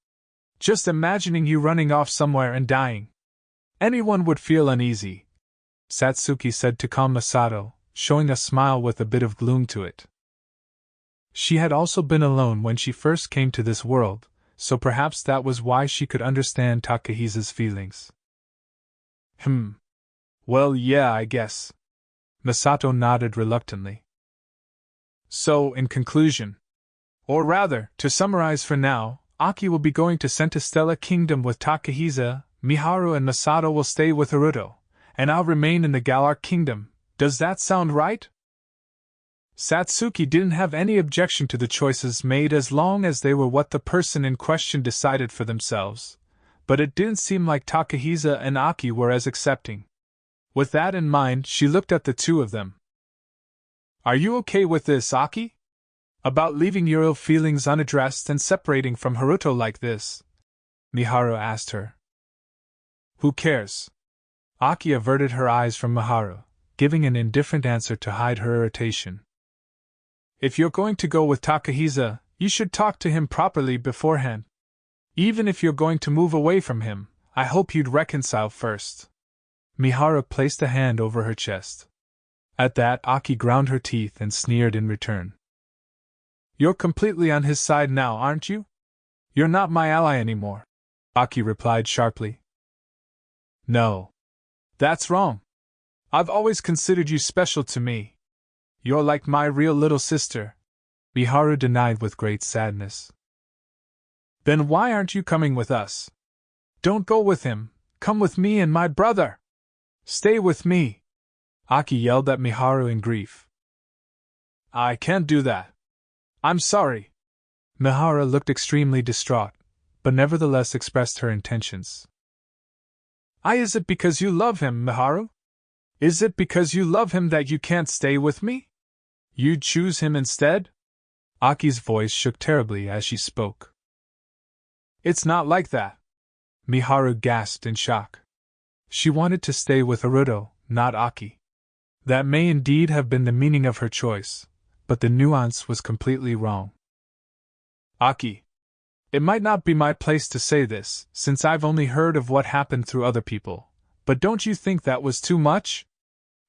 Just imagining you running off somewhere and dying. Anyone would feel uneasy, Satsuki said to calm Masato, showing a smile with a bit of gloom to it. She had also been alone when she first came to this world, so perhaps that was why she could understand Takahisa's feelings. Well, yeah, I guess. Masato nodded reluctantly. So, in conclusion, or rather, to summarize for now, Aki will be going to Centistella Kingdom with Takahisa, Miharu and Masato will stay with Haruto, and I'll remain in the Galar Kingdom. Does that sound right? Satsuki didn't have any objection to the choices made as long as they were what the person in question decided for themselves, but it didn't seem like Takahisa and Aki were as accepting. With that in mind, she looked at the two of them. Are you okay with this, Aki? About leaving your ill feelings unaddressed and separating from Haruto like this? Miharu asked her. Who cares? Aki averted her eyes from Miharu, giving an indifferent answer to hide her irritation. If you're going to go with Takahisa, you should talk to him properly beforehand. Even if you're going to move away from him, I hope you'd reconcile first. Miharu placed a hand over her chest. At that, Aki ground her teeth and sneered in return. You're completely on his side now, aren't you? You're not my ally anymore, Aki replied sharply. No. That's wrong. I've always considered you special to me. You're like my real little sister, Miharu denied with great sadness. Then why aren't you coming with us? Don't go with him, come with me and my brother! Stay with me! Aki yelled at Miharu in grief. I can't do that. I'm sorry. Miharu looked extremely distraught, but nevertheless expressed her intentions. Is it because you love him, Miharu? Is it because you love him that you can't stay with me? You'd choose him instead? Aki's voice shook terribly as she spoke. It's not like that. Miharu gasped in shock. She wanted to stay with Haruto, not Aki. That may indeed have been the meaning of her choice, but the nuance was completely wrong. Aki. It might not be my place to say this, since I've only heard of what happened through other people, but don't you think that was too much?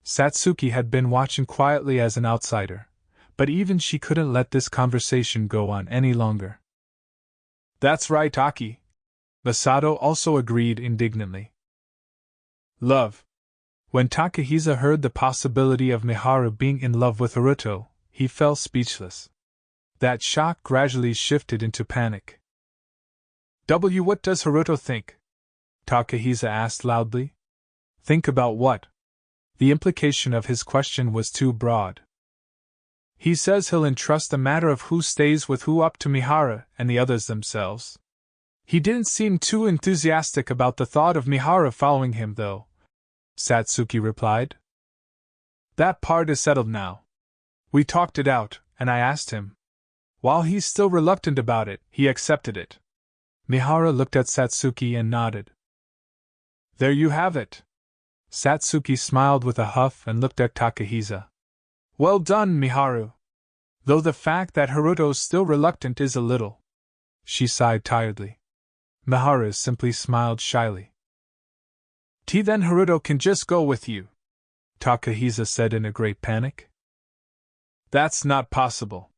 Satsuki had been watching quietly as an outsider, but even she couldn't let this conversation go on any longer. That's right, Aki. Masato also agreed indignantly. Love. When Takahisa heard the possibility of Miharu being in love with Haruto, he fell speechless. That shock gradually shifted into panic. What does Haruto think? Takahisa asked loudly. Think about what? The implication of his question was too broad. He says he'll entrust the matter of who stays with who up to Miharu and the others themselves. He didn't seem too enthusiastic about the thought of Miharu following him, though, Satsuki replied. That part is settled now. We talked it out, and I asked him. While he's still reluctant about it, he accepted it. Miharu looked at Satsuki and nodded. There you have it. Satsuki smiled with a huff and looked at Takahisa. Well done, Miharu. Though the fact that Haruto's still reluctant is a little. She sighed tiredly. Miharu simply smiled shyly. Then Haruto can just go with you, Takahisa said in a great panic. That's not possible.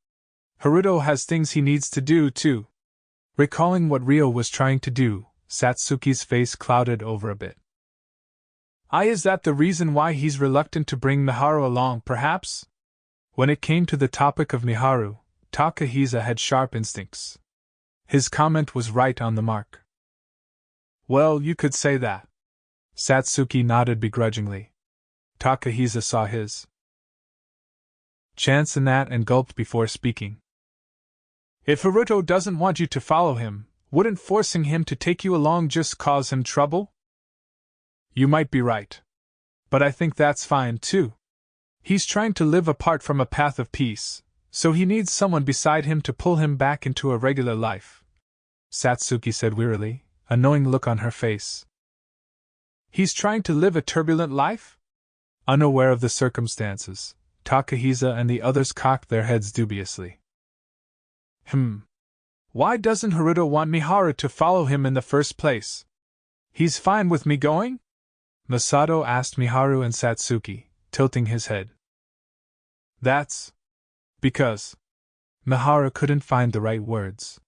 Haruto has things he needs to do, too. Recalling what Ryo was trying to do, Satsuki's face clouded over a bit. Is that the reason why he's reluctant to bring Miharu along, perhaps? When it came to the topic of Miharu, Takahisa had sharp instincts. His comment was right on the mark. Well, you could say that. Satsuki nodded begrudgingly. Takahisa saw his chance in that and gulped before speaking. If Haruto doesn't want you to follow him, wouldn't forcing him to take you along just cause him trouble? You might be right. But I think that's fine, too. He's trying to live apart from a path of peace, so he needs someone beside him to pull him back into a regular life, Satsuki said wearily, a knowing look on her face. He's trying to live a turbulent life? Unaware of the circumstances, Takahisa and the others cocked their heads dubiously. Why doesn't Haruto want Miharu to follow him in the first place? He's fine with me going? Masato asked Miharu and Satsuki, tilting his head. That's because Miharu couldn't find the right words.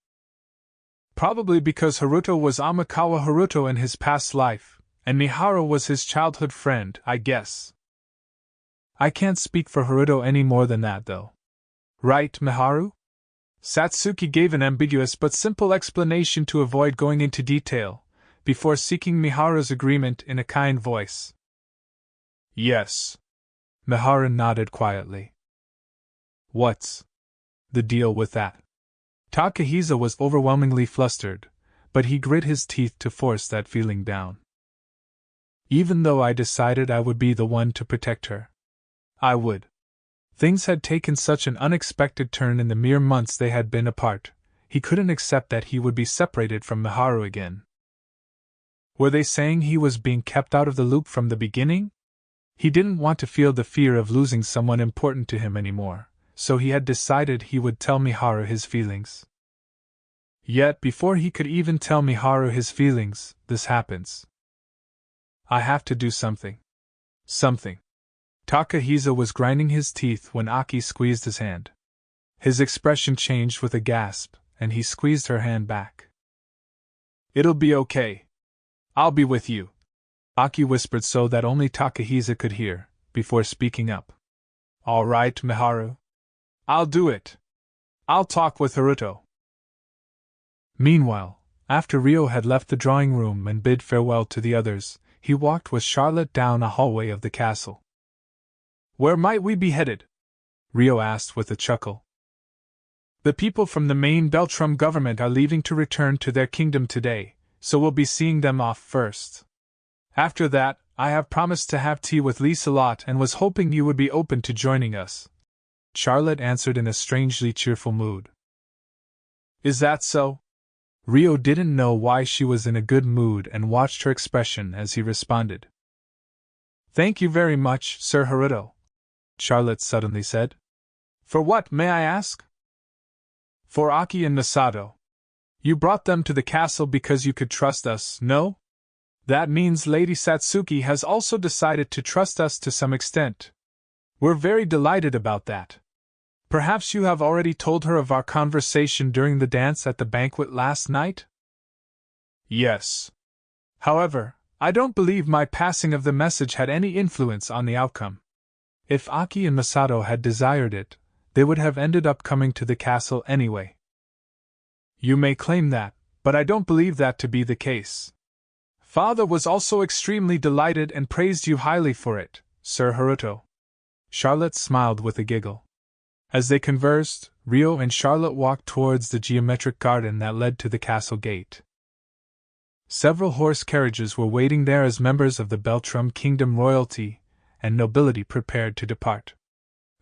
Probably because Haruto was Amikawa Haruto in his past life, and Miharu was his childhood friend, I guess. I can't speak for Haruto any more than that, though. Right, Miharu? Satsuki gave an ambiguous but simple explanation to avoid going into detail, before seeking Miharu's agreement in a kind voice. Yes. Miharu nodded quietly. What's the deal with that? Takahisa was overwhelmingly flustered, but he grit his teeth to force that feeling down. Even though I decided I would be the one to protect her, I would. Things had taken such an unexpected turn in the mere months they had been apart, he couldn't accept that he would be separated from Miharu again. Were they saying he was being kept out of the loop from the beginning? He didn't want to feel the fear of losing someone important to him anymore, so he had decided he would tell Miharu his feelings. Yet before he could even tell Miharu his feelings, this happens. I have to do something. Something. Takahisa was grinding his teeth when Aki squeezed his hand. His expression changed with a gasp, and he squeezed her hand back. It'll be okay. I'll be with you, Aki whispered so that only Takahisa could hear, before speaking up. All right, Miharu. I'll do it. I'll talk with Haruto. Meanwhile, after Ryo had left the drawing room and bid farewell to the others, he walked with Charlotte down a hallway of the castle. Where might we be headed? Ryo asked with a chuckle. The people from the main Beltrum government are leaving to return to their kingdom today, so we'll be seeing them off first. After that, I have promised to have tea with Lieselot and was hoping you would be open to joining us. Charlotte answered in a strangely cheerful mood. Is that so? Rio didn't know why she was in a good mood and watched her expression as he responded. Thank you very much, Sir Haruto, Charlotte suddenly said. For what, may I ask? For Aki and Masato. You brought them to the castle because you could trust us, no? That means Lady Satsuki has also decided to trust us to some extent. We're very delighted about that. Perhaps you have already told her of our conversation during the dance at the banquet last night? Yes. However, I don't believe my passing of the message had any influence on the outcome. If Aki and Masato had desired it, they would have ended up coming to the castle anyway. You may claim that, but I don't believe that to be the case. Father was also extremely delighted and praised you highly for it, Sir Haruto. Charlotte smiled with a giggle. As they conversed, Rio and Charlotte walked towards the geometric garden that led to the castle gate. Several horse carriages were waiting there as members of the Beltrum Kingdom royalty and nobility prepared to depart.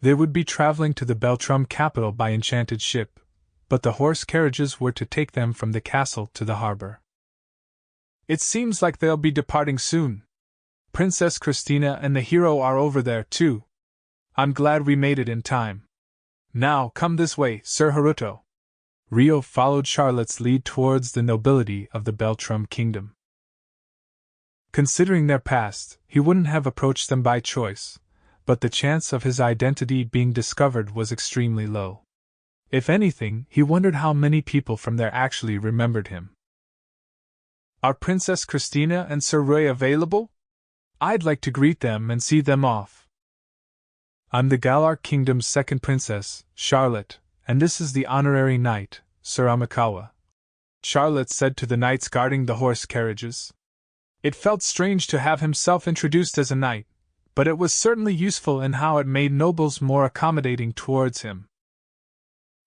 They would be traveling to the Beltrum capital by enchanted ship, but the horse carriages were to take them from the castle to the harbor. It seems like they'll be departing soon. Princess Christina and the hero are over there, too. I'm glad we made it in time. Now, come this way, Sir Haruto. Rio followed Charlotte's lead towards the nobility of the Beltrum Kingdom. Considering their past, he wouldn't have approached them by choice, but the chance of his identity being discovered was extremely low. If anything, he wondered how many people from there actually remembered him. Are Princess Christina and Sir Ray available? I'd like to greet them and see them off. I'm the Galar Kingdom's second princess, Charlotte, and this is the honorary knight, Sir Amikawa, Charlotte said to the knights guarding the horse carriages. It felt strange to have himself introduced as a knight, but it was certainly useful in how it made nobles more accommodating towards him.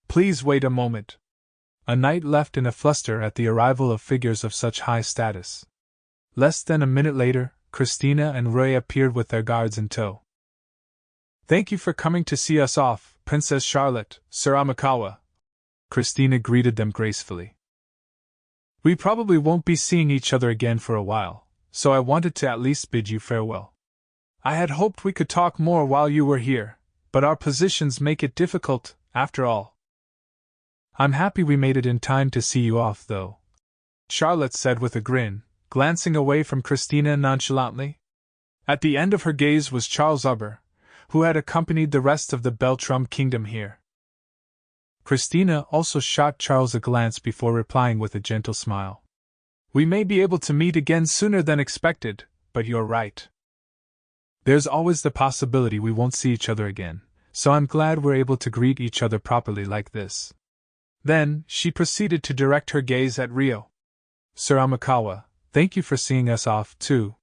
Please wait a moment. A knight left in a fluster at the arrival of figures of such high status. Less than a minute later, Christina and Ray appeared with their guards in tow. Thank you for coming to see us off, Princess Charlotte, Sir Amikawa. Christina greeted them gracefully. We probably won't be seeing each other again for a while, so I wanted to at least bid you farewell. I had hoped we could talk more while you were here, but our positions make it difficult, after all. I'm happy we made it in time to see you off, though, Charlotte said with a grin, glancing away from Christina nonchalantly. At the end of her gaze was Charles Uber, who had accompanied the rest of the Beltrum Kingdom here. Christina also shot Charles a glance before replying with a gentle smile. We may be able to meet again sooner than expected, but you're right. There's always the possibility we won't see each other again, so I'm glad we're able to greet each other properly like this. Then, she proceeded to direct her gaze at Rio. Sir Amikawa, thank you for seeing us off, too.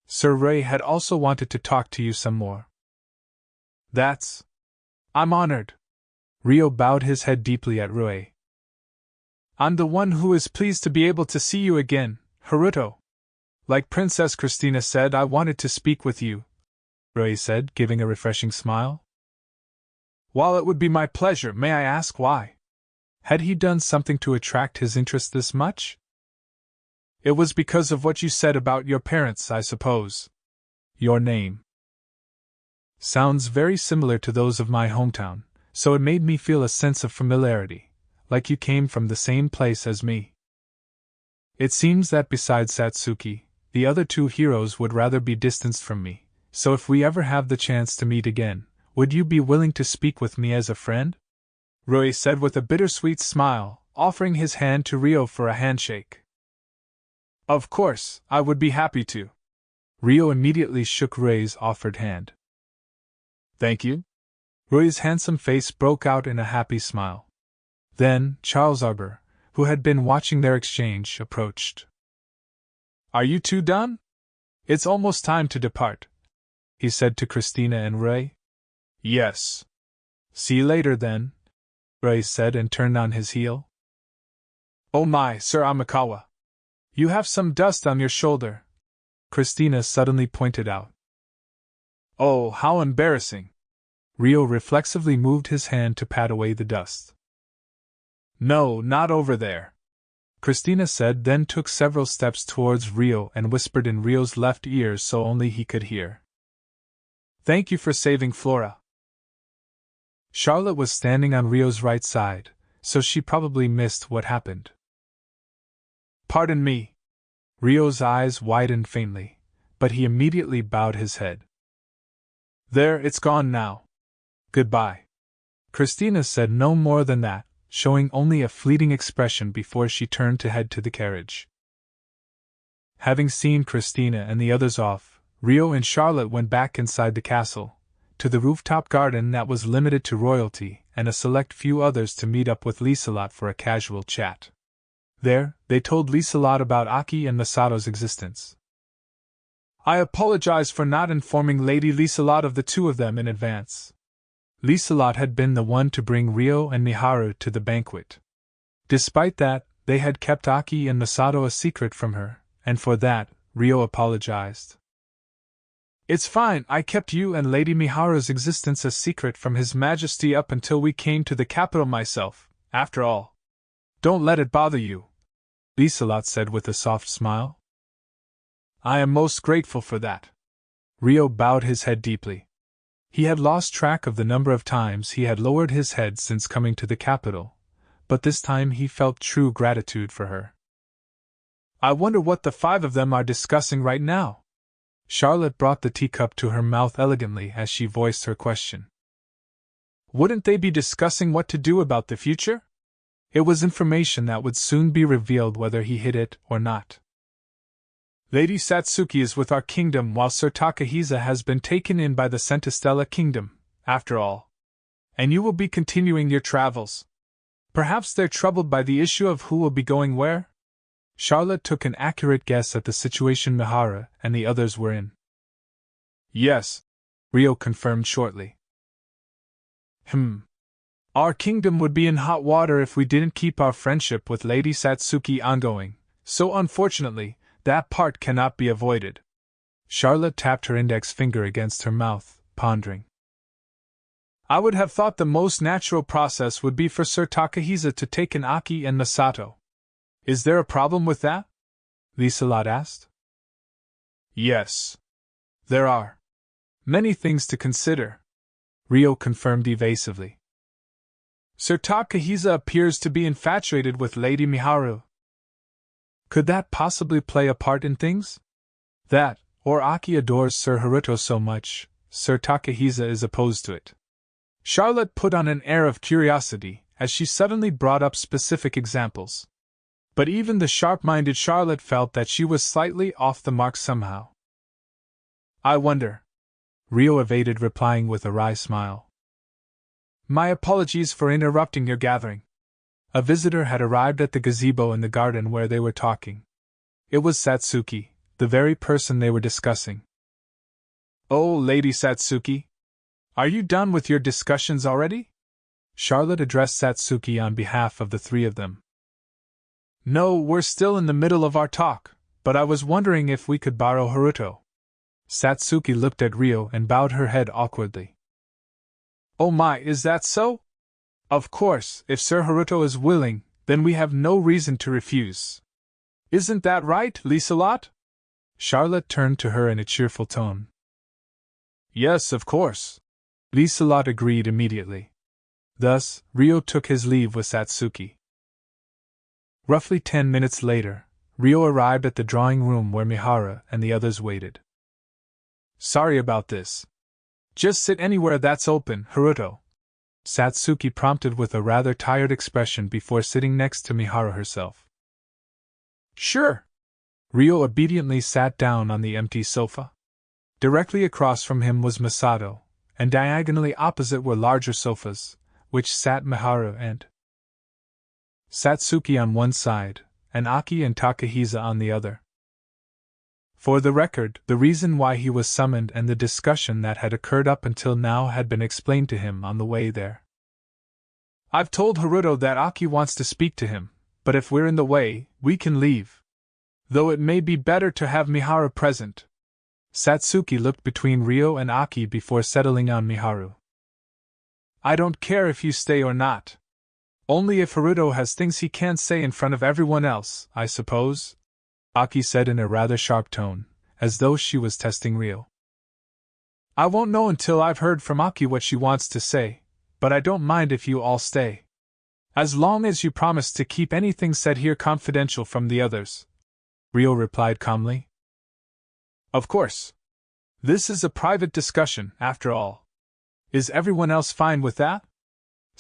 Sir Ray had also wanted to talk to you some more. I'm honored. Rio bowed his head deeply at Ray. I'm the one who is pleased to be able to see you again, Haruto. Like Princess Christina said, I wanted to speak with you, Ray said, giving a refreshing smile. While it would be my pleasure, may I ask why? Had he done something to attract his interest this much? It was because of what you said about your parents, I suppose. Your name sounds very similar to those of my hometown, so it made me feel a sense of familiarity, like you came from the same place as me. It seems that besides Satsuki, the other two heroes would rather be distanced from me, so if we ever have the chance to meet again, would you be willing to speak with me as a friend? Rui said with a bittersweet smile, offering his hand to Rio for a handshake. Of course, I would be happy to. Rio immediately shook Rui's offered hand. Thank you. Rui's handsome face broke out in a happy smile. Then, Charles Uber, who had been watching their exchange, approached. Are you two done? It's almost time to depart, he said to Christina and Rui. Yes. See you later then, Rui said and turned on his heel. Oh my, Sir Amikawa. You have some dust on your shoulder, Christina suddenly pointed out. Oh, how embarrassing. Rio reflexively moved his hand to pat away the dust. No, not over there. Christina said, then took several steps towards Rio and whispered in Rio's left ear so only he could hear. Thank you for saving Flora. Charlotte was standing on Rio's right side, so she probably missed what happened. Pardon me. Rio's eyes widened faintly, but he immediately bowed his head. There, it's gone now. Goodbye. Christina said no more than that, showing only a fleeting expression before she turned to head to the carriage. Having seen Christina and the others off, Rio and Charlotte went back inside the castle, to the rooftop garden that was limited to royalty and a select few others to meet up with Lieselot for a casual chat. There, they told Lieselot about Aki and Masato's existence. I apologize for not informing Lady Lieselot of the two of them in advance. Lieselot had been the one to bring Rio and Miharu to the banquet. Despite that, they had kept Aki and Masato a secret from her, and for that, Rio apologized. It's fine, I kept you and Lady Miharu's existence a secret from His Majesty up until we came to the capital myself, after all. Don't let it bother you, Lieselot said with a soft smile. I am most grateful for that. Rio bowed his head deeply. He had lost track of the number of times he had lowered his head since coming to the capital, but this time he felt true gratitude for her. I wonder what the five of them are discussing right now. Charlotte brought the teacup to her mouth elegantly as she voiced her question. Wouldn't they be discussing what to do about the future? It was information that would soon be revealed whether he hid it or not. Lady Satsuki is with our kingdom while Sir Takahisa has been taken in by the Centistella kingdom, after all. And you will be continuing your travels. Perhaps they're troubled by the issue of who will be going where? Charlotte took an accurate guess at the situation Miharu and the others were in. Yes, Rio confirmed shortly. Our kingdom would be in hot water if we didn't keep our friendship with Lady Satsuki ongoing, so unfortunately, that part cannot be avoided. Charlotte tapped her index finger against her mouth, pondering. I would have thought the most natural process would be for Sir Takahisa to take in Aki and Masato. Is there a problem with that? Lieselot asked. Yes. There are. Many things to consider, Rio confirmed evasively. Sir Takahisa appears to be infatuated with Lady Miharu. Could that possibly play a part in things? That, or Aki adores Sir Haruto so much, Sir Takahisa is opposed to it. Charlotte put on an air of curiosity as she suddenly brought up specific examples. But even the sharp-minded Charlotte felt that she was slightly off the mark somehow. I wonder. Rio evaded replying with a wry smile. My apologies for interrupting your gathering. A visitor had arrived at the gazebo in the garden where they were talking. It was Satsuki, the very person they were discussing. Oh, Lady Satsuki! Are you done with your discussions already? Charlotte addressed Satsuki on behalf of the three of them. No, we're still in the middle of our talk, but I was wondering if we could borrow Haruto. Satsuki looked at Rio and bowed her head awkwardly. Oh my, is that so? Of course, if Sir Haruto is willing, then we have no reason to refuse. Isn't that right, Lieselot? Charlotte turned to her in a cheerful tone. Yes, of course. Lieselot agreed immediately. Thus, Rio took his leave with Satsuki. Roughly 10 minutes later, Rio arrived at the drawing room where Miharu and the others waited. Sorry about this. Just sit anywhere that's open, Haruto. Satsuki prompted with a rather tired expression before sitting next to Miharu herself. Sure. Rio obediently sat down on the empty sofa. Directly across from him was Masato, and diagonally opposite were larger sofas, which sat Miharu and Satsuki on one side, and Aki and Takahisa on the other. For the record, the reason why he was summoned and the discussion that had occurred up until now had been explained to him on the way there. I've told Haruto that Aki wants to speak to him, but if we're in the way, we can leave. Though it may be better to have Miharu present. Satsuki looked between Rio and Aki before settling on Miharu. I don't care if you stay or not. Only if Haruto has things he can't say in front of everyone else, I suppose, Aki said in a rather sharp tone, as though she was testing Rio. I won't know until I've heard from Aki what she wants to say, but I don't mind if you all stay. As long as you promise to keep anything said here confidential from the others, Rio replied calmly. Of course. This is a private discussion, after all. Is everyone else fine with that?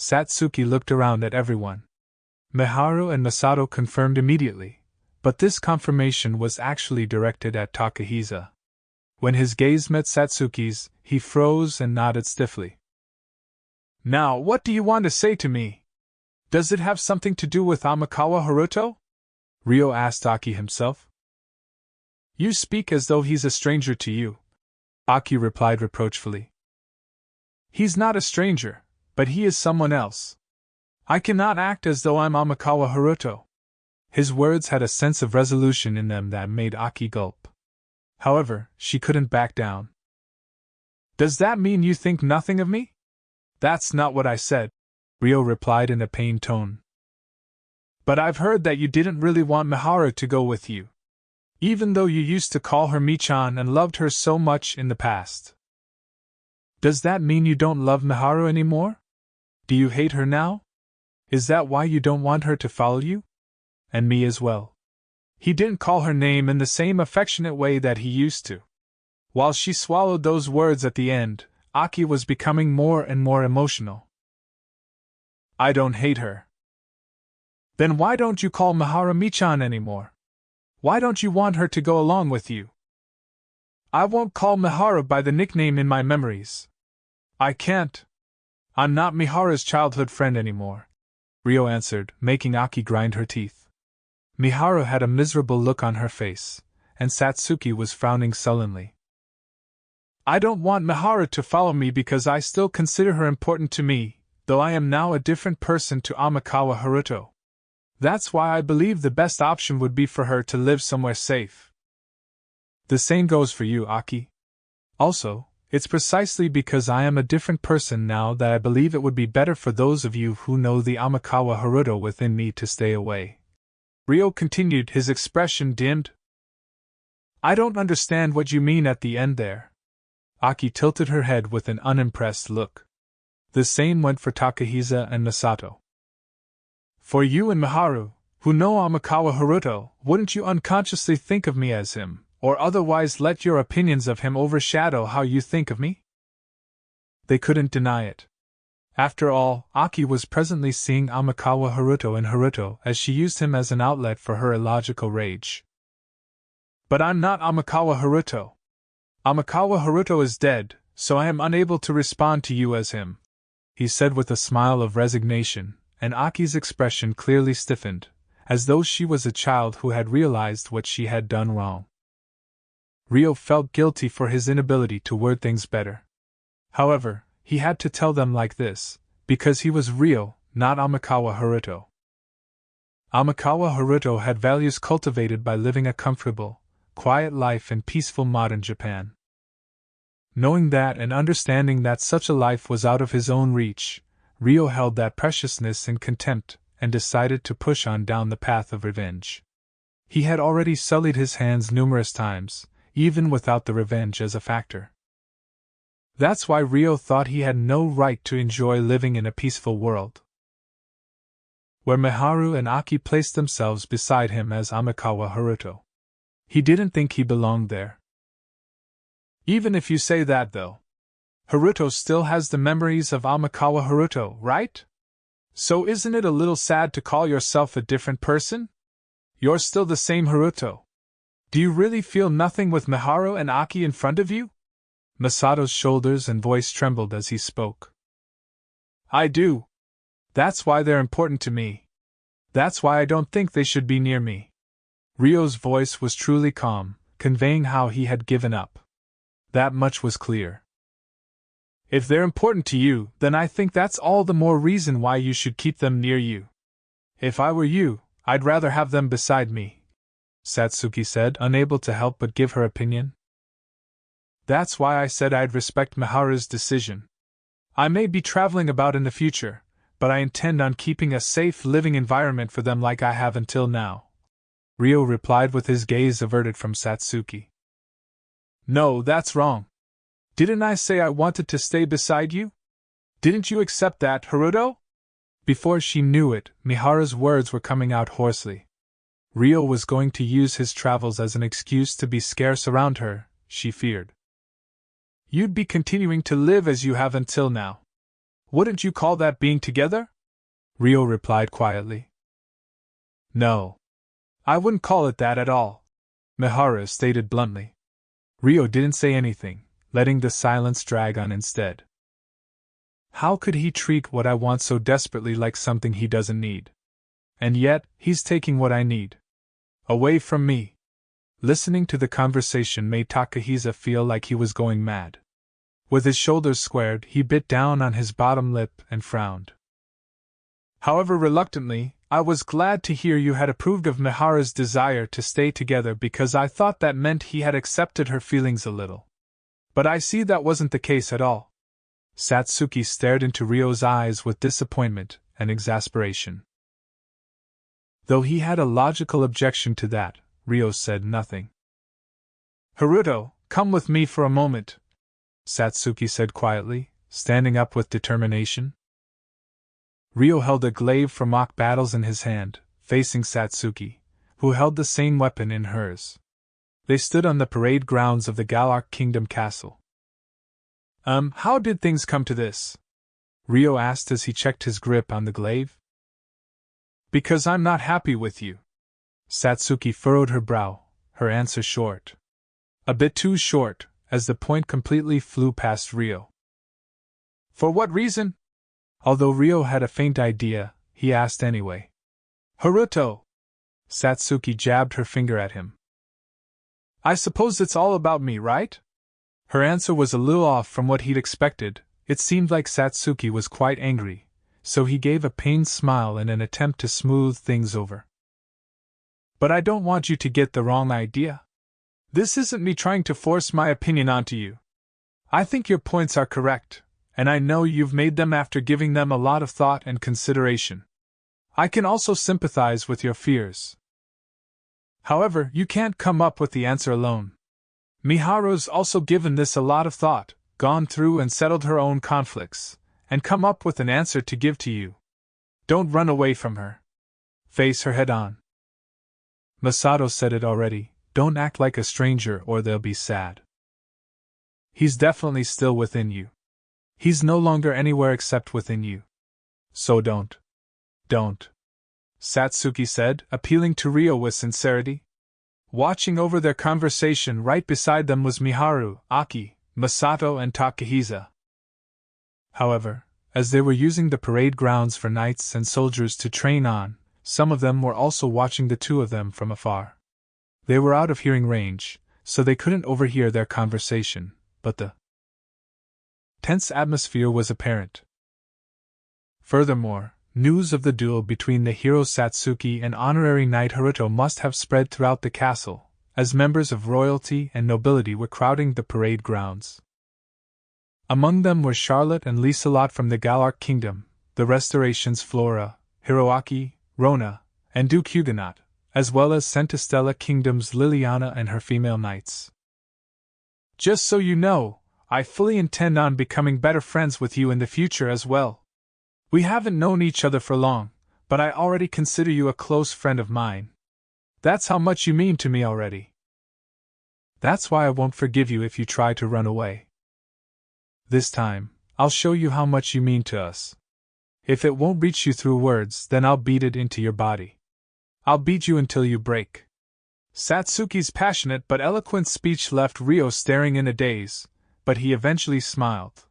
Satsuki looked around at everyone. Miharu and Masato confirmed immediately, but this confirmation was actually directed at Takahisa. When his gaze met Satsuki's, he froze and nodded stiffly. Now, what do you want to say to me? Does it have something to do with Amikawa Haruto? Rio asked Aki himself. You speak as though he's a stranger to you, Aki replied reproachfully. He's not a stranger, but he is someone else. I cannot act as though I'm Amikawa Haruto. His words had a sense of resolution in them that made Aki gulp. However, she couldn't back down. Does that mean you think nothing of me? That's not what I said, Rio replied in a pained tone. But I've heard that you didn't really want Miharu to go with you, even though you used to call her Michan and loved her so much in the past. Does that mean you don't love Miharu anymore? Do you hate her now? Is that why you don't want her to follow you? And me as well. He didn't call her name in the same affectionate way that he used to. While she swallowed those words at the end, Aki was becoming more and more emotional. I don't hate her. Then why don't you call Miharu Michan anymore? Why don't you want her to go along with you? I won't call Miharu by the nickname in my memories. I can't. I'm not Miharu's childhood friend anymore, Rio answered, making Aki grind her teeth. Miharu had a miserable look on her face, and Satsuki was frowning sullenly. I don't want Miharu to follow me because I still consider her important to me, though I am now a different person to Amikawa Haruto. That's why I believe the best option would be for her to live somewhere safe. The same goes for you, Aki. Also, it's precisely because I am a different person now that I believe it would be better for those of you who know the Amikawa Haruto within me to stay away. Rio continued, his expression dimmed. I don't understand what you mean at the end there. Aki tilted her head with an unimpressed look. The same went for Takahisa and Masato. For you and Miharu, who know Amikawa Haruto, wouldn't you unconsciously think of me as him, or otherwise let your opinions of him overshadow how you think of me? They couldn't deny it. After all, Aki was presently seeing Amikawa Haruto in Haruto as she used him as an outlet for her illogical rage. But I'm not Amikawa Haruto. Amikawa Haruto is dead, so I am unable to respond to you as him, he said with a smile of resignation, and Aki's expression clearly stiffened, as though she was a child who had realized what she had done wrong. Rio felt guilty for his inability to word things better. However, he had to tell them like this, because he was Rio, not Amikawa Haruto. Amikawa Haruto had values cultivated by living a comfortable, quiet life in peaceful modern Japan. Knowing that and understanding that such a life was out of his own reach, Rio held that preciousness in contempt and decided to push on down the path of revenge. He had already sullied his hands numerous times, even without the revenge as a factor. That's why Rio thought he had no right to enjoy living in a peaceful world, where Miharu and Aki placed themselves beside him as Amikawa Haruto. He didn't think he belonged there. Even if you say that, though, Haruto still has the memories of Amikawa Haruto, right? So isn't it a little sad to call yourself a different person? You're still the same Haruto. Do you really feel nothing with Miharu and Aki in front of you? Masato's shoulders and voice trembled as he spoke. I do. That's why they're important to me. That's why I don't think they should be near me. Ryo's voice was truly calm, conveying how he had given up. That much was clear. If they're important to you, then I think that's all the more reason why you should keep them near you. If I were you, I'd rather have them beside me, Satsuki said, unable to help but give her opinion. That's why I said I'd respect Miharu's decision. I may be traveling about in the future, but I intend on keeping a safe living environment for them like I have until now," Ryo replied with his gaze averted from Satsuki. "No, that's wrong. Didn't I say I wanted to stay beside you? Didn't you accept that, Haruto?" Before she knew it, Miharu's words were coming out hoarsely. Ryo was going to use his travels as an excuse to be scarce around her, she feared. "You'd be continuing to live as you have until now. Wouldn't you call that being together?" Ryo replied quietly. "No. I wouldn't call it that at all," Miharu stated bluntly. Ryo didn't say anything, letting the silence drag on instead. How could he treat what I want so desperately like something he doesn't need? And yet, he's taking what I need away from me. Listening to the conversation made Takahisa feel like he was going mad. With his shoulders squared, he bit down on his bottom lip and frowned. "However reluctantly, I was glad to hear you had approved of Miharu's desire to stay together because I thought that meant he had accepted her feelings a little. But I see that wasn't the case at all." Satsuki stared into Ryo's eyes with disappointment and exasperation. Though he had a logical objection to that, Ryo said nothing. "Haruto, come with me for a moment," Satsuki said quietly, standing up with determination. Ryo held a glaive for mock battles in his hand, facing Satsuki, who held the same weapon in hers. They stood on the parade grounds of the Galark Kingdom Castle. How did things come to this?" Ryo asked as he checked his grip on the glaive. "Because I'm not happy with you." Satsuki furrowed her brow, her answer short. A bit too short, as the point completely flew past Ryo. "For what reason?" Although Ryo had a faint idea, he asked anyway. "Haruto!" Satsuki jabbed her finger at him. "I suppose it's all about me, right?" Her answer was a little off from what he'd expected. It seemed like Satsuki was quite angry, so he gave a pained smile in an attempt to smooth things over. "But I don't want you to get the wrong idea. This isn't me trying to force my opinion onto you. I think your points are correct, and I know you've made them after giving them a lot of thought and consideration. I can also sympathize with your fears. However, you can't come up with the answer alone. Miharu's also given this a lot of thought, gone through and settled her own conflicts, and come up with an answer to give to you. Don't run away from her. Face her head on. Masato said it already, don't act like a stranger or they'll be sad. He's definitely still within you. He's no longer anywhere except within you. So don't. Satsuki said, appealing to Ryo with sincerity. Watching over their conversation right beside them was Miharu, Aki, Masato, and Takahisa. However, as they were using the parade grounds for knights and soldiers to train on, some of them were also watching the two of them from afar. They were out of hearing range, so they couldn't overhear their conversation, but the tense atmosphere was apparent. Furthermore, news of the duel between the hero Satsuki and honorary knight Haruto must have spread throughout the castle, as members of royalty and nobility were crowding the parade grounds. Among them were Charlotte and Liselot from the Galark Kingdom, the Restoration's Flora, Hiroaki, Rona, and Duke Huguenot, as well as Centistella Kingdom's Liliana and her female knights. Just so you know, I fully intend on becoming better friends with you in the future as well. We haven't known each other for long, but I already consider you a close friend of mine. That's how much you mean to me already. That's why I won't forgive you if you try to run away. This time, I'll show you how much you mean to us. If it won't reach you through words, then I'll beat it into your body. I'll beat you until you break." Satsuki's passionate but eloquent speech left Ryo staring in a daze, but he eventually smiled.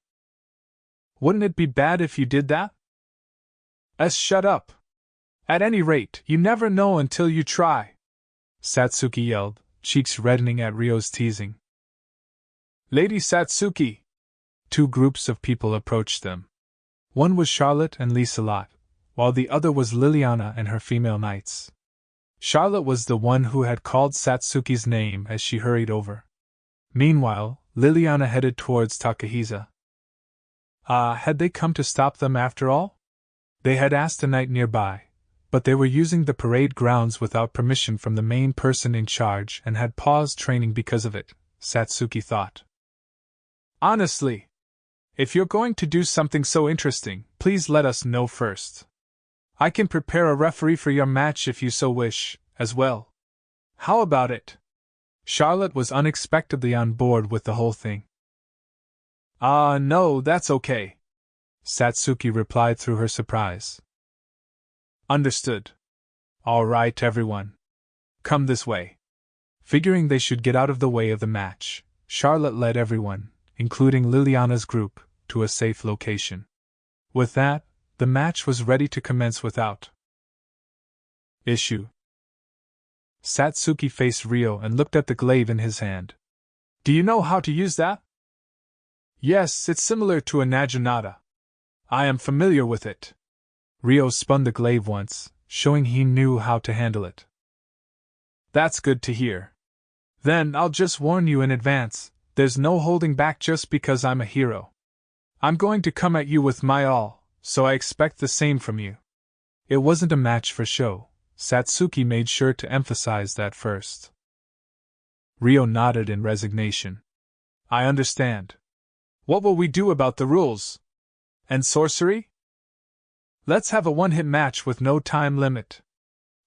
"Wouldn't it be bad if you did that?" Shut up. At any rate, you never know until you try," Satsuki yelled, cheeks reddening at Ryo's teasing. "Lady Satsuki!" Two groups of people approached them. One was Charlotte and Liselot, while the other was Liliana and her female knights. Charlotte was the one who had called Satsuki's name as she hurried over. Meanwhile, Liliana headed towards Takahisa. Had they come to stop them after all? They had asked a knight nearby, but they were using the parade grounds without permission from the main person in charge and had paused training because of it, Satsuki thought. Honestly, if you're going to do something so interesting, please let us know first. I can prepare a referee for your match if you so wish, as well. How about it? Charlotte was unexpectedly on board with the whole thing. No, that's okay, Satsuki replied through her surprise. Understood. All right, everyone. Come this way. Figuring they should get out of the way of the match, Charlotte led everyone, including Liliana's group, to a safe location. With that, the match was ready to commence without issue. Satsuki faced Ryo and looked at the glaive in his hand. Do you know how to use that? Yes, it's similar to a naginata. I am familiar with it. Ryo spun the glaive once, showing he knew how to handle it. That's good to hear. Then I'll just warn you in advance, there's no holding back just because I'm a hero. I'm going to come at you with my all, so I expect the same from you. It wasn't a match for show. Satsuki made sure to emphasize that first. Ryo nodded in resignation. I understand. What will we do about the rules? And sorcery? Let's have a one-hit match with no time limit.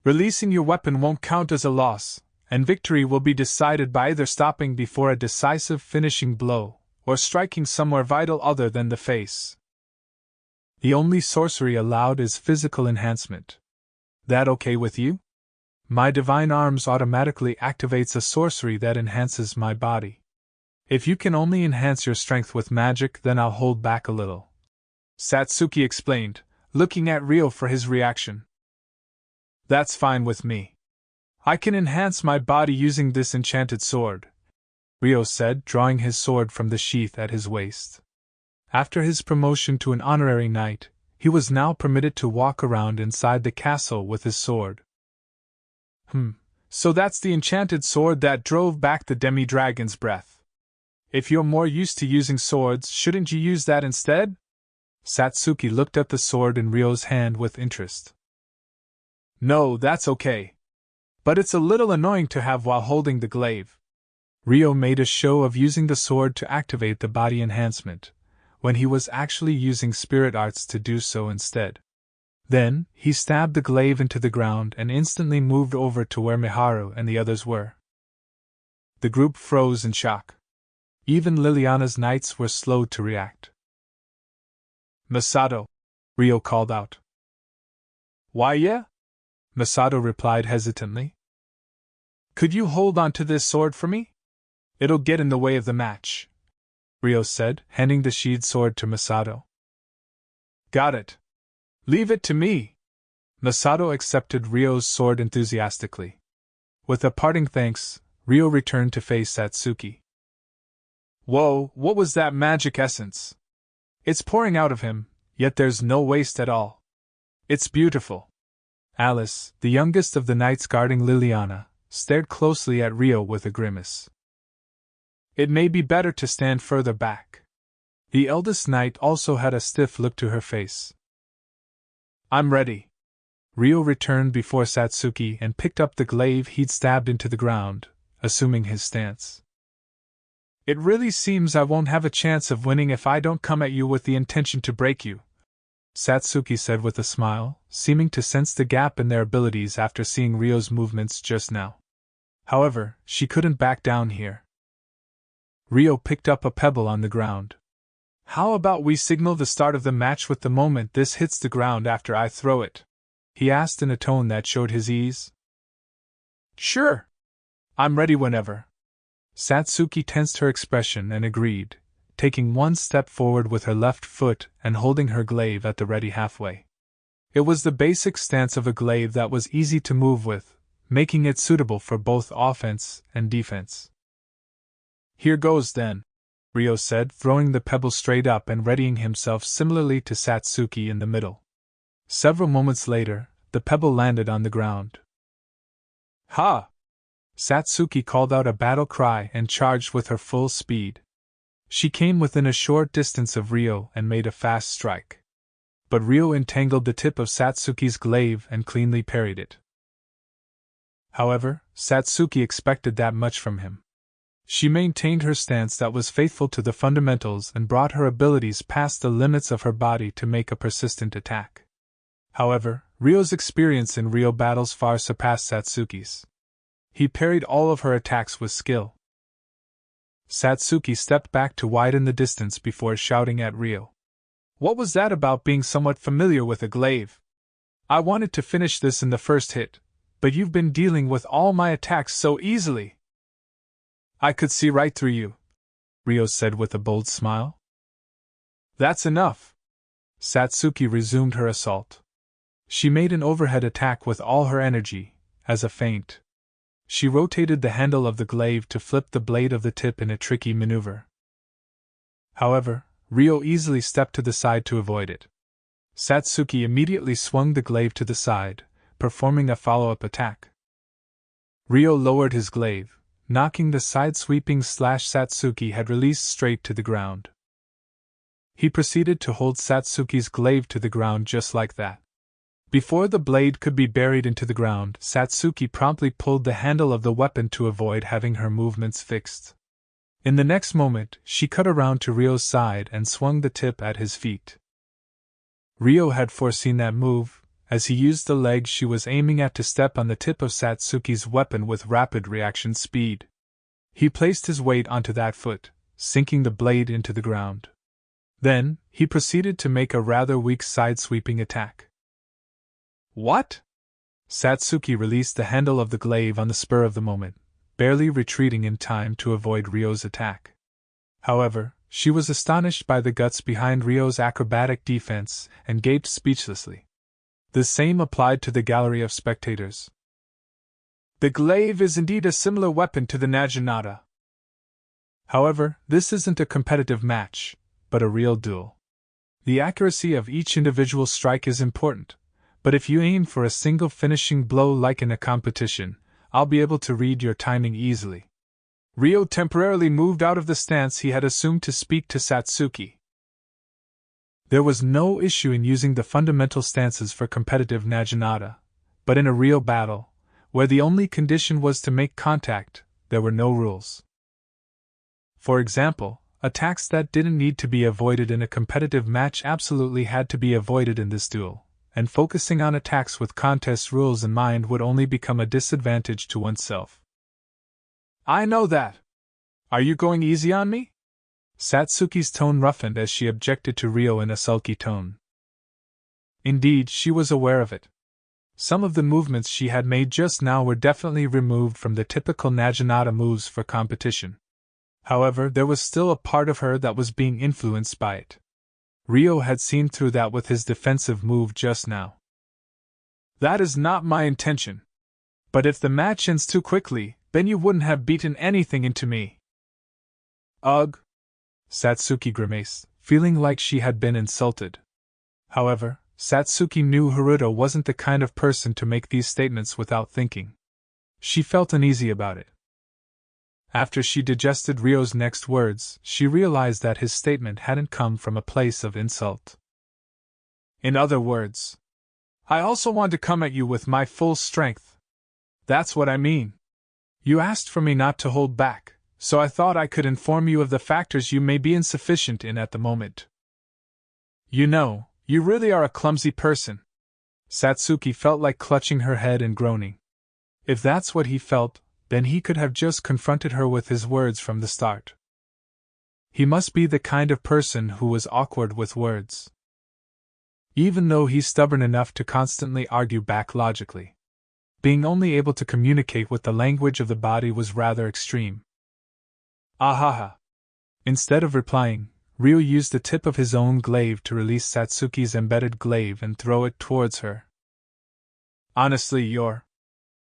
Releasing your weapon won't count as a loss, and victory will be decided by either stopping before a decisive finishing blow, or striking somewhere vital other than the face. The only sorcery allowed is physical enhancement. That okay with you? My divine arms automatically activates a sorcery that enhances my body. If you can only enhance your strength with magic, then I'll hold back a little, Satsuki explained, looking at Ryo for his reaction. That's fine with me. I can enhance my body using this enchanted sword, Ryo said, drawing his sword from the sheath at his waist. After his promotion to an honorary knight, he was now permitted to walk around inside the castle with his sword. So that's the enchanted sword that drove back the demi-dragon's breath. If you're more used to using swords, shouldn't you use that instead? Satsuki looked at the sword in Ryo's hand with interest. No, that's okay. But it's a little annoying to have while holding the glaive. Ryo made a show of using the sword to activate the body enhancement, when he was actually using spirit arts to do so instead. Then, he stabbed the glaive into the ground and instantly moved over to where Miharu and the others were. The group froze in shock. Even Liliana's knights were slow to react. Masato, Ryo called out. Why, yeah? Masato replied hesitantly. Could you hold on to this sword for me? It'll get in the way of the match, Ryo said, handing the sheathed sword to Masato. Got it. Leave it to me. Masato accepted Ryo's sword enthusiastically. With a parting thanks, Ryo returned to face Satsuki. Whoa, what was that magic essence? It's pouring out of him, yet there's no waste at all. It's beautiful. Alice, the youngest of the knights guarding Liliana, stared closely at Ryo with a grimace. It may be better to stand further back. The eldest knight also had a stiff look to her face. I'm ready. Ryo returned before Satsuki and picked up the glaive he'd stabbed into the ground, assuming his stance. It really seems I won't have a chance of winning if I don't come at you with the intention to break you, Satsuki said with a smile, seeming to sense the gap in their abilities after seeing Ryo's movements just now. However, she couldn't back down here. Ryo picked up a pebble on the ground. How about we signal the start of the match with the moment this hits the ground after I throw it? He asked in a tone that showed his ease. Sure. I'm ready whenever. Satsuki tensed her expression and agreed, taking one step forward with her left foot and holding her glaive at the ready halfway. It was the basic stance of a glaive that was easy to move with, making it suitable for both offense and defense. Here goes then, Ryo said, throwing the pebble straight up and readying himself similarly to Satsuki in the middle. Several moments later, the pebble landed on the ground. Ha! Satsuki called out a battle cry and charged with her full speed. She came within a short distance of Ryo and made a fast strike. but Ryo entangled the tip of Satsuki's glaive and cleanly parried it. However, Satsuki expected that much from him. She maintained her stance that was faithful to the fundamentals and brought her abilities past the limits of her body to make a persistent attack. However, Ryo's experience in real battles far surpassed Satsuki's. He parried all of her attacks with skill. Satsuki stepped back to widen the distance before shouting at Ryo. "What was that about being somewhat familiar with a glaive? I wanted to finish this in the first hit, but you've been dealing with all my attacks so easily." "I could see right through you," Ryo said with a bold smile. "That's enough." Satsuki resumed her assault. She made an overhead attack with all her energy, as a feint. She rotated the handle of the glaive to flip the blade of the tip in a tricky maneuver. However, Ryo easily stepped to the side to avoid it. Satsuki immediately swung the glaive to the side, performing a follow-up attack. Ryo lowered his glaive, knocking the side-sweeping slash Satsuki had released straight to the ground. He proceeded to hold Satsuki's glaive to the ground just like that. Before the blade could be buried into the ground, Satsuki promptly pulled the handle of the weapon to avoid having her movements fixed. In the next moment, she cut around to Ryo's side and swung the tip at his feet. Ryo had foreseen that move, as he used the leg she was aiming at to step on the tip of Satsuki's weapon with rapid reaction speed. He placed his weight onto that foot, sinking the blade into the ground. Then, he proceeded to make a rather weak side-sweeping attack. "What?" Satsuki released the handle of the glaive on the spur of the moment, barely retreating in time to avoid Ryo's attack. However, she was astonished by the guts behind Ryo's acrobatic defense and gaped speechlessly. The same applied to the gallery of spectators. "The glaive is indeed a similar weapon to the naginata. However, this isn't a competitive match, but a real duel. The accuracy of each individual strike is important, but if you aim for a single finishing blow like in a competition, I'll be able to read your timing easily." Ryo temporarily moved out of the stance he had assumed to speak to Satsuki. There was no issue in using the fundamental stances for competitive naginata, but in a real battle, where the only condition was to make contact, there were no rules. For example, attacks that didn't need to be avoided in a competitive match absolutely had to be avoided in this duel, and focusing on attacks with contest rules in mind would only become a disadvantage to oneself. "I know that. Are you going easy on me?" Satsuki's tone roughened as she objected to Ryo in a sulky tone. Indeed, she was aware of it. Some of the movements she had made just now were definitely removed from the typical naginata moves for competition. However, there was still a part of her that was being influenced by it. Ryo had seen through that with his defensive move just now. "That is not my intention. But if the match ends too quickly, then you wouldn't have beaten anything into me." "Ugh!" Satsuki grimaced, feeling like she had been insulted. However, Satsuki knew Haruto wasn't the kind of person to make these statements without thinking. She felt uneasy about it. After she digested Ryo's next words, she realized that his statement hadn't come from a place of insult. "In other words, I also want to come at you with my full strength. That's what I mean. You asked for me not to hold back, so I thought I could inform you of the factors you may be insufficient in at the moment. You know, you really are a clumsy person." Satsuki felt like clutching her head and groaning. If that's what he felt, then he could have just confronted her with his words from the start. He must be the kind of person who was awkward with words. Even though he's stubborn enough to constantly argue back logically, being only able to communicate with the language of the body was rather extreme. "Ahaha." Instead of replying, Ryo used the tip of his own glaive to release Satsuki's embedded glaive and throw it towards her. "Honestly, you're..."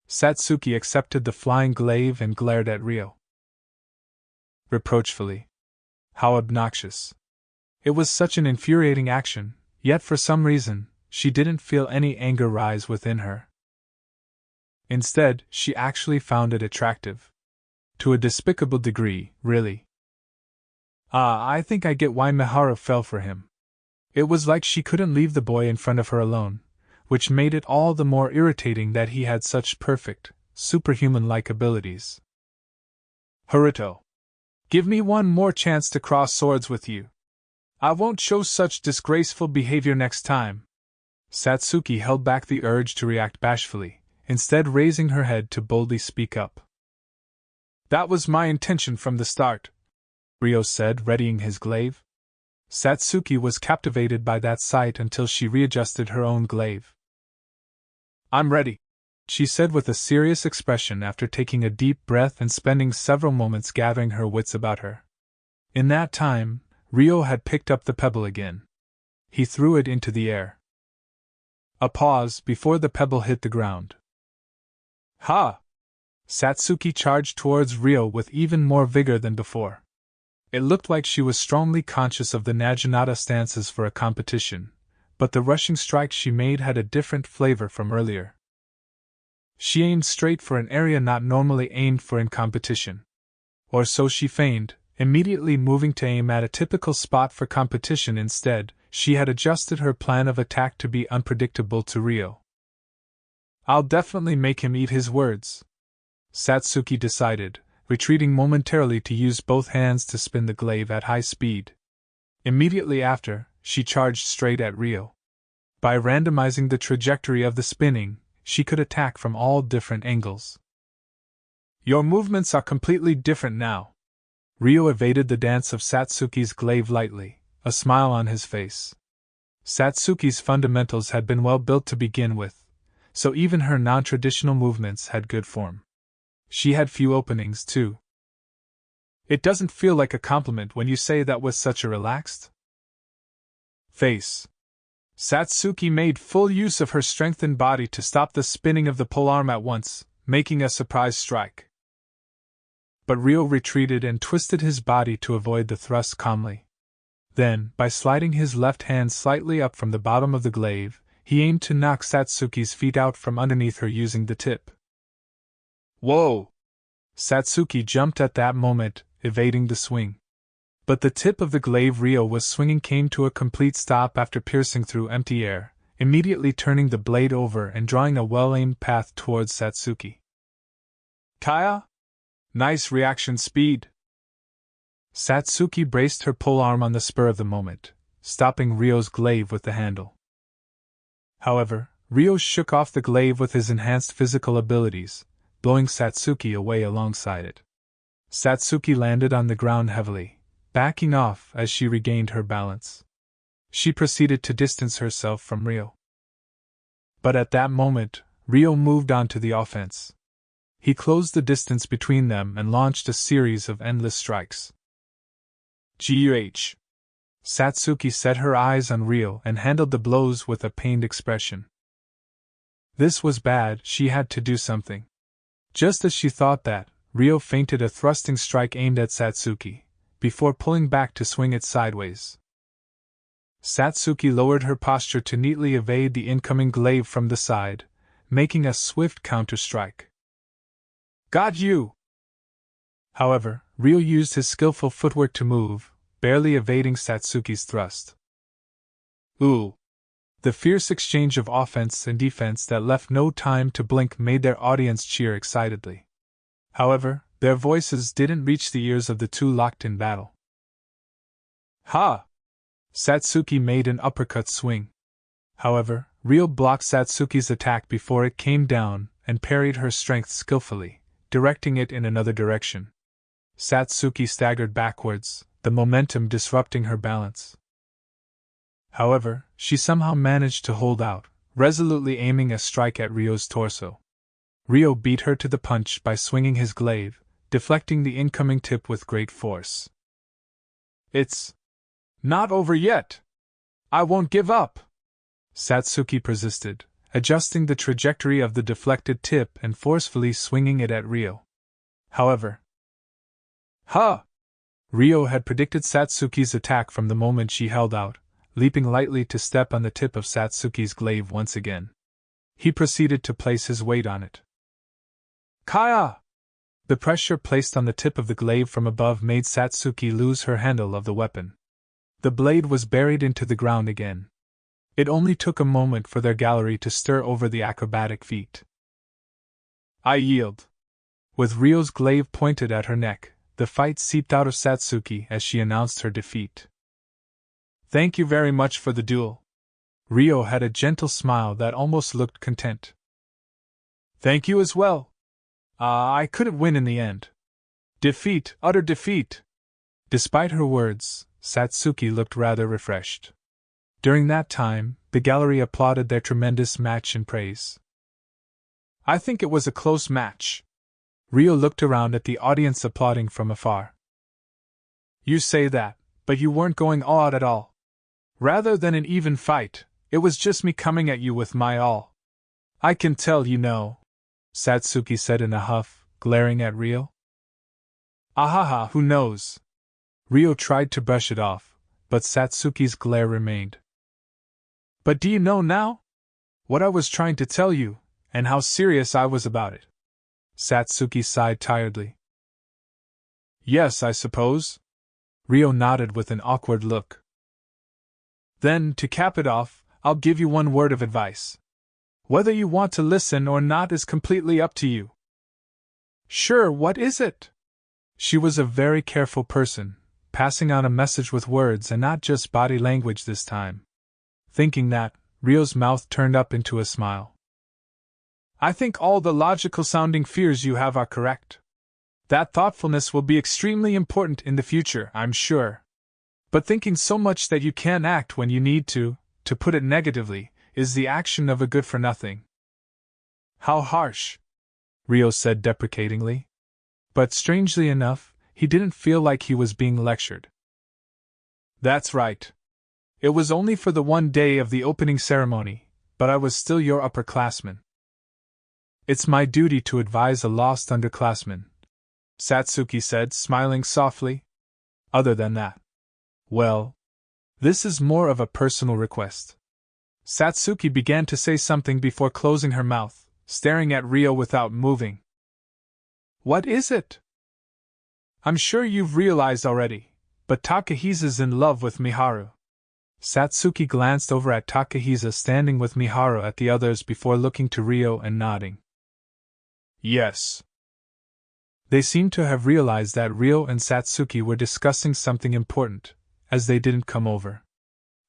Satsuki accepted the flying glaive and glared at Ryo reproachfully. How obnoxious. It was such an infuriating action, yet for some reason, she didn't feel any anger rise within her. Instead, she actually found it attractive. To a despicable degree, really. I think I get why Miharu fell for him. It was like she couldn't leave the boy in front of her alone, which made it all the more irritating that he had such perfect, superhuman-like abilities. Haruto, give me one more chance to cross swords with you. I won't show such disgraceful behavior next time. Satsuki held back the urge to react bashfully, instead raising her head to boldly speak up. That was my intention from the start, Ryo said, readying his glaive. Satsuki was captivated by that sight until she readjusted her own glaive. I'm ready, she said with a serious expression after taking a deep breath and spending several moments gathering her wits about her. In that time, Ryo had picked up the pebble again. He threw it into the air. A pause before the pebble hit the ground. Ha! Satsuki charged towards Ryo with even more vigor than before. It looked like she was strongly conscious of the Naginata stances for a competition, but the rushing strike she made had a different flavor from earlier. She aimed straight for an area not normally aimed for in competition. Or so she feigned, immediately moving to aim at a typical spot for competition instead. She had adjusted her plan of attack to be unpredictable to Ryo. I'll definitely make him eat his words, Satsuki decided, retreating momentarily to use both hands to spin the glaive at high speed. Immediately after, she charged straight at Ryo. By randomizing the trajectory of the spinning, she could attack from all different angles. Your movements are completely different now. Ryo evaded the dance of Satsuki's glaive lightly, a smile on his face. Satsuki's fundamentals had been well built to begin with, so even her non-traditional movements had good form. She had few openings, too. It doesn't feel like a compliment when you say that with such a relaxed face. Satsuki made full use of her strengthened body to stop the spinning of the polearm at once, making a surprise strike. But Ryo retreated and twisted his body to avoid the thrust calmly. Then, by sliding his left hand slightly up from the bottom of the glaive, he aimed to knock Satsuki's feet out from underneath her using the tip. Whoa! Satsuki jumped at that moment, evading the swing. But the tip of the glaive Ryo was swinging came to a complete stop after piercing through empty air, immediately turning the blade over and drawing a well-aimed path towards Satsuki. Kaya? Nice reaction speed! Satsuki braced her polearm on the spur of the moment, stopping Ryo's glaive with the handle. However, Ryo shook off the glaive with his enhanced physical abilities, blowing Satsuki away alongside it. Satsuki landed on the ground heavily, backing off as she regained her balance. She proceeded to distance herself from Ryo. But at that moment, Ryo moved on to the offense. He closed the distance between them and launched a series of endless strikes. Guh! Satsuki set her eyes on Ryo and handled the blows with a pained expression. This was bad, she had to do something. Just as she thought that, Ryo feinted a thrusting strike aimed at Satsuki, before pulling back to swing it sideways. Satsuki lowered her posture to neatly evade the incoming glaive from the side, making a swift counter-strike. Got you! However, Ryo used his skillful footwork to move, barely evading Satsuki's thrust. Ooh! The fierce exchange of offense and defense that left no time to blink made their audience cheer excitedly. However, their voices didn't reach the ears of the two locked in battle. Ha! Satsuki made an uppercut swing. However, Ryo blocked Satsuki's attack before it came down and parried her strength skillfully, directing it in another direction. Satsuki staggered backwards, the momentum disrupting her balance. However, she somehow managed to hold out, resolutely aiming a strike at Ryo's torso. Ryo beat her to the punch by swinging his glaive, deflecting the incoming tip with great force. It's not over yet! I won't give up! Satsuki persisted, adjusting the trajectory of the deflected tip and forcefully swinging it at Ryo. However, Ryo had predicted Satsuki's attack from the moment she held out, leaping lightly to step on the tip of Satsuki's glaive once again. He proceeded to place his weight on it. Kaya! The pressure placed on the tip of the glaive from above made Satsuki lose her handle of the weapon. The blade was buried into the ground again. It only took a moment for their gallery to stir over the acrobatic feat. I yield. With Ryo's glaive pointed at her neck, the fight seeped out of Satsuki as she announced her defeat. Thank you very much for the duel. Ryo had a gentle smile that almost looked content. Thank you as well. I couldn't win in the end. Defeat, utter defeat. Despite her words, Satsuki looked rather refreshed. During that time, the gallery applauded their tremendous match in praise. I think it was a close match. Ryo looked around at the audience applauding from afar. You say that, but you weren't going all out at all. Rather than an even fight, it was just me coming at you with my all. I can tell you know, Satsuki said in a huff, glaring at Ryo. Ahaha, who knows? Ryo tried to brush it off, but Satsuki's glare remained. But do you know now? What I was trying to tell you, and how serious I was about it. Satsuki sighed tiredly. Yes, I suppose. Ryo nodded with an awkward look. Then, to cap it off, I'll give you one word of advice. Whether you want to listen or not is completely up to you. Sure, what is it? She was a very careful person, passing on a message with words and not just body language this time. Thinking that, Ryo's mouth turned up into a smile. I think all the logical-sounding fears you have are correct. That thoughtfulness will be extremely important in the future, I'm sure. But thinking so much that you can't act when you need to put it negatively, is the action of a good-for-nothing. How harsh, Ryo said deprecatingly. But strangely enough, he didn't feel like he was being lectured. That's right. It was only for the one day of the opening ceremony, but I was still your upperclassman. It's my duty to advise a lost underclassman, Satsuki said, smiling softly. Other than that, well, this is more of a personal request. Satsuki began to say something before closing her mouth, staring at Ryo without moving. What is it? I'm sure you've realized already, but Takahisa's in love with Miharu. Satsuki glanced over at Takahisa standing with Miharu at the others before looking to Ryo and nodding. Yes. They seemed to have realized that Ryo and Satsuki were discussing something important, as they didn't come over.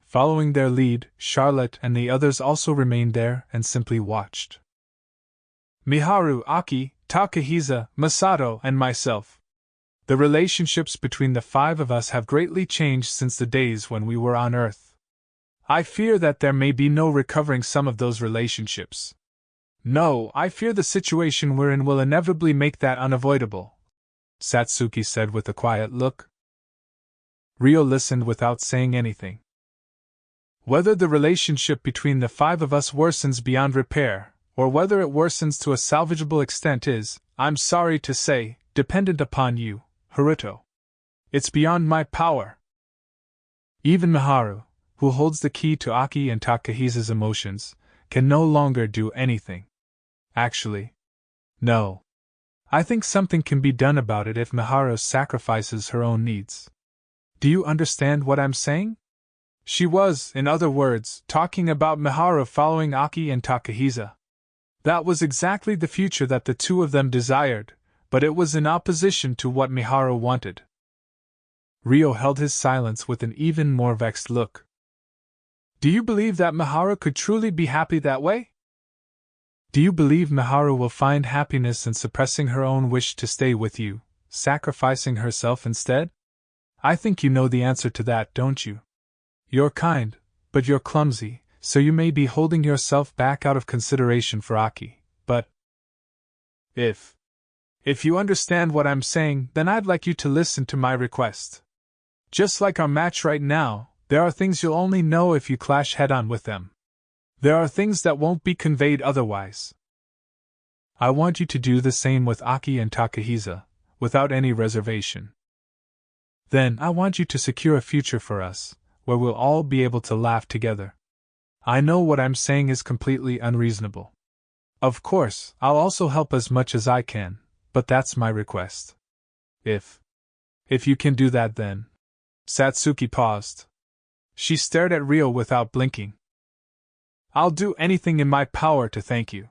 Following their lead, Charlotte and the others also remained there and simply watched. Miharu, Aki, Takahisa, Masato, and myself. The relationships between the five of us have greatly changed since the days when we were on Earth. I fear that there may be no recovering some of those relationships. No, I fear the situation we're in will inevitably make that unavoidable, Satsuki said with a quiet look. Ryo listened without saying anything. Whether the relationship between the five of us worsens beyond repair, or whether it worsens to a salvageable extent is, I'm sorry to say, dependent upon you, Haruto. It's beyond my power. Even Miharu, who holds the key to Aki and Takahisa's emotions, can no longer do anything. Actually, no. I think something can be done about it if Miharu sacrifices her own needs. Do you understand what I'm saying? She was, in other words, talking about Miharu following Aki and Takahisa. That was exactly the future that the two of them desired, but it was in opposition to what Miharu wanted. Ryo held his silence with an even more vexed look. Do you believe that Miharu could truly be happy that way? Do you believe Miharu will find happiness in suppressing her own wish to stay with you, sacrificing herself instead? I think you know the answer to that, don't you? You're kind, but you're clumsy, so you may be holding yourself back out of consideration for Aki, but if you understand what I'm saying, then I'd like you to listen to my request. Just like our match right now, there are things you'll only know if you clash head-on with them. There are things that won't be conveyed otherwise. I want you to do the same with Aki and Takahisa, without any reservation. Then I want you to secure a future for us, where we'll all be able to laugh together. I know what I'm saying is completely unreasonable. Of course, I'll also help as much as I can, but that's my request. If you can do that then. Satsuki paused. She stared at Rio without blinking. I'll do anything in my power to thank you.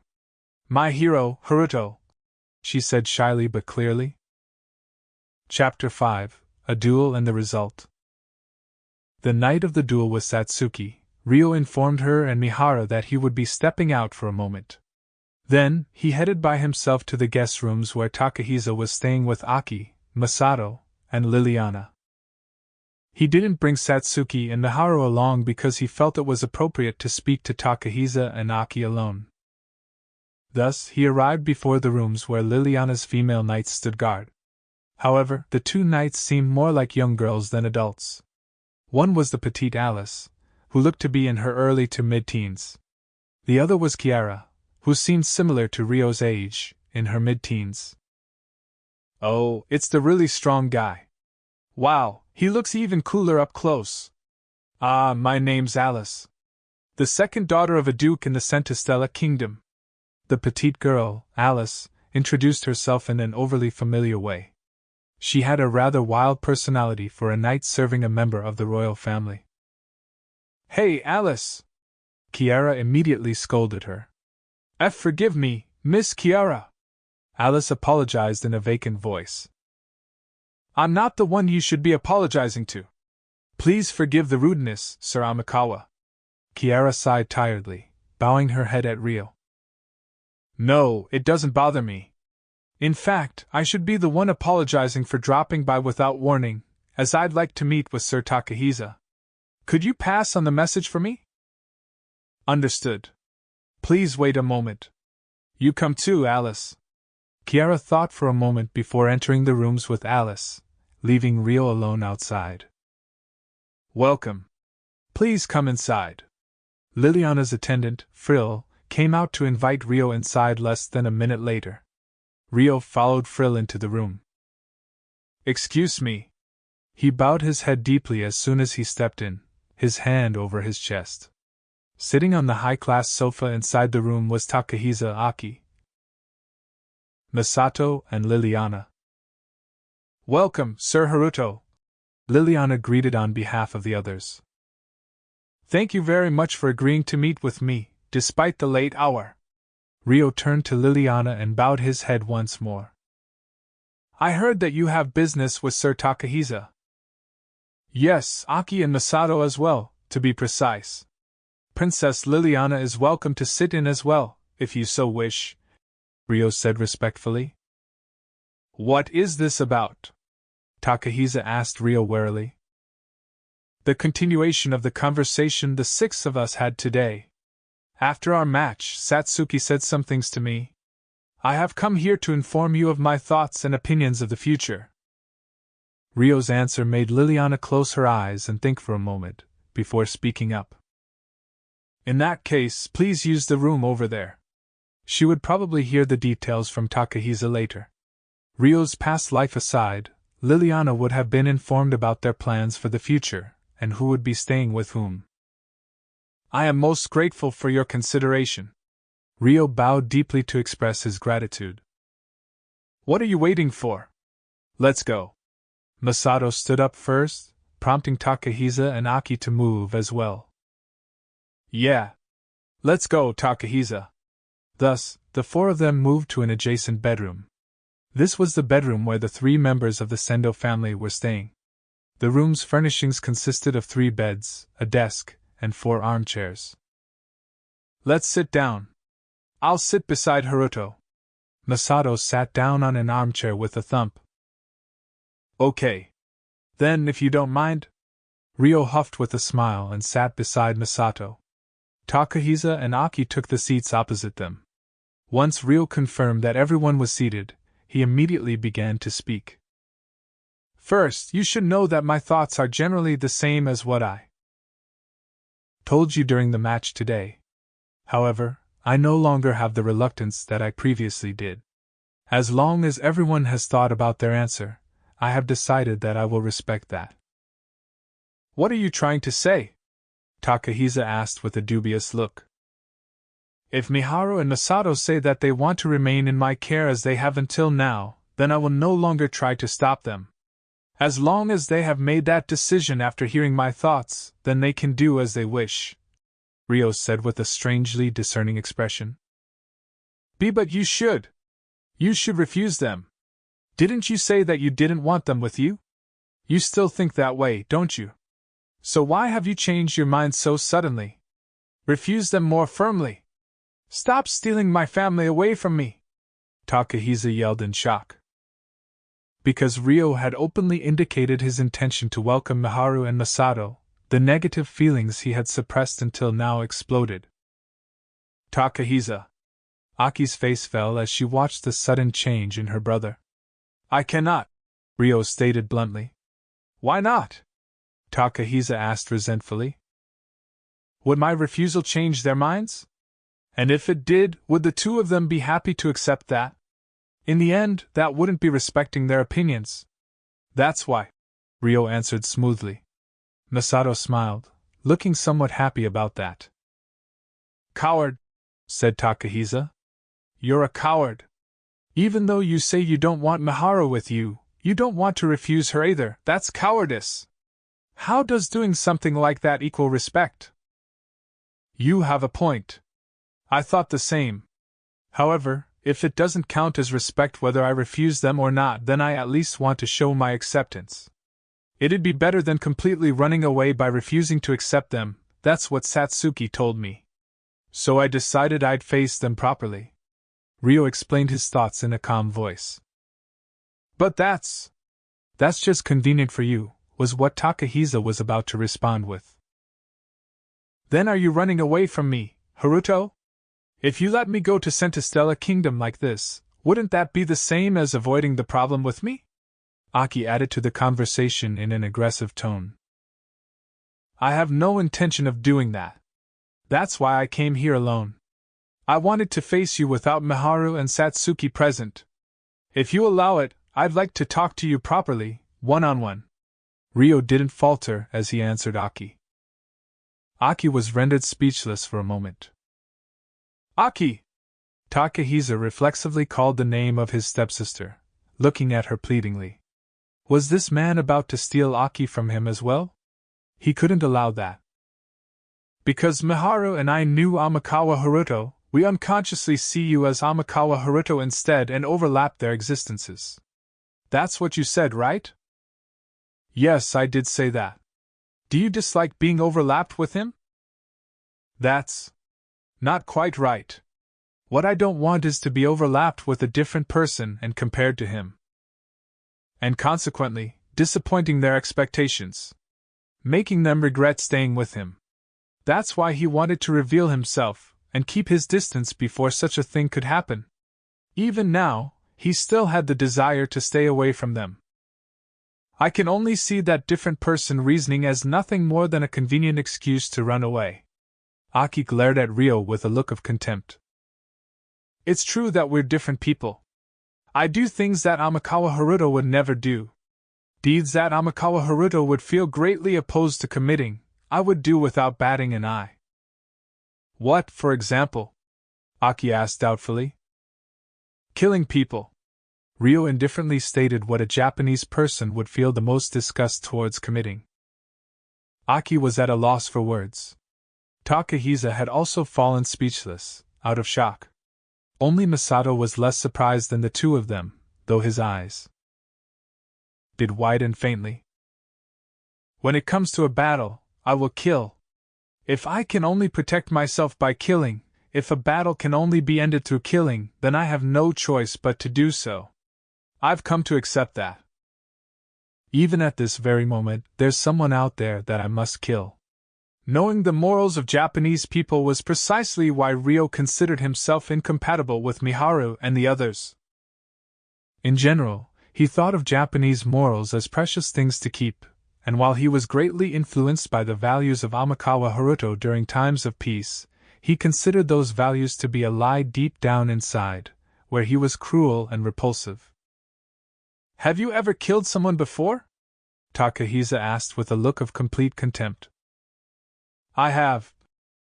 My hero, Haruto, she said shyly but clearly. Chapter 5: A Duel and the Result. The night of the duel with Satsuki, Rio informed her and Mihara that he would be stepping out for a moment. Then, he headed by himself to the guest rooms where Takahisa was staying with Aki, Masato, and Liliana. He didn't bring Satsuki and Mihara along because he felt it was appropriate to speak to Takahisa and Aki alone. Thus, he arrived before the rooms where Liliana's female knights stood guard. However, the two knights seemed more like young girls than adults. One was the petite Alice, who looked to be in her early to mid-teens. The other was Kiara, who seemed similar to Rio's age, in her mid-teens. Oh, it's the really strong guy. Wow, he looks even cooler up close. Ah, my name's Alice. The second daughter of a duke in the Centistella kingdom. The petite girl, Alice, introduced herself in an overly familiar way. She had a rather wild personality for a knight serving a member of the royal family. Hey, Alice! Kiara immediately scolded her. Forgive me, Miss Kiara. Alice apologized in a vacant voice. I'm not the one you should be apologizing to. Please forgive the rudeness, Sir Amikawa. Kiara sighed tiredly, bowing her head at Rio. No, it doesn't bother me. In fact, I should be the one apologizing for dropping by without warning, as I'd like to meet with Sir Takahisa. Could you pass on the message for me? Understood. Please wait a moment. You come too, Alice. Kiara thought for a moment before entering the rooms with Alice, leaving Rio alone outside. Welcome. Please come inside. Liliana's attendant, Frill, came out to invite Rio inside less than a minute later. Rio followed Frill into the room. Excuse me. He bowed his head deeply as soon as he stepped in, his hand over his chest. Sitting on the high-class sofa inside the room was Takahisa, Aki, Masato, and Liliana. Welcome, Sir Haruto. Liliana greeted on behalf of the others. Thank you very much for agreeing to meet with me, despite the late hour. Rio turned to Liliana and bowed his head once more. I heard that you have business with Sir Takahisa. Yes, Aki and Masato as well, to be precise. Princess Liliana is welcome to sit in as well, if you so wish, Rio said respectfully. What is this about? Takahisa asked Rio warily. The continuation of the conversation the six of us had today. After our match, Satsuki said some things to me. I have come here to inform you of my thoughts and opinions of the future. Rio's answer made Liliana close her eyes and think for a moment, before speaking up. In that case, please use the room over there. She would probably hear the details from Takahisa later. Rio's past life aside, Liliana would have been informed about their plans for the future, and who would be staying with whom. I am most grateful for your consideration. Rio bowed deeply to express his gratitude. What are you waiting for? Let's go. Masato stood up first, prompting Takahisa and Aki to move as well. Yeah. Let's go, Takahisa. Thus, the four of them moved to an adjacent bedroom. This was the bedroom where the three members of the Sendo family were staying. The room's furnishings consisted of 3 beds, a desk, and 4 armchairs. Let's sit down. I'll sit beside Haruto. Masato sat down on an armchair with a thump. Okay. Then, if you don't mind. Rio huffed with a smile and sat beside Masato. Takahisa and Aki took the seats opposite them. Once Rio confirmed that everyone was seated, he immediately began to speak. First, you should know that my thoughts are generally the same as what I told you during the match today. However, I no longer have the reluctance that I previously did. As long as everyone has thought about their answer, I have decided that I will respect that. What are you trying to say? Takahisa asked with a dubious look. If Miharu and Masato say that they want to remain in my care as they have until now, then I will no longer try to stop them. As long as they have made that decision after hearing my thoughts, then they can do as they wish, Rio said with a strangely discerning expression. But you should. You should refuse them. Didn't you say that you didn't want them with you? You still think that way, don't you? So why have you changed your mind so suddenly? Refuse them more firmly. Stop stealing my family away from me, Takahisa yelled in shock. Because Rio had openly indicated his intention to welcome Miharu and Masato, the negative feelings he had suppressed until now exploded. Takahisa. Aki's face fell as she watched the sudden change in her brother. I cannot, Rio stated bluntly. Why not? Takahisa asked resentfully. Would my refusal change their minds? And if it did, would the two of them be happy to accept that? In the end, that wouldn't be respecting their opinions. That's why, Rio answered smoothly. Masato smiled, looking somewhat happy about that. Coward, said Takahisa. You're a coward. Even though you say you don't want Miharu with you, you don't want to refuse her either. That's cowardice. How does doing something like that equal respect? You have a point. I thought the same. However, if it doesn't count as respect whether I refuse them or not, then I at least want to show my acceptance. It'd be better than completely running away by refusing to accept them, that's what Satsuki told me. So I decided I'd face them properly. Rio explained his thoughts in a calm voice. But that's just convenient for you, was what Takahisa was about to respond with. Then are you running away from me, Haruto? If you let me go to Centistella Kingdom like this, wouldn't that be the same as avoiding the problem with me? Aki added to the conversation in an aggressive tone. I have no intention of doing that. That's why I came here alone. I wanted to face you without Miharu and Satsuki present. If you allow it, I'd like to talk to you properly, one-on-one. Rio didn't falter as he answered Aki. Aki was rendered speechless for a moment. Aki! Takahisa reflexively called the name of his stepsister, looking at her pleadingly. Was this man about to steal Aki from him as well? He couldn't allow that. Because Miharu and I knew Amikawa Haruto, we unconsciously see you as Amikawa Haruto instead and overlap their existences. That's what you said, right? Yes, I did say that. Do you dislike being overlapped with him? That's not quite right. What I don't want is to be overlapped with a different person and compared to him. And consequently, disappointing their expectations. Making them regret staying with him. That's why he wanted to reveal himself and keep his distance before such a thing could happen. Even now, he still had the desire to stay away from them. I can only see that different person reasoning as nothing more than a convenient excuse to run away. Aki glared at Rio with a look of contempt. It's true that we're different people. I do things that Amikawa Haruto would never do. Deeds that Amikawa Haruto would feel greatly opposed to committing, I would do without batting an eye. What, for example? Aki asked doubtfully. Killing people. Rio indifferently stated what a Japanese person would feel the most disgust towards committing. Aki was at a loss for words. Takahisa had also fallen speechless, out of shock. Only Masato was less surprised than the two of them, though his eyes did widen faintly. When it comes to a battle, I will kill. If I can only protect myself by killing, if a battle can only be ended through killing, then I have no choice but to do so. I've come to accept that. Even at this very moment, there's someone out there that I must kill. Knowing the morals of Japanese people was precisely why Rio considered himself incompatible with Miharu and the others. In general, he thought of Japanese morals as precious things to keep, and while he was greatly influenced by the values of Amikawa Haruto during times of peace, he considered those values to be a lie deep down inside, where he was cruel and repulsive. Have you ever killed someone before? Takahisa asked with a look of complete contempt. I have,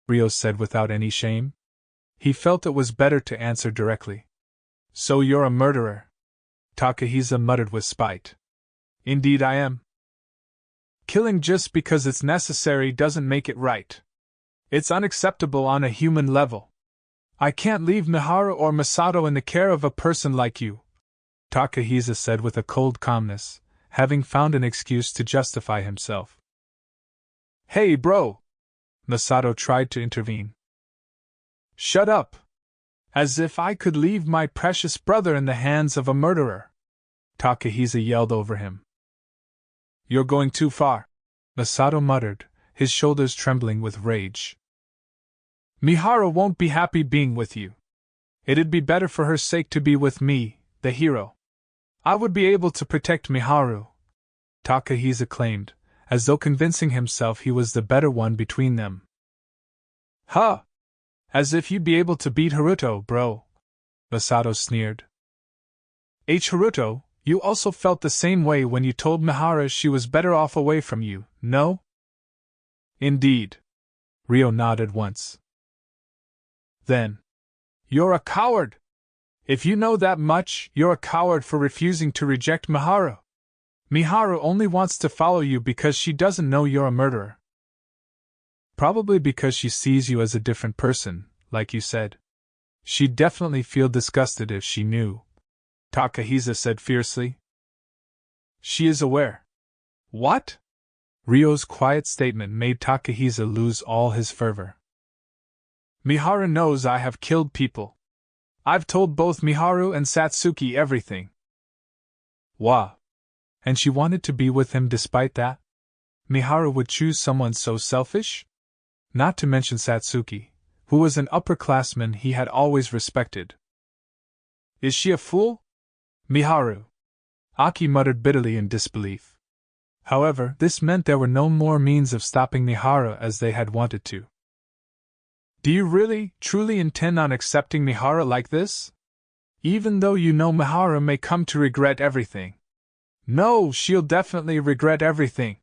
Rio said without any shame. He felt it was better to answer directly. So you're a murderer, Takahisa muttered with spite. Indeed I am. Killing just because it's necessary doesn't make it right. It's unacceptable on a human level. I can't leave Miharu or Masato in the care of a person like you, Takahisa said with a cold calmness, having found an excuse to justify himself. Hey bro! Masato tried to intervene. Shut up! As if I could leave my precious brother in the hands of a murderer! Takahisa yelled over him. You're going too far, Masato muttered, his shoulders trembling with rage. Miharu won't be happy being with you. It'd be better for her sake to be with me, the hero. I would be able to protect Miharu, Takahisa claimed, as though convincing himself he was the better one between them. Huh! As if you'd be able to beat Haruto, bro, Masato sneered. Haruto, you also felt the same way when you told Miharu she was better off away from you, no? Indeed. Ryo nodded once. Then. You're a coward! If you know that much, you're a coward for refusing to reject Miharu. Miharu only wants to follow you because she doesn't know you're a murderer. Probably because she sees you as a different person, like you said. She'd definitely feel disgusted if she knew, Takahisa said fiercely. She is aware. What? Ryo's quiet statement made Takahisa lose all his fervor. Miharu knows I have killed people. I've told both Miharu and Satsuki everything. Wow. And she wanted to be with him despite that? Miharu would choose someone so selfish? Not to mention Satsuki, who was an upperclassman he had always respected. Is she a fool? Miharu. Aki muttered bitterly in disbelief. However, this meant there were no more means of stopping Miharu as they had wanted to. Do you really, truly intend on accepting Miharu like this? Even though you know Miharu may come to regret everything. No, she'll definitely regret everything.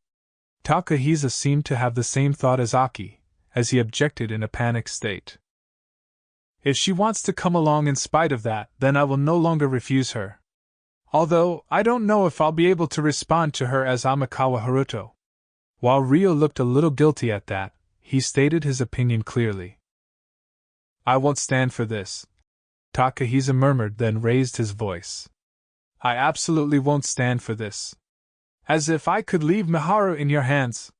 Takahisa seemed to have the same thought as Aki, as he objected in a panicked state. If she wants to come along in spite of that, then I will no longer refuse her. Although, I don't know if I'll be able to respond to her as Amikawa Haruto. While Ryo looked a little guilty at that, he stated his opinion clearly. I won't stand for this, Takahisa murmured, then raised his voice. I absolutely won't stand for this. As if I could leave Miharu in your hands.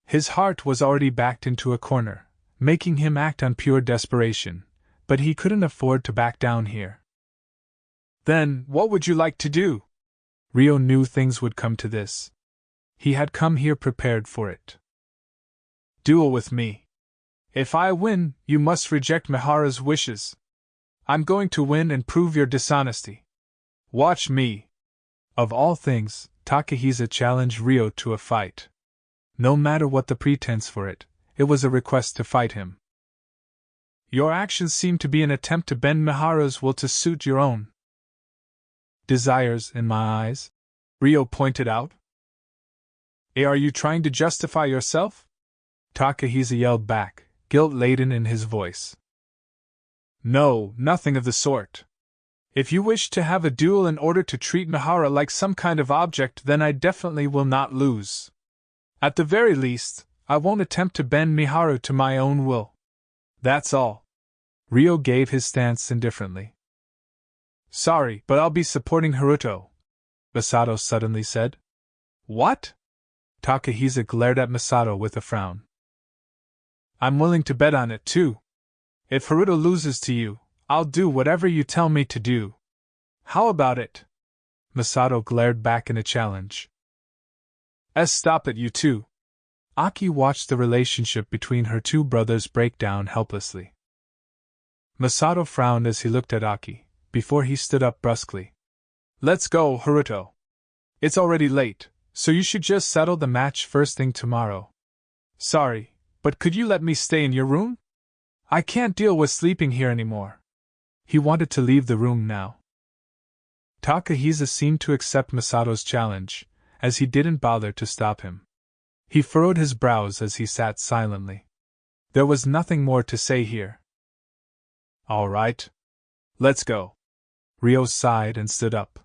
His heart was already backed into a corner, making him act on pure desperation, but he couldn't afford to back down here. Then, what would you like to do? Ryo knew things would come to this. He had come here prepared for it. Duel with me. If I win, you must reject Miharu's wishes. I'm going to win and prove your dishonesty. Watch me. Of all things, Takahisa challenged Ryo to a fight. No matter what the pretense for it, it was a request to fight him. Your actions seem to be an attempt to bend Miharu's will to suit your own desires in my eyes, Ryo pointed out. Are you trying to justify yourself? Takahisa yelled back, guilt-laden in his voice. No, nothing of the sort. If you wish to have a duel in order to treat Miharu like some kind of object, then I definitely will not lose. At the very least, I won't attempt to bend Miharu to my own will. That's all. Ryo gave his stance indifferently. Sorry, but I'll be supporting Haruto, Masato suddenly said. What? Takahisa glared at Masato with a frown. I'm willing to bet on it too. If Haruto loses to you, I'll do whatever you tell me to do. How about it? Masato glared back in a challenge. Stop it, you two. Aki watched the relationship between her two brothers break down helplessly. Masato frowned as he looked at Aki, before he stood up brusquely. Let's go, Haruto. It's already late, so you should just settle the match first thing tomorrow. Sorry, but could you let me stay in your room? I can't deal with sleeping here anymore. He wanted to leave the room now. Takahisa seemed to accept Masato's challenge, as he didn't bother to stop him. He furrowed his brows as he sat silently. There was nothing more to say here. All right. Let's go. Ryo sighed and stood up.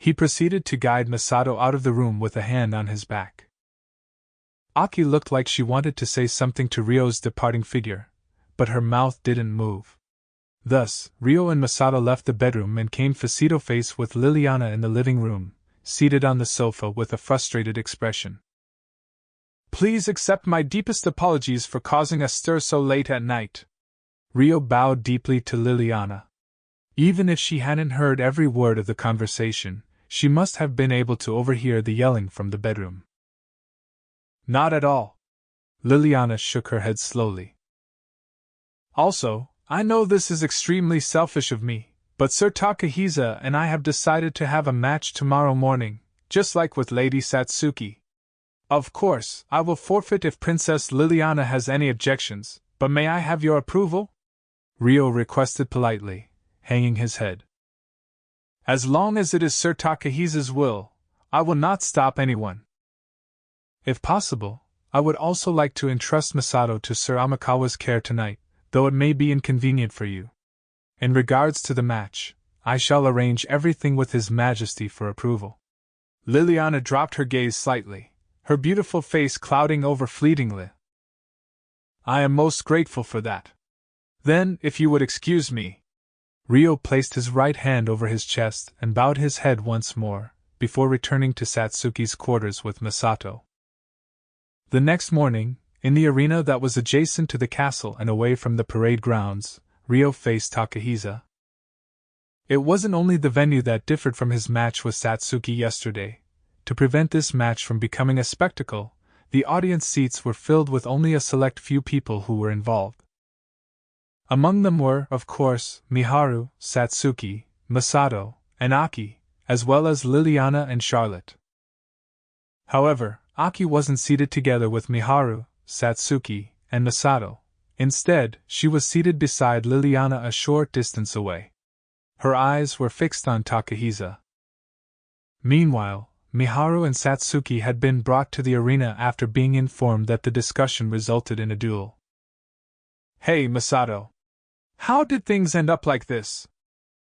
He proceeded to guide Masato out of the room with a hand on his back. Aki looked like she wanted to say something to Ryo's departing figure, but her mouth didn't move. Thus, Ryo and Masato left the bedroom and came face-to-face with Liliana in the living room, seated on the sofa with a frustrated expression. "Please accept my deepest apologies for causing a stir so late at night." Ryo bowed deeply to Liliana. Even if she hadn't heard every word of the conversation, she must have been able to overhear the yelling from the bedroom. "Not at all." Liliana shook her head slowly. "Also, I know this is extremely selfish of me, but Sir Takahisa and I have decided to have a match tomorrow morning, just like with Lady Satsuki. Of course, I will forfeit if Princess Liliana has any objections, but may I have your approval?" Ryo requested politely, hanging his head. "As long as it is Sir Takahisa's will, I will not stop anyone. If possible, I would also like to entrust Masato to Sir Amikawa's care tonight, though it may be inconvenient for you. In regards to the match, I shall arrange everything with His Majesty for approval." Liliana dropped her gaze slightly, her beautiful face clouding over fleetingly. "I am most grateful for that. Then, if you would excuse me." Ryo placed his right hand over his chest and bowed his head once more, before returning to Satsuki's quarters with Masato. The next morning, in the arena that was adjacent to the castle and away from the parade grounds, Ryo faced Takahisa. It wasn't only the venue that differed from his match with Satsuki yesterday. To prevent this match from becoming a spectacle, the audience seats were filled with only a select few people who were involved. Among them were, of course, Miharu, Satsuki, Masato, and Aki, as well as Liliana and Charlotte. However, Aki wasn't seated together with Miharu, Satsuki, and Masato. Instead, she was seated beside Liliana a short distance away. Her eyes were fixed on Takahisa. Meanwhile, Miharu and Satsuki had been brought to the arena after being informed that the discussion resulted in a duel. "Hey, Masato. How did things end up like this?"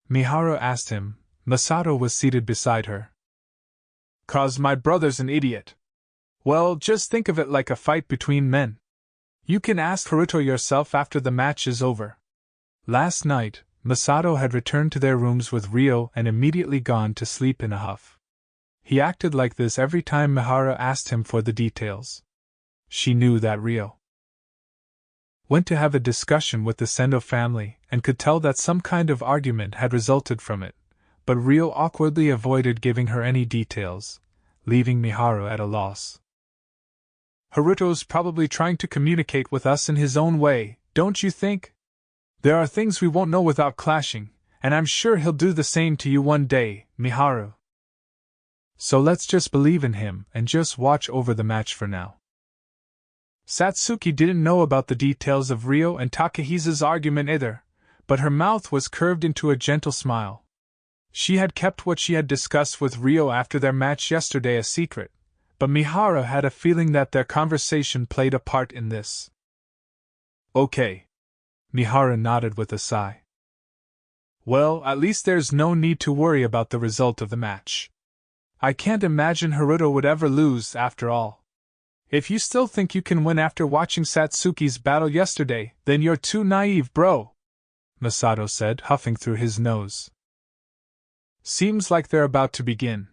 Miharu asked him. Masato was seated beside her. "'Cause my brother's an idiot. Well, just think of it like a fight between men. You can ask Haruto yourself after the match is over." Last night, Masato had returned to their rooms with Ryo and immediately gone to sleep in a huff. He acted like this every time Miharu asked him for the details. She knew that Ryo went to have a discussion with the Sendo family and could tell that some kind of argument had resulted from it, but Ryo awkwardly avoided giving her any details, leaving Miharu at a loss. "Haruto's probably trying to communicate with us in his own way, don't you think? There are things we won't know without clashing, and I'm sure he'll do the same to you one day, Miharu. So let's just believe in him and just watch over the match for now." Satsuki didn't know about the details of Ryo and Takahisa's argument either, but her mouth was curved into a gentle smile. She had kept what she had discussed with Ryo after their match yesterday a secret, but Miharu had a feeling that their conversation played a part in this. "Okay." Miharu nodded with a sigh. "Well, at least there's no need to worry about the result of the match. I can't imagine Haruto would ever lose after all. If you still think you can win after watching Satsuki's battle yesterday, then you're too naive, bro," Masato said, huffing through his nose. "Seems like they're about to begin."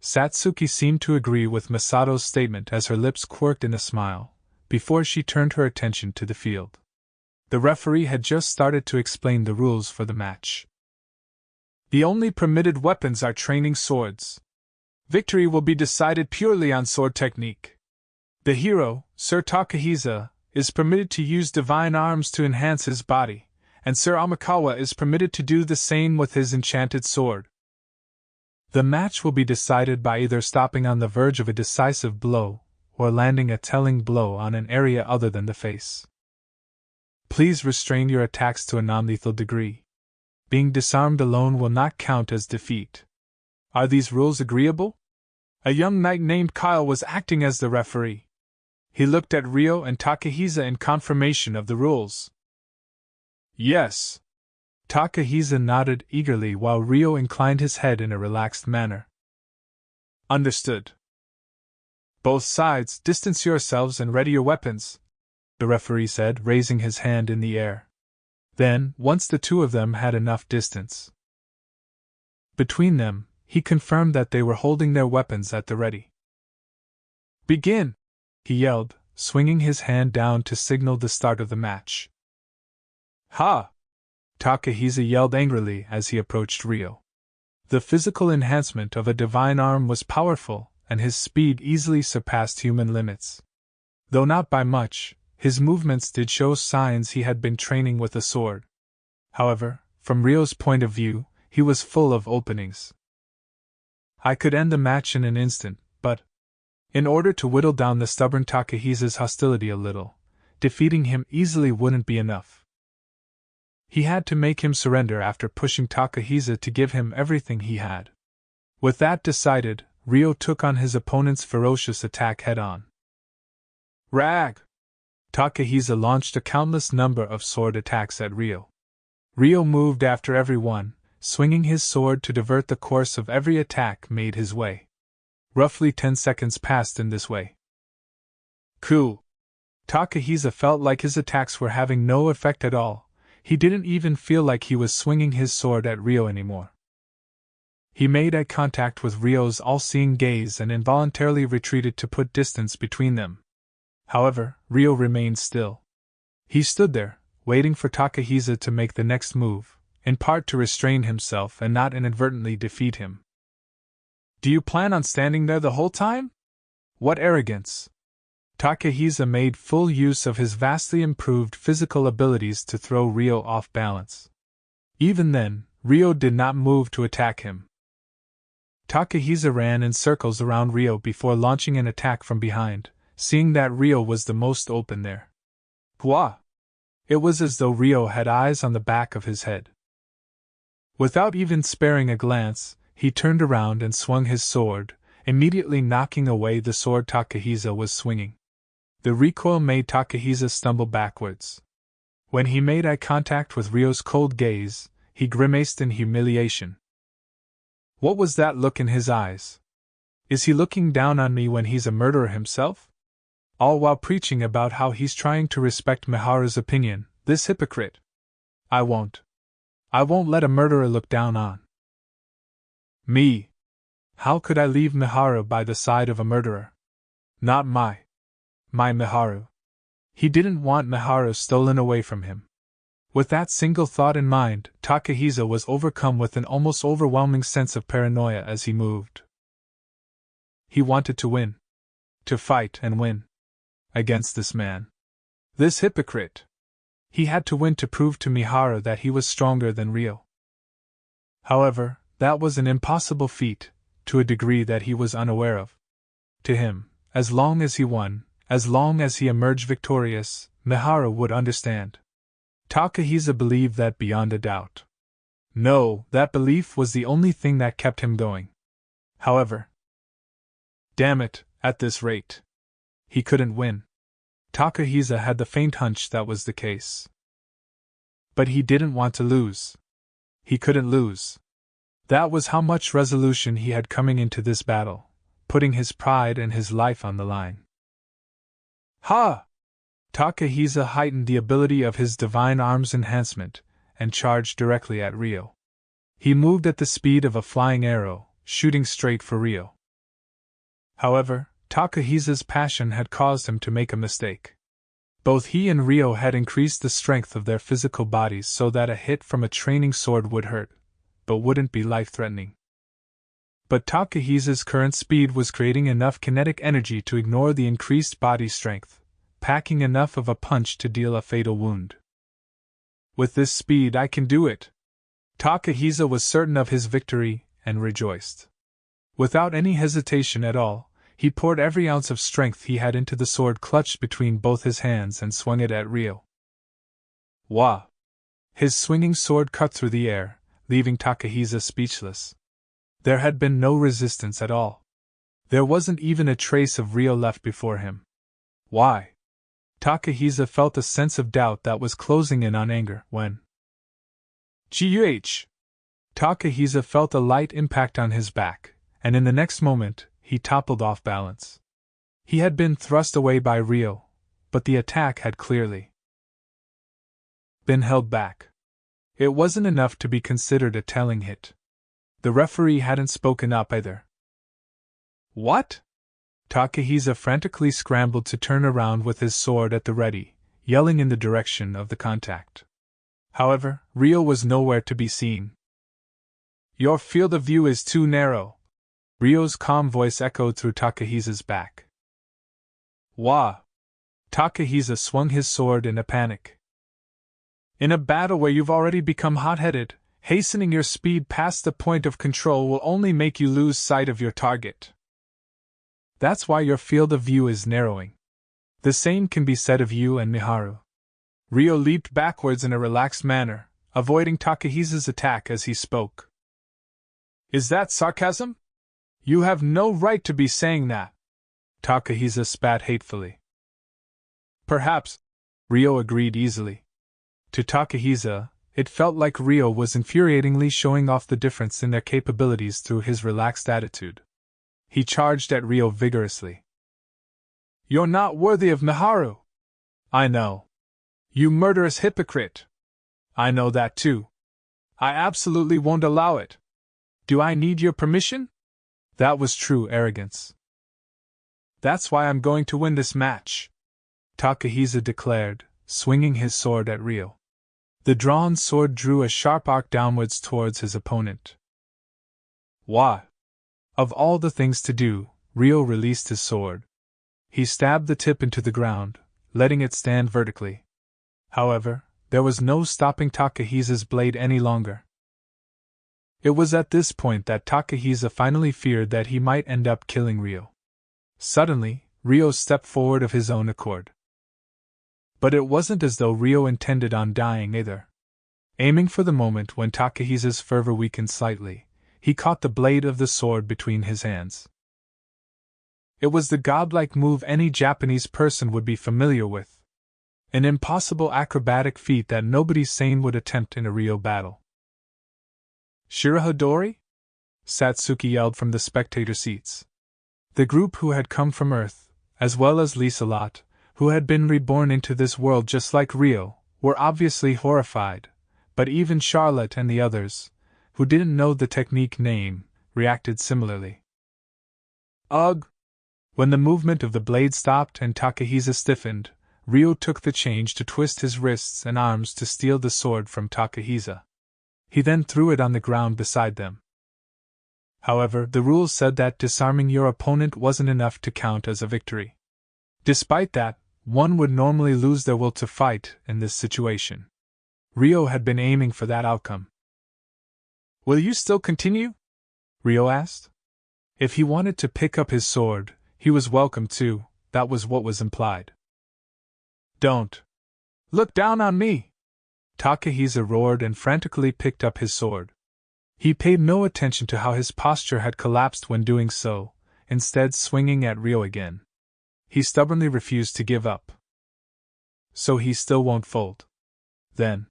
Satsuki seemed to agree with Masato's statement as her lips quirked in a smile, before she turned her attention to the field. The referee had just started to explain the rules for the match. "The only permitted weapons are training swords. Victory will be decided purely on sword technique. The hero, Sir Takahisa, is permitted to use divine arms to enhance his body, and Sir Amikawa is permitted to do the same with his enchanted sword. The match will be decided by either stopping on the verge of a decisive blow, or landing a telling blow on an area other than the face. Please restrain your attacks to a non-lethal degree. Being disarmed alone will not count as defeat. Are these rules agreeable?" A young knight named Kyle was acting as the referee. He looked at Ryo and Takahisa in confirmation of the rules. "Yes." Takahisa nodded eagerly while Ryo inclined his head in a relaxed manner. Understood. Both sides, distance yourselves and ready your weapons, the referee said, raising his hand in the air. Then, once the two of them had enough distance between them, he confirmed that they were holding their weapons at the ready. Begin! He yelled, swinging his hand down to signal the start of the match. Ha! Takahisa yelled angrily as he approached Ryo. The physical enhancement of a divine arm was powerful, and his speed easily surpassed human limits. Though not by much, his movements did show signs he had been training with a sword. However, from Ryo's point of view, he was full of openings. I could end the match in an instant, but in order to whittle down the stubborn Takahisa's hostility a little, defeating him easily wouldn't be enough. He had to make him surrender after pushing Takahisa to give him everything he had. With that decided, Ryo took on his opponent's ferocious attack head-on. Rag! Takahisa launched a countless number of sword attacks at Ryo. Ryo moved after every one, swinging his sword to divert the course of every attack made his way. Roughly 10 seconds passed in this way. Cool! Takahisa felt like his attacks were having no effect at all. He didn't even feel like he was swinging his sword at Ryo anymore. He made eye contact with Ryo's all-seeing gaze and involuntarily retreated to put distance between them. However, Ryo remained still. He stood there, waiting for Takahisa to make the next move, in part to restrain himself and not inadvertently defeat him. Do you plan on standing there the whole time? What arrogance! Takahisa made full use of his vastly improved physical abilities to throw Ryo off balance. Even then, Ryo did not move to attack him. Takahisa ran in circles around Ryo before launching an attack from behind, seeing that Ryo was the most open there. Hua! It was as though Ryo had eyes on the back of his head. Without even sparing a glance, he turned around and swung his sword, immediately knocking away the sword Takahisa was swinging. The recoil made Takahisa stumble backwards. When he made eye contact with Ryo's cold gaze, he grimaced in humiliation. What was that look in his eyes? Is he looking down on me when he's a murderer himself? All while preaching about how he's trying to respect Miharu's opinion, this hypocrite. I won't let a murderer look down on me. How could I leave Miharu by the side of a murderer? Not my Miharu. He didn't want Miharu stolen away from him. With that single thought in mind, Takahisa was overcome with an almost overwhelming sense of paranoia as he moved. He wanted to win. To fight and win. Against this man. This hypocrite. He had to win to prove to Miharu that he was stronger than Ryo. However, that was an impossible feat, to a degree that he was unaware of. To him, as long as he won, as long as he emerged victorious, Miharu would understand. Takahisa believed that beyond a doubt. No, that belief was the only thing that kept him going. However, damn it, at this rate, he couldn't win. Takahisa had the faint hunch that was the case. But he didn't want to lose. He couldn't lose. That was how much resolution he had coming into this battle, putting his pride and his life on the line. Ha! Takahisa heightened the ability of his divine arm's enhancement, and charged directly at Ryo. He moved at the speed of a flying arrow, shooting straight for Ryo. However, Takahisa's passion had caused him to make a mistake. Both he and Ryo had increased the strength of their physical bodies so that a hit from a training sword would hurt, but wouldn't be life-threatening. But Takahisa's current speed was creating enough kinetic energy to ignore the increased body strength, packing enough of a punch to deal a fatal wound. With this speed I can do it! Takahisa was certain of his victory, and rejoiced. Without any hesitation at all, he poured every ounce of strength he had into the sword clutched between both his hands and swung it at Ryo. Wah! His swinging sword cut through the air, leaving Takahisa speechless. There had been no resistance at all. There wasn't even a trace of Ryo left before him. Why? Takahisa felt a sense of doubt that was closing in on anger when Guh! Takahisa felt a light impact on his back, and in the next moment, he toppled off balance. He had been thrust away by Ryo, but the attack had clearly been held back. It wasn't enough to be considered a telling hit. The referee hadn't spoken up either. What? Takahisa frantically scrambled to turn around with his sword at the ready, yelling in the direction of the contact. However, Ryo was nowhere to be seen. Your field of view is too narrow. Ryo's calm voice echoed through Takahisa's back. Wah! Takahisa swung his sword in a panic. In a battle where you've already become hot-headed, hastening your speed past the point of control will only make you lose sight of your target. That's why your field of view is narrowing. The same can be said of you and Miharu. Ryo leaped backwards in a relaxed manner, avoiding Takahisa's attack as he spoke. Is that sarcasm? You have no right to be saying that. Takahisa spat hatefully. Perhaps, Ryo agreed easily. To Takahisa, it felt like Ryo was infuriatingly showing off the difference in their capabilities through his relaxed attitude. He charged at Ryo vigorously. You're not worthy of Miharu. I know. You murderous hypocrite. I know that too. I absolutely won't allow it. Do I need your permission? That was true arrogance. That's why I'm going to win this match, Takahisa declared, swinging his sword at Ryo. The drawn sword drew a sharp arc downwards towards his opponent. Wah! Of all the things to do, Ryo released his sword. He stabbed the tip into the ground, letting it stand vertically. However, there was no stopping Takahisa's blade any longer. It was at this point that Takahisa finally feared that he might end up killing Ryo. Suddenly, Ryo stepped forward of his own accord. But it wasn't as though Ryo intended on dying either. Aiming for the moment when Takahisa's fervor weakened slightly, he caught the blade of the sword between his hands. It was the godlike move any Japanese person would be familiar with. An impossible acrobatic feat that nobody sane would attempt in a Ryo battle. Shirahadori? Satsuki yelled from the spectator seats. The group who had come from Earth, as well as Lieselot, who had been reborn into this world just like Ryo, were obviously horrified, but even Charlotte and the others, who didn't know the technique name, reacted similarly. Ugh! When the movement of the blade stopped and Takahisa stiffened, Ryo took the change to twist his wrists and arms to steal the sword from Takahisa. He then threw it on the ground beside them. However, the rules said that disarming your opponent wasn't enough to count as a victory. Despite that, one would normally lose their will to fight in this situation. Ryo had been aiming for that outcome. Will you still continue? Ryo asked. If he wanted to pick up his sword, he was welcome to, that was what was implied. Don't look down on me! Takahisa roared and frantically picked up his sword. He paid no attention to how his posture had collapsed when doing so, instead swinging at Ryo again. He stubbornly refused to give up. So he still won't fold. Then,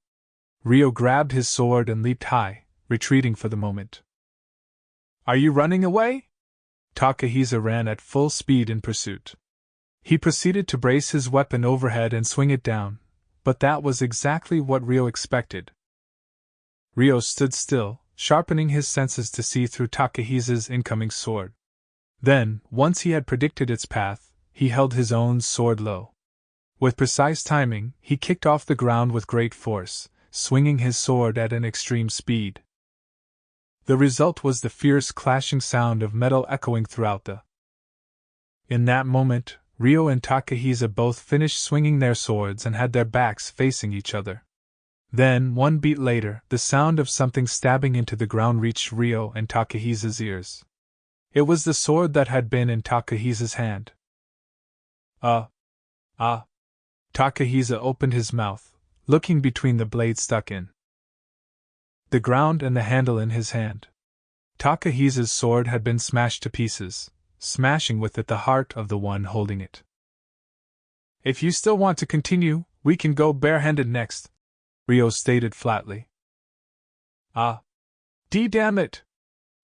Ryo grabbed his sword and leaped high, retreating for the moment. Are you running away? Takahisa ran at full speed in pursuit. He proceeded to brace his weapon overhead and swing it down, but that was exactly what Ryo expected. Ryo stood still, sharpening his senses to see through Takahisa's incoming sword. Then, once he had predicted its path, he held his own sword low. With precise timing, he kicked off the ground with great force, swinging his sword at an extreme speed. The result was the fierce clashing sound of metal echoing throughout the. In that moment, Ryo and Takahisa both finished swinging their swords and had their backs facing each other. Then, one beat later, the sound of something stabbing into the ground reached Ryo and Takahisa's ears. It was the sword that had been in Takahisa's hand. Takahisa opened his mouth, looking between the blades stuck in the ground and the handle in his hand. Takahisa's sword had been smashed to pieces, smashing with it the heart of the one holding it. If you still want to continue, we can go barehanded next, Ryo stated flatly. Ah! Damn it!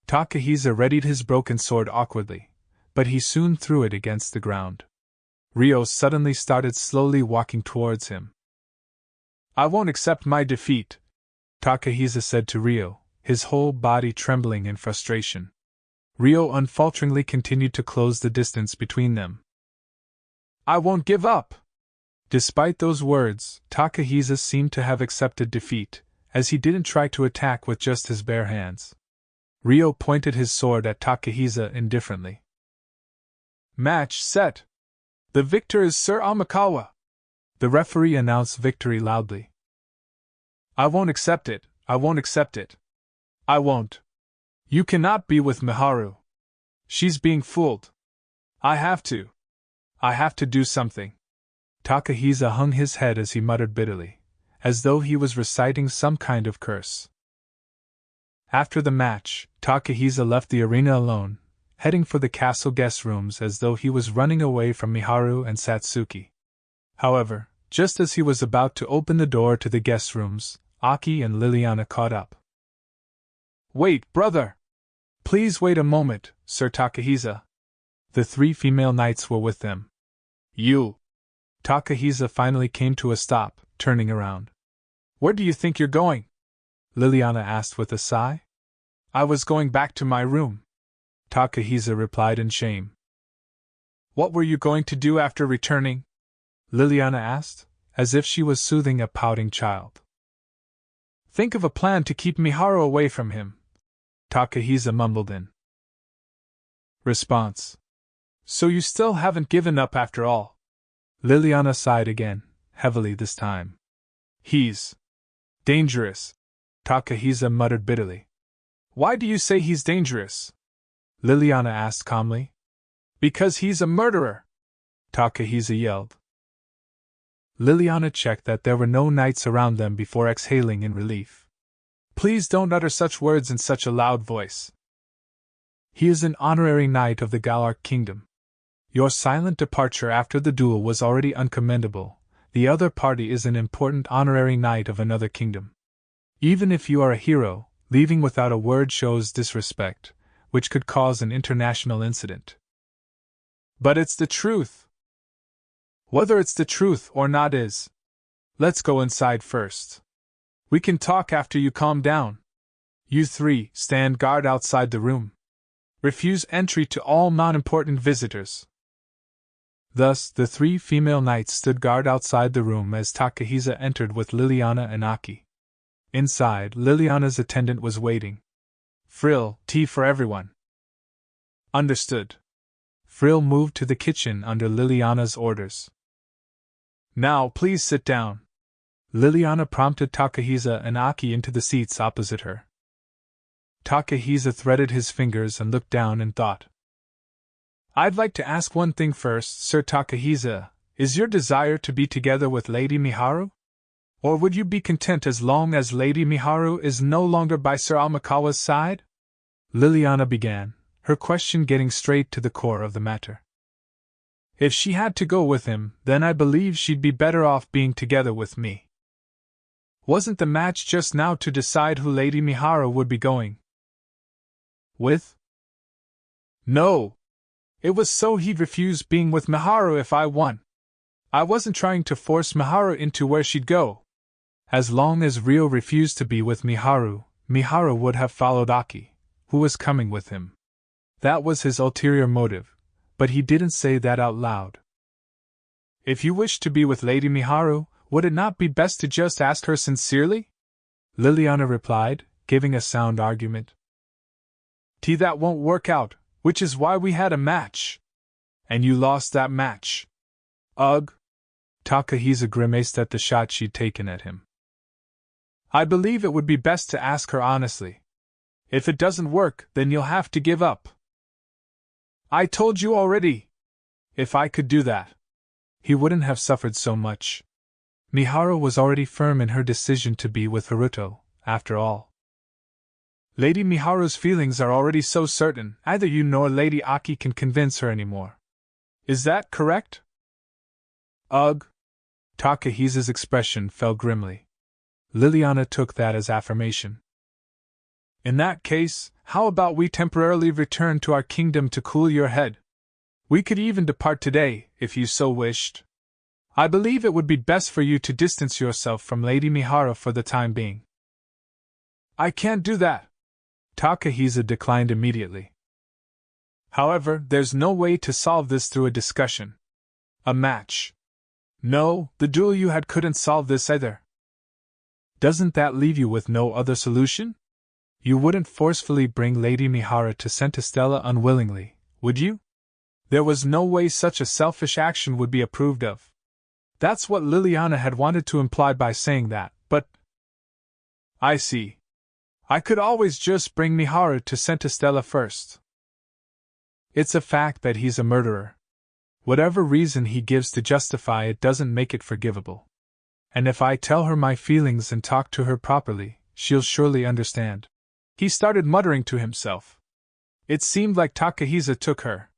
Takahisa readied his broken sword awkwardly, but he soon threw it against the ground. Ryo suddenly started slowly walking towards him. I won't accept my defeat, Takahisa said to Ryo, his whole body trembling in frustration. Ryo unfalteringly continued to close the distance between them. I won't give up! Despite those words, Takahisa seemed to have accepted defeat, as he didn't try to attack with just his bare hands. Ryo pointed his sword at Takahisa indifferently. Match set! The victor is Sir Amikawa! The referee announced victory loudly. I won't accept it, I won't accept it. I won't. You cannot be with Miharu. She's being fooled. I have to do something. Takahisa hung his head as he muttered bitterly, as though he was reciting some kind of curse. After the match, Takahisa left the arena alone, heading for the castle guest rooms as though he was running away from Miharu and Satsuki. However, just as he was about to open the door to the guest rooms, Aki and Liliana caught up. Wait, brother! Please wait a moment, Sir Takahisa. The 3 female knights were with them. You! Takahisa finally came to a stop, turning around. Where do you think you're going? Liliana asked with a sigh. I was going back to my room, Takahisa replied in shame. What were you going to do after returning? Liliana asked, as if she was soothing a pouting child. Think of a plan to keep Miharu away from him, Takahisa mumbled in response. So you still haven't given up after all? Liliana sighed again, heavily this time. He's dangerous, Takahisa muttered bitterly. Why do you say he's dangerous? Liliana asked calmly. Because he's a murderer, Takahisa yelled. Liliana checked that there were no knights around them before exhaling in relief. Please don't utter such words in such a loud voice. He is an honorary knight of the Galark Kingdom. Your silent departure after the duel was already uncommendable. The other party is an important honorary knight of another kingdom. Even if you are a hero, leaving without a word shows disrespect, which could cause an international incident. But it's the truth. Whether it's the truth or not is. Let's go inside first. We can talk after you calm down. You 3 stand guard outside the room. Refuse entry to all non-important visitors. Thus, the 3 female knights stood guard outside the room as Takahisa entered with Liliana and Aki. Inside, Liliana's attendant was waiting. Frill, tea for everyone. Understood. Frill moved to the kitchen under Liliana's orders. Now please sit down. Liliana prompted Takahisa and Aki into the seats opposite her. Takahisa threaded his fingers and looked down in thought. I'd like to ask one thing first, Sir Takahisa. Is your desire to be together with Lady Miharu? Or would you be content as long as Lady Miharu is no longer by Sir Amikawa's side? Liliana began, her question getting straight to the core of the matter. If she had to go with him, then I believe she'd be better off being together with me. Wasn't the match just now to decide who Lady Miharu would be going with? No! It was so he'd refuse being with Miharu if I won. I wasn't trying to force Miharu into where she'd go. As long as Ryo refused to be with Miharu, Miharu would have followed Aki, who was coming with him. That was his ulterior motive, but he didn't say that out loud. If you wish to be with Lady Miharu, would it not be best to just ask her sincerely? Liliana replied, giving a sound argument. That won't work out, which is why we had a match. And you lost that match. Ugh! Takahisa grimaced at the shot she'd taken at him. I believe it would be best to ask her honestly. If it doesn't work, then you'll have to give up. I told you already. If I could do that, he wouldn't have suffered so much. Miharu was already firm in her decision to be with Haruto, after all. Lady Miharu's feelings are already so certain, neither you nor Lady Aki can convince her anymore. Is that correct? Ugh! Takahisa's expression fell grimly. Liliana took that as affirmation. In that case, how about we temporarily return to our kingdom to cool your head? We could even depart today, if you so wished. I believe it would be best for you to distance yourself from Lady Mihara for the time being. I can't do that. Takahisa declined immediately. However, there's no way to solve this through a discussion. A match. No, the duel you had couldn't solve this either. Doesn't that leave you with no other solution? You wouldn't forcefully bring Lady Mihara to Centistella unwillingly, would you? There was no way such a selfish action would be approved of. That's what Liliana had wanted to imply by saying that, but… I see. I could always just bring Mihara to Centistella first. It's a fact that he's a murderer. Whatever reason he gives to justify it doesn't make it forgivable. And if I tell her my feelings and talk to her properly, she'll surely understand. He started muttering to himself. It seemed like Takahisa took her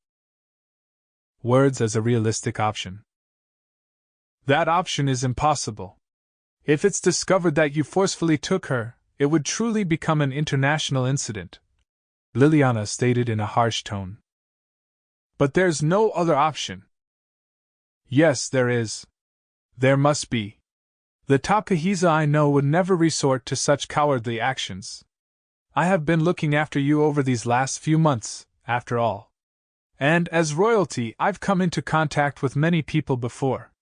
words as a realistic option. That option is impossible. If it's discovered that you forcefully took her, it would truly become an international incident, Liliana stated in a harsh tone. But there's no other option. Yes, there is. There must be. The Takahisa I know would never resort to such cowardly actions. I have been looking after you over these last few months, after all. And as royalty, I've come into contact with many people before.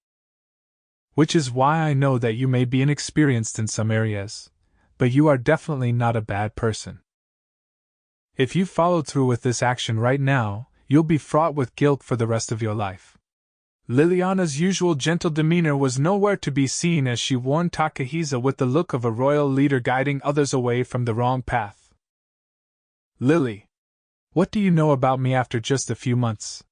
Which is why I know that you may be inexperienced in some areas, but you are definitely not a bad person. If you followed through with this action right now, you'll be fraught with guilt for the rest of your life. Liliana's usual gentle demeanor was nowhere to be seen as she warned Takahisa with the look of a royal leader guiding others away from the wrong path. Lily, what do you know about me after just a few months?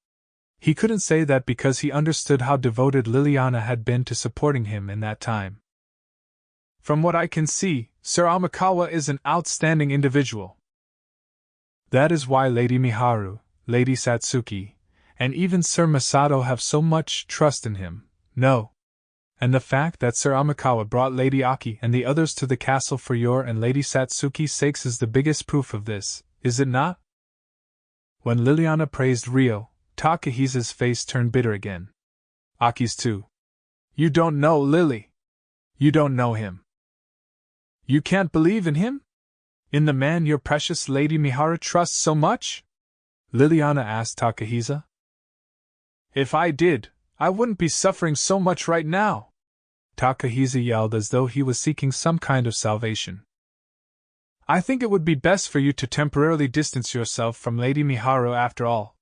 He couldn't say that because he understood how devoted Liliana had been to supporting him in that time. From what I can see, Sir Amikawa is an outstanding individual. That is why Lady Miharu, Lady Satsuki, and even Sir Masato have so much trust in him. No. And the fact that Sir Amikawa brought Lady Aki and the others to the castle for your and Lady Satsuki's sakes is the biggest proof of this, is it not? When Liliana praised Ryo, Takahisa's face turned bitter again. Aki's too. You don't know Lily. You don't know him. You can't believe in him? In the man your precious Lady Mihara trusts so much? Liliana asked Takahisa. If I did, I wouldn't be suffering so much right now. Takahisa yelled as though he was seeking some kind of salvation. I think it would be best for you to temporarily distance yourself from Lady Miharu after all.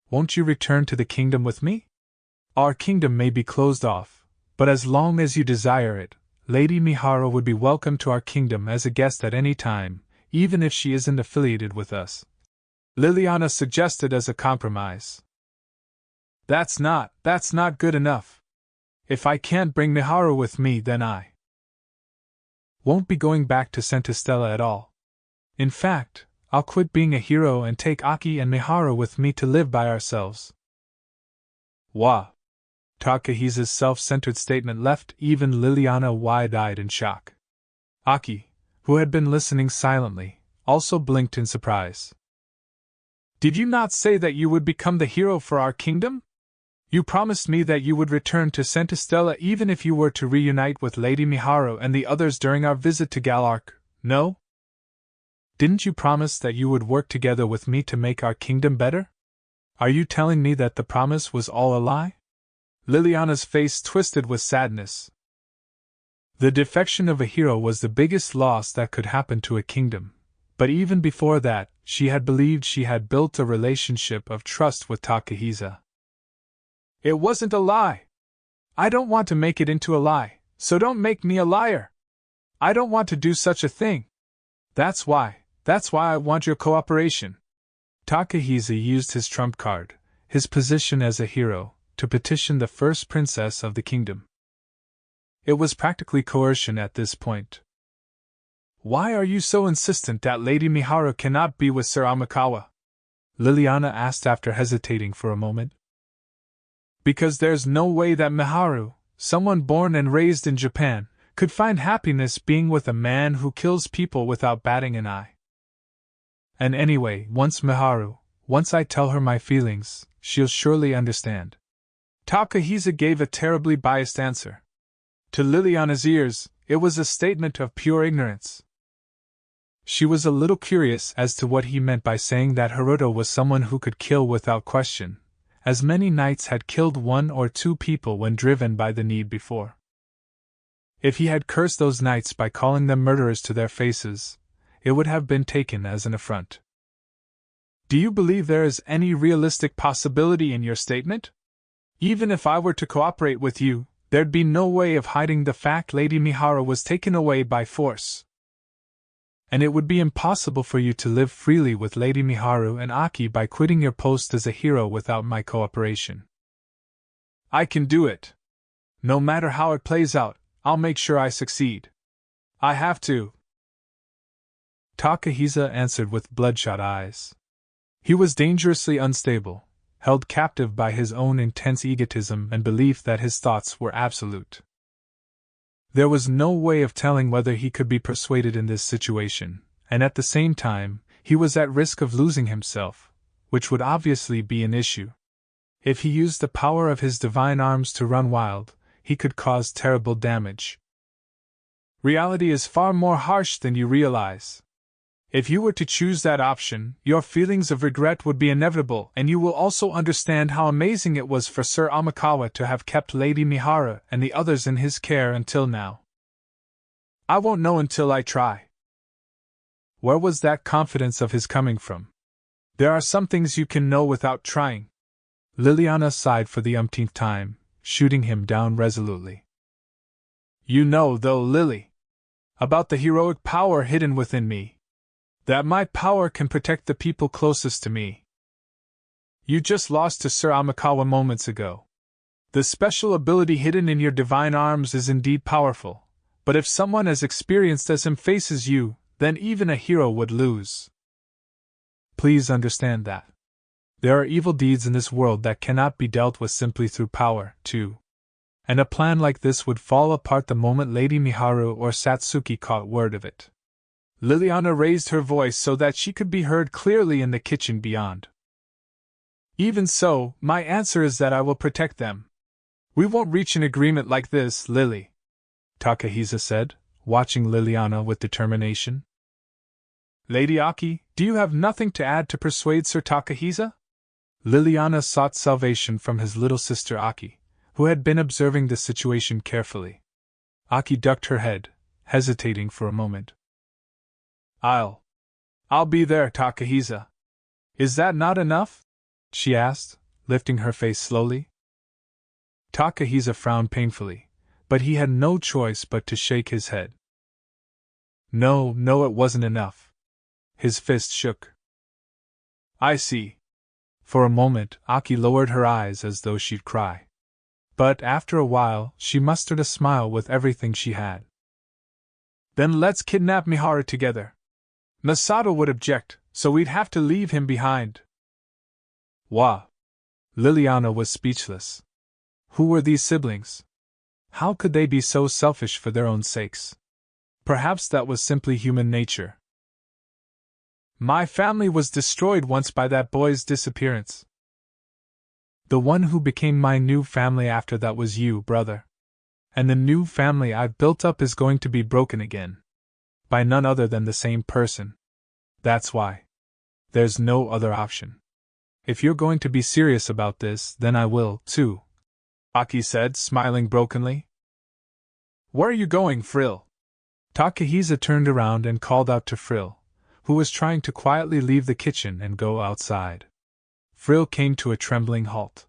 Won't you return to the kingdom with me? Our kingdom may be closed off, but as long as you desire it, Lady Miharu would be welcome to our kingdom as a guest at any time, even if she isn't affiliated with us. Liliana suggested as a compromise. That's not good enough. If I can't bring Miharu with me, then I won't be going back to Centistella at all. In fact, I'll quit being a hero and take Aki and Miharu with me to live by ourselves. Wah! Takahisa's self-centered statement left even Liliana wide-eyed in shock. Aki, who had been listening silently, also blinked in surprise. Did you not say that you would become the hero for our kingdom? You promised me that you would return to Centistella even if you were to reunite with Lady Miharu and the others during our visit to Galark, no? Didn't you promise that you would work together with me to make our kingdom better? Are you telling me that the promise was all a lie? Liliana's face twisted with sadness. The defection of a hero was the biggest loss that could happen to a kingdom, but even before that, she had believed she had built a relationship of trust with Takahisa. It wasn't a lie. I don't want to make it into a lie, so don't make me a liar. I don't want to do such a thing. That's why I want your cooperation. Takahisa used his trump card, his position as a hero, to petition the first princess of the kingdom. It was practically coercion at this point. Why are you so insistent that Lady Miharu cannot be with Sir Amikawa? Liliana asked after hesitating for a moment. Because there's no way that Miharu, someone born and raised in Japan, could find happiness being with a man who kills people without batting an eye. And anyway, once I tell her my feelings, she'll surely understand. Takahisa gave a terribly biased answer. To Liliana's ears, it was a statement of pure ignorance. She was a little curious as to what he meant by saying that Haruto was someone who could kill without question, as many knights had killed 1 or 2 people when driven by the need before. If he had cursed those knights by calling them murderers to their faces, it would have been taken as an affront. Do you believe there is any realistic possibility in your statement? Even if I were to cooperate with you, there'd be no way of hiding the fact Lady Mihara was taken away by force. And it would be impossible for you to live freely with Lady Miharu and Aki by quitting your post as a hero without my cooperation. I can do it. No matter how it plays out, I'll make sure I succeed. I have to. Takahisa answered with bloodshot eyes. He was dangerously unstable, held captive by his own intense egotism and belief that his thoughts were absolute. There was no way of telling whether he could be persuaded in this situation, and at the same time, he was at risk of losing himself, which would obviously be an issue. If he used the power of his divine arms to run wild, he could cause terrible damage. Reality is far more harsh than you realize. If you were to choose that option, your feelings of regret would be inevitable, and you will also understand how amazing it was for Sir Amikawa to have kept Lady Mihara and the others in his care until now. I won't know until I try. Where was that confidence of his coming from? There are some things you can know without trying. Liliana sighed for the umpteenth time, shooting him down resolutely. You know, though, Lily, about the heroic power hidden within me. That my power can protect the people closest to me. You just lost to Sir Amikawa moments ago. The special ability hidden in your divine arms is indeed powerful, but if someone as experienced as him faces you, then even a hero would lose. Please understand that. There are evil deeds in this world that cannot be dealt with simply through power, too. And a plan like this would fall apart the moment Lady Miharu or Satsuki caught word of it. Liliana raised her voice so that she could be heard clearly in the kitchen beyond. Even so, my answer is that I will protect them. We won't reach an agreement like this, Lily, Takahisa said, watching Liliana with determination. Lady Aki, do you have nothing to add to persuade Sir Takahisa? Liliana sought salvation from his little sister Aki, who had been observing the situation carefully. Aki ducked her head, hesitating for a moment. I'll be there, Takahisa. Is that not enough? She asked, lifting her face slowly. Takahisa frowned painfully, but he had no choice but to shake his head. No, it wasn't enough. His fist shook. I see. For a moment, Aki lowered her eyes as though she'd cry. But after a while, she mustered a smile with everything she had. Then let's kidnap Mihara together. Masato would object, so we'd have to leave him behind. Wah! Liliana was speechless. Who were these siblings? How could they be so selfish for their own sakes? Perhaps that was simply human nature. My family was destroyed once by that boy's disappearance. The one who became my new family after that was you, brother. And the new family I've built up is going to be broken again. By none other than the same person. That's why. There's no other option. If you're going to be serious about this, then I will, too, Aki said, smiling brokenly. Where are you going, Frill? Takahisa turned around and called out to Frill, who was trying to quietly leave the kitchen and go outside. Frill came to a trembling halt.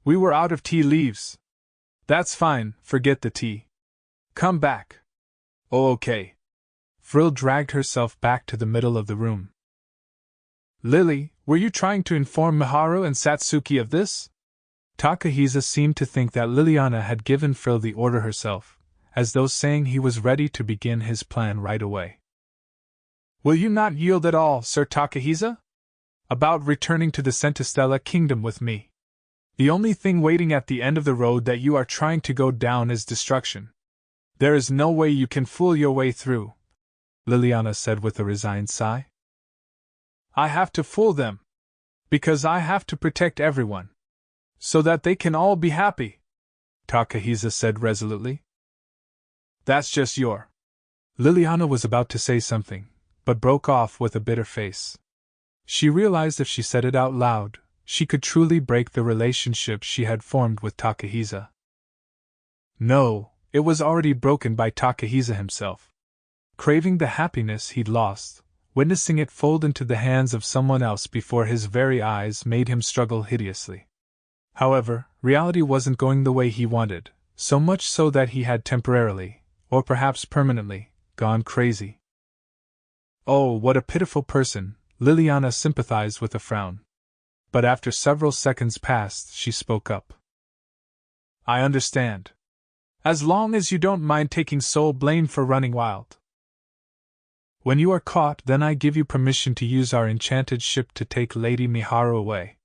We were out of tea leaves. That's fine, forget the tea. Come back. Oh, okay. Frill dragged herself back to the middle of the room. Lily, were you trying to inform Miharu and Satsuki of this? Takahisa seemed to think that Liliana had given Frill the order herself, as though saying he was ready to begin his plan right away. Will you not yield at all, Sir Takahisa? About returning to the Centistella Kingdom with me. The only thing waiting at the end of the road that you are trying to go down is destruction. There is no way you can fool your way through, Liliana said with a resigned sigh. I have to fool them. Because I have to protect everyone. So that they can all be happy, Takahisa said resolutely. That's just your. Liliana was about to say something, but broke off with a bitter face. She realized if she said it out loud, she could truly break the relationship she had formed with Takahisa. No, it was already broken by Takahisa himself. Craving the happiness he'd lost, witnessing it fold into the hands of someone else before his very eyes made him struggle hideously. However, reality wasn't going the way he wanted, so much so that he had temporarily, or perhaps permanently, gone crazy. Oh, what a pitiful person, Liliana sympathized with a frown. But after several seconds passed, she spoke up. I understand. As long as you don't mind taking sole blame for running wild. When you are caught, then I give you permission to use our enchanted ship to take Lady Miharu away.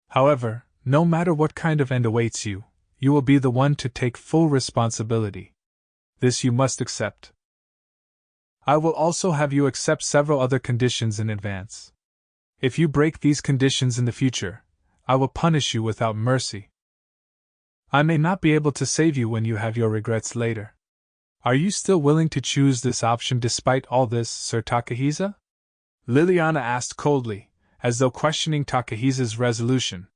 However, no matter what kind of end awaits you, you will be the one to take full responsibility. This you must accept. I will also have you accept several other conditions in advance. If you break these conditions in the future, I will punish you without mercy. I may not be able to save you when you have your regrets later. Are you still willing to choose this option despite all this, Sir Takahisa? Liliana asked coldly, as though questioning Takahisa's resolution.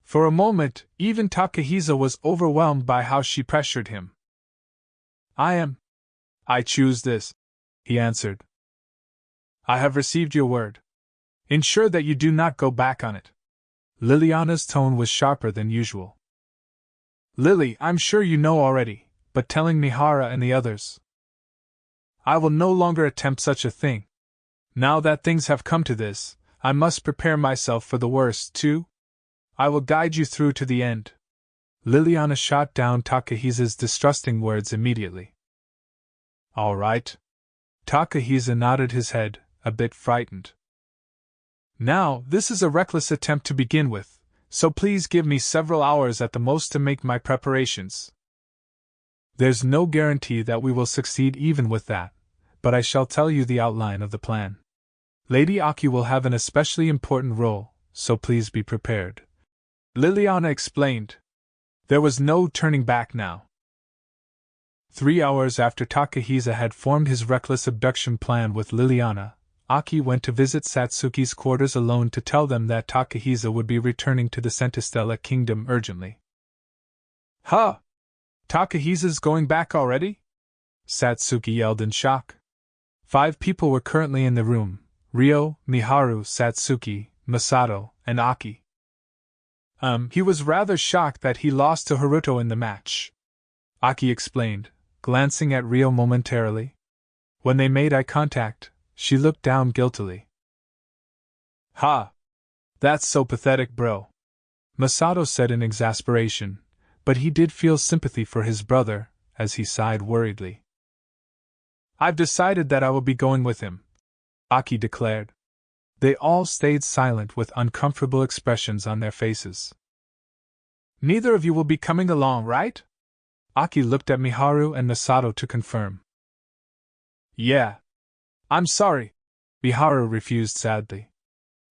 For a moment, even Takahisa was overwhelmed by how she pressured him. I choose this, he answered. I have received your word. Ensure that you do not go back on it. Liliana's tone was sharper than usual. Lily, I'm sure you know already, but telling Mihara and the others. I will no longer attempt such a thing. Now that things have come to this, I must prepare myself for the worst, too. I will guide you through to the end. Liliana shot down Takahisa's distrusting words immediately. All right. Takahisa nodded his head, a bit frightened. Now, this is a reckless attempt to begin with, so please give me several hours at the most to make my preparations. There's no guarantee that we will succeed even with that, but I shall tell you the outline of the plan. Lady Aki will have an especially important role, so please be prepared. Liliana explained. There was no turning back now. 3 hours after Takahisa had formed his reckless abduction plan with Liliana, Aki went to visit Satsuki's quarters alone to tell them that Takahisa would be returning to the Centistella Kingdom urgently. Huh! Takahisa's going back already? Satsuki yelled in shock. 5 people were currently in the room: Ryo, Miharu, Satsuki, Masato, and Aki. He was rather shocked that he lost to Haruto in the match, Aki explained, glancing at Ryo momentarily. When they made eye contact, she looked down guiltily. Ha! That's so pathetic, bro, Masato said in exasperation, but he did feel sympathy for his brother, as he sighed worriedly. I've decided that I will be going with him, Aki declared. They all stayed silent with uncomfortable expressions on their faces. Neither of you will be coming along, right? Aki looked at Miharu and Masato to confirm. Yeah. I'm sorry, Miharu refused sadly.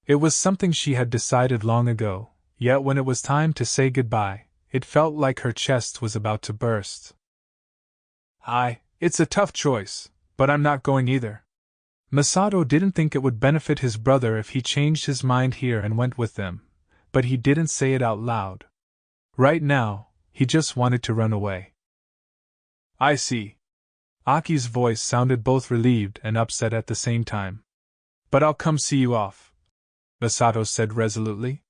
It was something she had decided long ago, yet when it was time to say goodbye, it felt like her chest was about to burst. It's a tough choice, but I'm not going either. Masato didn't think it would benefit his brother if he changed his mind here and went with them, but he didn't say it out loud. Right now, he just wanted to run away. I see. Aki's voice sounded both relieved and upset at the same time. But I'll come see you off, Masato said resolutely.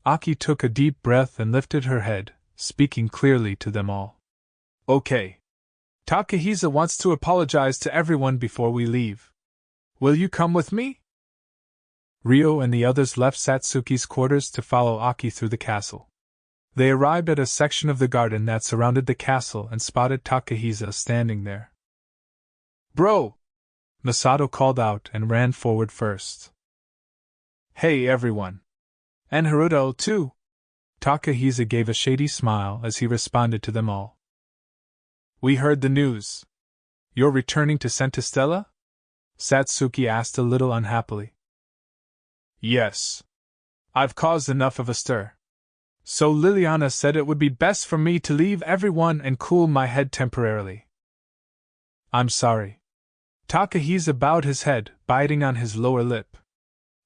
Aki took a deep breath and lifted her head, speaking clearly to them all. Okay. Takahisa wants to apologize to everyone before we leave. Will you come with me? Ryo and the others left Satsuki's quarters to follow Aki through the castle. They arrived at a section of the garden that surrounded the castle and spotted Takahisa standing there. Bro! Masato called out and ran forward first. Hey everyone! And Haruto, too! Takahisa gave a shady smile as he responded to them all. We heard the news. You're returning to Centistella? Satsuki asked a little unhappily. Yes. I've caused enough of a stir. So Liliana said it would be best for me to leave everyone and cool my head temporarily. I'm sorry. Takahisa bowed his head, biting on his lower lip.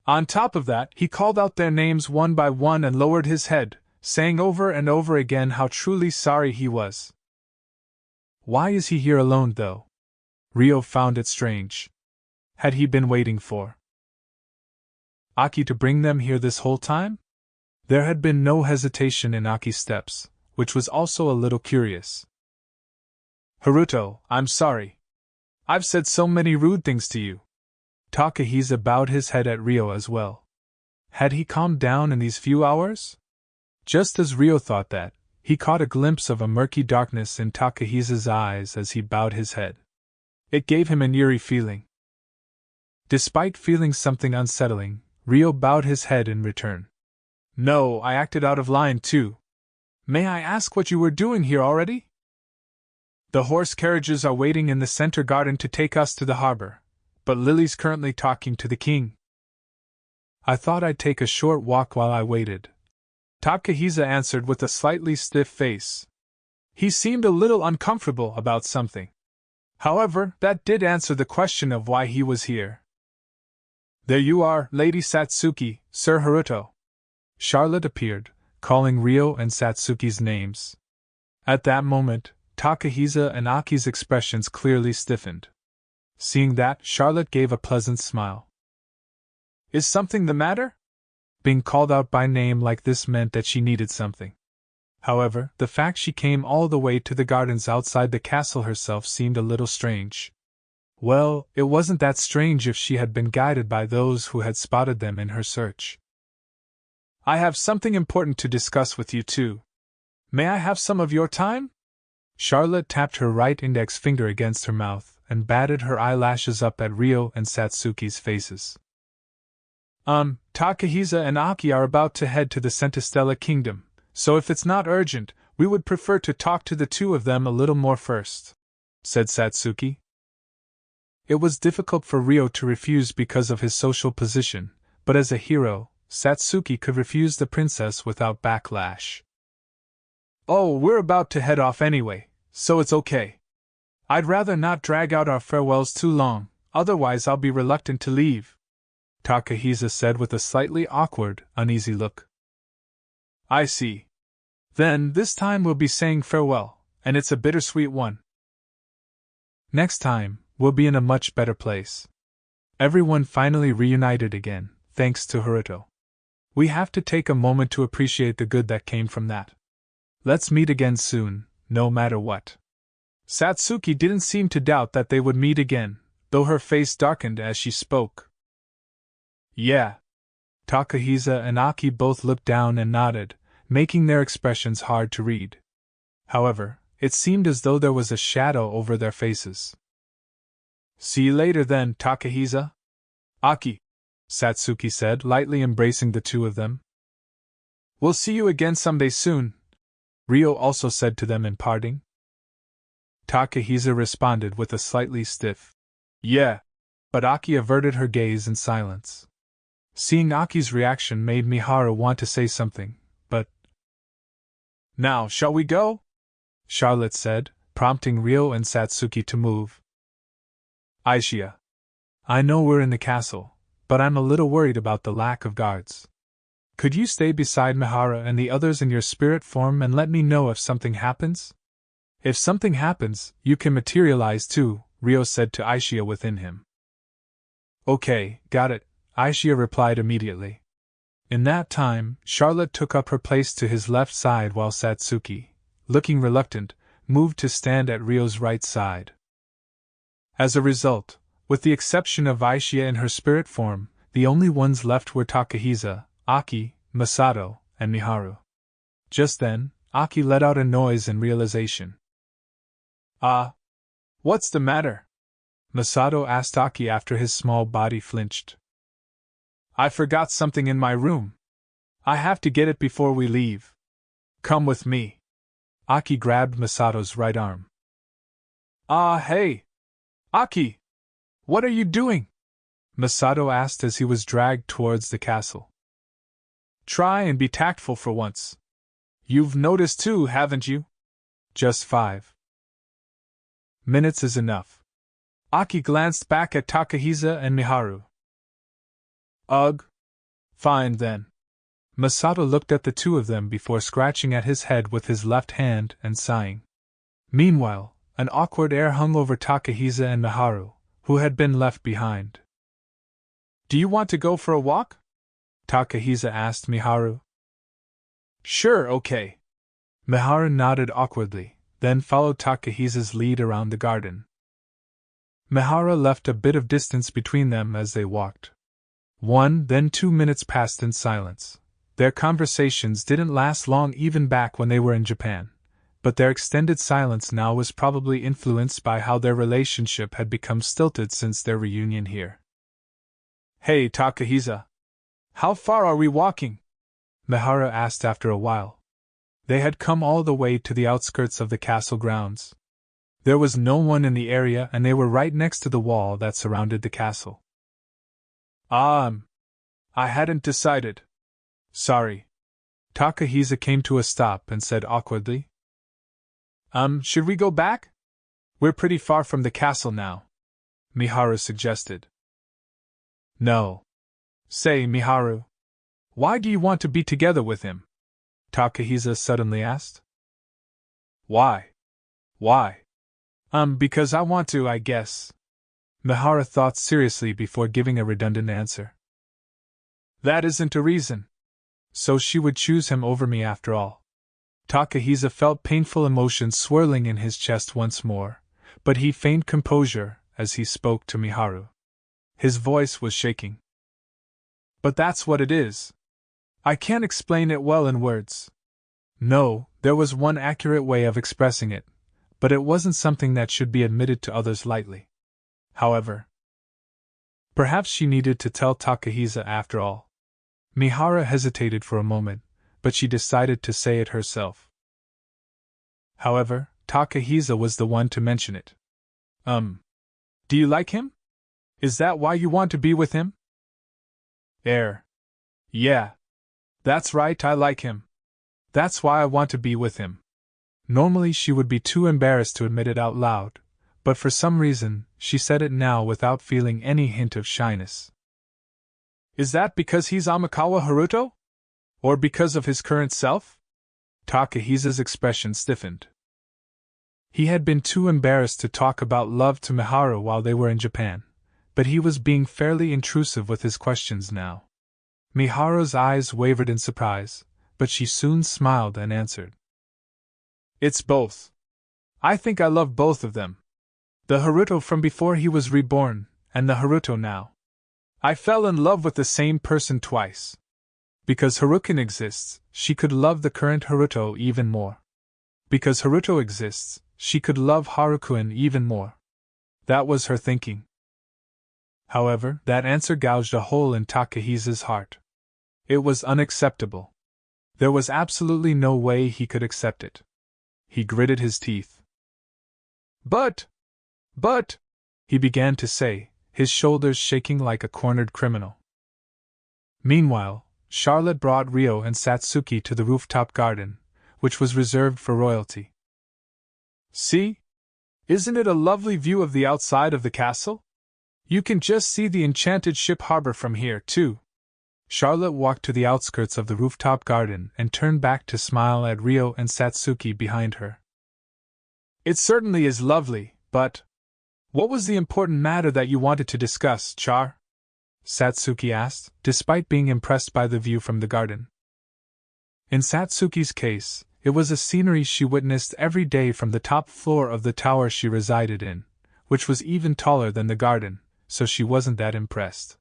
On top of that, he called out their names one by one and lowered his head, saying over and over again how truly sorry he was. Why is he here alone, though? Ryo found it strange. Had he been waiting for Aki to bring them here this whole time? There had been no hesitation in Aki's steps, which was also a little curious. Haruto, I'm sorry. I've said so many rude things to you. Takahisa bowed his head at Ryo as well. Had he calmed down in these few hours? Just as Ryo thought that, he caught a glimpse of a murky darkness in Takahisa's eyes as he bowed his head. It gave him an eerie feeling. Despite feeling something unsettling, Ryo bowed his head in return. No, I acted out of line too. May I ask what you were doing here already? The horse carriages are waiting in the center garden to take us to the harbor, but Lily's currently talking to the king. I thought I'd take a short walk while I waited. Takahisa answered with a slightly stiff face. He seemed a little uncomfortable about something. However, that did answer the question of why he was here. There you are, Lady Satsuki, Sir Haruto. Charlotte appeared, calling Ryo and Satsuki's names. At that moment, Takahisa and Aki's expressions clearly stiffened. Seeing that, Charlotte gave a pleasant smile. Is something the matter? Being called out by name like this meant that she needed something. However, the fact she came all the way to the gardens outside the castle herself seemed a little strange. Well, it wasn't that strange if she had been guided by those who had spotted them in her search. I have something important to discuss with you too. May I have some of your time? Charlotte tapped her right index finger against her mouth and batted her eyelashes up at Ryo and Satsuki's faces. Takahisa and Aki are about to head to the Centistella Kingdom, so if it's not urgent, we would prefer to talk to the two of them a little more first, said Satsuki. It was difficult for Ryo to refuse because of his social position, but as a hero, Satsuki could refuse the princess without backlash. Oh, we're about to head off anyway, so it's okay. I'd rather not drag out our farewells too long, otherwise I'll be reluctant to leave, Takahisa said with a slightly awkward, uneasy look. I see. Then, this time we'll be saying farewell, and it's a bittersweet one. Next time, we'll be in a much better place. Everyone finally reunited again, thanks to Haruto. We have to take a moment to appreciate the good that came from that. Let's meet again soon, no matter what. Satsuki didn't seem to doubt that they would meet again, though her face darkened as she spoke. Yeah. Takahisa and Aki both looked down and nodded, making their expressions hard to read. However, it seemed as though there was a shadow over their faces. See you later then, Takahisa. Aki, Satsuki said, lightly embracing the two of them. We'll see you again someday soon, Ryo also said to them in parting. Takahisa responded with a slightly stiff, yeah, but Aki averted her gaze in silence. Seeing Aki's reaction made Miharu want to say something, but... Now, shall we go? Charlotte said, prompting Ryo and Satsuki to move. Aisha. I know we're in the castle, but I'm a little worried about the lack of guards. Could you stay beside Miharu and the others in your spirit form and let me know if something happens? If something happens, you can materialize too, Ryo said to Aisha within him. Okay, got it, Aisha replied immediately. In that time, Charlotte took up her place to his left side while Satsuki, looking reluctant, moved to stand at Ryo's right side. As a result, with the exception of Aisha in her spirit form, the only ones left were Takahisa, Aki, Masato, and Miharu. Just then, Aki let out a noise in realization. What's the matter? Masato asked Aki after his small body flinched. I forgot something in my room. I have to get it before we leave, Come with me. Aki grabbed Misato's right arm. Ah, hey! Aki! What are you doing? Misato asked as he was dragged towards the castle. Try and be tactful for once. You've noticed too, haven't you? Just 5 minutes is enough. Aki glanced back at Takahisa and Miharu. Ugh. Fine then. Misato looked at the two of them before scratching at his head with his left hand and sighing. Meanwhile, an awkward air hung over Takahisa and Miharu, who had been left behind. Do you want to go for a walk? Takahisa asked Miharu. Sure, okay. Miharu nodded awkwardly, then followed Takahisa's lead around the garden. Miharu left a bit of distance between them as they walked. 1, then 2 minutes passed in silence. Their conversations didn't last long even back when they were in Japan, but their extended silence now was probably influenced by how their relationship had become stilted since their reunion here. Hey, Takahisa. How far are we walking? Miharu asked after a while. They had come all the way to the outskirts of the castle grounds. There was no one in the area and they were right next to the wall that surrounded the castle. I hadn't decided. Sorry. Takahisa came to a stop and said awkwardly. Should we go back? We're pretty far from the castle now, Miharu suggested. No. Say, Miharu, why do you want to be together with him? Takahisa suddenly asked. Why? Because I want to, I guess. Miharu thought seriously before giving a redundant answer. That isn't a reason. So she would choose him over me after all. Takahisa felt painful emotions swirling in his chest once more, but he feigned composure as he spoke to Miharu. His voice was shaking. But that's what it is. I can't explain it well in words. No, there was one accurate way of expressing it, but it wasn't something that should be admitted to others lightly. However, perhaps she needed to tell Takahisa after all. Miharu hesitated for a moment, but she decided to say it herself. However, Takahisa was the one to mention it. Do you like him? Is that why you want to be with him? Yeah. That's right, I like him. That's why I want to be with him. Normally she would be too embarrassed to admit it out loud, but for some reason, she said it now without feeling any hint of shyness. Is that because he's Amikawa Haruto? Or because of his current self? Takahisa's expression stiffened. He had been too embarrassed to talk about love to Miharu while they were in Japan, but he was being fairly intrusive with his questions now. Miharu's eyes wavered in surprise, but she soon smiled and answered. It's both. I think I love both of them. The Haruto from before he was reborn, and the Haruto now. I fell in love with the same person twice. Because Harukin exists, she could love the current Haruto even more. Because Haruto exists, she could love Harukuin even more. That was her thinking. However, that answer gouged a hole in Takahisa's heart. It was unacceptable. There was absolutely no way he could accept it. He gritted his teeth. But, he began to say, his shoulders shaking like a cornered criminal. Meanwhile, Charlotte brought Ryo and Satsuki to the rooftop garden, which was reserved for royalty. See? Isn't it a lovely view of the outside of the castle? You can just see the enchanted ship harbor from here, too. Charlotte walked to the outskirts of the rooftop garden and turned back to smile at Ryo and Satsuki behind her. It certainly is lovely, but what was the important matter that you wanted to discuss, Char? Satsuki asked, despite being impressed by the view from the garden. In Satsuki's case, it was a scenery she witnessed every day from the top floor of the tower she resided in, which was even taller than the garden, so she wasn't that impressed.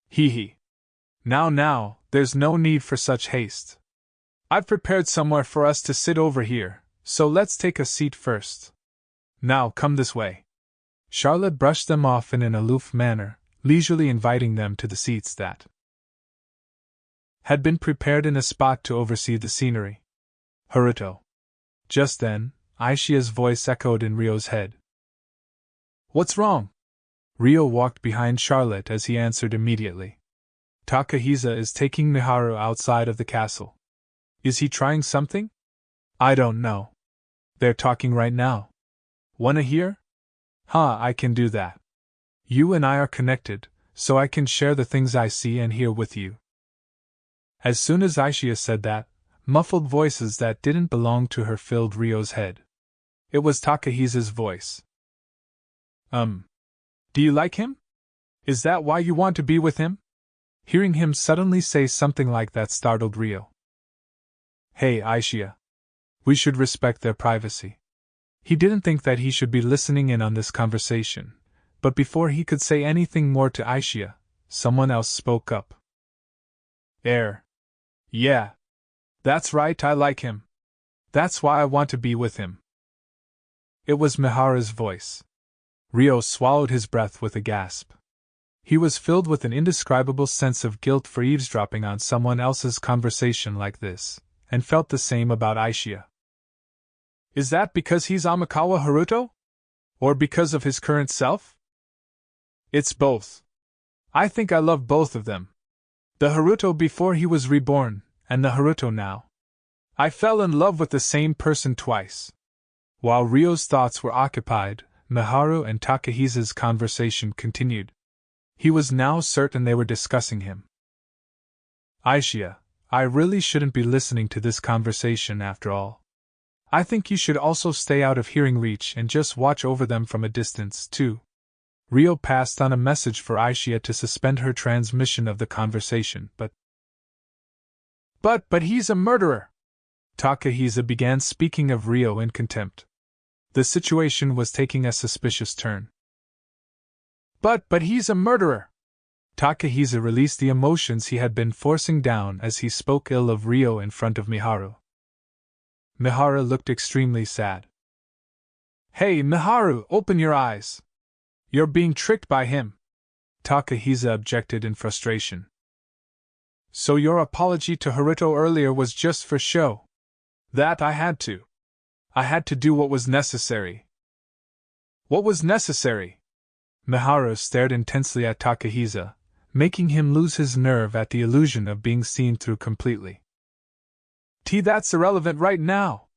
Hee. Now, there's no need for such haste. I've prepared somewhere for us to sit over here, so let's take a seat first. Now, come this way. Charlotte brushed them off in an aloof manner, leisurely inviting them to the seats that had been prepared in a spot to oversee the scenery. Haruto. Just then, Aishia's voice echoed in Ryo's head. What's wrong? Ryo walked behind Charlotte as he answered immediately. Takahisa is taking Miharu outside of the castle. Is he trying something? I don't know. They're talking right now. Wanna hear? I can do that. You and I are connected, so I can share the things I see and hear with you. As soon as Aishia said that, muffled voices that didn't belong to her filled Ryo's head. It was Takahisa's voice. Do you like him? Is that why you want to be with him? Hearing him suddenly say something like that startled Ryo. Hey, Aishia. We should respect their privacy. He didn't think that he should be listening in on this conversation, but before he could say anything more to Aishia, someone else spoke up. Yeah. That's right, I like him. That's why I want to be with him. It was Miharu's voice. Ryo swallowed his breath with a gasp. He was filled with an indescribable sense of guilt for eavesdropping on someone else's conversation like this, and felt the same about Aishia. Is that because he's Amikawa Haruto? Or because of his current self? It's both. I think I love both of them. The Haruto before he was reborn, and the Haruto now. I fell in love with the same person twice. While Ryo's thoughts were occupied, Miharu and Takahisa's conversation continued. He was now certain they were discussing him. Aishia, I really shouldn't be listening to this conversation after all. I think you should also stay out of hearing reach and just watch over them from a distance, too. Ryo passed on a message for Aishia to suspend her transmission of the conversation, but he's a murderer! Takahisa began speaking of Ryo in contempt. The situation was taking a suspicious turn. But he's a murderer! Takahisa released the emotions he had been forcing down as he spoke ill of Ryo in front of Miharu. Miharu looked extremely sad. Hey, Miharu, open your eyes! You're being tricked by him! Takahisa objected in frustration. So your apology to Haruto earlier was just for show? That I had to. I had to do what was necessary. What was necessary? Miharu stared intensely at Takahisa, making him lose his nerve at the illusion of being seen through completely. That's irrelevant right now.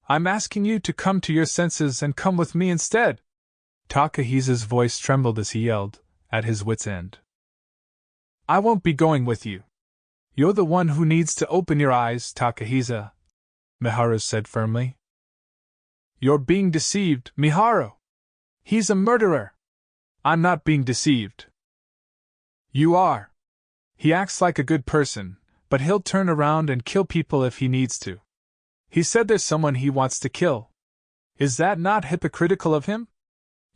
I'm asking you to come to your senses and come with me instead. Takahisa's voice trembled as he yelled, at his wit's end. I won't be going with you. You're the one who needs to open your eyes, Takahisa, Miharu said firmly. You're being deceived, Miharu. He's a murderer. I'm not being deceived. You are. He acts like a good person, but he'll turn around and kill people if he needs to. He said there's someone he wants to kill. Is that not hypocritical of him?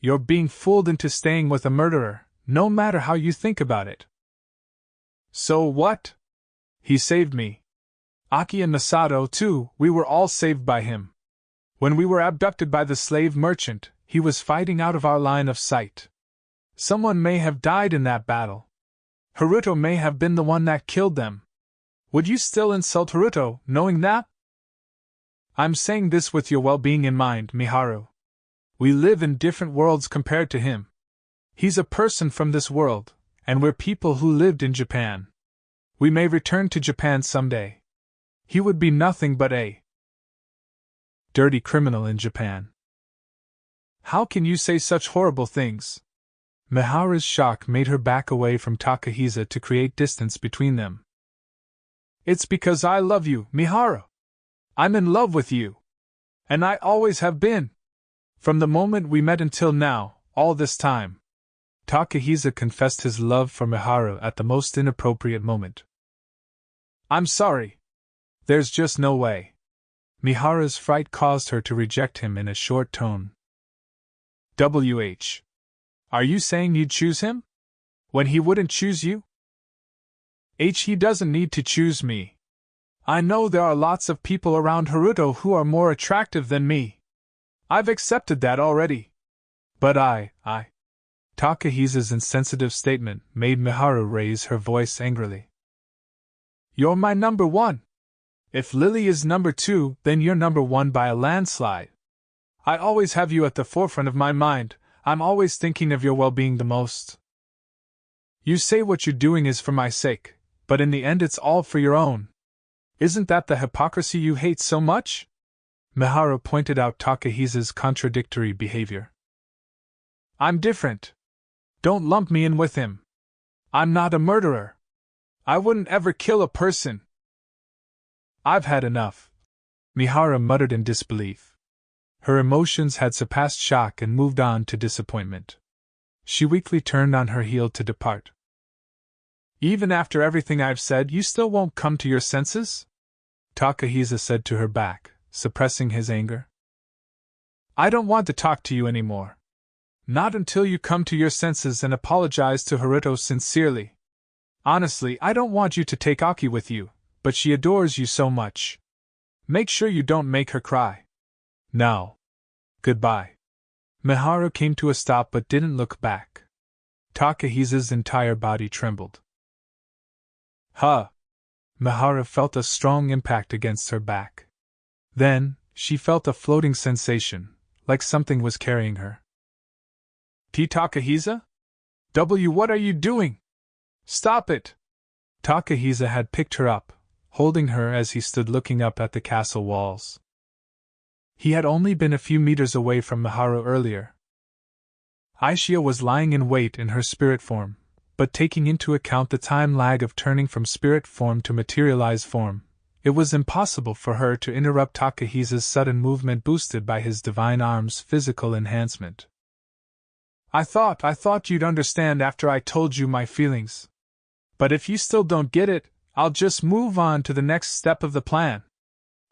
You're being fooled into staying with a murderer, no matter how you think about it. So what? He saved me. Aki and Masato, too, we were all saved by him. When we were abducted by the slave merchant, he was fighting out of our line of sight. Someone may have died in that battle. Haruto may have been the one that killed them. Would you still insult Haruto, knowing that? I'm saying this with your well-being in mind, Miharu. We live in different worlds compared to him. He's a person from this world, and we're people who lived in Japan. We may return to Japan someday. He would be nothing but a dirty criminal in Japan. How can you say such horrible things? Miharu's shock made her back away from Takahisa to create distance between them. It's because I love you, Miharu. I'm in love with you. And I always have been. From the moment we met until now, all this time. Takahisa confessed his love for Miharu at the most inappropriate moment. I'm sorry. There's just no way. Miharu's fright caused her to reject him in a short tone. WH. Are you saying you'd choose him? When he wouldn't choose you? He doesn't need to choose me. I know there are lots of people around Haruto who are more attractive than me. I've accepted that already. But Takahisa's insensitive statement made Miharu raise her voice angrily. You're my number one. If Lily is number 2, then you're number 1 by a landslide. I always have you at the forefront of my mind. I'm always thinking of your well-being the most. You say what you're doing is for my sake, but in the end it's all for your own. Isn't that the hypocrisy you hate so much? Miharu pointed out Takahisa's contradictory behavior. I'm different. Don't lump me in with him. I'm not a murderer. I wouldn't ever kill a person. I've had enough, Miharu muttered in disbelief. Her emotions had surpassed shock and moved on to disappointment. She weakly turned on her heel to depart. Even after everything I've said, you still won't come to your senses? Takahisa said to her back, suppressing his anger. I don't want to talk to you anymore. Not until you come to your senses and apologize to Haruto sincerely. Honestly, I don't want you to take Aki with you, but she adores you so much. Make sure you don't make her cry. Now. Goodbye. Miharu came to a stop but didn't look back. Takahisa's entire body trembled. Huh! Miharu felt a strong impact against her back. Then, she felt a floating sensation, like something was carrying her. T. Takahisa? What are you doing? Stop it! Takahisa had picked her up, holding her as he stood looking up at the castle walls. He had only been a few meters away from Miharu earlier. Aishia was lying in wait in her spirit form, but taking into account the time lag of turning from spirit form to materialized form, it was impossible for her to interrupt Takahisa's sudden movement boosted by his divine arm's physical enhancement. I thought you'd understand after I told you my feelings. But if you still don't get it, I'll just move on to the next step of the plan.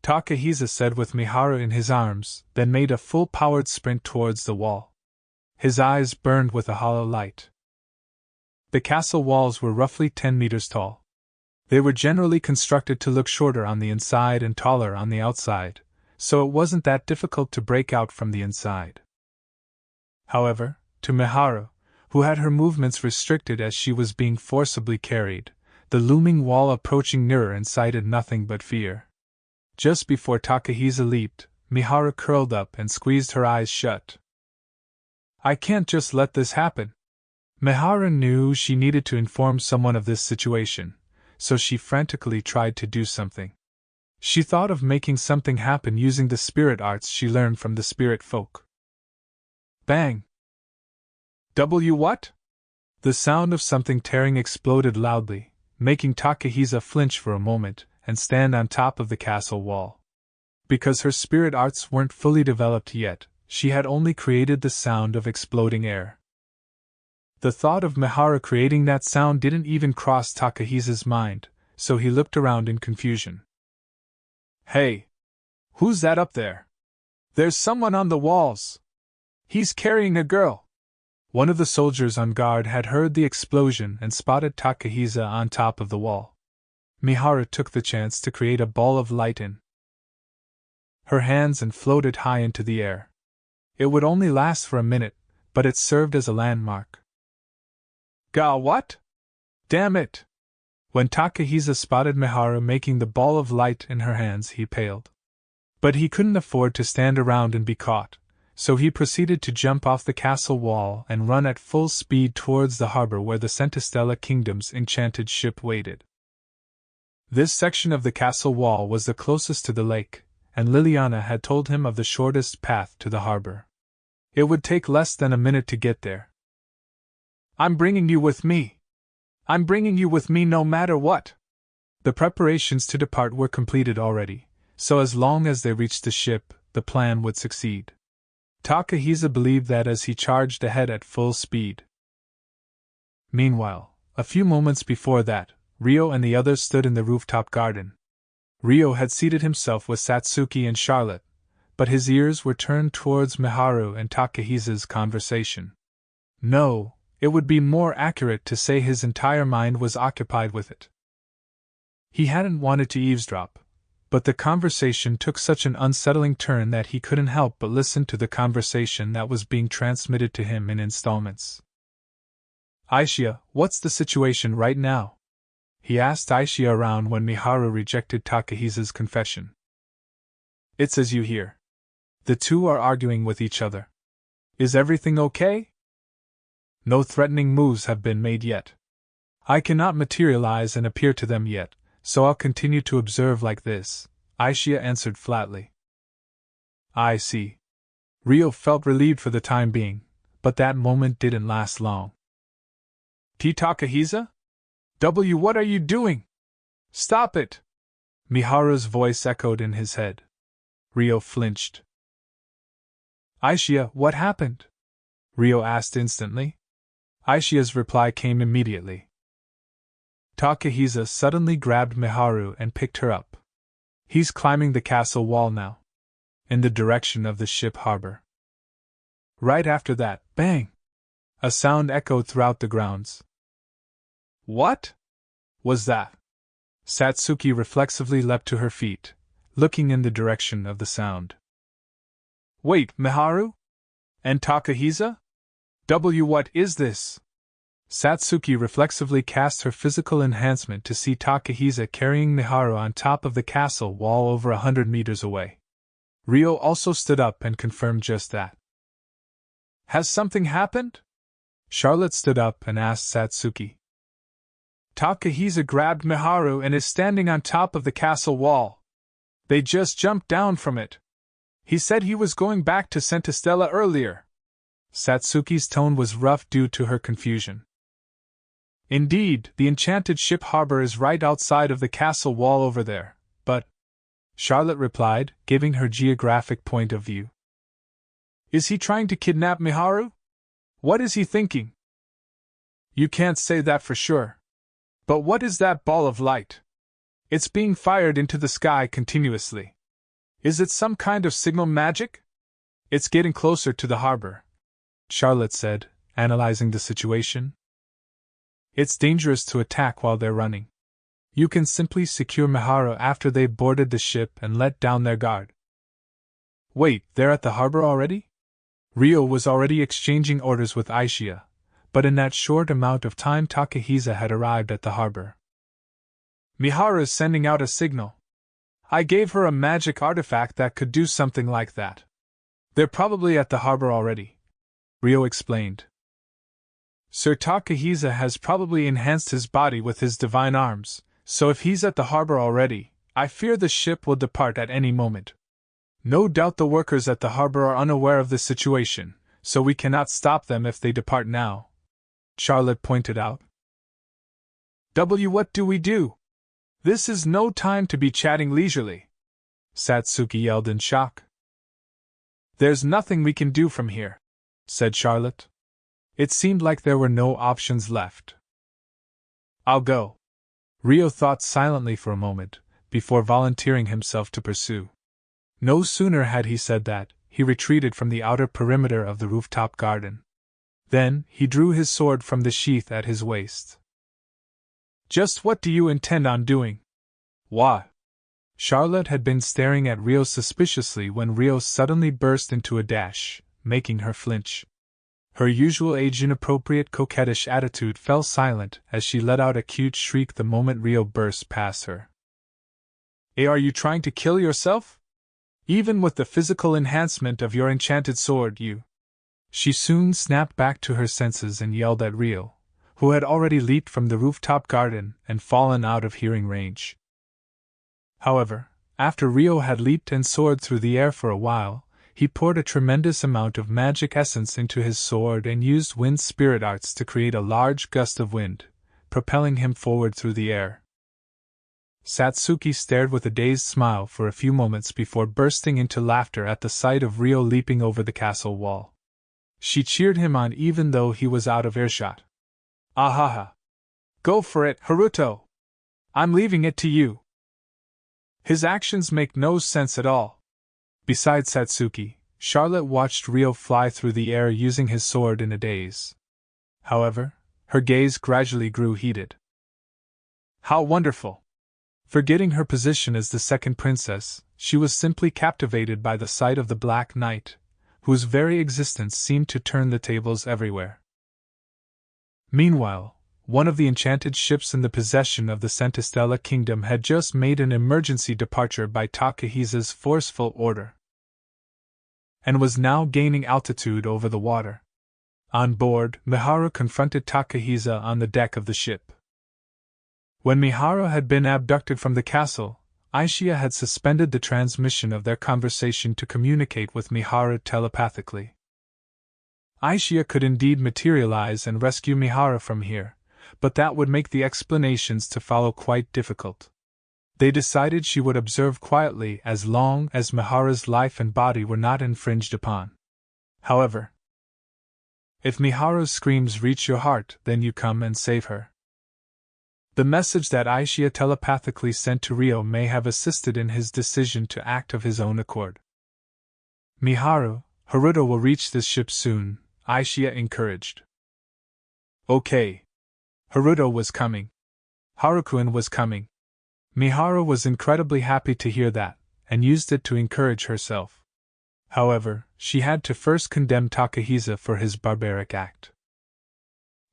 Takahisa said with Miharu in his arms, then made a full-powered sprint towards the wall. His eyes burned with a hollow light. The castle walls were roughly 10 meters tall. They were generally constructed to look shorter on the inside and taller on the outside, so it wasn't that difficult to break out from the inside. However, to Miharu, who had her movements restricted as she was being forcibly carried, the looming wall approaching nearer incited nothing but fear. Just before Takahisa leaped, Miharu curled up and squeezed her eyes shut. I can't just let this happen. Miharu knew she needed to inform someone of this situation, so she frantically tried to do something. She thought of making something happen using the spirit arts she learned from the spirit folk. Bang! What? The sound of something tearing exploded loudly, making Takahisa flinch for a moment and stand on top of the castle wall. Because her spirit arts weren't fully developed yet, she had only created the sound of exploding air. The thought of Miharu creating that sound didn't even cross Takahisa's mind, so he looked around in confusion. Hey! Who's that up there? There's someone on the walls! He's carrying a girl! One of the soldiers on guard had heard the explosion and spotted Takahisa on top of the wall. Miharu took the chance to create a ball of light in her hands and floated high into the air. It would only last for a minute, but it served as a landmark. What? Damn it! When Takahisa spotted Miharu making the ball of light in her hands, he paled. But he couldn't afford to stand around and be caught, so he proceeded to jump off the castle wall and run at full speed towards the harbor where the Centistella Kingdom's enchanted ship waited. This section of the castle wall was the closest to the lake, and Liliana had told him of the shortest path to the harbor. It would take less than a minute to get there. I'm bringing you with me. I'm bringing you with me no matter what. The preparations to depart were completed already, so as long as they reached the ship, the plan would succeed. Takahisa believed that as he charged ahead at full speed. Meanwhile, a few moments before that, Ryo and the others stood in the rooftop garden. Ryo had seated himself with Satsuki and Charlotte, but his ears were turned towards Miharu and Takahisa's conversation. No, it would be more accurate to say his entire mind was occupied with it. He hadn't wanted to eavesdrop, but the conversation took such an unsettling turn that he couldn't help but listen to the conversation that was being transmitted to him in installments. Aishia, what's the situation right now? he asked Aishia around when Miharu rejected Takahisa's confession. It's as you hear. The two are arguing with each other. Is everything okay? No threatening moves have been made yet. I cannot materialize and appear to them yet, so I'll continue to observe like this, Aishia answered flatly. I see. Ryo felt relieved for the time being, but that moment didn't last long. T. Takahisa? What are you doing? Stop it! Miharu's voice echoed in his head. Ryo flinched. Aishia, what happened? Ryo asked instantly. Aishia's reply came immediately. Takahisa suddenly grabbed Miharu and picked her up. He's climbing the castle wall now, in the direction of the ship harbor. Right after that, bang! A sound echoed throughout the grounds. What was that? Satsuki reflexively leapt to her feet, looking in the direction of the sound. Wait, Miharu? And Takahisa? What is this? Satsuki reflexively cast her physical enhancement to see Takahisa carrying Miharu on top of the castle wall over 100 meters away. Ryo also stood up and confirmed just that. Has something happened? Charlotte stood up and asked Satsuki. Takahisa grabbed Miharu and is standing on top of the castle wall. They just jumped down from it. He said he was going back to Santa Stella earlier. Satsuki's tone was rough due to her confusion. Indeed, the enchanted ship harbor is right outside of the castle wall over there, but... Charlotte replied, giving her geographic point of view. Is he trying to kidnap Miharu? What is he thinking? You can't say that for sure. But what is that ball of light? It's being fired into the sky continuously. Is it some kind of signal magic? It's getting closer to the harbor, Charlotte said, analyzing the situation. It's dangerous to attack while they're running. You can simply secure Miharu after they've boarded the ship and let down their guard. Wait, they're at the harbor already? Ryo was already exchanging orders with Aishia, but in that short amount of time Takahisa had arrived at the harbor. Miharu's sending out a signal. I gave her a magic artifact that could do something like that. They're probably at the harbor already, Ryo explained. Sir Takahisa has probably enhanced his body with his divine arms, so if he's at the harbor already, I fear the ship will depart at any moment. No doubt the workers at the harbor are unaware of the situation, so we cannot stop them if they depart now, Charlotte pointed out. What do we do? This is no time to be chatting leisurely, Satsuki yelled in shock. There's nothing we can do from here, said Charlotte. It seemed like there were no options left. I'll go. Ryo thought silently for a moment, before volunteering himself to pursue. No sooner had he said that, he retreated from the outer perimeter of the rooftop garden. Then, he drew his sword from the sheath at his waist. Just what do you intend on doing? What? Charlotte had been staring at Ryo suspiciously when Ryo suddenly burst into a dash, making her flinch. Her usual age-inappropriate coquettish attitude fell silent as she let out a cute shriek the moment Ryo burst past her. Are you trying to kill yourself? Even with the physical enhancement of your enchanted sword, you... She soon snapped back to her senses and yelled at Ryo, who had already leaped from the rooftop garden and fallen out of hearing range. However, after Ryo had leaped and soared through the air for a while, he poured a tremendous amount of magic essence into his sword and used wind spirit arts to create a large gust of wind, propelling him forward through the air. Satsuki stared with a dazed smile for a few moments before bursting into laughter at the sight of Ryo leaping over the castle wall. She cheered him on even though he was out of earshot. Ahaha! Go for it, Haruto! I'm leaving it to you! His actions make no sense at all. Besides Satsuki, Charlotte watched Ryo fly through the air using his sword in a daze. However, her gaze gradually grew heated. How wonderful! Forgetting her position as the second princess, she was simply captivated by the sight of the Black Knight, whose very existence seemed to turn the tables everywhere. Meanwhile, one of the enchanted ships in the possession of the Centistella Kingdom, had just made an emergency departure by Takahisa's forceful order, and was now gaining altitude over the water. On board, Miharu confronted Takahisa on the deck of the ship. When Miharu had been abducted from the castle, Aishia had suspended the transmission of their conversation to communicate with Miharu telepathically. Aishia could indeed materialize and rescue Miharu from here, but that would make the explanations to follow quite difficult. They decided she would observe quietly as long as Miharu's life and body were not infringed upon. However, if Miharu's screams reach your heart, then you come and save her. The message that Aishia telepathically sent to Ryo may have assisted in his decision to act of his own accord. Miharu, Haruto will reach this ship soon, Aishia encouraged. Okay. Haruto was coming. Harukuin was coming. Miharu was incredibly happy to hear that, and used it to encourage herself. However, she had to first condemn Takahisa for his barbaric act.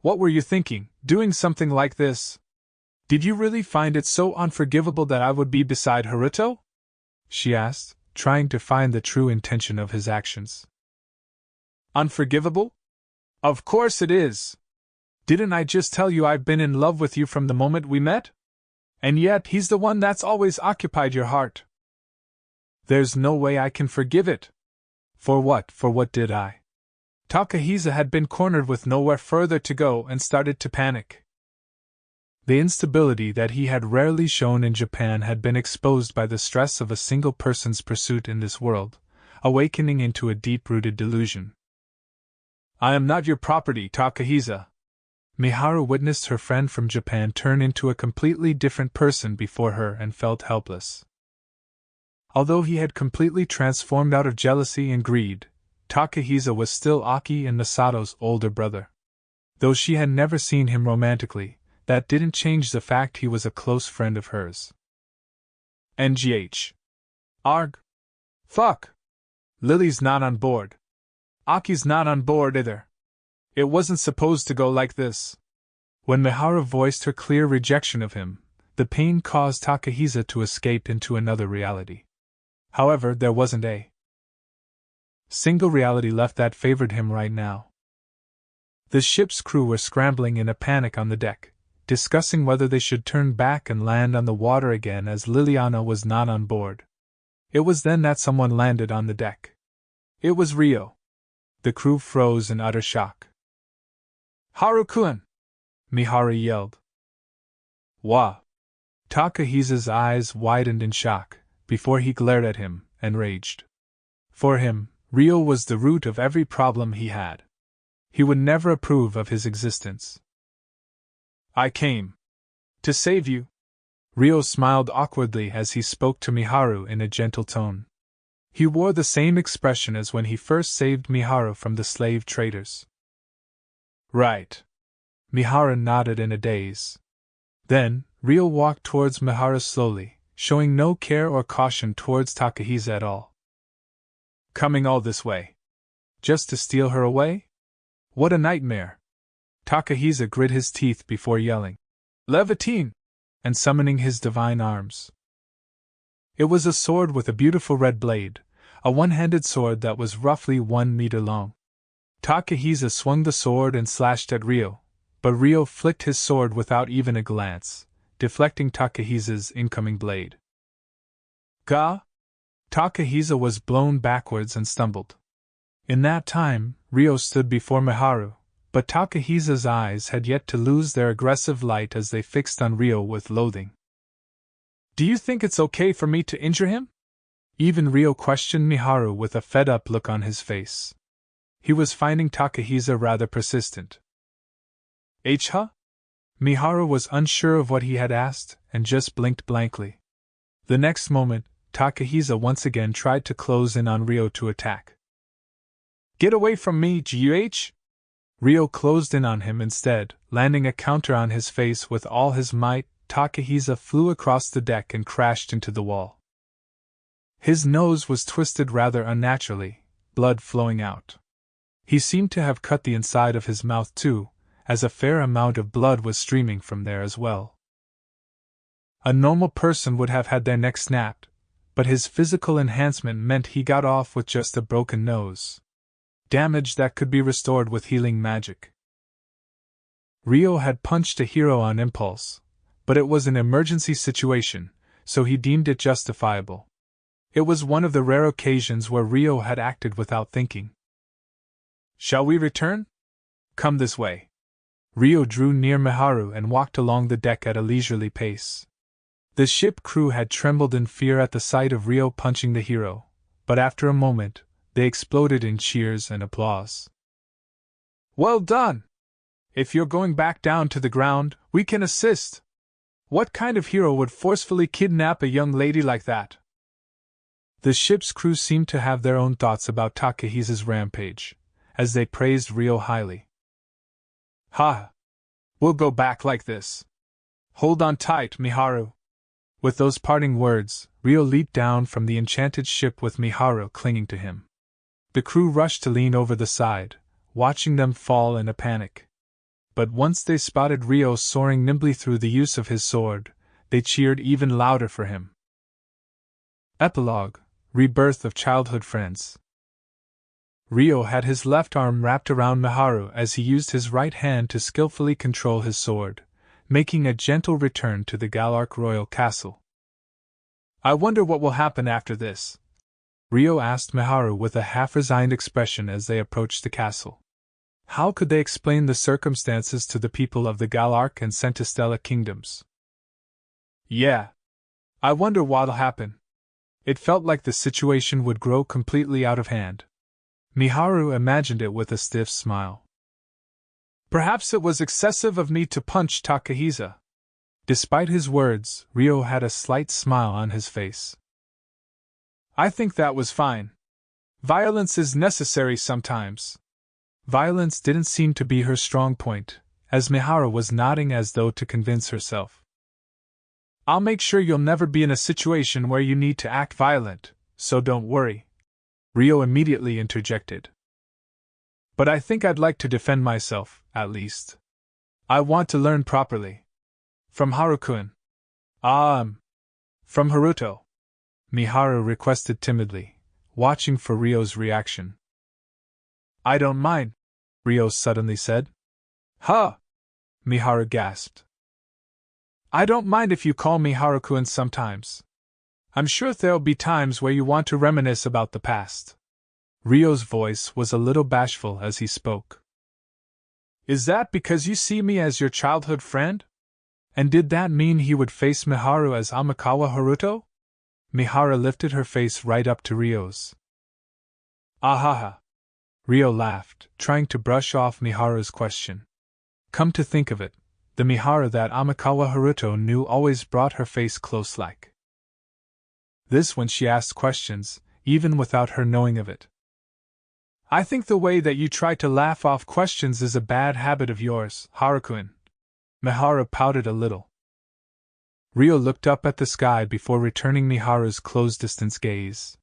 What were you thinking, doing something like this? Did you really find it so unforgivable that I would be beside Haruto? She asked, trying to find the true intention of his actions. Unforgivable? Of course it is. Didn't I just tell you I've been in love with you from the moment we met? And yet he's the one that's always occupied your heart. There's no way I can forgive it. For what did I? Takahisa had been cornered with nowhere further to go and started to panic. The instability that he had rarely shown in Japan had been exposed by the stress of a single person's pursuit in this world, awakening into a deep-rooted delusion. I am not your property, Takahisa. Miharu witnessed her friend from Japan turn into a completely different person before her and felt helpless. Although he had completely transformed out of jealousy and greed, Takahisa was still Aki and Misato's older brother. Though she had never seen him romantically, that didn't change the fact he was a close friend of hers. NGH. Arg. Fuck. Lily's not on board. Aki's not on board either. It wasn't supposed to go like this. When Miharu voiced her clear rejection of him, the pain caused Takahisa to escape into another reality. However, there wasn't a single reality left that favored him right now. The ship's crew were scrambling in a panic on the deck, discussing whether they should turn back and land on the water again as Liliana was not on board. It was then that someone landed on the deck. It was Ryo. The crew froze in utter shock. Haru-kun! Miharu yelled. Wah! Takahisa's eyes widened in shock, before he glared at him, and raged. For him, Ryo was the root of every problem he had. He would never approve of his existence. I came to save you. Ryo smiled awkwardly as he spoke to Miharu in a gentle tone. He wore the same expression as when he first saved Miharu from the slave traders. Right. Miharu nodded in a daze. Then, Ryo walked towards Miharu slowly, showing no care or caution towards Takahisa at all. Coming all this way? Just to steal her away? What a nightmare! Takahisa grit his teeth before yelling, Levitine! And summoning his divine arms. It was a sword with a beautiful red blade, a one-handed sword that was roughly 1 meter long. Takahisa swung the sword and slashed at Ryo, but Ryo flicked his sword without even a glance, deflecting Takahisa's incoming blade. Ga! Takahisa was blown backwards and stumbled. In that time, Ryo stood before Miharu, but Takahisa's eyes had yet to lose their aggressive light as they fixed on Ryo with loathing. Do you think it's okay for me to injure him? Even Ryo questioned Miharu with a fed-up look on his face. He was finding Takahisa rather persistent. Huh? Miharu was unsure of what he had asked, and just blinked blankly. The next moment, Takahisa once again tried to close in on Ryo to attack. Get away from me, GUH! Ryo closed in on him instead, landing a counter on his face with all his might. Takahisa flew across the deck and crashed into the wall. His nose was twisted rather unnaturally, blood flowing out. He seemed to have cut the inside of his mouth too, as a fair amount of blood was streaming from there as well. A normal person would have had their neck snapped, but his physical enhancement meant he got off with just a broken nose. Damage that could be restored with healing magic. Rio had punched a hero on impulse, but it was an emergency situation, so he deemed it justifiable. It was one of the rare occasions where Rio had acted without thinking. "Shall we return? Come this way." Rio drew near Miharu and walked along the deck at a leisurely pace. The ship crew had trembled in fear at the sight of Rio punching the hero, but after a moment, they exploded in cheers and applause. "Well done! If you're going back down to the ground, we can assist. What kind of hero would forcefully kidnap a young lady like that?" The ship's crew seemed to have their own thoughts about Takahisa's rampage, as they praised Rio highly. "Ha! We'll go back like this. Hold on tight, Miharu." With those parting words, Rio leaped down from the enchanted ship with Miharu clinging to him. The crew rushed to lean over the side, watching them fall in a panic. But once they spotted Rio soaring nimbly through the use of his sword, they cheered even louder for him. Epilogue: Rebirth of Childhood Friends. Rio had his left arm wrapped around Miharu as he used his right hand to skillfully control his sword, making a gentle return to the Galark Royal Castle. "I wonder what will happen after this?" Rio asked Miharu with a half-resigned expression as they approached the castle. How could they explain the circumstances to the people of the Galark and Centistella kingdoms? "Yeah. I wonder what'll happen." It felt like the situation would grow completely out of hand. Miharu imagined it with a stiff smile. "Perhaps it was excessive of me to punch Takahisa." Despite his words, Rio had a slight smile on his face. "I think that was fine. Violence is necessary sometimes." Violence didn't seem to be her strong point, as Miharu was nodding as though to convince herself. "I'll make sure you'll never be in a situation where you need to act violent, so don't worry," Rio immediately interjected. "But I think I'd like to defend myself, at least. I want to learn properly. From Haruko-kun." From Haruto," Miharu requested timidly, watching for Rio's reaction. "I don't mind," Rio suddenly said. "Huh!" Miharu gasped. "I don't mind if you call me Haruko-kun sometimes. I'm sure there'll be times where you want to reminisce about the past." Rio's voice was a little bashful as he spoke. "Is that because you see me as your childhood friend? And did that mean he would face Miharu as Amikawa Haruto?" Miharu lifted her face right up to Rio's. "Ahaha!" Rio laughed, trying to brush off Miharu's question. Come to think of it, the Miharu that Amikawa Haruto knew always brought her face close like this when she asked questions, even without her knowing of it. "I think the way that you try to laugh off questions is a bad habit of yours, Haruko-kun." Miharu pouted a little. Rio looked up at the sky before returning Miharu's close-distance gaze.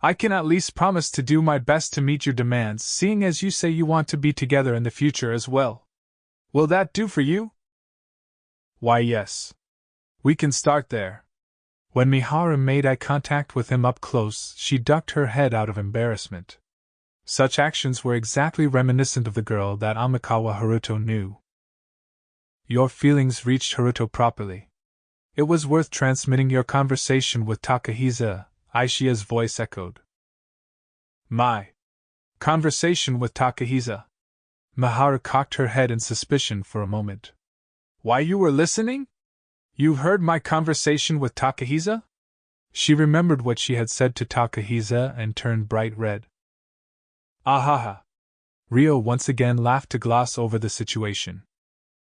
"I can at least promise to do my best to meet your demands, seeing as you say you want to be together in the future as well. Will that do for you?" "Why, yes. We can start there." When Miharu made eye contact with him up close, she ducked her head out of embarrassment. Such actions were exactly reminiscent of the girl that Amikawa Haruto knew. "Your feelings reached Haruto properly. It was worth transmitting your conversation with Takahisa," Aishia's voice echoed. "My conversation with Takahisa?" Miharu cocked her head in suspicion for a moment. "Why, you were listening? You heard my conversation with Takahisa?" She remembered what she had said to Takahisa and turned bright red. "Ahaha!" Rio once again laughed to gloss over the situation.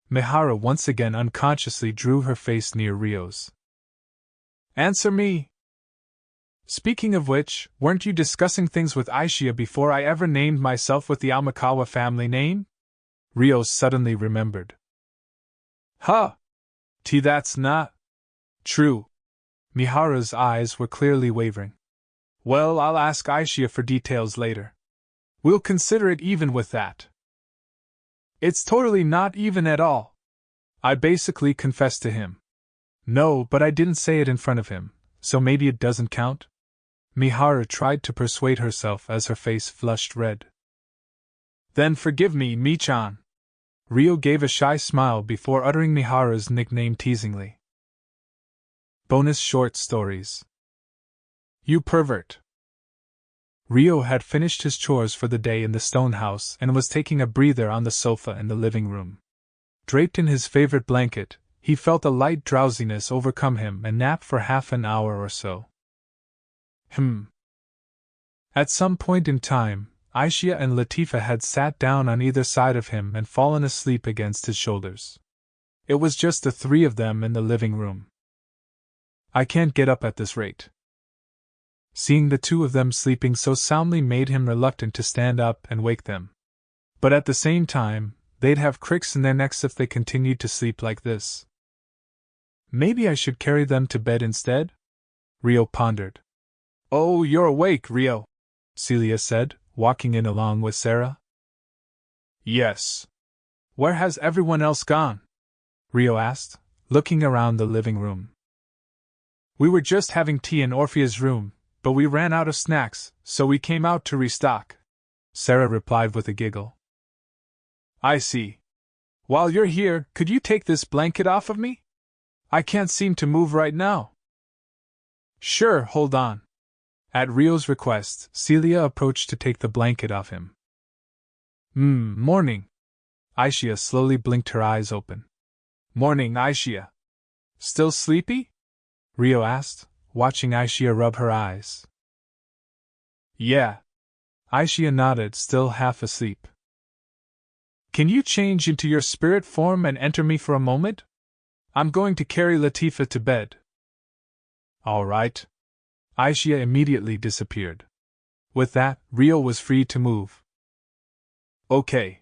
Miharu once again unconsciously drew her face near Rio's. "Answer me! Speaking of which, weren't you discussing things with Aishia before I ever named myself with the Amikawa family name?" Rio suddenly remembered. "Huh! That's not true." Miharu's eyes were clearly wavering. "Well, I'll ask Aishia for details later. We'll consider it even with that." It's totally not even at all. I basically confessed to him. No, but I didn't say it in front of him, so maybe it doesn't count? Miharu tried to persuade herself as her face flushed red. Then forgive me, Mi-chan. Rio gave a shy smile before uttering Miharu's nickname teasingly. Bonus short stories. You pervert. Rio had finished his chores for the day in the stone house and was taking a breather on the sofa in the living room. Draped in his favorite blanket, he felt a light drowsiness overcome him and napped for half an hour or so. At some point in time, Aisha and Latifa had sat down on either side of him and fallen asleep against his shoulders. It was just the three of them in the living room. I can't get up at this rate. Seeing the two of them sleeping so soundly made him reluctant to stand up and wake them. But at the same time, they'd have cricks in their necks if they continued to sleep like this. Maybe I should carry them to bed instead? Rio pondered. Oh, you're awake, Rio, Celia said, walking in along with Sarah. Yes. Where has everyone else gone? Rio asked, looking around the living room. We were just having tea in Orphea's room, but we ran out of snacks, so we came out to restock, Sarah replied with a giggle. I see. While you're here, could you take this blanket off of me? I can't seem to move right now. Sure, hold on. At Rio's request, Celia approached to take the blanket off him. Morning. Aisha slowly blinked her eyes open. Morning, Aisha. Still sleepy? Rio asked, watching Aisha rub her eyes. Yeah. Aisha nodded, still half asleep. Can you change into your spirit form and enter me for a moment? I'm going to carry Latifa to bed. All right. Aisha immediately disappeared. With that, Rio was free to move. Okay.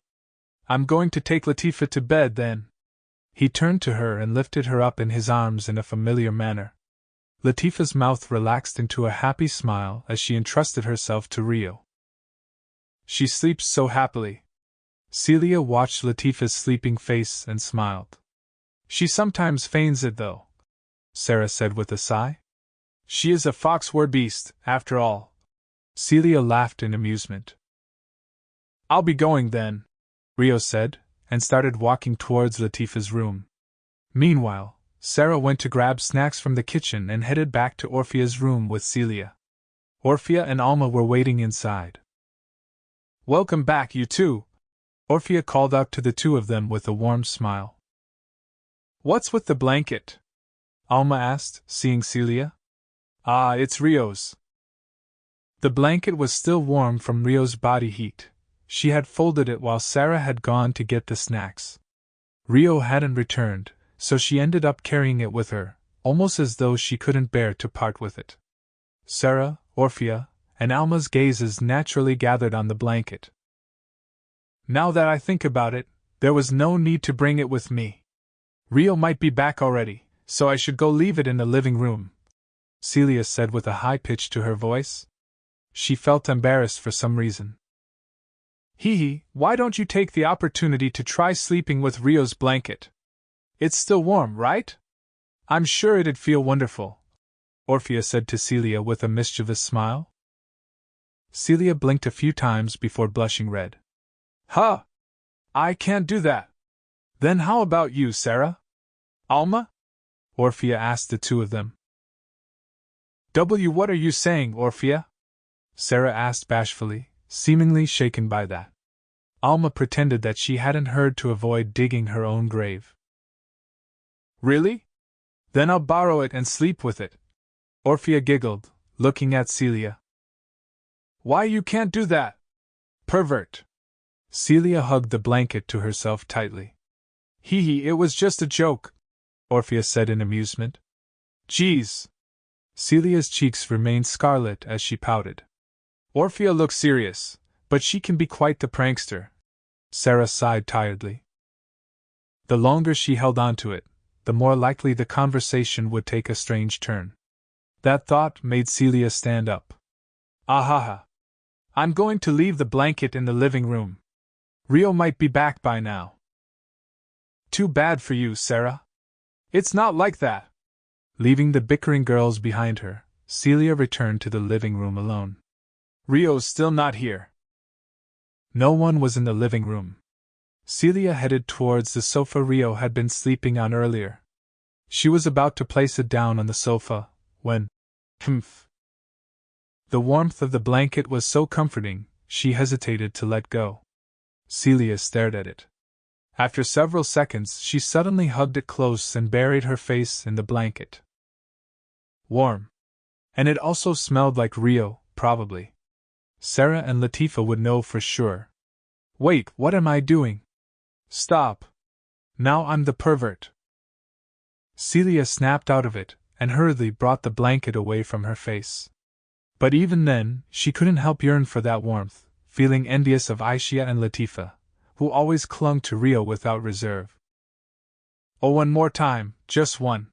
I'm going to take Latifa to bed then. He turned to her and lifted her up in his arms in a familiar manner. Latifa's mouth relaxed into a happy smile as she entrusted herself to Rio. She sleeps so happily. Celia watched Latifa's sleeping face and smiled. She sometimes feigns it though, Sarah said with a sigh. She is a fox-war beast, after all. Celia laughed in amusement. I'll be going then, Rio said, and started walking towards Latifa's room. Meanwhile, Sarah went to grab snacks from the kitchen and headed back to Orphea's room with Celia. Orphea and Alma were waiting inside. Welcome back, you two, Orphea called out to the two of them with a warm smile. What's with the blanket? Alma asked, seeing Celia. Ah, it's Rio's. The blanket was still warm from Rio's body heat. She had folded it while Sarah had gone to get the snacks. Rio hadn't returned, so she ended up carrying it with her, almost as though she couldn't bear to part with it. Sarah, Orphea, and Alma's gazes naturally gathered on the blanket. Now that I think about it, there was no need to bring it with me. Rio might be back already, so I should go leave it in the living room, Celia said with a high pitch to her voice. She felt embarrassed for some reason. Hee, why don't you take the opportunity to try sleeping with Rio's blanket? It's still warm, right? I'm sure it'd feel wonderful, Orphea said to Celia with a mischievous smile. Celia blinked a few times before blushing red. Huh! I can't do that. Then how about you, Sarah? Alma? Orphea asked the two of them. What are you saying, Orphea? Sarah asked bashfully, seemingly shaken by that. Alma pretended that she hadn't heard to avoid digging her own grave. Really? Then I'll borrow it and sleep with it. Orphea giggled, looking at Celia. Why you can't do that? Pervert. Celia hugged the blanket to herself tightly. It was just a joke, Orphea said in amusement. Geez. Celia's cheeks remained scarlet as she pouted. Orphea looks serious, but she can be quite the prankster. Sarah sighed tiredly. The longer she held on to it, the more likely the conversation would take a strange turn. That thought made Celia stand up. Ahaha. I'm going to leave the blanket in the living room. Rio might be back by now. Too bad for you, Sarah. It's not like that. Leaving the bickering girls behind her, Celia returned to the living room alone. Rio's still not here. No one was in the living room. Celia headed towards the sofa Rio had been sleeping on earlier. She was about to place it down on the sofa, when… Humph! The warmth of the blanket was so comforting, she hesitated to let go. Celia stared at it. After several seconds, she suddenly hugged it close and buried her face in the blanket. Warm. And it also smelled like Rio, probably. Sarah and Latifa would know for sure. Wait, what am I doing? Stop. Now I'm the pervert. Celia snapped out of it, and hurriedly brought the blanket away from her face. But even then, she couldn't help yearn for that warmth, feeling envious of Aisha and Latifa, who always clung to Rio without reserve. Oh, one more time, just one.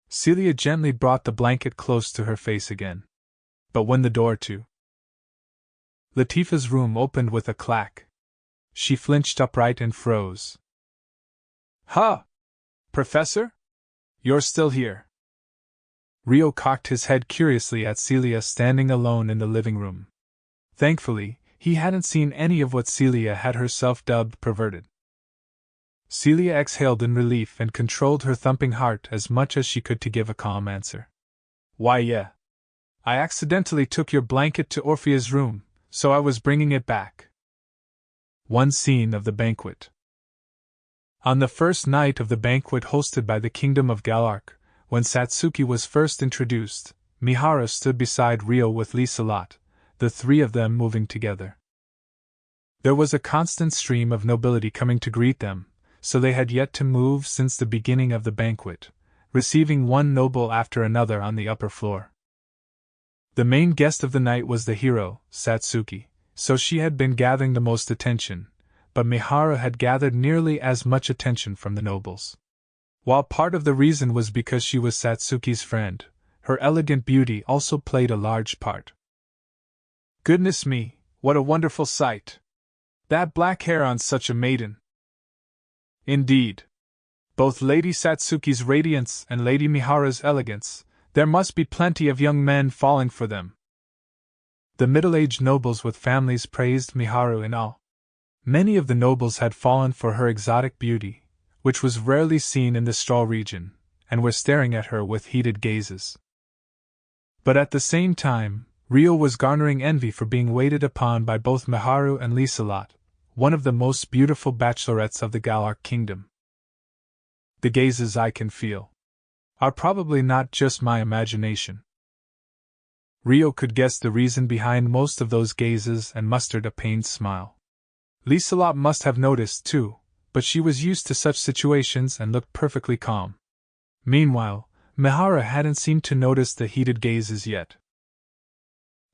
Celia gently brought the blanket close to her face again. But when the door to Latifa's room opened with a clack, she flinched upright and froze. Huh! Professor? You're still here. Rio cocked his head curiously at Celia standing alone in the living room. Thankfully, he hadn't seen any of what Celia had herself dubbed perverted. Celia exhaled in relief and controlled her thumping heart as much as she could to give a calm answer. Why, yeah. I accidentally took your blanket to Orphea's room, so I was bringing it back. One scene of the banquet. On the first night of the banquet hosted by the Kingdom of Galark, when Satsuki was first introduced, Mihara stood beside Rio with Liselot, the three of them moving together. There was a constant stream of nobility coming to greet them, so they had yet to move since the beginning of the banquet, receiving one noble after another on the upper floor. The main guest of the night was the hero, Satsuki, so she had been gathering the most attention, but Mihara had gathered nearly as much attention from the nobles. While part of the reason was because she was Satsuki's friend, her elegant beauty also played a large part. Goodness me, what a wonderful sight! That black hair on such a maiden! Indeed. Both Lady Satsuki's radiance and Lady Mihara's elegance, there must be plenty of young men falling for them. The middle-aged nobles with families praised Miharu in awe. Many of the nobles had fallen for her exotic beauty, which was rarely seen in the Straw region, and were staring at her with heated gazes. But at the same time, Rio was garnering envy for being waited upon by both Miharu and Liselot, one of the most beautiful bachelorettes of the Galark kingdom. The gazes I can feel are probably not just my imagination. Rio could guess the reason behind most of those gazes and mustered a pained smile. Liselot must have noticed too, but she was used to such situations and looked perfectly calm. Meanwhile, Mihara hadn't seemed to notice the heated gazes yet.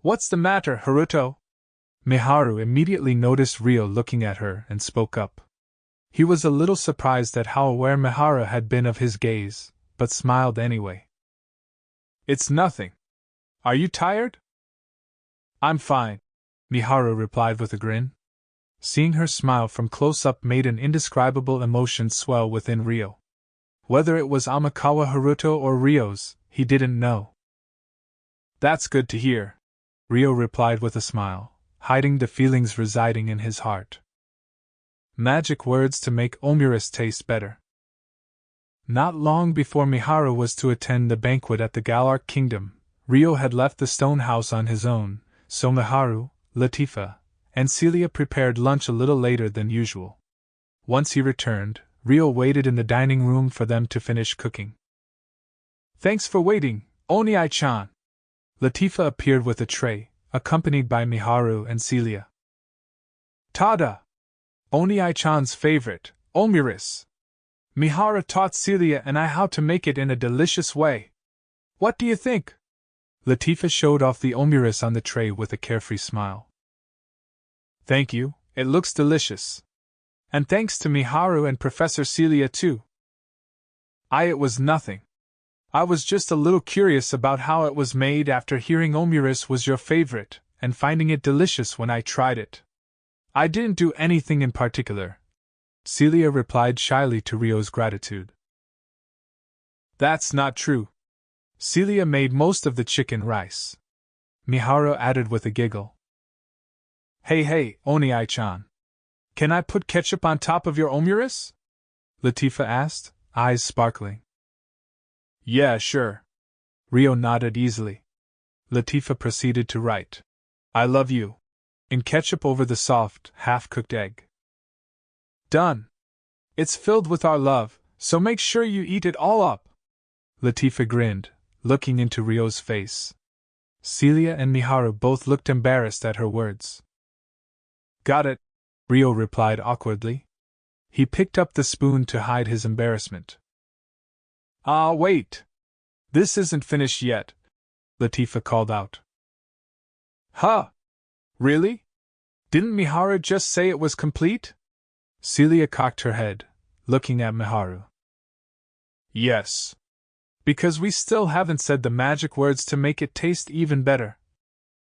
What's the matter, Haruto? Miharu immediately noticed Rio looking at her and spoke up. He was a little surprised at how aware Mihara had been of his gaze, but smiled anyway. It's nothing. Are you tired? I'm fine, Miharu replied with a grin. Seeing her smile from close up made an indescribable emotion swell within Rio. Whether it was Amikawa Haruto or Rio's, he didn't know. That's good to hear, Rio replied with a smile, hiding the feelings residing in his heart. Magic words to make Omuris taste better. Not long before Miharu was to attend the banquet at the Galark Kingdom, Rio had left the stone house on his own, so Miharu, Latifa, and Celia prepared lunch a little later than usual. Once he returned, Rio waited in the dining room for them to finish cooking. Thanks for waiting, Oni-chan. Latifa appeared with a tray, accompanied by Miharu and Celia. Tada! Oni-chan's favorite, Omuris. Mihara taught Celia and I how to make it in a delicious way. What do you think? Latifa showed off the Omuris on the tray with a carefree smile. Thank you, it looks delicious. And thanks to Miharu and Professor Celia too. It was nothing. I was just a little curious about how it was made after hearing Omuris was your favorite, and finding it delicious when I tried it. I didn't do anything in particular, Celia replied shyly to Ryo's gratitude. That's not true. Celia made most of the chicken rice, Miharu added with a giggle. Hey, Oni-chan. Can I put ketchup on top of your omurice? Latifa asked, eyes sparkling. Yeah, sure. Ryo nodded easily. Latifa proceeded to write, I love you, in ketchup over the soft, half-cooked egg. Done. It's filled with our love, so make sure you eat it all up. Latifa grinned, looking into Ryo's face. Celia and Miharu both looked embarrassed at her words. Got it, Ryo replied awkwardly. He picked up the spoon to hide his embarrassment. Ah, wait. This isn't finished yet, Latifa called out. Huh? Really? Didn't Miharu just say it was complete? Celia cocked her head, looking at Miharu. Yes. Because we still haven't said the magic words to make it taste even better.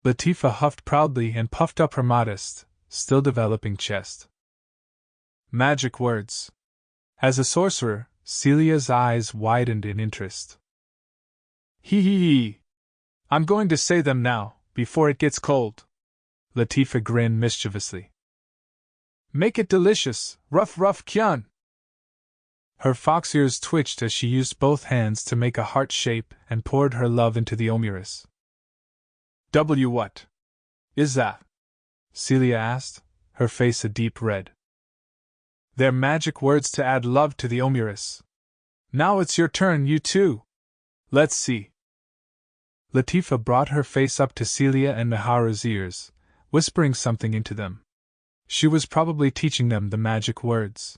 Latifa huffed proudly and puffed up her modest, still developing chest. Magic words. As a sorcerer, Celia's eyes widened in interest. Hee. I'm going to say them now, before it gets cold. Latifa grinned mischievously. Make it delicious, rough Kyun. Her fox ears twitched as she used both hands to make a heart shape and poured her love into the omurice. What is that? Celia asked, her face a deep red. They're magic words to add love to the omurice. Now it's your turn, you two. Let's see. Latifa brought her face up to Celia and Miharu's ears, whispering something into them. She was probably teaching them the magic words.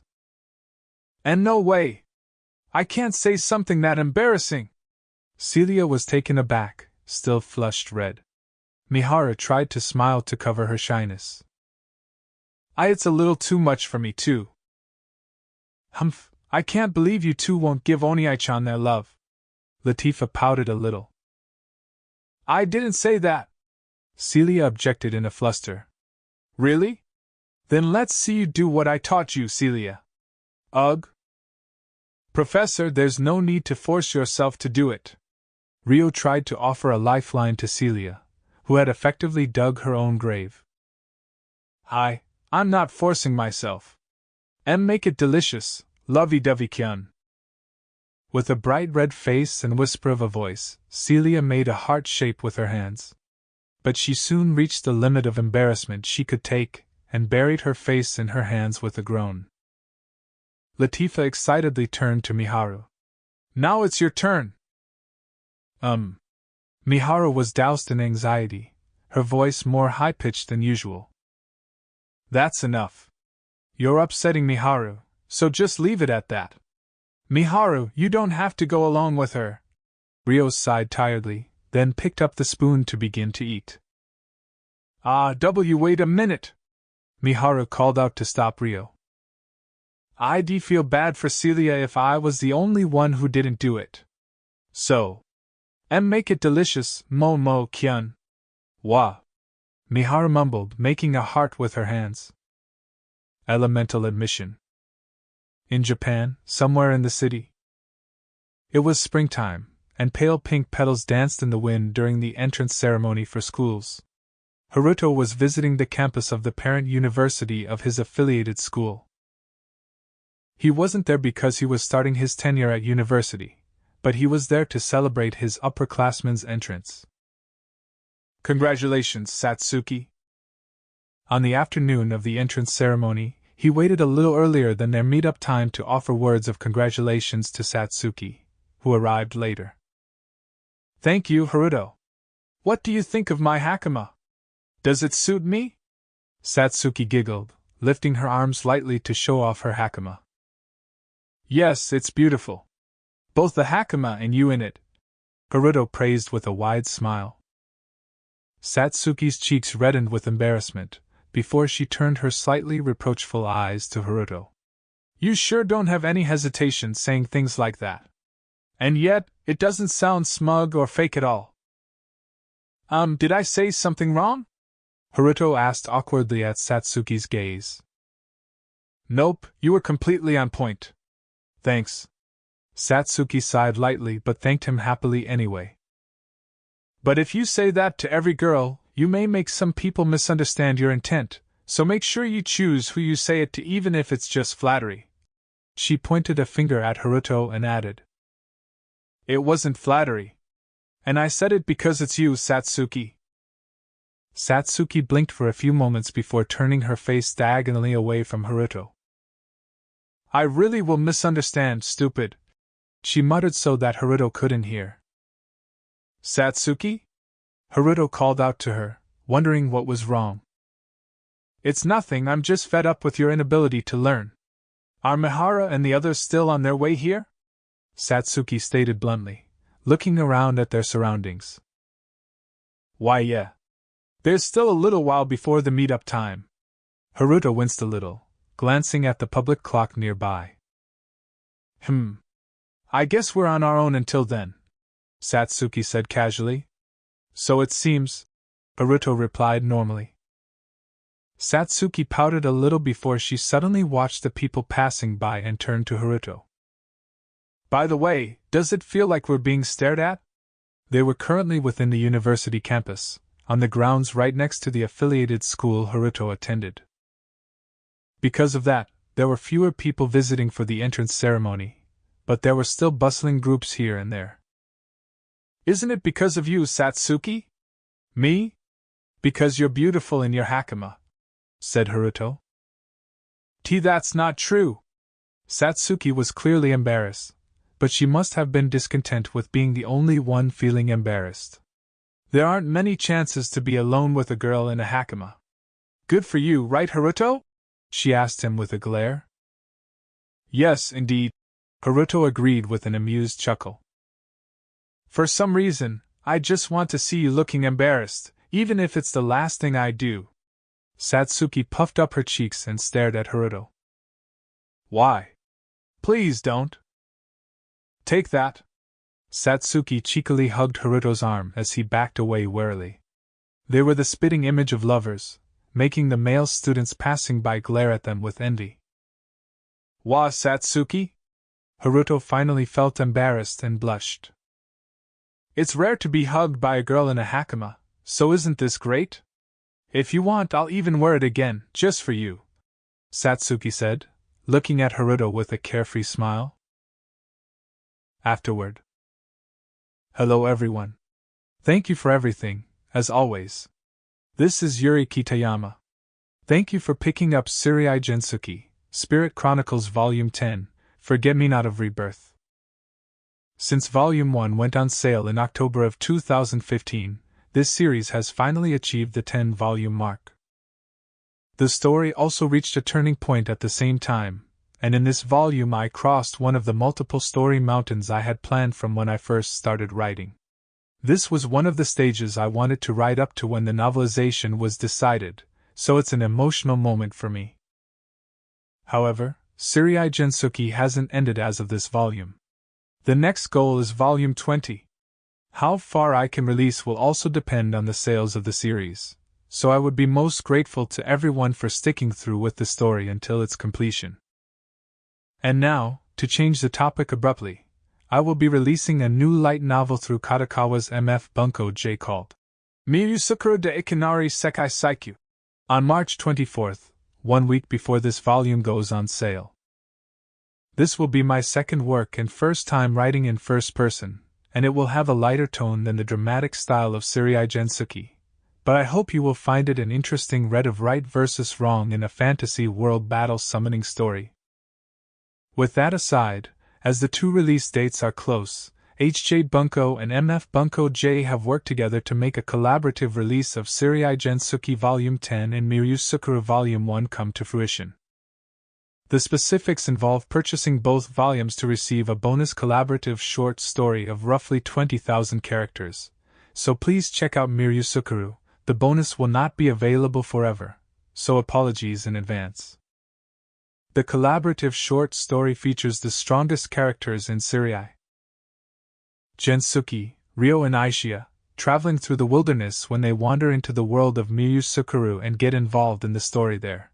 And no way! I can't say something that embarrassing! Celia was taken aback, still flushed red. Miharu tried to smile to cover her shyness. It's a little too much for me, too. Humph, I can't believe you two won't give Oni-chan their love. Latifa pouted a little. I didn't say that! Celia objected in a fluster. Really? Then let's see you do what I taught you, Celia. Ugh. Professor, there's no need to force yourself to do it. Ryo tried to offer a lifeline to Celia, who had effectively dug her own grave. I'm not forcing myself. And make it delicious, lovey-dovey Kyun. With a bright red face and whisper of a voice, Celia made a heart shape with her hands. But she soon reached the limit of embarrassment she could take, and buried her face in her hands with a groan. Latifa excitedly turned to Miharu. Now it's your turn. Miharu was doused in anxiety, her voice more high-pitched than usual. That's enough. You're upsetting Miharu, so just leave it at that. Miharu, you don't have to go along with her. Ryo sighed tiredly, then picked up the spoon to begin to eat. Wait a minute! Miharu called out to stop Ryo. I'd feel bad for Celia if I was the only one who didn't do it. So. Make it delicious, mo Kyun. Wah. Miharu mumbled, making a heart with her hands. Elemental admission. In Japan, somewhere in the city. It was springtime, and pale pink petals danced in the wind during the entrance ceremony for schools. Haruto was visiting the campus of the parent university of his affiliated school. He wasn't there because he was starting his tenure at university, but he was there to celebrate his upperclassman's entrance. Congratulations, Satsuki! On the afternoon of the entrance ceremony, he waited a little earlier than their meet-up time to offer words of congratulations to Satsuki, who arrived later. Thank you, Haruto. What do you think of my hakama? Does it suit me? Satsuki giggled, lifting her arms lightly to show off her hakama. Yes, it's beautiful. Both the hakama and you in it, Haruto praised with a wide smile. Satsuki's cheeks reddened with embarrassment, before she turned her slightly reproachful eyes to Haruto. You sure don't have any hesitation saying things like that. And yet, it doesn't sound smug or fake at all. Did I say something wrong? Haruto asked awkwardly at Satsuki's gaze. Nope, you were completely on point. Thanks. Satsuki sighed lightly but thanked him happily anyway. But if you say that to every girl, you may make some people misunderstand your intent, so make sure you choose who you say it to even if it's just flattery. She pointed a finger at Haruto and added. It wasn't flattery. And I said it because it's you, Satsuki. Satsuki blinked for a few moments before turning her face diagonally away from Haruto. I really will misunderstand, stupid. She muttered so that Haruto couldn't hear. Satsuki? Haruto called out to her, wondering what was wrong. It's nothing, I'm just fed up with your inability to learn. Are Mihara and the others still on their way here? Satsuki stated bluntly, looking around at their surroundings. Why yeah. There's still a little while before the meet-up time. Haruto winced a little, glancing at the public clock nearby. I guess we're on our own until then, Satsuki said casually. So it seems, Haruto replied normally. Satsuki pouted a little before she suddenly watched the people passing by and turned to Haruto. By the way, does it feel like we're being stared at? They were currently within the university campus, on the grounds right next to the affiliated school Haruto attended. Because of that, there were fewer people visiting for the entrance ceremony, but there were still bustling groups here and there. Isn't it because of you, Satsuki? Me? Because you're beautiful in your hakama, said Haruto. That's not true. Satsuki was clearly embarrassed, but she must have been discontent with being the only one feeling embarrassed. There aren't many chances to be alone with a girl in a hakama. Good for you, right, Haruto? She asked him with a glare. Yes, indeed, Haruto agreed with an amused chuckle. For some reason, I just want to see you looking embarrassed, even if it's the last thing I do. Satsuki puffed up her cheeks and stared at Haruto. Why? Please don't. Take that. Satsuki cheekily hugged Haruto's arm as he backed away warily. They were the spitting image of lovers, making the male students passing by glare at them with envy. Wah, Satsuki? Haruto finally felt embarrassed and blushed. It's rare to be hugged by a girl in a hakama, so isn't this great? If you want, I'll even wear it again, just for you, Satsuki said, looking at Haruto with a carefree smile. Afterward. Hello everyone. Thank you for everything, as always. This is Yuri Kitayama. Thank you for picking up Surei Gensuki, Spirit Chronicles Volume 10, Forget-Me-Not of Rebirth. Since Volume 1 went on sale in October of 2015, this series has finally achieved the 10-volume mark. The story also reached a turning point at the same time, and in this volume I crossed one of the multiple story mountains I had planned from when I first started writing. This was one of the stages I wanted to ride up to when the novelization was decided, so it's an emotional moment for me. However, Surei Gensuki hasn't ended as of this volume. The next goal is Volume 20. How far I can release will also depend on the sales of the series, so I would be most grateful to everyone for sticking through with the story until its completion. And now, to change the topic abruptly, I will be releasing a new light novel through Kadokawa's MF Bunko J called Miyusukuro de Ikinari Sekai Saikyu on March 24th, 1 week before this volume goes on sale. This will be my second work and first time writing in first person, and it will have a lighter tone than the dramatic style of Surei Gensuki, but I hope you will find it an interesting read of right versus wrong in a fantasy world battle summoning story. With that aside, as the two release dates are close, HJ Bunko and MF Bunko J have worked together to make a collaborative release of Surei Gensuki Volume 10 and Miyusukuro Volume 1 come to fruition. The specifics involve purchasing both volumes to receive a bonus collaborative short story of roughly 20,000 characters, so please check out Miyusukuro. The bonus will not be available forever, so apologies in advance. The collaborative short story features the strongest characters in Surei Gensuki, Ryo and Aishia, traveling through the wilderness when they wander into the world of Miyu Sukuru and get involved in the story there.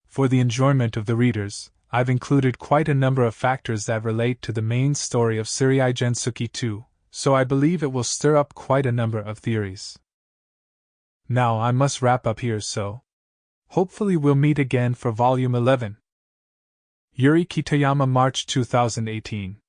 For the enjoyment of the readers, I've included quite a number of factors that relate to the main story of Seirei Gensuki 2, so I believe it will stir up quite a number of theories. Now I must wrap up here, so hopefully we'll meet again for Volume 11. Yuri Kitayama, March 2018.